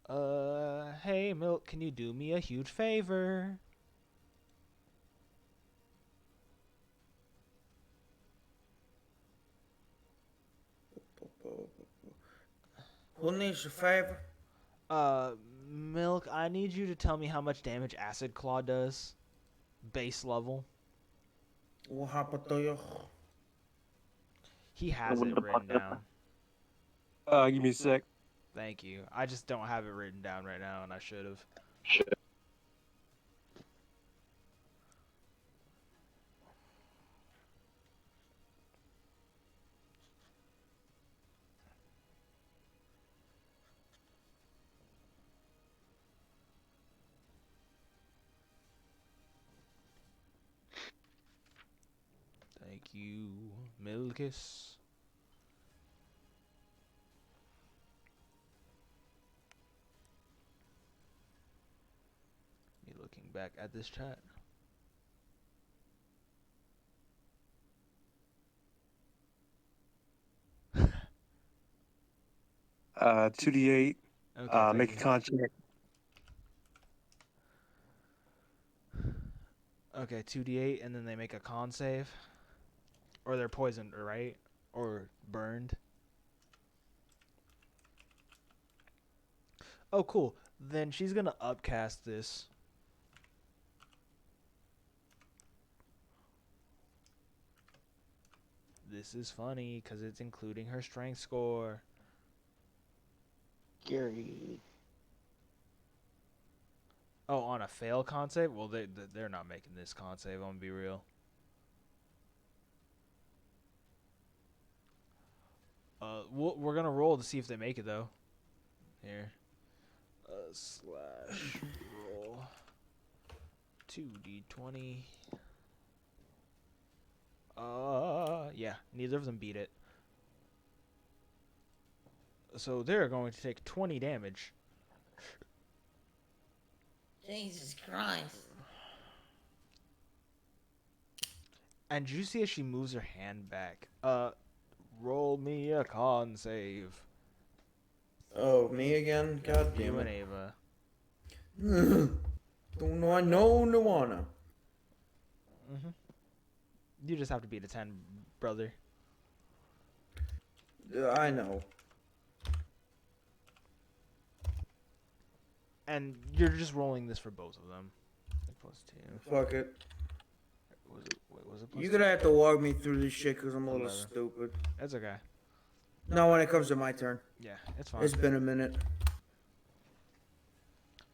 Hey, Milk, can you do me a huge favor? Who needs a favor? Milk, I need you to tell me how much damage Acid Claw does. Base level. What happened to you? He has What it the written fuck? down. Give me a sec. Thank you. I just don't have it written down right now, and I should have. Thank you, Milkus. Me looking back at this chat. Uh, 2d8. Okay, Make thank a you. contract. Okay, 2d8, and then they make a con save. Or they're poisoned, right? Or burned. Oh, cool. Then she's gonna upcast this. This is funny, because it's including her strength score. Gary. Oh, on a fail con save? Well, they're not making this con save, I'm gonna be real. We're gonna roll to see if they make it, though. Here. Slash roll. 2d20. Yeah, neither of them beat it. So they're going to take 20 damage. Jesus Christ. And did you see as she moves her hand back? Roll me a con save. Oh, me again? God You damn and it. Ava. Don't know I know no wanna. You just have to beat a 10, brother. I know. And you're just rolling this for both of them. Plus 2. Fuck it. Was it plus You're 2? gonna have to walk me through this shit because I'm a little 11. stupid. That's okay. No, when it comes to my turn. Yeah, it's fine. It's been a minute.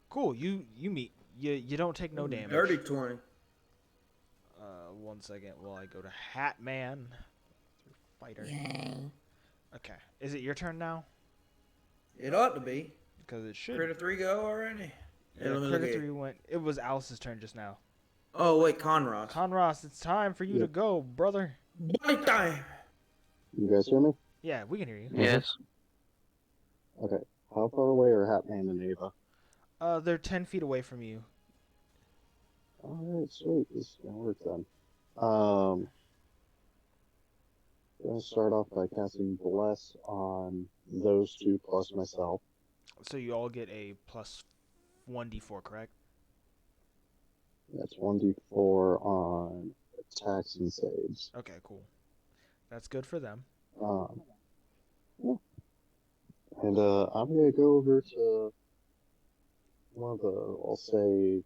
Cool. You meet. You don't take no damage. Dirty 20. 1 second while I go to Hat Man. Fighter. Yay. Okay. Is it your turn now? It ought to be. Because it should. Critter 3 go already? Yeah, let me look Critter at 3 went. It was Alice's turn just now. Oh, wait, Conross. Conross, it's time for you to go, brother. Body time! You guys hear me? Yeah, we can hear you. Yes. Okay. How far away are Hatman and Ava? They're 10 feet away from you. Alright, sweet. This is gonna work then. Gonna start off by casting Bless on those two plus myself. So you all get a plus 1d4, correct? That's 1d4 on attacks and saves. Okay, cool. That's good for them. Yeah. And I'm gonna go over to one of the, I'll say,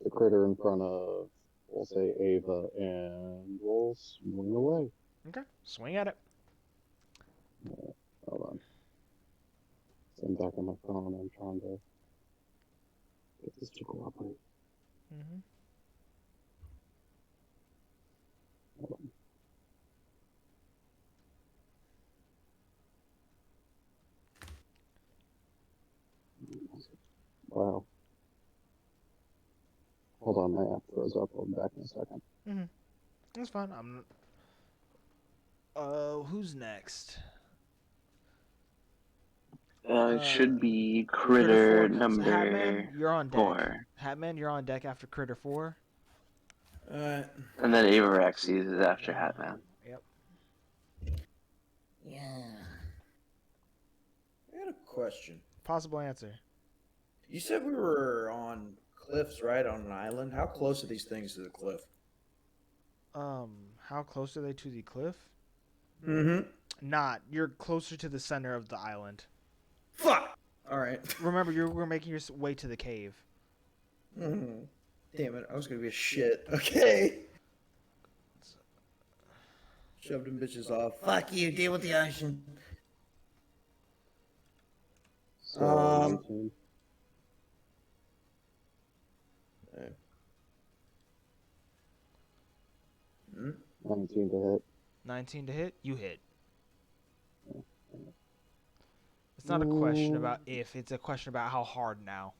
the critter in front of, we'll say, Ava, and we'll swing away. Okay, swing at it. Hold on. I'm back on my phone. I'm trying to get this to cooperate. Mm-hmm. Hold on. Wow. phone. My app froze up. I'll be back in a second. That's fine. I'm. Who's next? It should be critter 4. So number Hatman, you're on deck. 4. Hatman, you're on deck after critter 4. And then Avorexes is after Hatman. Yep. Yeah. I got a question. Possible answer. You said we were on cliffs, right? On an island. How close are these things to the cliff? How close are they to the cliff? Mm-hmm. Not. You're closer to the center of the island. Fuck! Alright. Remember, we're making your way to the cave. Damn it, I was gonna be a shit. Okay. Shoved them bitches off. Fuck you, deal with the ocean. So, 19 to hit. 19 to hit? You hit. It's not a question about if, it's a question about how hard now.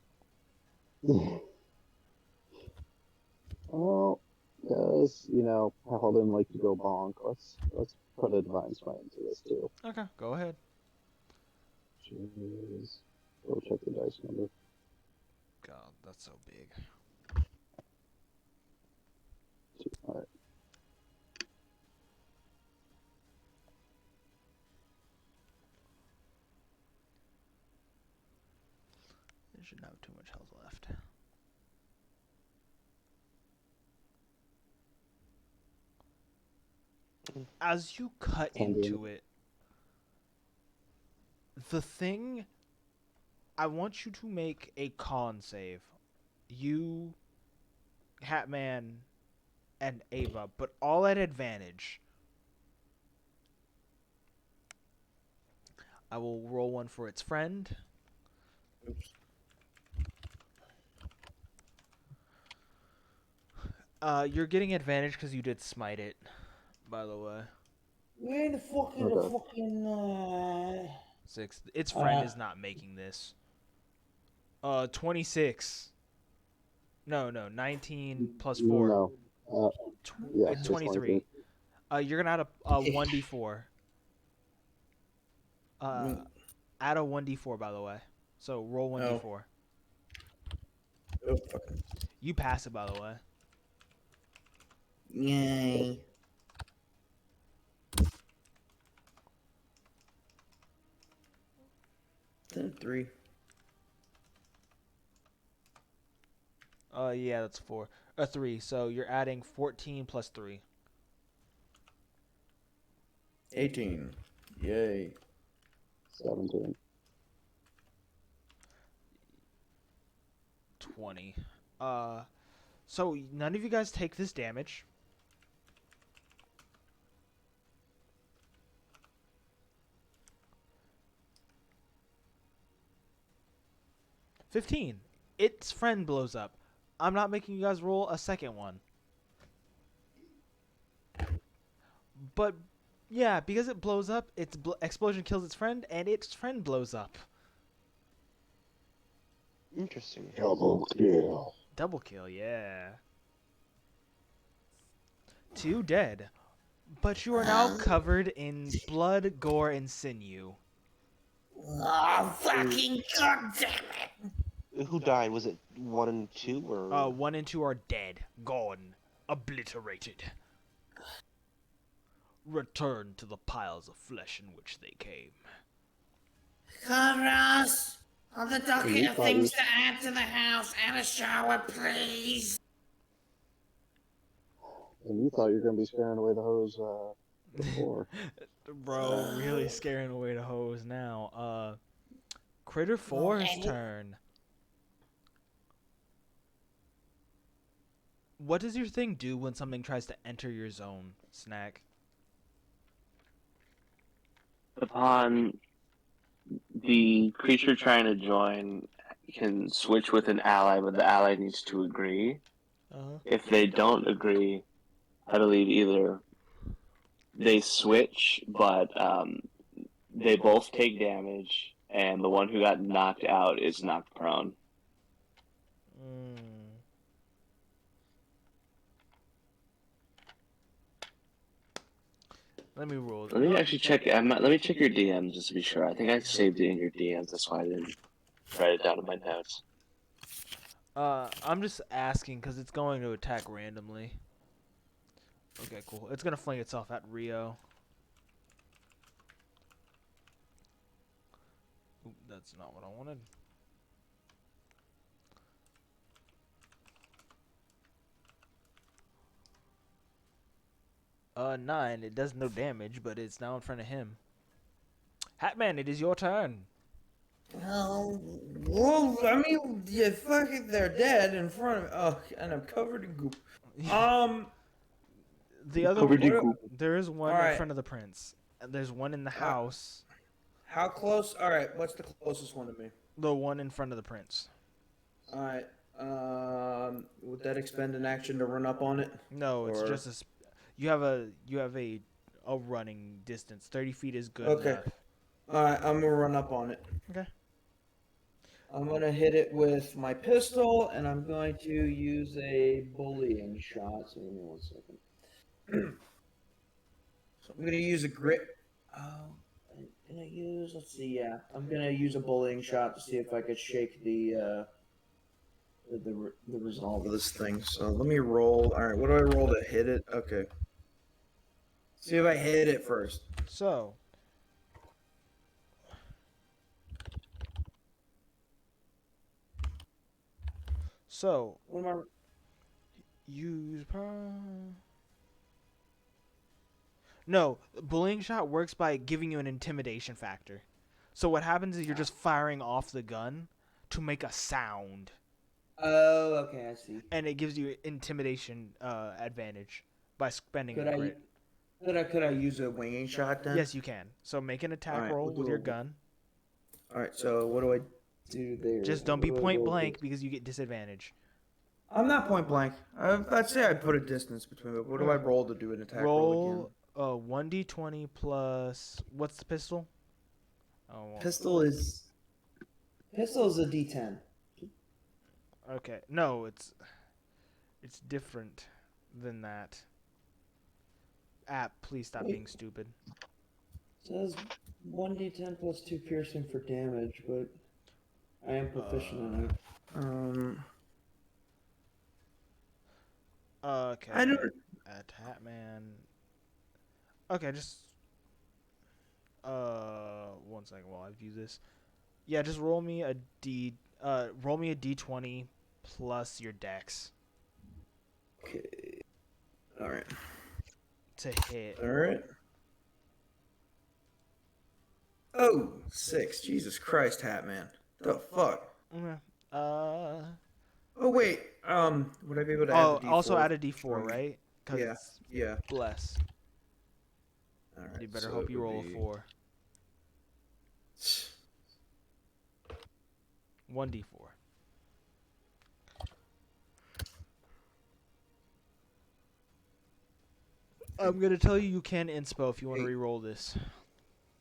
Well, because, I hold him like to go bonk. Let's put a divine smite into this too. Okay, go ahead. Jeez. Go check the dice number. God, that's so big. Alright. They shouldn't have too much health left. As you cut into it, the thing, I want you to make a con save. You, Hatman, and Ava, but all at advantage. I will roll one for its friend. Oops. You're getting advantage because you did smite it, by the way. Where the fuck is the fucking 6. Its friend is not making this. 26. No, 19 plus 4. No. Yeah, 23. You're gonna add a 1d4. Add a 1d4, by the way. So roll 1d4. Oh, fucking. You pass it, by the way. Yay. Then 3. Yeah, that's 4. 3. So you're adding 14 plus 3. 18. Yay. 17. 20. So none of you guys take this damage. $15. Its friend blows up. I'm not making you guys roll a second one. But yeah, because it blows up, its explosion kills its friend, and its friend blows up. Interesting. Double kill. Double kill, yeah. 2 dead. But you are now covered in blood, gore, and sinew. Oh, fucking goddamn it! Who died? Was it 1 and 2 or? 1 and 2 are dead, gone, obliterated. Return to the piles of flesh in which they came. Chorus! On the docket of things to add to the house, and a shower, please. And you thought you were going to be scaring away the hose before. Bro, really scaring away the hose now. Critter 4's turn. What does your thing do when something tries to enter your zone, Snack? Upon the creature trying to join can switch with an ally, but the ally needs to agree. If they don't agree, I believe either they switch, but they both take damage, and the one who got knocked out is knocked prone. Let me roll. Let me actually check. Let me check your DMs just to be sure. I think I saved it in your DMs. That's why I didn't write it down in my notes. I'm just asking because it's going to attack randomly. Okay, cool. It's gonna fling itself at Rio. Oop, that's not what I wanted. Nine. It does no damage, but it's now in front of him. Hatman, it is your turn. Oh, well, I mean, yeah, fucking, they're dead in front of me. Oh, and I'm covered in goop. The other Covered in one, goop. there is one Alright. in front of the prince. And there's one in the house. How close? All right, what's the closest one to me? The one in front of the prince. All right. Would that expend an action to run up on it? No, it's Or- just a. You have a running distance. 30 feet is good Okay. enough. All right, I'm gonna run up on it. Okay. I'm gonna hit it with my pistol, and I'm going to use a bullying shot. So give me 1 second. So I'm gonna use a grit. I'm gonna use. Let's see. Yeah, I'm gonna use a bullying shot to see if I could shake the resolve of this thing. So let me roll. All right, what do I roll to hit it? Okay. See if I hit it first. So. What am I? Use. No, bullying shot works by giving you an intimidation factor. So what happens is you're just firing off the gun to make a sound. Oh, okay, I see. And it gives you intimidation advantage by spending Could a I, grit. could I use a winging shot then? Yes, you can. So make an attack Alright, roll we'll with do your a- gun. All right, so what do I do there? Just don't What be do I point roll blank with? because you get disadvantage. I'm not point blank. I'd say I put a distance between them. What do I roll to do an attack roll Roll 1d20 plus what's the pistol? Oh, again? Pistol is a D10. okay. No, it's different than that. App, please stop being stupid. It says 1d10 plus 2 piercing for damage, but I am proficient in it. Okay. I don't. Attack man. Okay, just 1 second while I view this. Yeah, just roll me a d20 plus your dex Okay. All right. to hit. All right. Oh, 6. Jesus Christ, Hatman. The fuck? Okay. Oh wait. Would I be able to add the D4? Also add a d4, right? Cause Yeah. it's Yeah. bless. All right. You better so hope it you would roll be- a 4. 1d4. I'm gonna tell you can inspo if you want to re-roll this.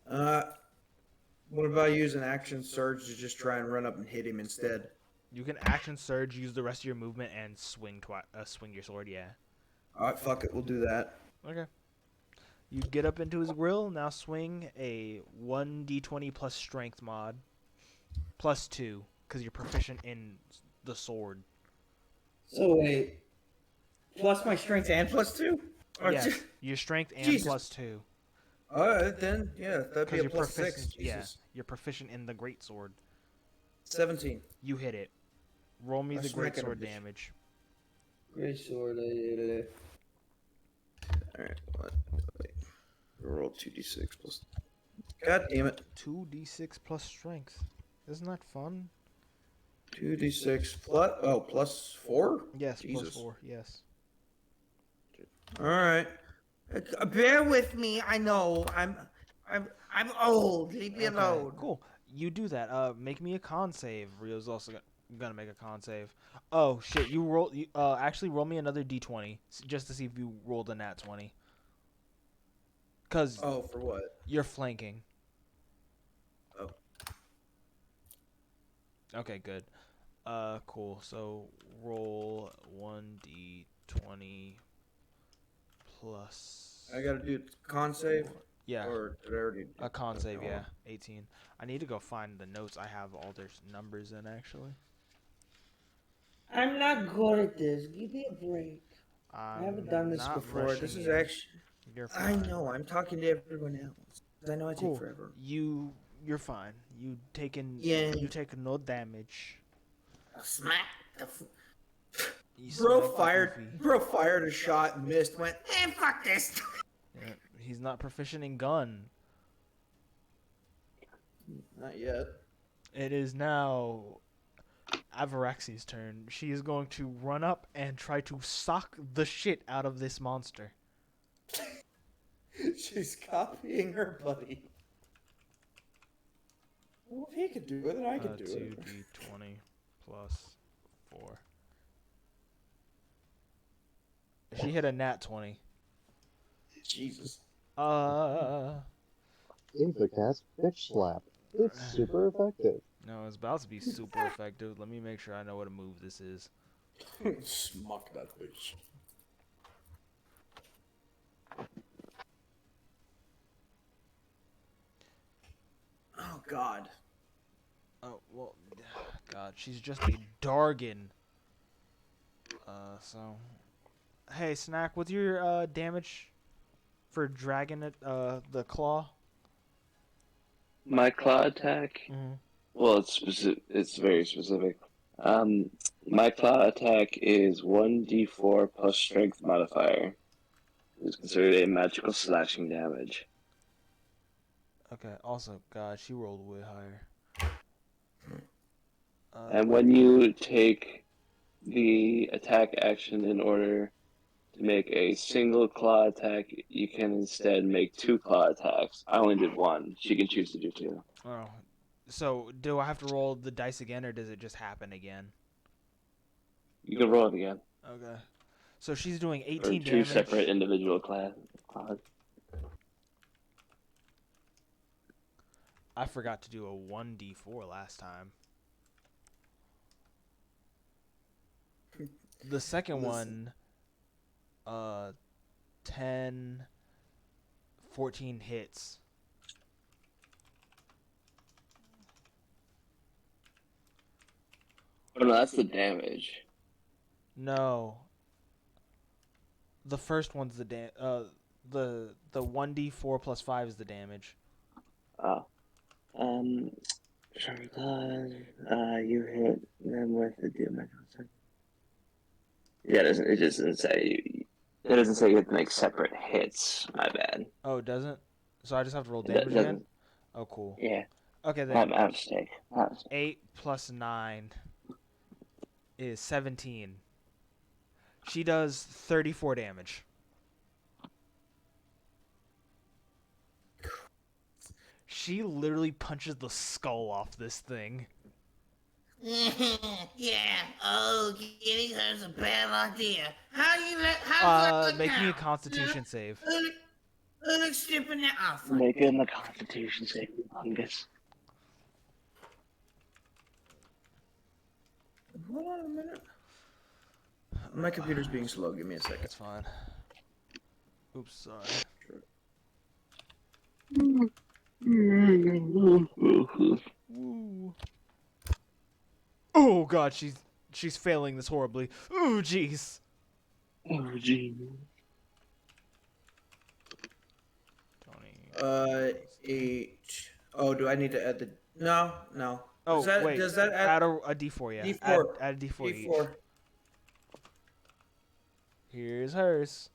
What about using action surge to just try and run up and hit him instead? You can action surge, use the rest of your movement, and swing your sword. Yeah. All right, fuck it. We'll do that. Okay. You get up into his grill. Now swing a 1d20 plus strength mod, plus 2, because you're proficient in the sword. So wait. Plus my strength and plus 2? Or Yes, just- your strength and Jesus. plus 2. All right, then. Yeah, that'd be Because a you're plus 6. proficient. Yeah, Jesus. you're proficient in the great sword. 17. You hit it. Roll me I the great smack it a sword bitch. damage. Great sword. Alright, what? Wait. Roll 2d6 plus. God damn it. 2d6 plus strength. Isn't that fun? 2d6 plus. Oh, plus 4? Yes, Jesus. plus 4. Yes. Alright. Bear with me. I know. I'm old. Leave me alone. Cool. You do that. Make me a con save. Rio's also gonna make a con save. Oh shit! You roll. Actually, roll me another d20 just to see if you rolled a nat 20. Cause Oh, for what? you're flanking. Oh. Okay, good. Cool. So roll 1d20 plus I gotta do con save, Yeah, or did I already? a con Okay, save. hold Yeah, on. 18. I need to go find the notes. I have all their numbers in actually. I'm not good at this. Give me a break. I haven't done I'm this not before. rushing This is you. actually. You're I fine. know. I'm talking to everyone else. 'Cause I know I take Cool. forever. You're fine. Yeah. You take no damage. Smack the. You Bro smacked the fired. goofy. Bro fired a shot, missed, went. Fuck this. Yeah, he's not proficient in gun. Not yet. It is now Avaraxi's turn. She is going to run up and try to sock the shit out of this monster. She's copying her buddy. Well, if he could do it, then I could do it. 2d20 plus 4. She hit a nat 20. Jesus. Invicast bitch slap. It's super effective. No, it's about to be super effective. Let me make sure I know what a move this is. Smuck that bitch. Oh God. Oh, well, God, she's just a Dargan. So... Hey, Snack, what's your, damage for dragging it, the claw? My claw attack. Mm-hmm. Well, it's very specific. My claw attack is 1d4 plus strength modifier. It's considered a magical slashing damage. Okay, also, God, she rolled way higher. And when you take the attack action in order to make a single claw attack, you can instead make 2 claw attacks. I only did 1. She can choose to do 2. Oh, so do I have to roll the dice again, or does it just happen again? You can roll it again. Okay. So she's doing Or 18 2 damage. separate individual claws. I forgot to do a 1d4 last time. The second one, 10, 14 hits. Oh no, that's the damage. No. The first one's the 1d4 plus 5 is the damage. Oh. Sorry, you hit them with the damage. Yeah, it just doesn't say. It doesn't say you have to make separate hits. My bad. Oh, it doesn't? So I just have to roll It damage doesn't. again? Oh, cool. Yeah. Okay, then. My mistake. 8 plus 9 is 17. She does 34 damage. She literally punches the skull off this thing. Yeah. Oh, getting her's a bad idea. Make me a Constitution save. Who looks stupid now? Oh, fuck. Making the Constitution save, fungus. Hold on a minute. My computer's being slow. Give me a second. That's fine. Oops, sorry. Woo. Oh God, she's failing this horribly. Ooh, jeez. Oh, jeez. 8. Oh, do I need to add the? No. Oh, wait. Does that add a D4? Yeah. D4? Add a D4 each. D4. Here's hers.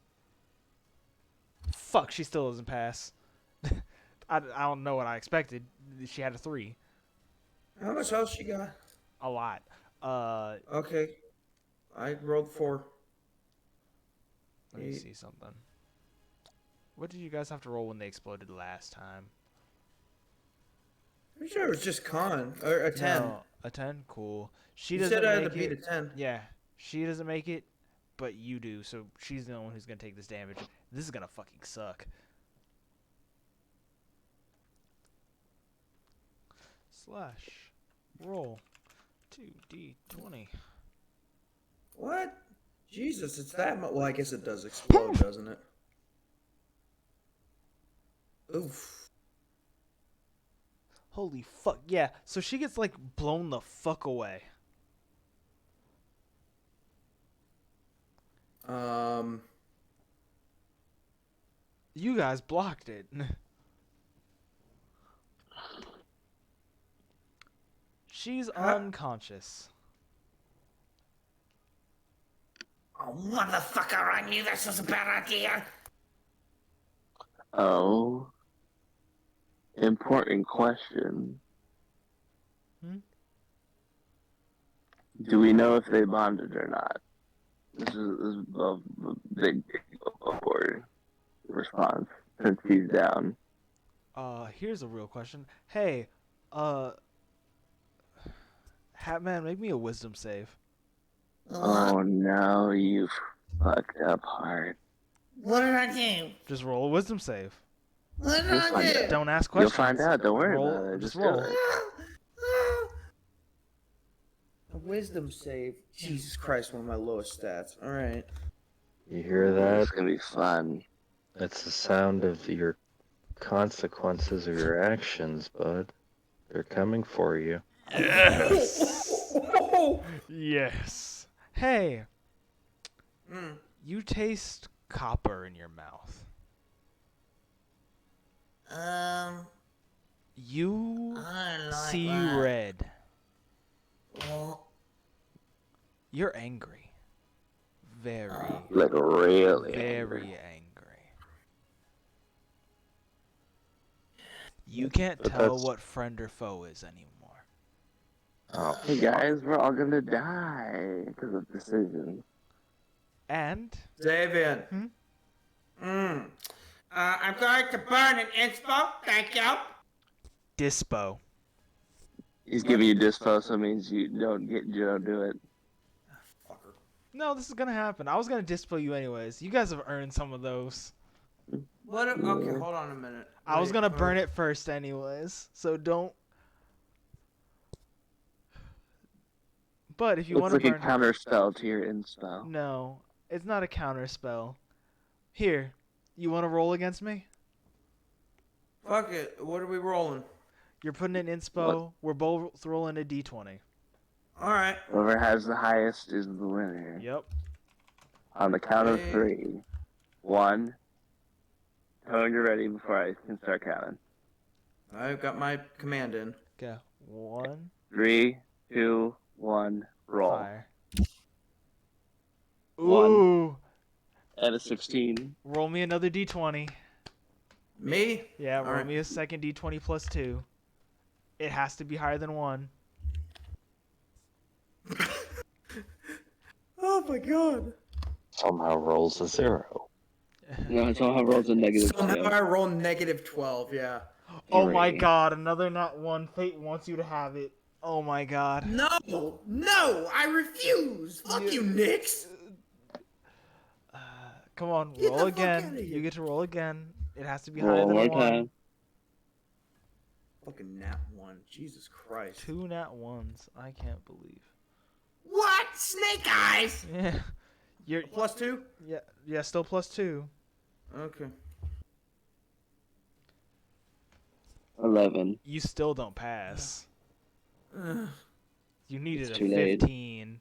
Fuck, she still doesn't pass. I don't know what I expected. She had a 3. How much else she got? A lot. Okay. I rolled 4. Let me see something. What did you guys have to roll when they exploded last time? I'm sure it was just con or a 10. No, a 10. Cool. She You doesn't said I had make to beat it. a 10. Yeah, she doesn't make it, but you do. So she's the one who's gonna take this damage. This is gonna fucking suck. Slash roll 2d20. What? Jesus, it's that much. Well, I guess it does explode, doesn't it? Oof. Holy fuck, yeah. So she gets, like, blown the fuck away. You guys blocked it. She's unconscious. Oh, motherfucker, I knew this was a bad idea. Oh. Important question. Do we know if they bonded or not? This is a big awkward response since he's down. Here's a real question. Hey, Hatman, make me a wisdom save. Oh no, you fucked up hard. What did I do? Just roll a wisdom save. What did I do? Don't ask questions. You'll find out. Don't worry roll, about it. Just do roll. it. A wisdom save. Jesus Christ, one of my lowest stats. All right. You hear that? It's gonna be fun. That's the sound of your consequences of your actions, bud. They're coming for you. Yes. Yes. Hey. You taste copper in your mouth. You see red. You're angry. Very. Like really very angry. You can't tell what friend or foe is anymore. Oh, hey guys, we're all gonna die because of decisions. And Davian. I'm going to burn an inspo. Thank you. Dispo. He's giving you dispo, so it means you don't do it. No, this is gonna happen. I was gonna dispo you anyways. You guys have earned some of those. What? Okay, hold on a minute. I was gonna burn it first anyways, so don't. But if you want to burn, burn, a counter spell to your inspo. No, it's not a counter spell. Here, you want to roll against me? Fuck it. What are we rolling? You're putting in inspo. We're both rolling a d20. All right. Whoever has the highest is the winner. Yep. On the count of 3. 1. Tell when you're ready before I can start counting. I've got my command in. Okay. 1. 3, 2, 1. Roll. Fire. 1. Ooh. And a 16. Roll me another d20. Me? Yeah, roll me a second d20 plus 2. It has to be higher than 1. Oh my god. Somehow rolls a 0. No, somehow rolls a negative 12. Somehow I roll negative 12, yeah. Oh my god, another not 1. Fate wants you to have it. Oh my god. No! No! I refuse! Fuck you, Nix! Come on, roll again. You get to roll again. It has to be roll higher than more 1. Time. Fucking nat 1. Jesus Christ. 2 nat 1s. I can't believe. What? Snake eyes? Yeah. You're plus 2? Yeah, still plus 2. Okay. 11. You still don't pass. You needed It's a too late. 15.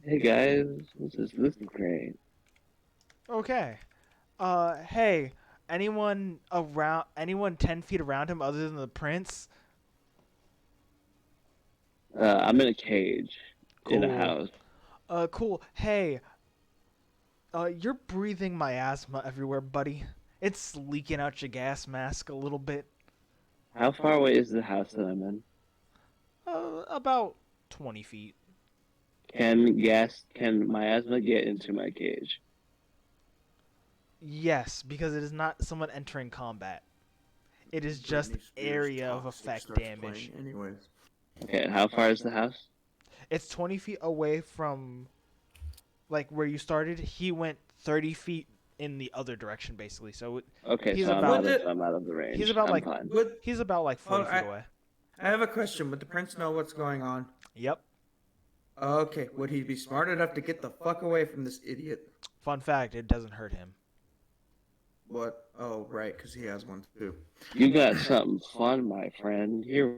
Hey guys, this is great. Okay. Hey, anyone 10 feet around him other than the prince? I'm in a cage in a Cool. house. Cool. Hey, you're breathing miasma everywhere, buddy. It's leaking out your gas mask a little bit. How far away is the house that I'm in? About 20 feet. Can miasma get into my cage? Yes, because it is not someone entering combat. It is just area of effect damage. Anyways. Okay, and how far is the house? It's 20 feet away from, like, where you started. He went 30 feet in the other direction, basically. So Okay, he's so about, I'm out of the range. He's about I'm like fine. he's about like 40 feet away. I have a question. Would the prince know what's going on? Yep. Okay. Would he be smart enough to get the fuck away from this idiot? Fun fact: it doesn't hurt him. What? Oh, right, because he has one too. You got something fun, my friend. Here,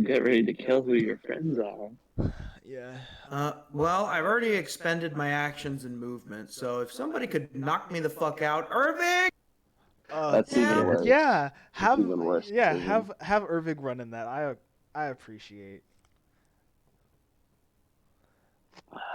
get ready to kill who your friends are. Yeah. Well, I've already expended my actions and movement, so if somebody could knock me the fuck out, Irving! That's even worse. Yeah, have even worse decision. have Irving run in that. I appreciate.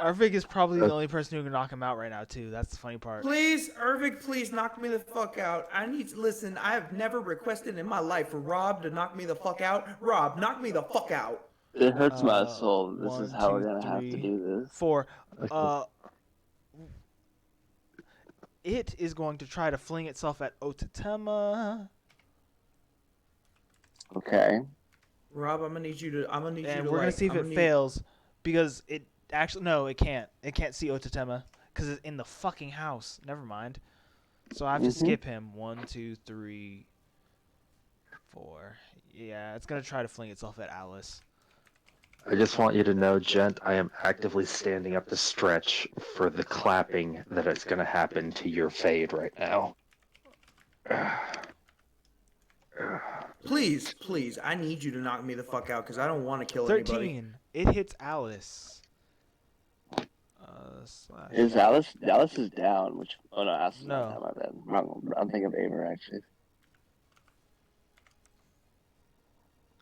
Irving is probably the only person who can knock him out right now too. That's the funny part. Please, Irving, please knock me the fuck out. I need to listen. I have never requested in my life for Rob to knock me the fuck out. Rob, knock me the fuck out. It hurts my soul. This is 1, how 2, we're gonna 3, have to do this. 4. It is going to try to fling itself at Otatema. Okay. Rob, I'm gonna need you to. And we're gonna see if it fails, because it actually it can't. It can't see Otatema because it's in the fucking house. Never mind. So I have to skip him. 1, 2, 3, 4. Yeah, it's gonna try to fling itself at Alice. I just want you to know, Gent, I am actively standing up to stretch for the clapping that is going to happen to your fade right now. Please, please, I need you to knock me the fuck out because I don't want to kill 13. anybody. It hits Alice. Is Alice is down? Which Alice is No. not down. My bad. Wrong. I'm thinking of Ava actually.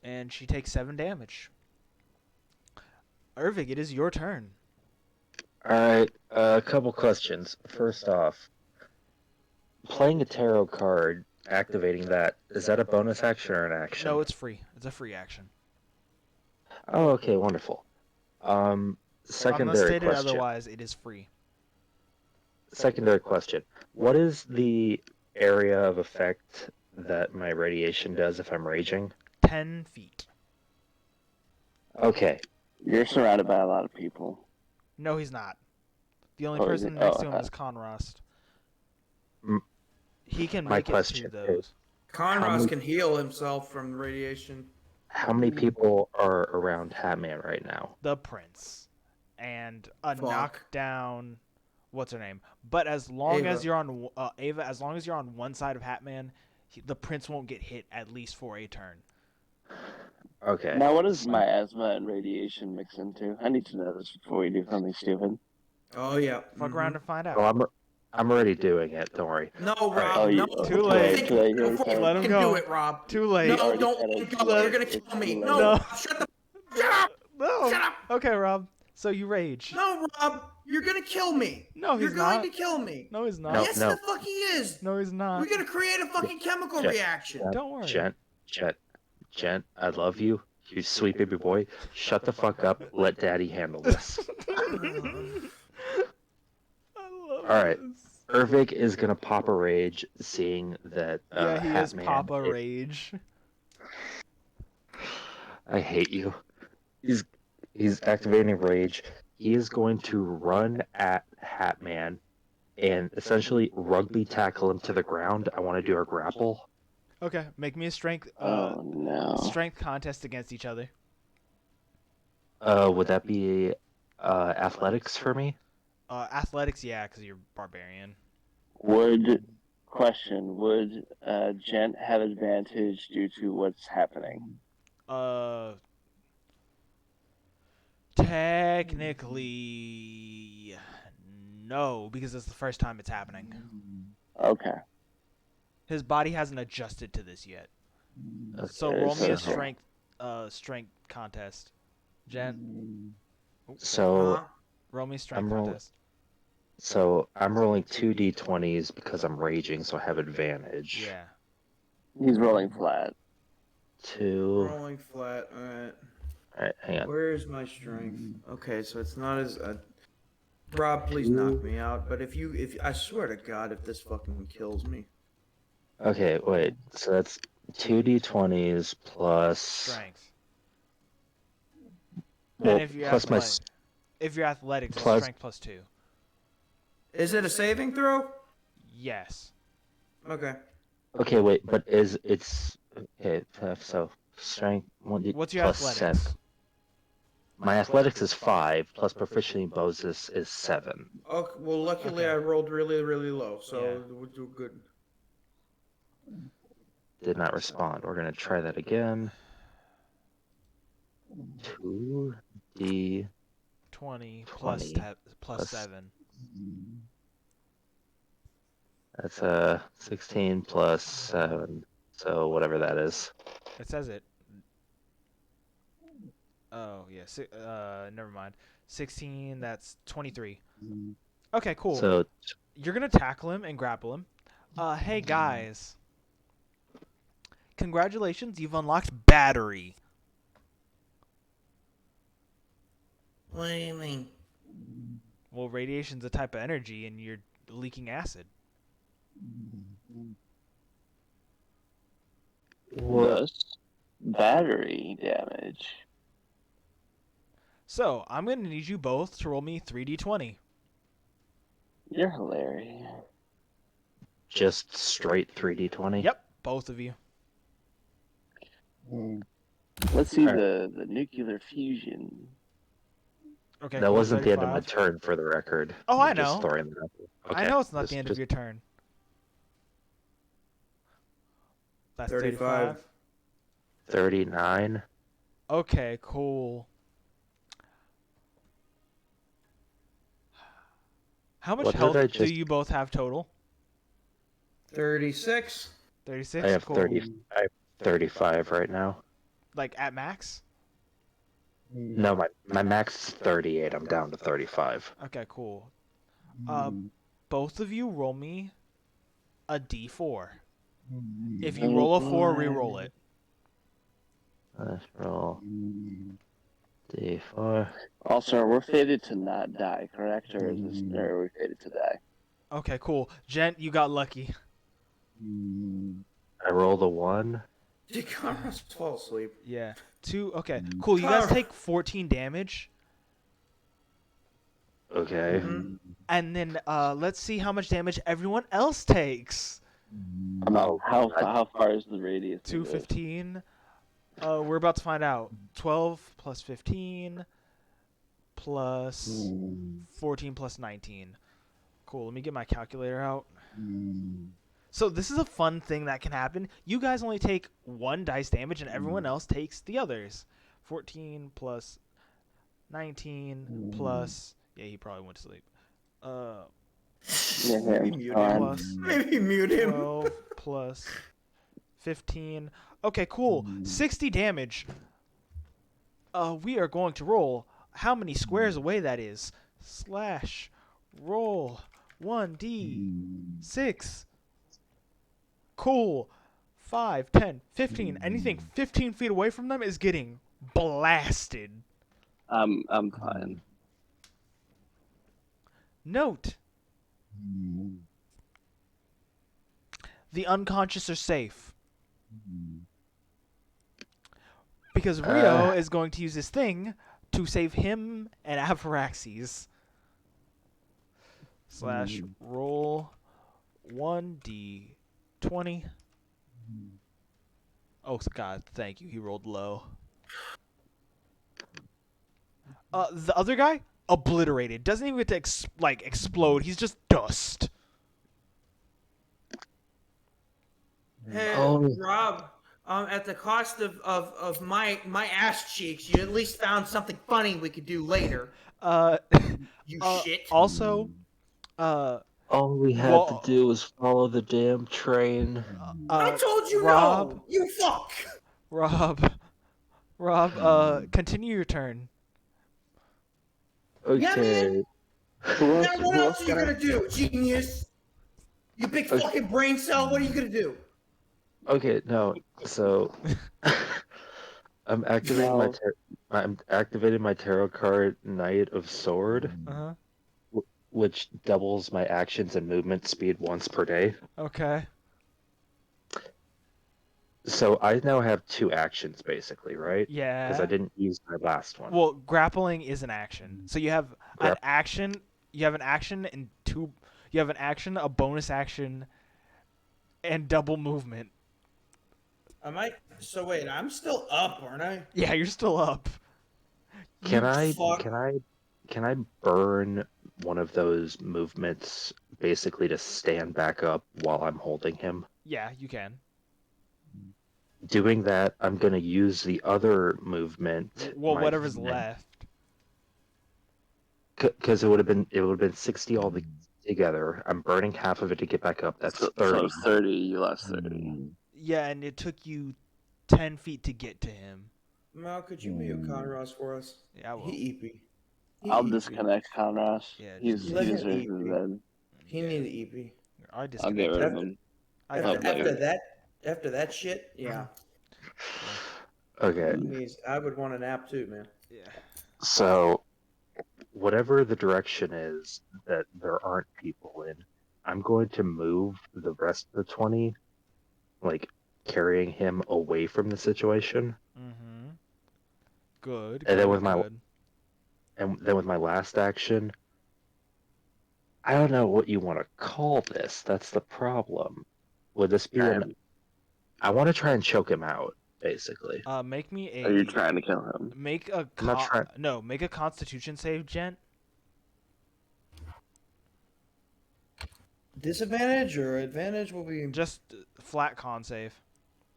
And she takes 7 damage. Irving, it is your turn. Alright, a couple questions. First off, playing a tarot card, activating that, is that a bonus action or an action? No, it's free. It's a free action. Oh, okay, wonderful. Secondary Unless stated question. otherwise, it is free. Secondary question. What is the area of effect that my radiation does if I'm raging? 10 feet. Okay. You're surrounded by a lot of people. No, he's not. The only Oh, is person it? next Oh, to him is Conrost. M- He can my make it question to those. Conross can heal himself from radiation. How many people are around Hatman right now? The prince. And a Fuck. knockdown. What's her name? But as long as Ava. you're on Ava, as long as you're on one side of Hatman, the prince won't get hit at least for a turn. Okay. Now, what does miasma and radiation mix into? I need to know this before we do something stupid. Oh yeah. Fuck around and find out. Oh, I'm already doing it. Don't worry. No, Rob. Right. No. Too late. Too late. Let him go. Do it, Rob. Too late. No, already don't said let it. him go. You're gonna kill me. No. No. Shut up. No. Shut up. Okay, Rob. So you rage. No, Rob. You're gonna kill me. No, he's You're not. going to kill me. No, he's not. No, Yes, no. the fuck he is. No, he's not. We're gonna create a fucking chemical reaction. Don't worry. Gent, I love you. You sweet baby boy. Shut the fuck up. Let daddy handle this. Alright. Irvig is gonna pop a rage seeing that Yeah, he is Hatman Papa Rage. I hate you. He's activating rage. He is going to run at Hatman and essentially rugby tackle him to the ground. I want to do a grapple. Okay, make me a strength strength contest against each other. Would that be athletics for me? Athletics, yeah, because you're barbarian. Would Gent have advantage due to what's happening? Technically, no, because it's the first time it's happening. Okay. His body hasn't adjusted to this yet. Okay, So roll me a so- strength contest. Jen. So Roll me a strength I'm roll- contest. So I'm rolling 2d20s because I'm raging, so I have advantage. Yeah. He's rolling flat. 2. Rolling flat. All right. Alright, hang on. Where's my strength? Okay, so it's not as. Rob, please knock me out. But if I swear to God, if this fucking kills me. Okay, wait. So that's 2d20s plus. Strength. Well, And if you're plus my. if you're athletics, plus- strength plus 2. Is it a saving throw? Yes. Okay. Okay, wait, but it's okay. So strength. What's your plus athletics? 7. My athletics is 5 plus proficiency in bonus is 7. Okay. Well, luckily Okay. I rolled really, really low, so Yeah. we'll do good. Did not respond. We're going to try that again. 2d 20 20 plus 7. That's 16 plus 7. So whatever that is. It says it. Oh, yeah. Never mind. 16, that's 23. Okay, cool. So you're going to tackle him and grapple him. Hey, guys. Congratulations, you've unlocked battery. What do you mean? Well, radiation's a type of energy, and you're leaking acid. Thus, battery damage. So, I'm going to need you both to roll me 3d20. You're hilarious. Just straight 3d20? Yep, both of you. Let's see the nuclear fusion. Okay, that cool, wasn't 35. the end of my turn, for the record. Oh, I Just know. throwing that out there. Okay. I know it's not the end of your turn. That's 35. 39. Okay, cool. How much health do you both have total? 36. 36? I have cool. 30. I have 35 right now. Like at max? No, my max is 38. I'm down to 35. Okay, cool. Both of you roll me a d4. If you roll a 4, re-roll it. Let's roll d4. Also, we're fated to not die, correct? Or is this, or are we fated to die? Okay, cool. Gent, you got lucky. I rolled a 1. Did Conrad fall asleep? Yeah. 2. Okay, cool. You guys take 14 damage. Okay. And then let's see how much damage everyone else takes. How far is the radius? 215. We're about to find out. 12 plus 15 plus 14 plus 19. Cool. Let me get my calculator out. So this is a fun thing that can happen. You guys only take 1 dice damage, and everyone else takes the others. 14 plus 19 plus... Yeah, he probably went to sleep. Maybe mute him. 12 plus 15. Okay, cool. 60 damage. We are going to roll how many squares away that is. Slash roll 1d6. Cool. 5, 10, 15. Anything 15 feet away from them is getting blasted. I'm fine. Note. The unconscious are safe. Because Rio is going to use this thing to save him and Avaraxes. Slash roll 1d20. Oh, God, thank you. He rolled low. The other guy? Obliterated. Doesn't even get to explode. He's just dust. Hey, Rob, at the cost of my ass cheeks, you at least found something funny we could do later. You shit. Also, all we had to do was follow the damn train. I told you Rob, no. You fuck. Rob, continue your turn. Okay. Yeah, man. Now what else are you gonna do, genius? You big fucking brain cell. What are you gonna do? Okay, no. So I'm activating I'm activating my tarot card Knight of Sword, which doubles my actions and movement speed once per day. Okay. So I now have 2 actions, basically, right? Yeah. Because I didn't use my last one. Well, grappling is an action. So you have an action. You have an action and 2. You have an action, a bonus action, and double movement. So wait, I'm still up, aren't I? Yeah, you're still up. Can I burn one of those movements basically to stand back up while I'm holding him. Yeah, you can. Doing that, I'm gonna use the other movement. Well, whatever's left. Because it would have been 60 all together. I'm burning half of it to get back up. That's 30. So 30, you lost 30. Yeah, and it took you 10 feet to get to him. Mal, could you mute Conross for us? Yeah, I will. He EP. I'll disconnect Conross. Yeah, he deserves his bed. He needed EP. I'll get rid of him. After that shit, yeah. Okay. I would want a nap too, man. Yeah. So, whatever the direction is that there aren't people in, I'm going to move the rest of the 20, like carrying him away from the situation. Mm-hmm. Good. And then with my last action, I don't know what you want to call this. That's the problem. Would this be I want to try and choke him out, basically. Make me a. Are you trying to kill him? Make a make a Constitution save, Gent. Disadvantage or advantage will be just flat con save.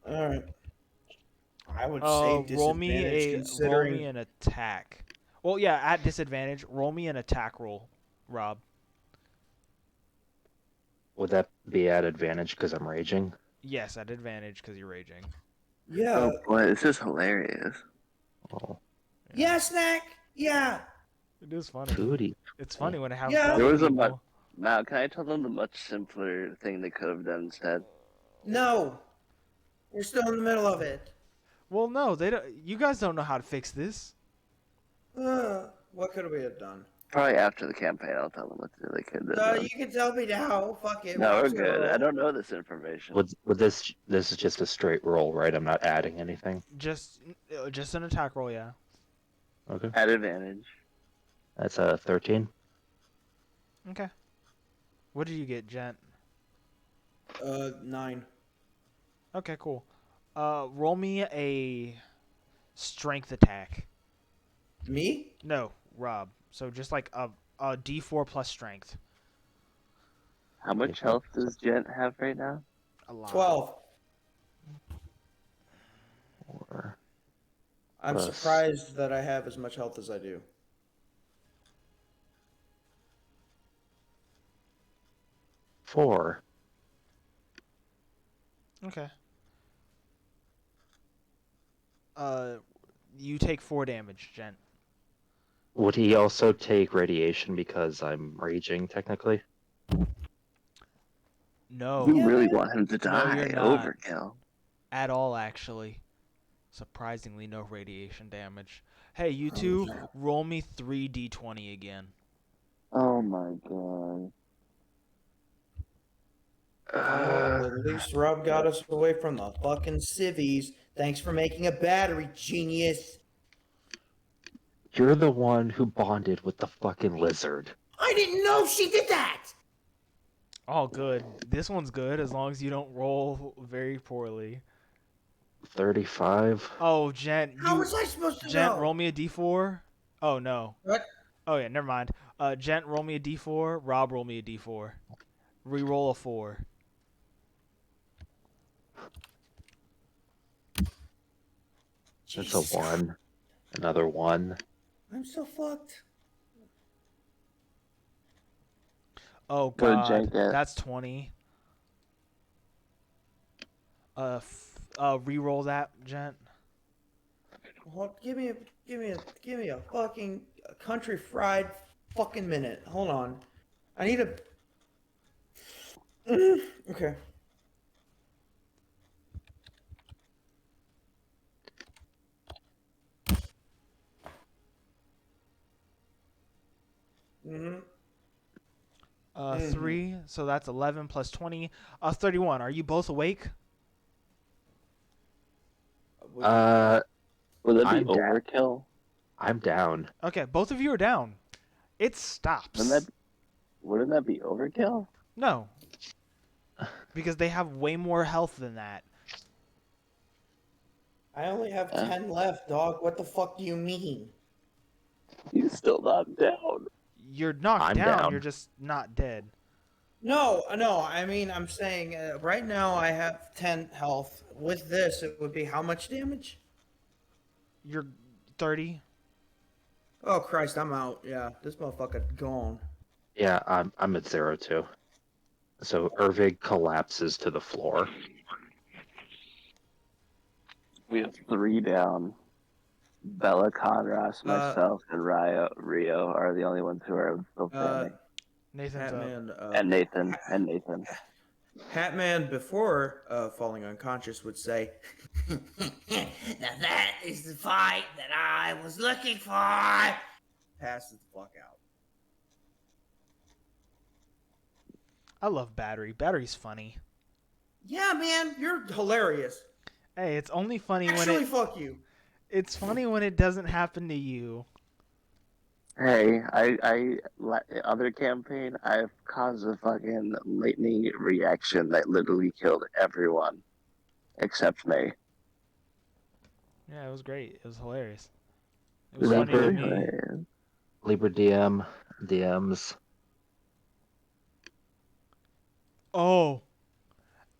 All right. I would say disadvantage roll me an attack. Well, yeah, at disadvantage, roll me an attack roll, Rob. Would that be at advantage because I'm raging? Yes, at advantage because you're raging. Yeah. Oh boy, this is hilarious. Oh. Yeah, snack. Yeah. It is funny. Booty. It's funny when it happens. Yeah. There was a much. Now, can I tell them the much simpler thing they could have done instead? No. We're still in the middle of it. Well, no, they don't. You guys don't know how to fix this. What could we have done? Probably after the campaign, I'll tell them what to do. They could have done. You can tell me now. Fuck it. No, we're good. I don't know this information. Would this is just a straight roll, right? I'm not adding anything. Just an attack roll, yeah. Okay. At advantage. That's a 13. Okay. What did you get, Gent? 9. Okay, cool. Roll me a strength attack. Me? No, Rob. So just like a D4 plus strength. How much health does Gent have right now? A lot. 12. 4. I'm surprised that I have as much health as I do. 4. Okay. You take 4 damage, Gent. Would he also take radiation because I'm raging, technically? No. You really want him to die. No, you're not. Overkill. At all, actually. Surprisingly, no radiation damage. Hey, you two, roll me 3d20 again. Oh my god. At least Rob got us away from the fucking civvies. Thanks for making a battery, genius. You're the one who bonded with the fucking lizard. I didn't know she did that. Oh, good. This one's good as long as you don't roll very poorly. 35. Oh, Gent. How was I supposed to Gent, know? roll me a d4. Oh, no. What? Oh, yeah, never mind. Gent, roll me a d4. Rob, roll me a d4. Reroll a 4. That's a 1. Another 1. I'm so fucked. Oh, God. That's 20. Reroll that, Gent. Hold, give me a fucking country fried fucking minute. Hold on. I need a. Okay. Mm-hmm. 3, so that's 11 plus 20. 31. Are you both awake? Would that be I'm overkill? I'm down. Okay, both of you are down. It stops. Wouldn't that be overkill? No. Because they have way more health than that. I only have 10 left, dog. What the fuck do you mean? He's still not down. You're knocked I'm down, down. you're just not dead. No, no. I mean, I'm saying right now I have 10 health. With this, it would be how much damage? You're 30. Oh Christ, I'm out. Yeah, this motherfucker gone. Yeah, I'm at 0 too. So Ervig collapses to the floor. We have 3 down. Bella, Conras, myself, and Rio are the only ones who are still standing. Nathan's Hatman, and Nathan. Hatman, before falling unconscious, would say, Now that is the fight that I was looking for. passes the fuck out. I love Battery. Battery's funny. Yeah, man, you're hilarious. Hey, it's only funny when Actually, fuck you. It's funny when it doesn't happen to you. Hey, other campaign, I've caused a fucking lightning reaction that literally killed everyone except me. Yeah, it was great. It was hilarious. It was funny to me. Libra DM, DMs. Oh.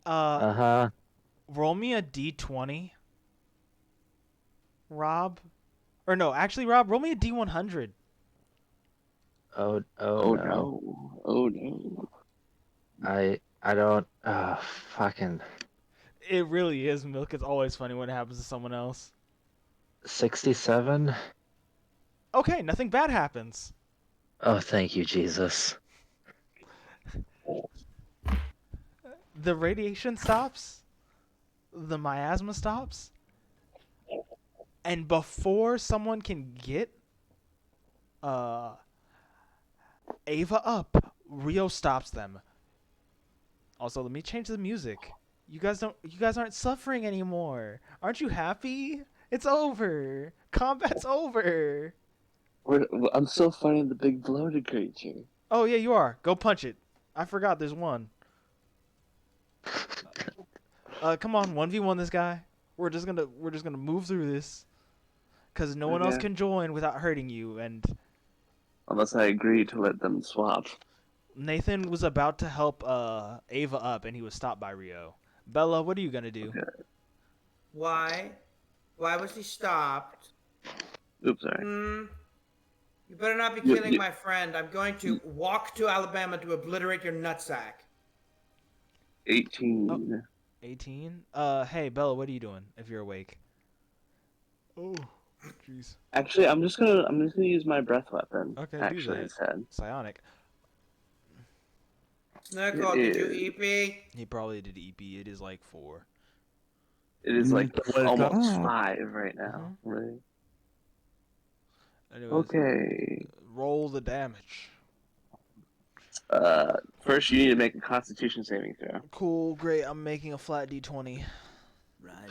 Uh-huh. Roll me a D20. Rob. Or no, actually, Rob, roll me a D100. Oh no. Oh no. I don't fucking It really is, Milk. It's always funny when it happens to someone else. 67. Okay, nothing bad happens. Oh, thank you, Jesus. The radiation stops. The miasma stops. And before someone can get Ava up, Rio stops them. Also, let me change the music. You guys aren't suffering anymore. Aren't you happy? It's over. Combat's over. I'm still fighting the big bloated creature. Oh yeah, you are. Go punch it. I forgot there's one. Come on, 1v1 this guy. We're just gonna move through this. Cause no one else can join without hurting you, and unless I agree to let them swap. Nathan was about to help Ava up, and he was stopped by Rio. Bella, what are you gonna do? Okay. Why? Why was he stopped? Oops, sorry. You better not be killing my friend. I'm going to walk to Alabama to obliterate your nutsack. 18. Oh, 18? Hey, Bella, what are you doing if you're awake? Oh, jeez. Actually, I'm just gonna use my breath weapon. Okay, actually, do that. instead. Psionic. Snuckle, did you EP? He probably did EP. It is like 4. It is like almost 5 right now. Right. Anyways, okay. Roll the damage. First you need to make a Constitution saving throw. Cool, great. I'm making a flat D20.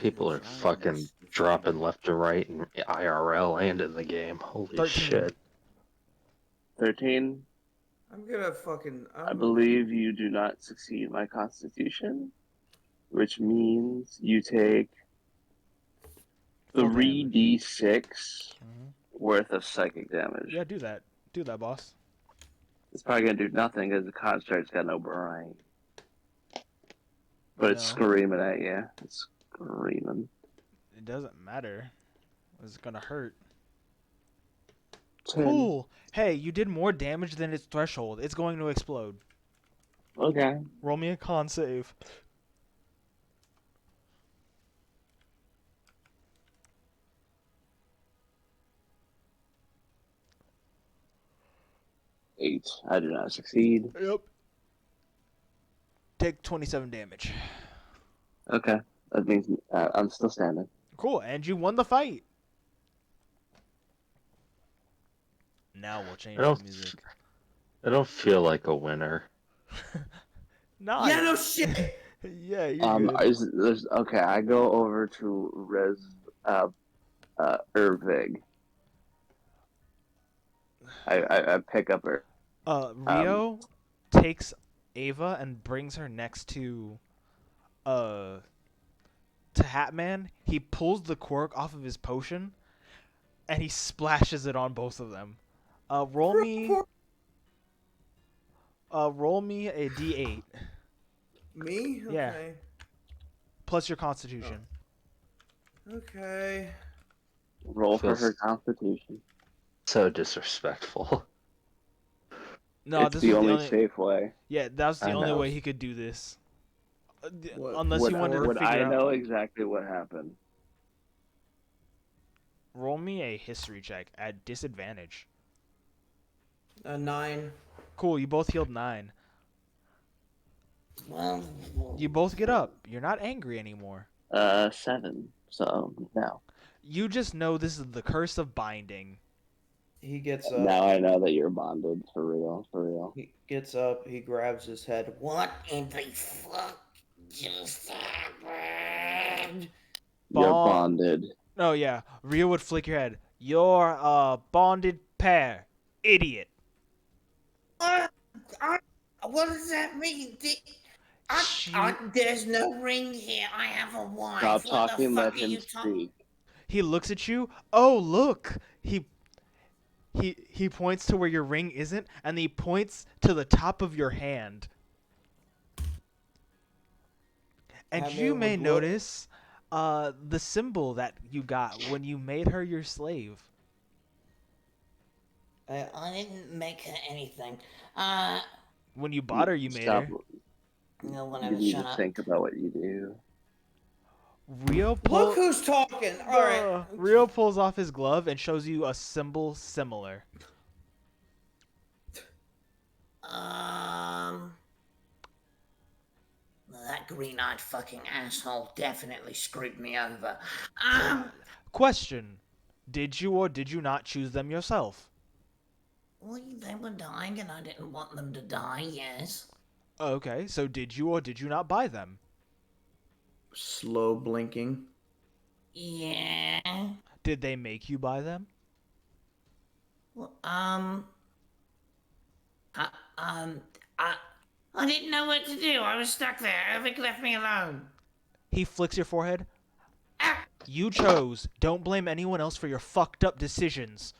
People are fucking dropping left and right in IRL and in the game. Holy 13. shit. 13. I'm gonna fucking. I believe you do not succeed my Constitution, which means you take 3d6 worth of psychic damage. Yeah, do that. Do that, boss. It's probably gonna do nothing because the construct's got no brain. But it's screaming at you. It's screaming. It doesn't matter. It's gonna hurt. 10. Cool. Hey, you did more damage than its threshold. It's going to explode. Okay. Roll me a con save. Eight. I do not succeed. Yep. Take 27 damage. Okay. That means I'm still standing. Cool, and you won the fight. Now we'll change the music. I don't feel like a winner. No. Yeah, no shit. Yeah, you're good. Okay, I go over to Ervig. I pick up her. Rio takes Ava and brings her next to Hatman. He pulls the cork off of his potion, and he splashes it on both of them. Roll Roll me a d8. Me? Yeah. Okay. Plus your Constitution. Okay. Roll for Feels her constitution. so disrespectful. No, It's this the was the only only. safe way. Yeah, that's the I only know. way he could do this. What- Unless Would, you wanted to would figure I out. know exactly what happened? Roll me a history check at disadvantage. 9. Cool, you both healed 9. Well, You both get up. You're not angry anymore. 7. So now. You just know this is the curse of binding. He gets up. Now I know that you're bonded for real. For real. He gets up. He grabs his head. what in the fuck just happened? You're Bond- bonded. Oh yeah, Rio would flick your head. You're a bonded pair, idiot. What does that mean? There's no ring here. I have a wife. Stop What talking. the Let fuck are him you talking? speak. He looks at you. Oh look, he points to where your ring isn't, and he points to the top of your hand. And That you man may would look- notice the symbol that you got when you made her your slave. I didn't make her anything. When you bought her, you made Stop. her. No, You whatever. need Shut to up. think about what you do. Rio Look who's talking. All right. Rio pulls off his glove and shows you a symbol similar. That green-eyed fucking asshole definitely screwed me over. Question: did you or did you not choose them yourself? Well, they were dying, and I didn't want them to die. Yes. Okay, so did you or did you not buy them? Slow blinking. Yeah. Did they make you buy them? Well, I didn't know what to do. I was stuck there. Eric left me alone. He flicks your forehead. You chose. Don't blame anyone else for your fucked up decisions.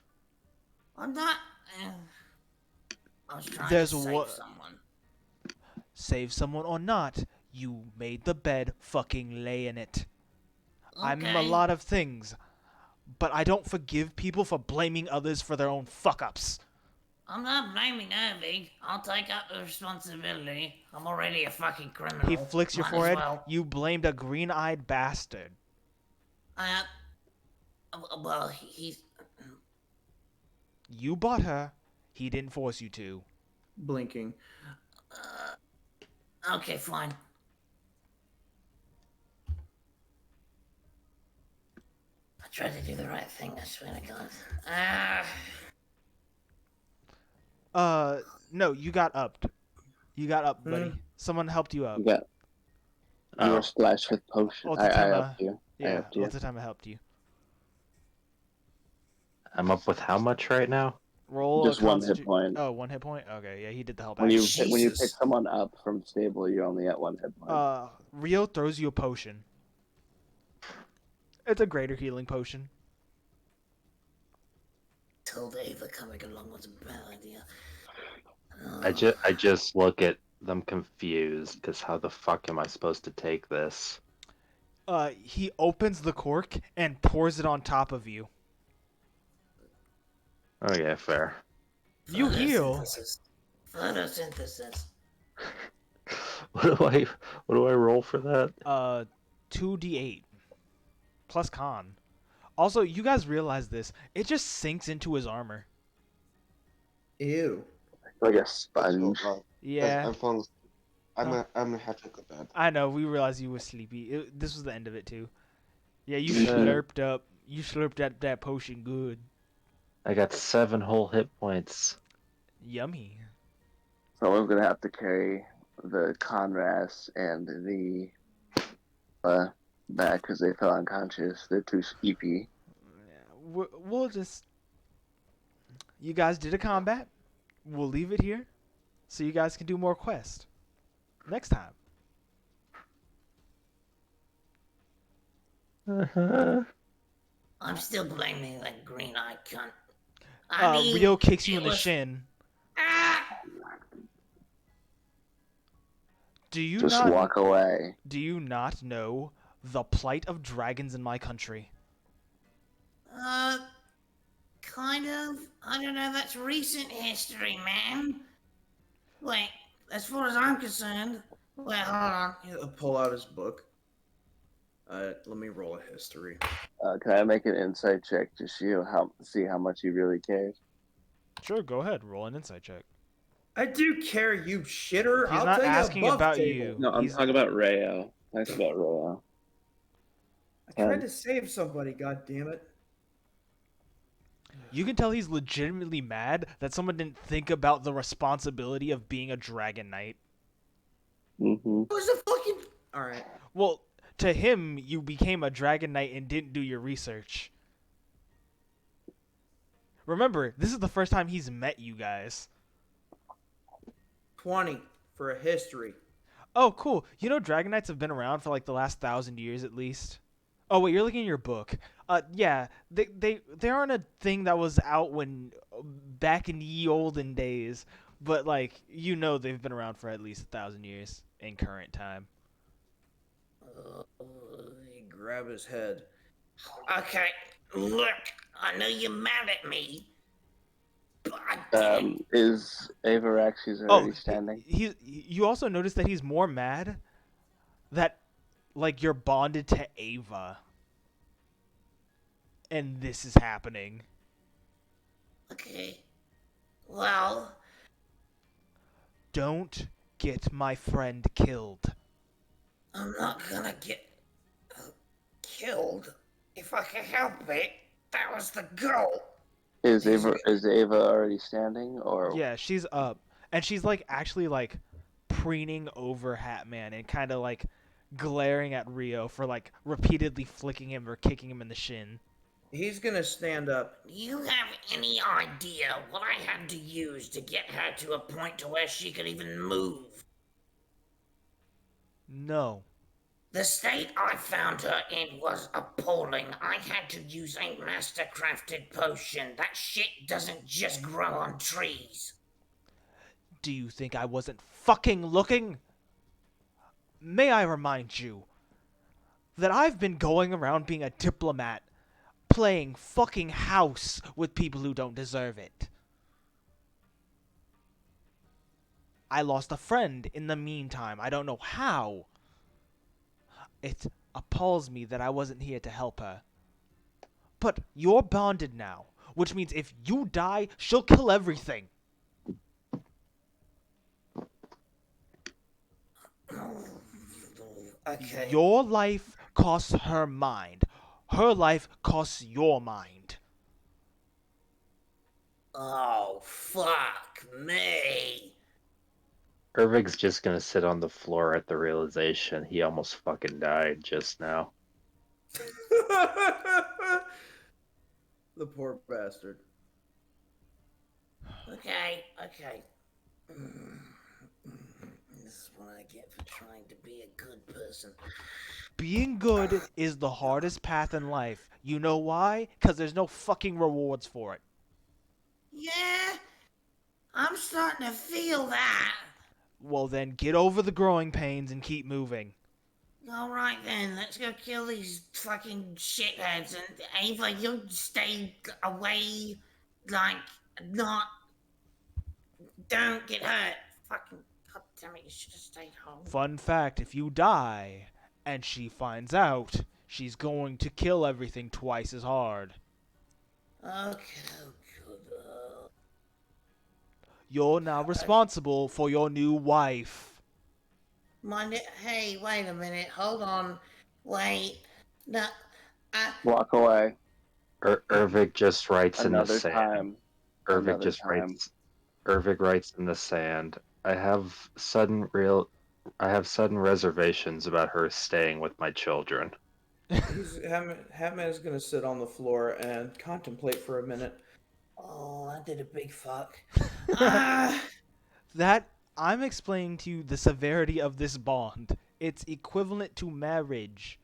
I'm not. I was trying There's to save what- someone. Save someone or not, you made the bed, fucking lay in it. I'm a Okay. lot of things, but I don't forgive people for blaming others for their own fuck-ups. I'm not blaming Irving. I'll take up the responsibility. I'm already a fucking criminal. He flicks your Might as forehead. well. You blamed a green-eyed bastard. Well, he's. You bought her. He didn't force you to. Blinking. Okay, fine. I tried to do the right thing, I swear to God. No, you got upped. You got up, buddy. Someone helped you up. You got. You were splashed with potion. I helped you. I Yeah, helped you. Ultatama helped you. I'm up with how much right now? Roll Just a one hit point. Oh, 1 hit point? Okay, yeah, he did the help When you action. when you pick someone up from stable, you're only at 1 hit point. Rio throws you a potion. It's a greater healing potion. Told Ava coming along was a bad idea. I just look at them confused because how the fuck am I supposed to take this? He opens the cork and pours it on top of you. Oh yeah, fair. You heal. Photosynthesis. What do I roll for that? 2d8 plus con. Also, you guys realize this. It just sinks into his armor. Ew. Like a sponge. Yeah. I'm gonna have to go to bed. I know, we realized you were sleepy. This was the end of it too. Yeah, you Yeah. slurped up. You slurped that potion good. I got 7 whole hit points. Yummy. Someone's gonna have to carry the Conras and the back because they fell unconscious. They're too sleepy. We'll just... You guys did a combat. We'll leave it here so you guys can do more quests next time. I'm still blaming that green-eyed cunt. Rio kicks you in it the was- shin. Do you Just not walk away. Do you not know the plight of dragons in my country? Kind of. I don't know, that's recent history, man. Wait, as far as I'm concerned. Wait, hold on. He'll pull out his book. Let me roll a history. Can I make an insight check to see how much he really cares? Sure, go ahead. Roll an insight check. I do care, you shitter. He's I'll not tell asking you above about table. you. No, I'm He's talking about Rayo. That's about Rayo. I tried to save somebody, god damn it. You can tell he's legitimately mad that someone didn't think about the responsibility of being a dragon knight. Mm-hmm. It was a fucking... Alright. Well, to him, you became a dragon knight and didn't do your research. Remember, this is the first time he's met you guys. 20 for a history. Oh, cool. You know dragon knights have been around for like the last 1,000 years at least. Oh wait, you're looking at your book. Yeah, they aren't a thing that was out when back in ye olden days, but like you know they've been around for at least 1,000 years in current time. He grab his head. Okay, look, I know you're mad at me, but Is Avarax already standing? You also notice that he's more mad that like you're bonded to Ava. And this is happening. Okay. Well, don't get my friend killed. I'm not gonna get killed if I can help it. That was the goal. Is Ava already standing, or? Yeah, she's up, and she's like actually like preening over Hatman and kind of like glaring at Rio for like repeatedly flicking him or kicking him in the shin. He's gonna stand up. Do you have any idea what I had to use to get her to a point to where she could even move? No. The state I found her in was appalling. I had to use a master-crafted potion. That shit doesn't just grow on trees. Do you think I wasn't fucking looking? May I remind you that I've been going around being a diplomat, playing fucking house with people who don't deserve it. I lost a friend in the meantime. I don't know how. It appalls me that I wasn't here to help her. But you're bonded now, which means if you die, she'll kill everything. Okay. Your life costs her mind. Her life costs your mind. Oh, fuck me. Ervig's just gonna sit on the floor at the realization he almost fucking died just now. The poor bastard. Okay. This is what I get for trying to be a good person. Being good is the hardest path in life. You know why? Because there's no fucking rewards for it. Yeah, I'm starting to feel that. Well then, get over the growing pains and keep moving. Alright then, let's go kill these fucking shitheads, and Ava, you'll stay away, like, don't get hurt. Fucking, god damn it, you should have stayed home. Fun fact, if you die, and she finds out, she's going to kill everything twice as hard. Okay, good. You're now responsible for your new wife. Hey, wait a minute, hold on. Wait, no, Walk away. Ervig just writes in the Another sand. time. Ervig just writes. Ervig writes in the sand. I have sudden reservations about her staying with my children. Hatman is gonna sit on the floor and contemplate for a minute. Oh, I did a big fuck. That, I'm explaining to you the severity of this bond. It's equivalent to marriage.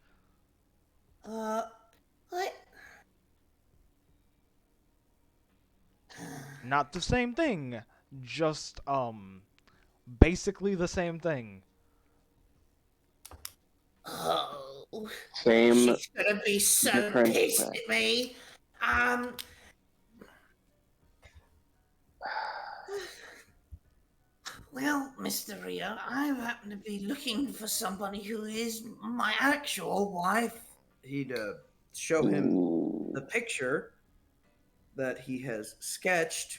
What? Not the same thing. Just, basically the same thing. Oh, Same, she's gonna be so different pissed way. at me. Well, Mr. Rio, I happen to be looking for somebody who is my actual wife. He'd show him Ooh. the picture that he has sketched.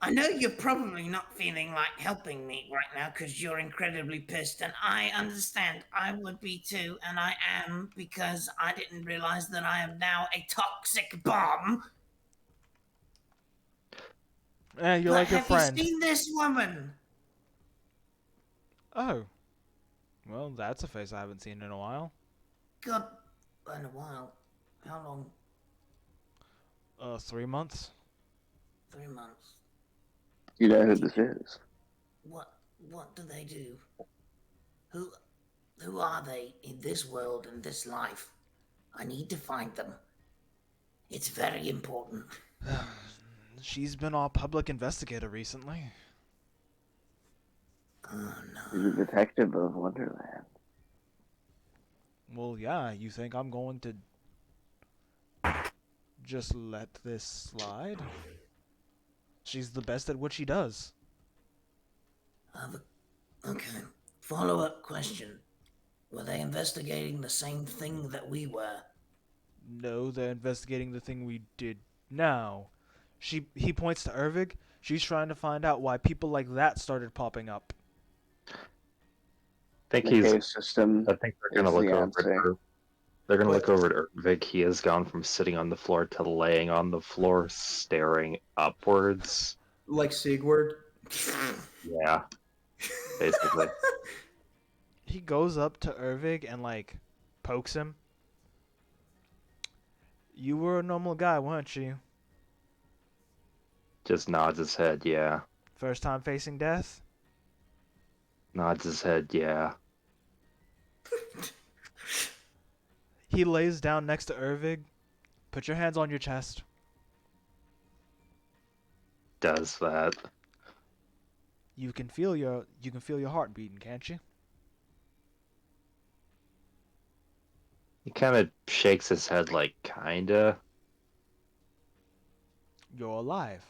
I know you're probably not feeling like helping me right now because you're incredibly pissed, and I understand. I would be too, and I am, because I didn't realize that I am now a toxic bomb. You're But like your have you friend. seen this woman? Oh. Well, that's a face I haven't seen in a while. God, in a while. How long? 3 months. 3 months. You know who this is? What do they do? Who are they in this world and this life? I need to find them. It's very important. She's been our public investigator recently. Oh no. He's a detective of Wonderland. Well, yeah, you think I'm going to just let this slide? She's the best at what she does. Okay. Follow-up question. Were they investigating the same thing that we were? No, they're investigating the thing we did now. He points to Ervig. She's trying to find out why people like that started popping up. I think The cave system. I think they're gonna is look the over answer. at They're gonna look over at Ervig. He has gone from sitting on the floor to laying on the floor, staring upwards. Like Sigurd. Yeah, basically. He goes up to Ervig and, like, pokes him. You were a normal guy, weren't you? Just nods his head, yeah. First time facing death? Nods his head, yeah. He lays down next to Ervig. Put your hands on your chest. Does that. You can feel your heart beating, can't you? He kind of shakes his head like, kinda. You're alive.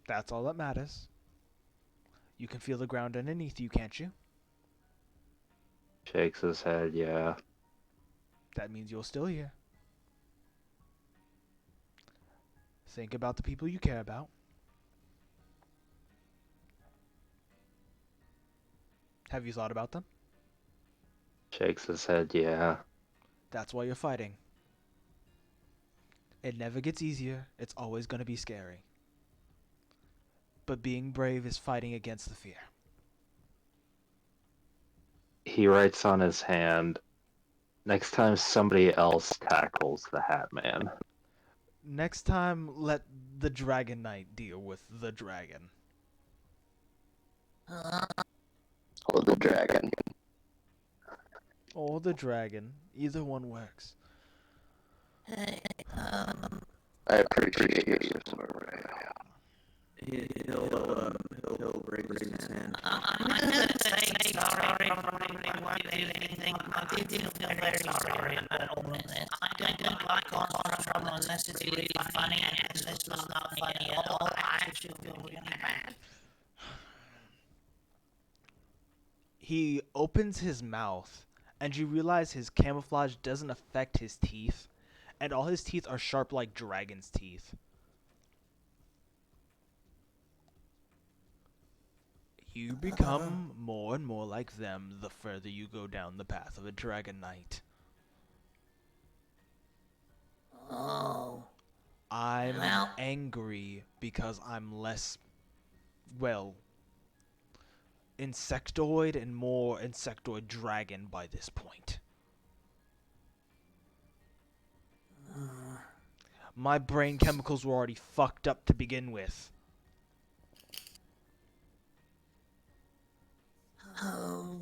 That's all that matters. You can feel the ground underneath you, can't you? Shakes his head, yeah. That means you're still here. Think about the people you care about. Have you thought about them? Shakes his head, yeah. That's why you're fighting. It never gets easier. It's always going to be scary. But being brave is fighting against the fear. He writes on his hand, next time somebody else tackles the Hat Man. Next time, let the Dragon Knight deal with the dragon. Or the dragon. Or the dragon. Either one works. I appreciate your support, Ray. He'll raise his hand. I'm gonna say sorry. Probably won't do anything. I did feel very sorry about all of this. I don't like causing trouble unless it's really funny, and this was not funny at all. I actually feel really bad. He opens his mouth, and you realize his camouflage doesn't affect his teeth, and all his teeth are sharp like dragon's teeth. You become more and more like them the further you go down the path of a Dragon Knight. Oh. I'm Well. angry because I'm less, well, insectoid and more insectoid dragon by this point. My brain chemicals were already fucked up to begin with. Oh,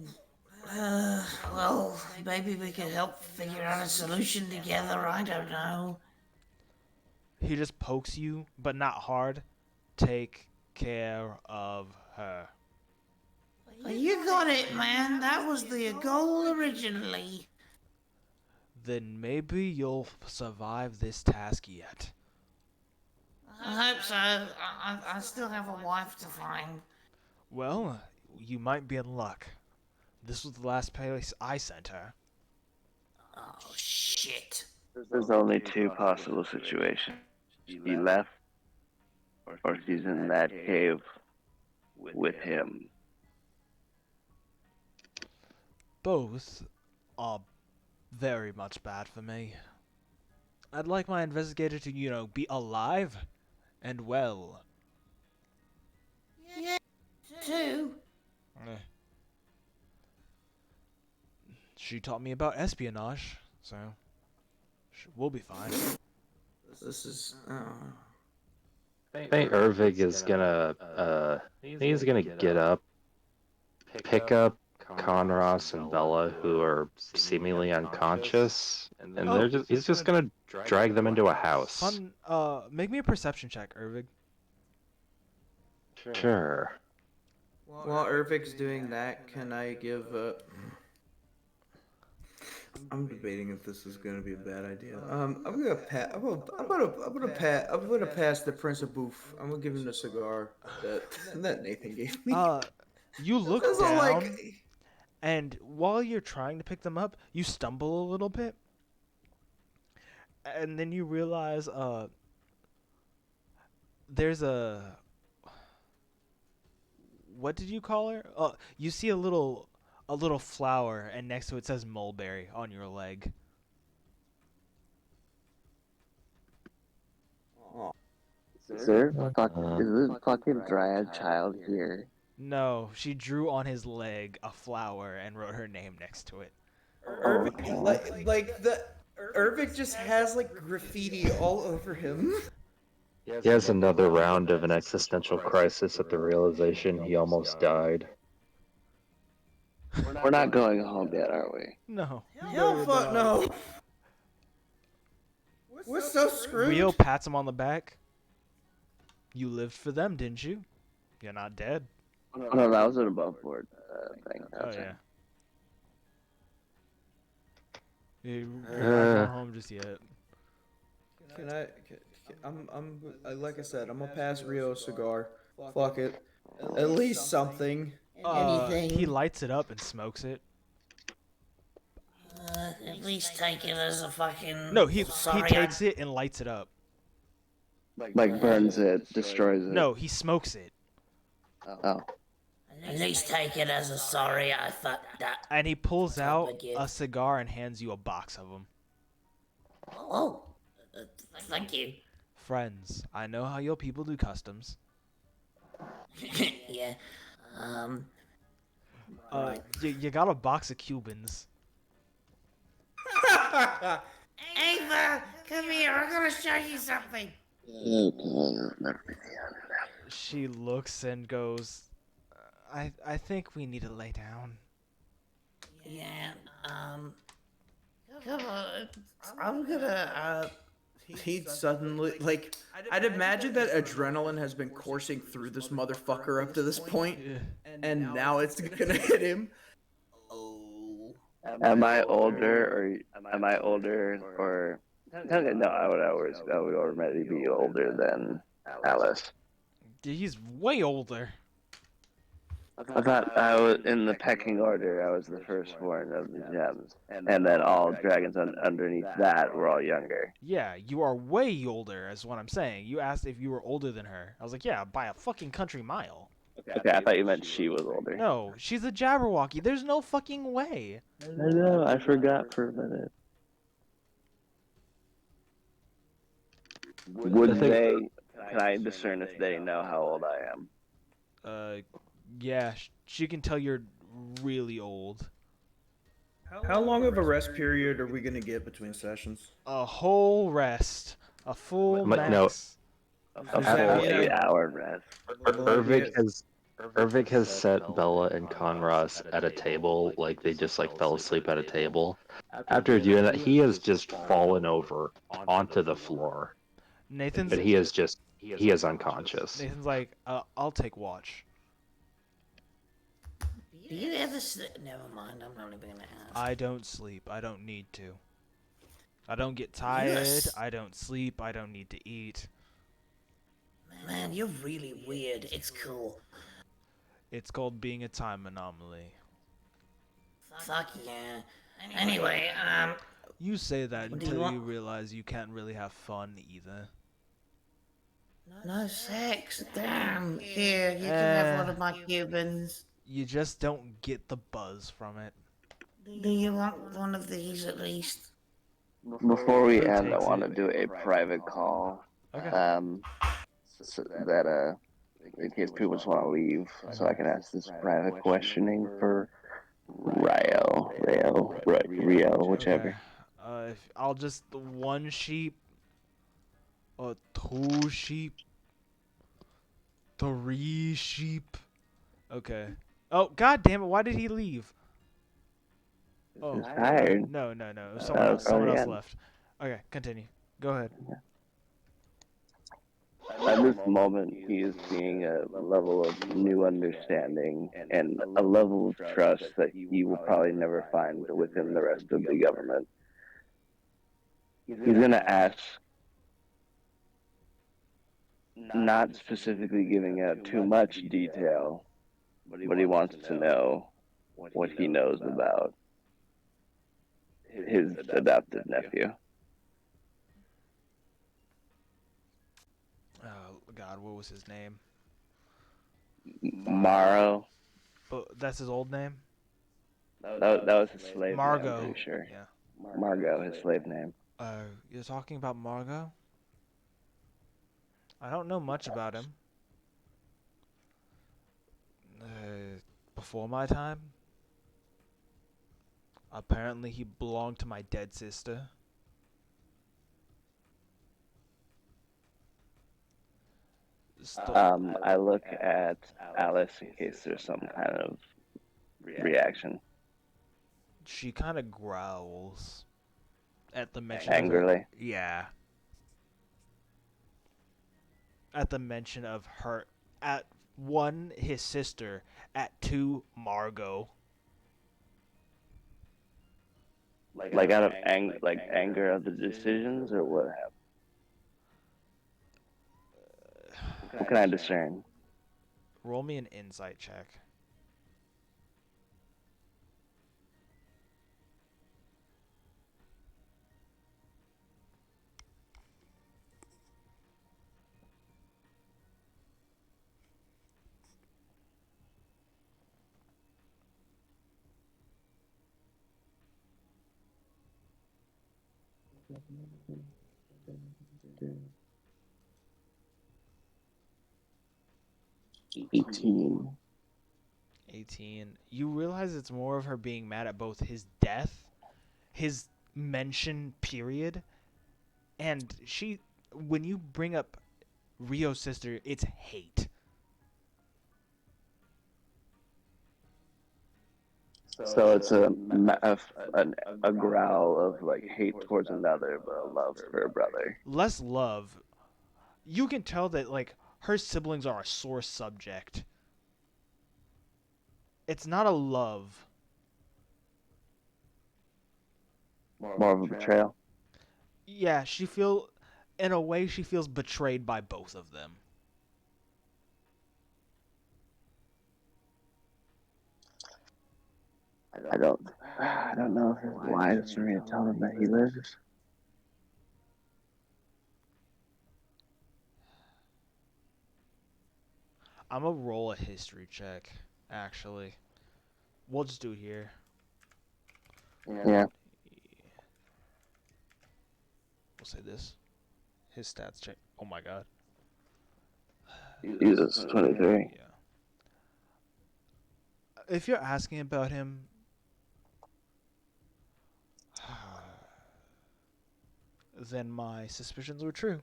well, maybe we could help figure out a solution together. I don't know. He just pokes you, but not hard. Take care of her. You got it, man. That was the goal originally. Then maybe you'll survive this task yet. I hope so. I still have a wife to find. Well, you might be in luck. This was the last place I sent her. Oh, shit. There's only two possible situations. She left, or she's in that cave with him. Both are very much bad for me. I'd like my investigator to, be alive and well. Yeah, too. She taught me about espionage, so we'll be fine. This is. I think Ervig is he's gonna get up, pick up Conros and Bella, who are seemingly unconscious, and he's just gonna drag them into a house. Fun. Make me a perception check, Ervig. Sure. While Ervic's doing that, can I give I'm debating if this is gonna be a bad idea. I'm gonna pass. I'm gonna pass the Prince of Boof. I'm gonna give him the cigar that Nathan gave me. You look That's down, all, like... and while you're trying to pick them up, you stumble a little bit, and then you realize there's a, what did you call her? You see a little flower, and next to it says mulberry on your leg. Is there a fucking dryad child here? No, she drew on his leg a flower and wrote her name next to it. Ervik just has like graffiti all over him. He has another round of an existential crisis at the realization he almost died. We're not going home yet, are we? No. Hell fuck no. We're so screwed. Rio pats him on the back. You lived for them, didn't you? You're not dead. Oh, no, that was an above board thing. Oh, yeah. You're not going home just yet. Like I said, I'm gonna pass Rio a cigar. Fuck it. At least something. Anything. He lights it up and smokes it. At least take it as a fucking... No, he takes it and lights it up. Like burns it, destroys it. No, he smokes it. Oh. At least take it as a sorry I fucked up. And he pulls out a cigar and hands you a box of them. Oh, thank you. Friends, I know how your people do customs. Yeah. You got a box of Cubans. Ava, come here. I'm gonna show you something. She looks and goes, I think we need to lay down. Yeah, come on. I'm gonna, He suddenly, like, I'd imagine that adrenaline has been coursing through this motherfucker up to this point, and now it's gonna hit him. Am I older, or no, I would already be older than Alice. He's way older. I thought I was in the pecking order. I was the firstborn of the gems, and then all dragons underneath that were all younger. Yeah, you are way older, is what I'm saying. You asked if you were older than her. I was like, yeah, by a fucking country mile. Okay, I thought you meant she was older. No, she's a Jabberwocky. There's no fucking way. I know. I forgot for a minute. Would they? Can I discern if they know how old I am? Yeah, she can tell you're really old. How long of a rest period are we gonna get between sessions? A whole rest. A full max. No. A full 8-hour rest. Ervik has set Bella and Conros at a table, like they just fell asleep at a table. After doing that, he has just fallen over onto the floor. But he is unconscious. Nathan's like, I'll take watch. Do you ever sleep? Never mind, I'm not even gonna ask. I don't sleep. I don't need to. I don't get tired. I don't sleep. I don't need to eat. Man, you're really weird. It's cool. It's called being a time anomaly. Fuck yeah. Anyway, You say that What do you until want? you realize you can't really have fun either. No sex. Damn. Here, you can have one of my Cubans. You just don't get the buzz from it. Do you want one of these at least? Before we Who end, I takes want it? to do a private call. Okay. So that in case people just want to leave, so I can ask this private questioning for Rio, whichever. Okay. If I'll just one sheep, or two sheep, three sheep. Okay. Oh, god damn it! Why did he leave? Oh, He's tired. no. That was Someone probably else it. left. Okay, continue. Go ahead. At this moment, he is seeing a level of new understanding and a level of trust that he will probably never find within the rest of the government. He's going to ask, not specifically giving out too much detail, but he wants to know what he knows about his adopted nephew. Oh god, what was his name? Morrow. Oh, that's his old name? That was his slave Margot. name, I'm pretty sure. Yeah. Margot, his slave name. You're talking about Margot? I don't know much about him. Before my time? Apparently he belonged to my dead sister. I look at Alice in case there's some kind of reaction. She kind of growls at the mention Angrily. of yeah. At the mention of her, at one, his sister, at two, Margot. Like out of anger of the decisions, or what happened? What can I discern? Roll me an insight check. $18. 18. You realize it's more of her being mad at both his death, his mention period, and when you bring up Rio's sister, it's hate. So it's a growl of like hate towards another, but a love for a brother. Less love. You can tell that like her siblings are a sore subject. It's not a love. More of a betrayal. Yeah, in a way she feels betrayed by both of them. I don't know if it's wise for me to tell him that he lives. I'm gonna roll a history check, actually. We'll just do it here. Yeah. We'll say this. His stats check. Oh my god. He's 23. Yeah. If you're asking about him, then my suspicions were true.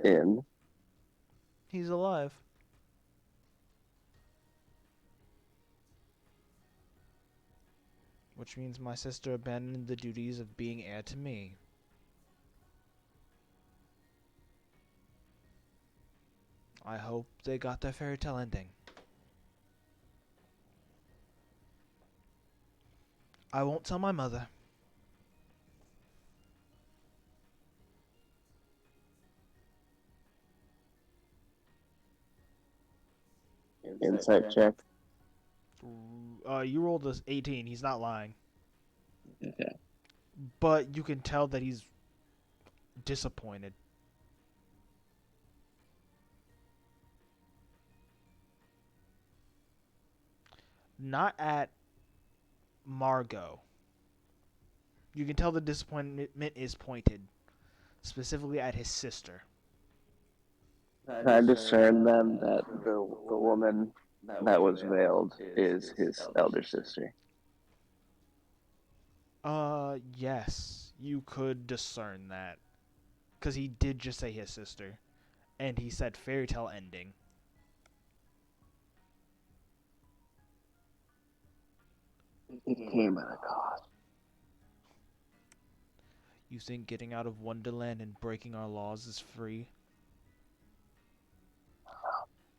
In. He's alive. Which means my sister abandoned the duties of being heir to me. I hope they got their fairy tale ending. I won't tell my mother. Insight check. You rolled this 18. He's not lying. Okay. But you can tell that he's disappointed. Not at Margot. You can tell the disappointment is pointed specifically at his sister. I discern then that the woman that was veiled is his elder sister. Yes, you could discern that. Because he did just say his sister. And he said fairy tale ending. It came at a cost. You think getting out of Wonderland and breaking our laws is free?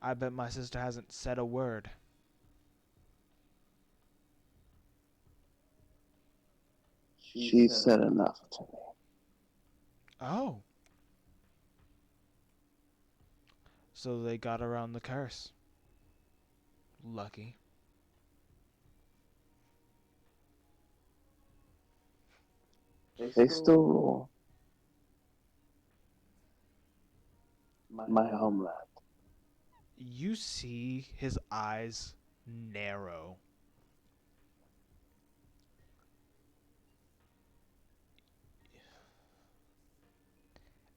I bet my sister hasn't said a word. She said enough to me. Oh. So they got around the curse. Lucky. They still rule my homeland. You see his eyes narrow.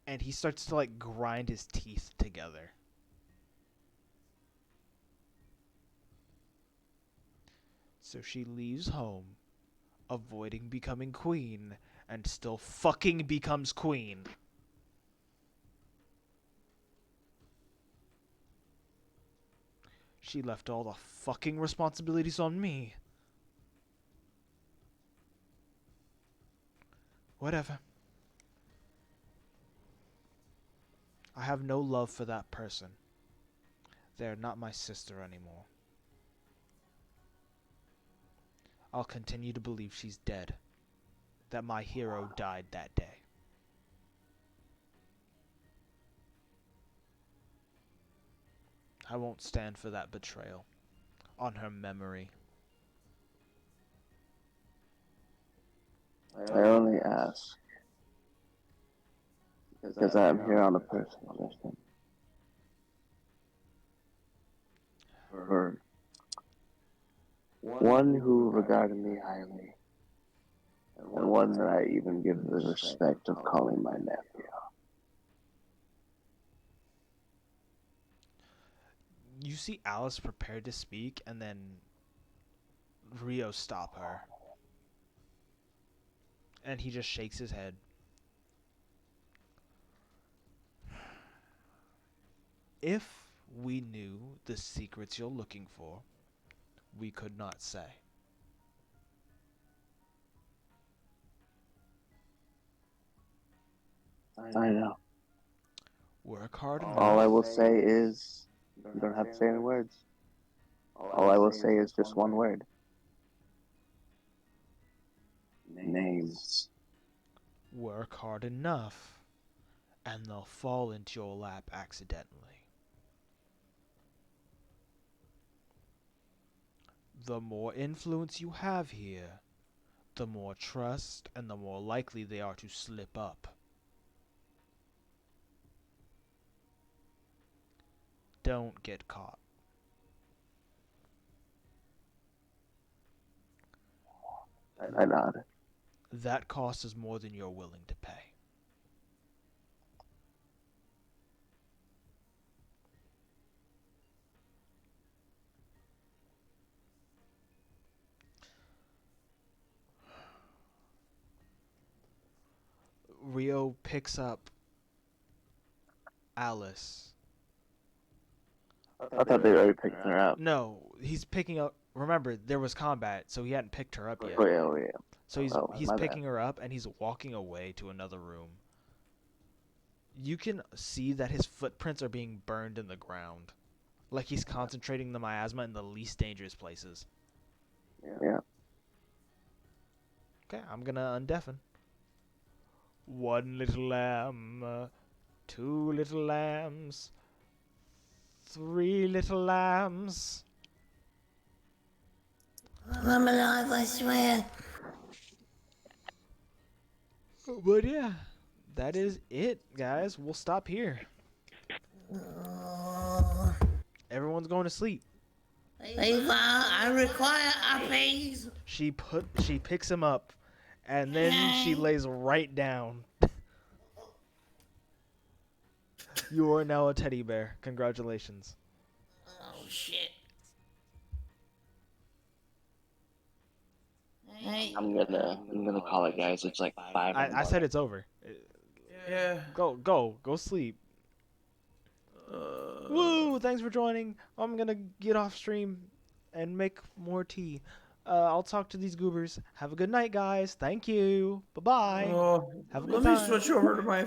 And he starts to like grind his teeth together. So she leaves home, avoiding becoming queen, and still fucking becomes queen. She left all the fucking responsibilities on me. Whatever. I have no love for that person. They're not my sister anymore. I'll continue to believe she's dead. That my hero died that day. I won't stand for that betrayal. On her memory. I only ask because I am here on a personal mission. For one who regarded me highly, and one that I even give the respect of calling my nephew. You see Alice prepared to speak, and then Rio stop her. And he just shakes his head. If we knew the secrets you're looking for, we could not say. I know. Work hard enough. All I will say is, you don't have to say any words. All I will say is just one word. Names. Work hard enough, and they'll fall into your lap accidentally. The more influence you have here, the more trust and the more likely they are to slip up. Don't get caught. I nod. That cost is more than you're willing to pay. Rio picks up Alice. I thought they already picked her up. No, he's picking up. Remember, there was combat, so he hadn't picked her up yet. Oh, yeah. So he's picking her up and he's walking away to another room. you can see that his footprints are being burned in the ground. Like he's concentrating the miasma in the least dangerous places. Yeah. Okay, I'm gonna undeafen. One little lamb, two little lambs, three little lambs. I'm alive, I swear. But yeah, that is it, guys. We'll stop here. Everyone's going to sleep. Eva, I require uppies. She picks him up, and then she lays right down. You are now a teddy bear. Congratulations. Oh shit. Hey. I'm gonna call it, guys. It's like 5. I said it's over. Yeah. Go sleep. Woo! Thanks for joining. I'm gonna get off stream and make more tea. I'll talk to these goobers. Have a good night, guys. Thank you. Bye bye. Have a good time. Let me switch over to my